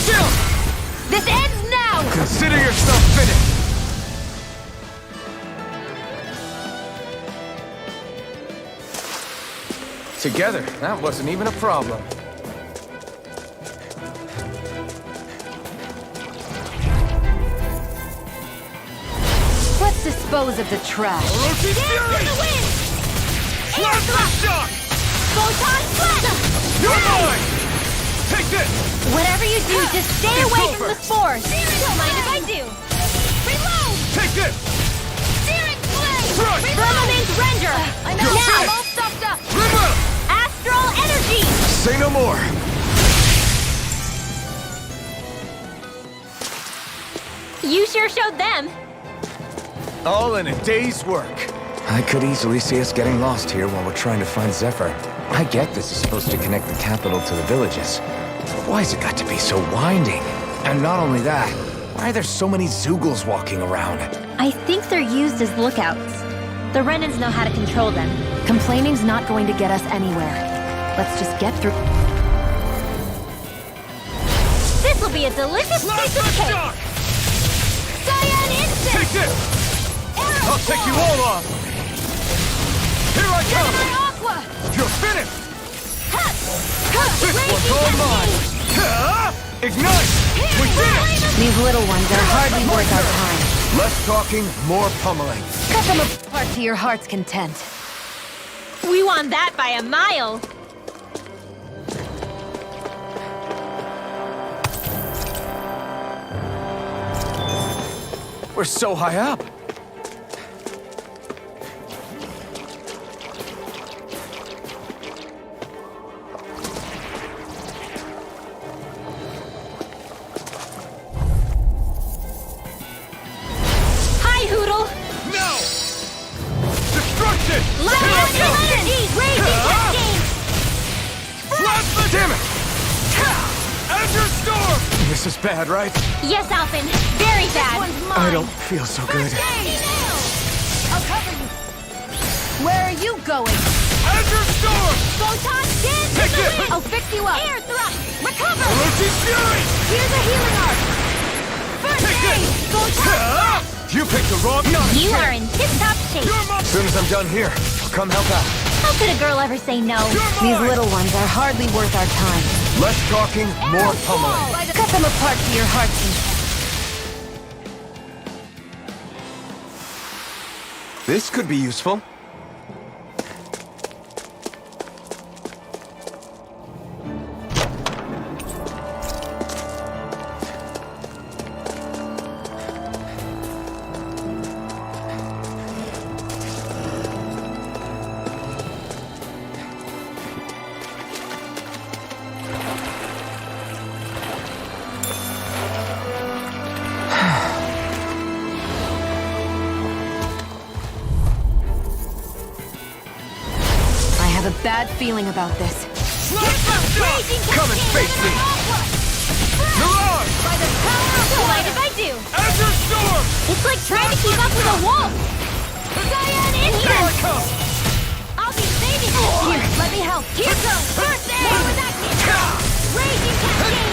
Chill! This ends now! Consider yourself finished. Together, that wasn't even a problem. Let's dispose of the trash. Orochi fury! The wind! Plasma shock! Photon blast! You're mine! Take this! Whatever you do, just stay away from the spores. Don't mind if I do. Reload! Take this! Searing flame! Crush! Firmament render! I'm Go out. I'm fast! all stuffed up. Reload! Astral energy! Say no more! You sure showed them. All in a day's work. I could easily see us getting lost here while we're trying to find Zephyr. I get this is supposed to connect the capital to the villages. But why's it got to be so winding? And not only that, why are there so many Zeugles walking around? I think they're used as lookouts. The Renans know how to control them. Complaining's not going to get us anywhere. Let's just get through. This will be a delicious piece of cake! Cyan instant! Take this! I'll take you all on! Here I come! Gemini Aqua! You're finished! This one's all mine! Ignite! We did it! These little ones are hardly worth our time. Less talking, more pummeling. Cut them apart to your heart's content. We won that by a mile! We're so high up. Hi, Hoodle! No! Destruction! Astral energy! Raging cascade! Plasma! Damn it! Azure Storm! This is bad, right? Yes, Alphen. Very bad. I don't feel so good. I'll cover you. Where are you going? Azure Storm! Photon dance Take in the this! wind! I'll fix you up. Air thrust! Recover! Orochi's Fury! Here's a healing arc! First Take aid! this! Photon! You picked the wrong You are in tip-top shape. As soon as I'm done here, I'll come help out. How could a girl ever say no? These little ones are hardly worth our time. Less talking, more pummeling. Cut them apart to your heart's content. This could be useful. I have a bad feeling about this. Come and face me! Mirage! By the power of What did I do? Azure Storm! It's like trying to keep up with a wolf. Cyan Here I instant! come! I'll be saving you! Here, let me help. Here goes! First aid! What was that kid? Raging cascade!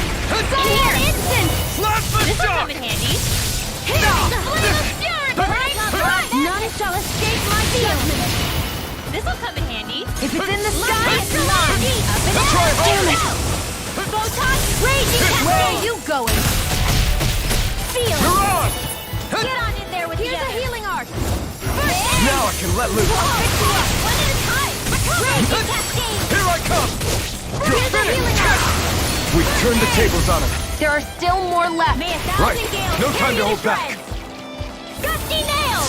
Cyan instant! Plasma This will shock! come in handy. Here! The flame of fury! None shall escape my judgment! This will come in handy. If it's in the sky, it's Astral mine. energy! Damn it! Photon raging Where are cascade! you going? Feel! Mirage! Get on in there with Here's a healing arc! First aid! Now I can let loose. I'll fix you up! One at a time! Recover! Raging cascade! Here I come! Here's a healing arc! We've turned the tables on him. There are still more left. May a Right. thousand gales No tear time you to hold back. shreds. Gusty nail!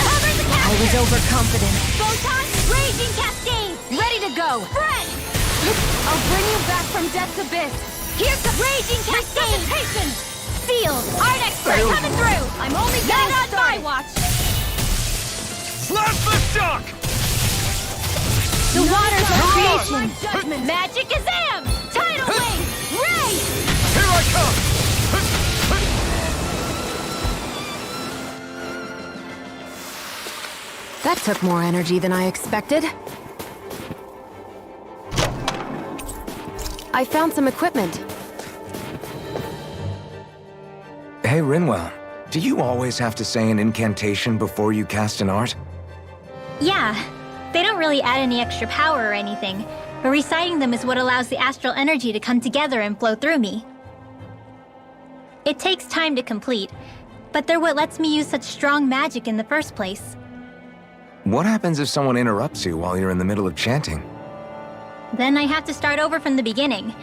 Cover the I cascade! was overconfident. Photon raging cascade! Ready to go. Friend! I'll bring you back from death's abyss. Here's the raging cascade! Field! Art expert coming through! I'm only getting on my watch! Plasma shock! The waters of Mirage! creation! Judgment! Magic Azam! Tidal wave! Ray! Here I come! That took more energy than I expected. I found some equipment. Hey, Rinwell. Do you always have to say an incantation before you cast an art? Yeah. They don't really add any extra power or anything, but reciting them is what allows the astral energy to come together and flow through me. It takes time to complete, but they're what lets me use such strong magic in the first place. What happens if someone interrupts you while you're in the middle of chanting? Then I have to start over from the beginning.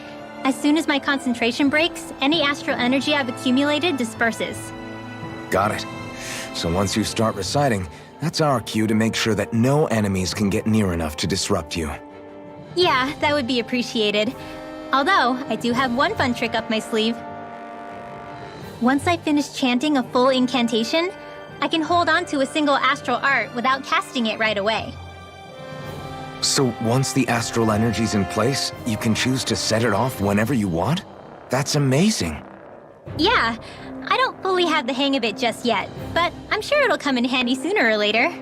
As soon as my concentration breaks, any astral energy I've accumulated disperses. Got it. So once you start reciting, that's our cue to make sure that no enemies can get near enough to disrupt you. Yeah, that would be appreciated. Although, I do have one fun trick up my sleeve. Once I finish chanting a full incantation, I can hold on to a single astral art without casting it right away. So once the astral energy's in place, you can choose to set it off whenever you want? That's amazing. Yeah, I don't fully have the hang of it just yet, but I'm sure it'll come in handy sooner or later.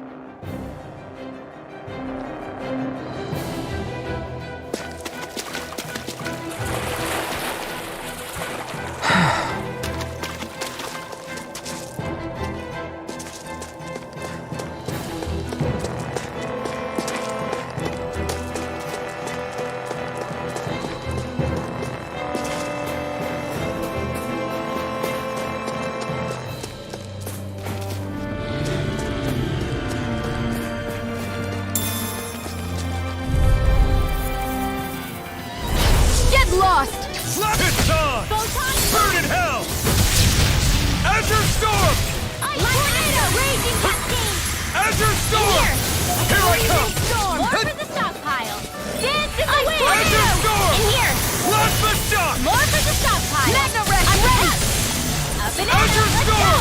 It's on! Burn in hell! Azure Storm! Tornado! Raging cascade! Azure Storm! Here I come! Storm! More for the stockpile! Dance in the wind! Azure Storm! In here! Plasma Shock! More for the stockpile! Magna Wreck! I'm ready! Up and in! Azure Let's Storm!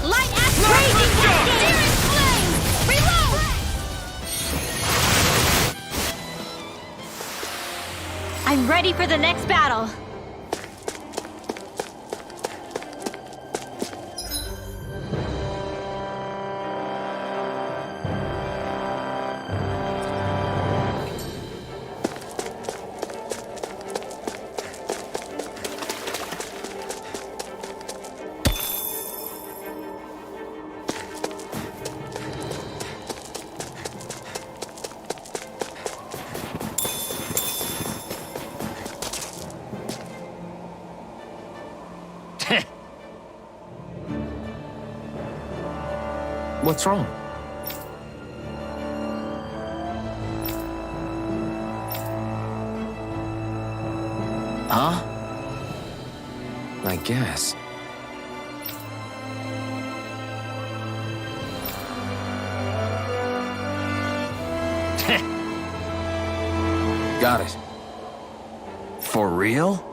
go! Light axe! Plasma Raging Shock! cascade! Searing flame! Reload! I'm ready for the next battle. What's wrong? Huh? I guess. Got it. For real?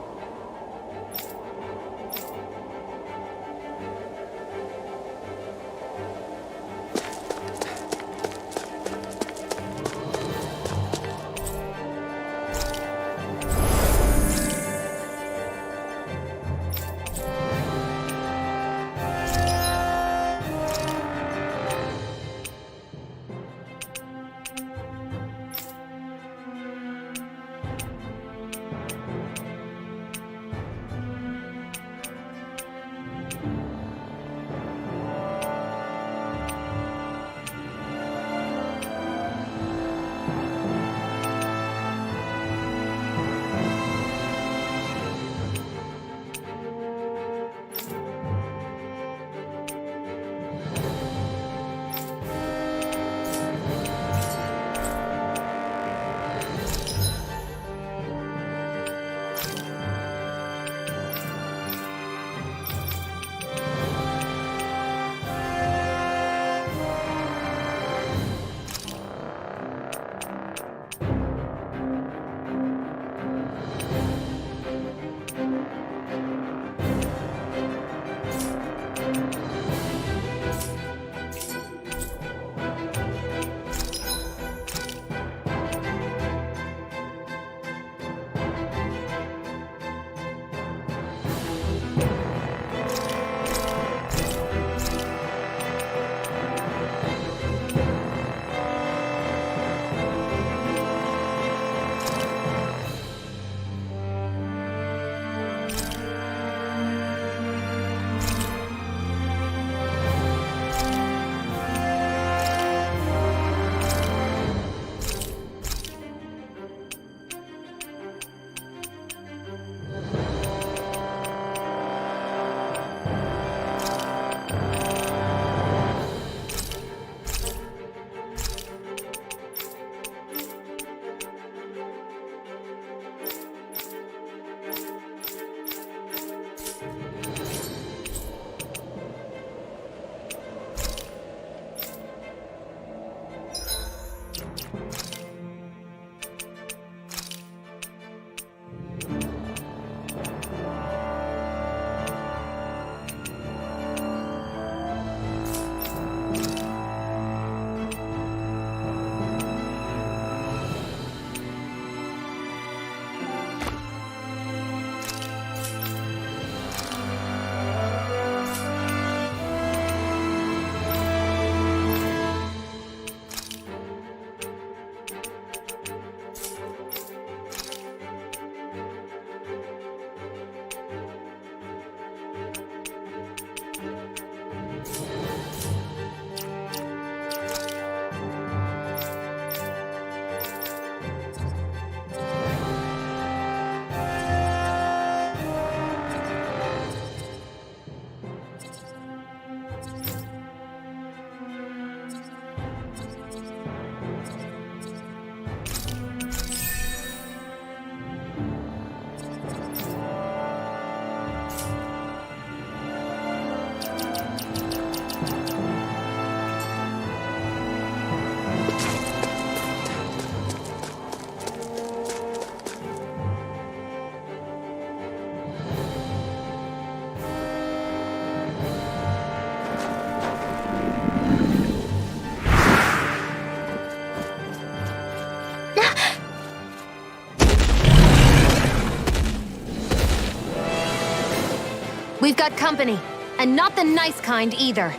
We've got company, and not the nice kind either.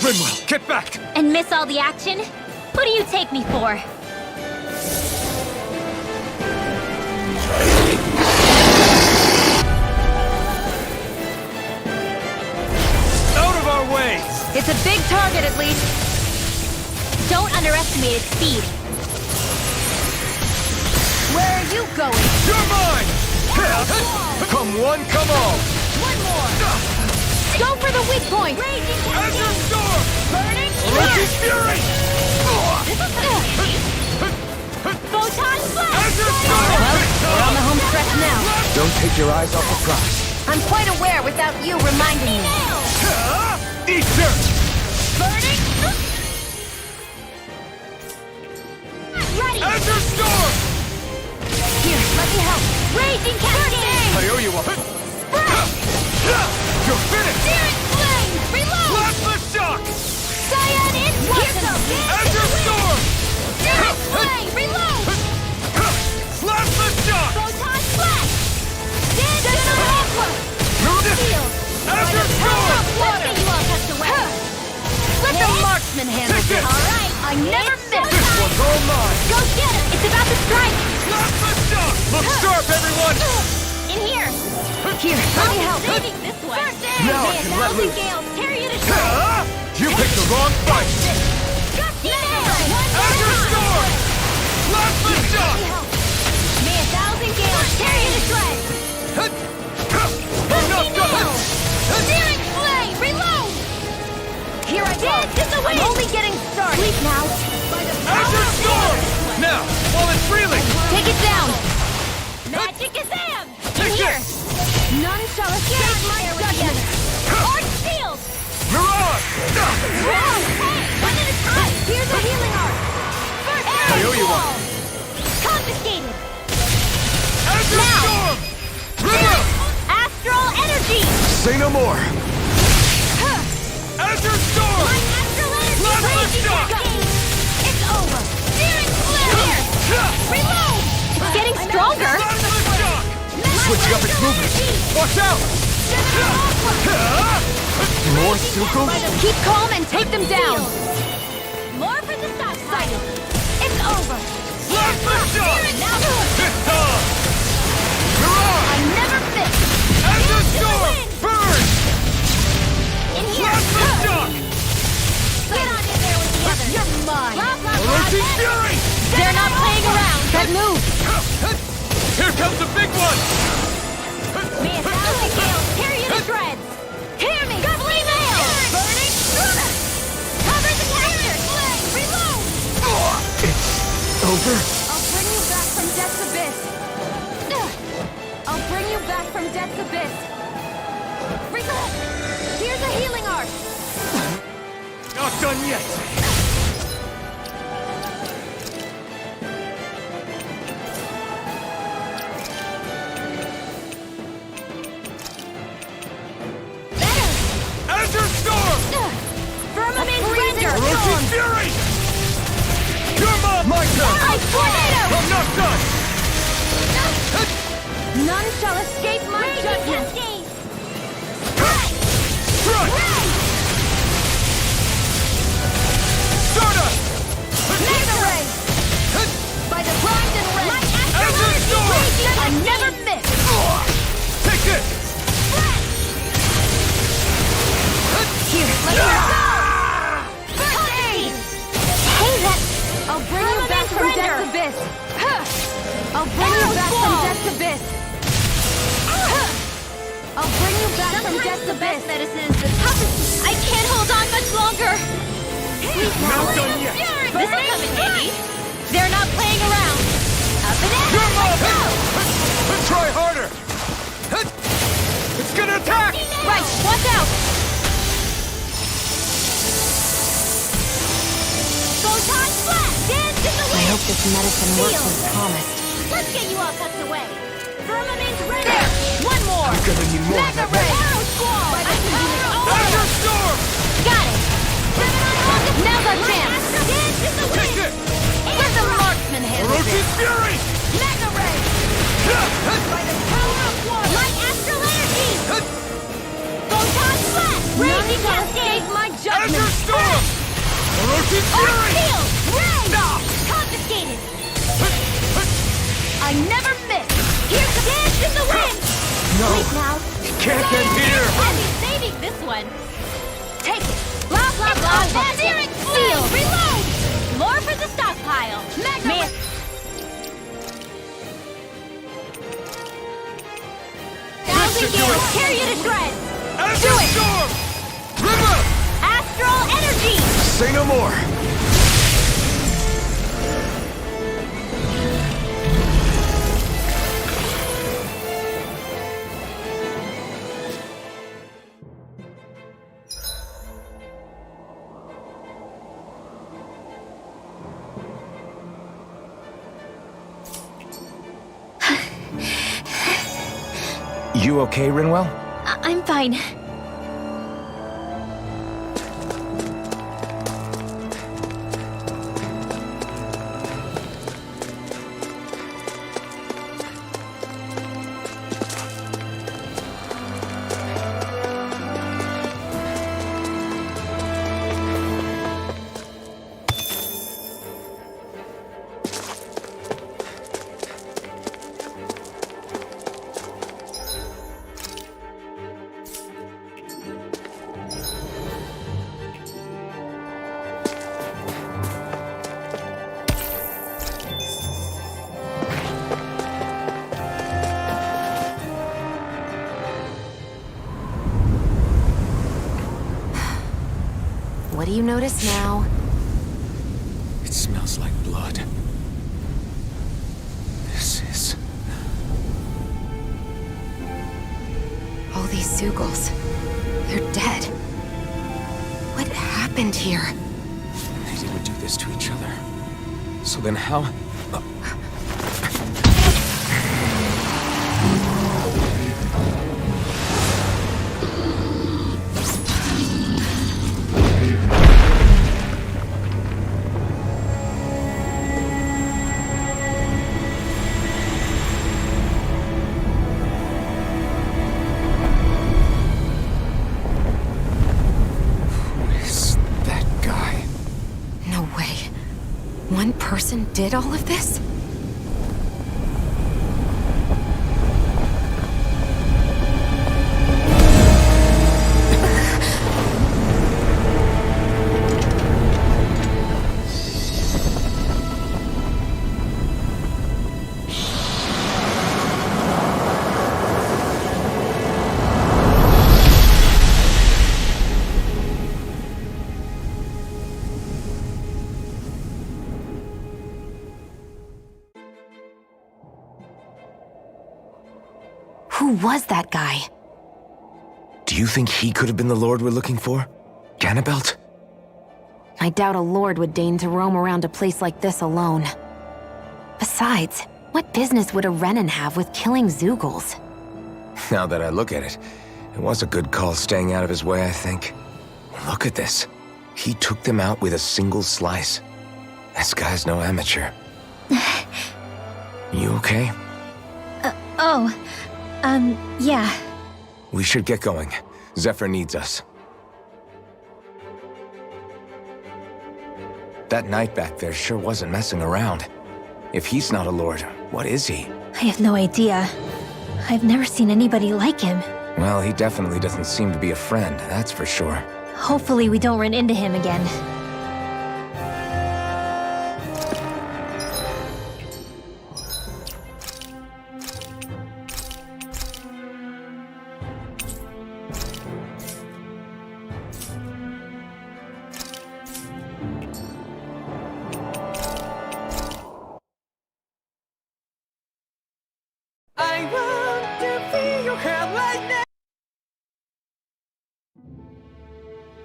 Rimwell, get back! And miss all the action? Who do you take me for? Out of our way! It's a big target, at least. Don't underestimate its speed. Where are you going? You're mine! Come one, come all! One more! Go for the weak point! Azure Storm! Burning Orochi's Fury! Photon Blast! Azure Storm! We're on the home stretch now. Don't take your eyes off the prize. I'm quite aware without you reminding me. Easter! Burning! Ready! Azure Storm! Here, let me help. Raging Cascade! I owe you one. You're finished! Searing Flame! Reload! Plasma Shock! Cyan Impulse! Azure Storm! Searing Flame! Reload! Plasma Shock! Photon Blast! Dancing Aqua! Shield! Azure Storm! Let's get you all tucked away! Let the marksman handle Take this. this! All right! I never miss. This one's all mine! Go get it! It's about to strike! Plasma Shock! Look sharp, everyone! In here! Here, let me help. Saving this way! First aid! Now I May a can let thousand loose. gales tear you to shreds! You picked the wrong fight! Gusty nail! Azure Storm! Plasma Shock! May a thousand gales tear you to shreds! Gusty nail! Searing Flame! Reload! Here I go. Dance in the wind! I'm only getting started. Sleep now! Azure Storm! Now, while it's reeling! Take it down. Magic Gazam! In Take here! this! None shall escape my judgment! Arch Shield! Mirage! Whoa! Hey! One at a time! Here's a healing art! First I owe you one. Confiscated! Azure Now. Storm! River! Astral Energy! Say no more! Azure Storm! My Astral Energy Plasma raging Shock! cascade! It's over! Searing Flare! Reload! It's getting stronger! Plasma Shock! Switching up its movement! Watch out! More Suko? Keep calm and take them down. More for the stockpile! It's over! Plasma Shock! Now This time! Mirage! I never miss. Azure Storm! Burn! in here! Plasma Shock! Get on in there with the others! You're mine. Blah, blah, blah, Orochi blah. Fury! They're not playing around. That move. Here comes the big one! May a thousand gales tear you to shreds! Hear me! Gusty nail! Burning! Cover the capture! Reload! It's over? I'll bring you back from Death's Abyss. I'll bring you back from Death's Abyss. Reload! Here's a healing art. Not done yet! Azure Storm! Firmament Render! Orochi Fury! Your mom! My turn! Ice Tornado! I'm not done! None shall escape my Raging judgment. Cascade! Strike! Stardust! Mega Ray. By the primed and red. My Astral Azure Energy Storm! raging I cascade! never miss. Take this! I'll bring you back from Death's Abyss! I'll bring you back from Death's Abyss! Medicine is the toughest. I can't hold on much longer! Please, now. Not done yet. This'll come in handy. They're not playing around. Up and in. Let's go! Try harder! It's gonna attack! Right, watch out! Photon flash! Dance in the wind! I hope this medicine works as promised. Let's get you all tucked away. Firmament ready! There! One more! I'm gonna need more Mega of that. ray! Arrow squall! Azure Storm! Got it! Now's our chance! Dance in the wind! Let the marksman handle Orochi's this! Fury! Mega ray! By the power of one! Light astral energy! Photon flash! Raging cascade! My judgment! Azure Storm! Orochi's Arc Fury! field! Ray! Confiscated! I never miss! Here's the dance in the wind! No! Wait now! Can't end here! I'll be saving this one! Take it! Blah blah blah! Searing flame! Reload! More for the stockpile! Mega! Thousand gales! Tear you to shreds! Do Azure it! Storm! River! Astral energy! Say no more! You okay, Rinwell? I'm fine. What do you notice now? It smells like blood. This is... All these Zeugles. They're dead. What happened here? They didn't do this to each other. So then how... One person did all of this? Who was that guy? Do you think he could have been the Lord we're looking for? Ganabelt? I doubt a lord would deign to roam around a place like this alone. Besides, what business would a Renan have with killing Zeugles? Now that I look at it, it was a good call staying out of his way, I think. Look at this. He took them out with a single slice. This guy's no amateur. You okay? Yeah. We should get going. Zephyr needs us. That knight back there sure wasn't messing around. If he's not a lord, what is he? I have no idea. I've never seen anybody like him. Well, he definitely doesn't seem to be a friend, that's for sure. Hopefully we don't run into him again.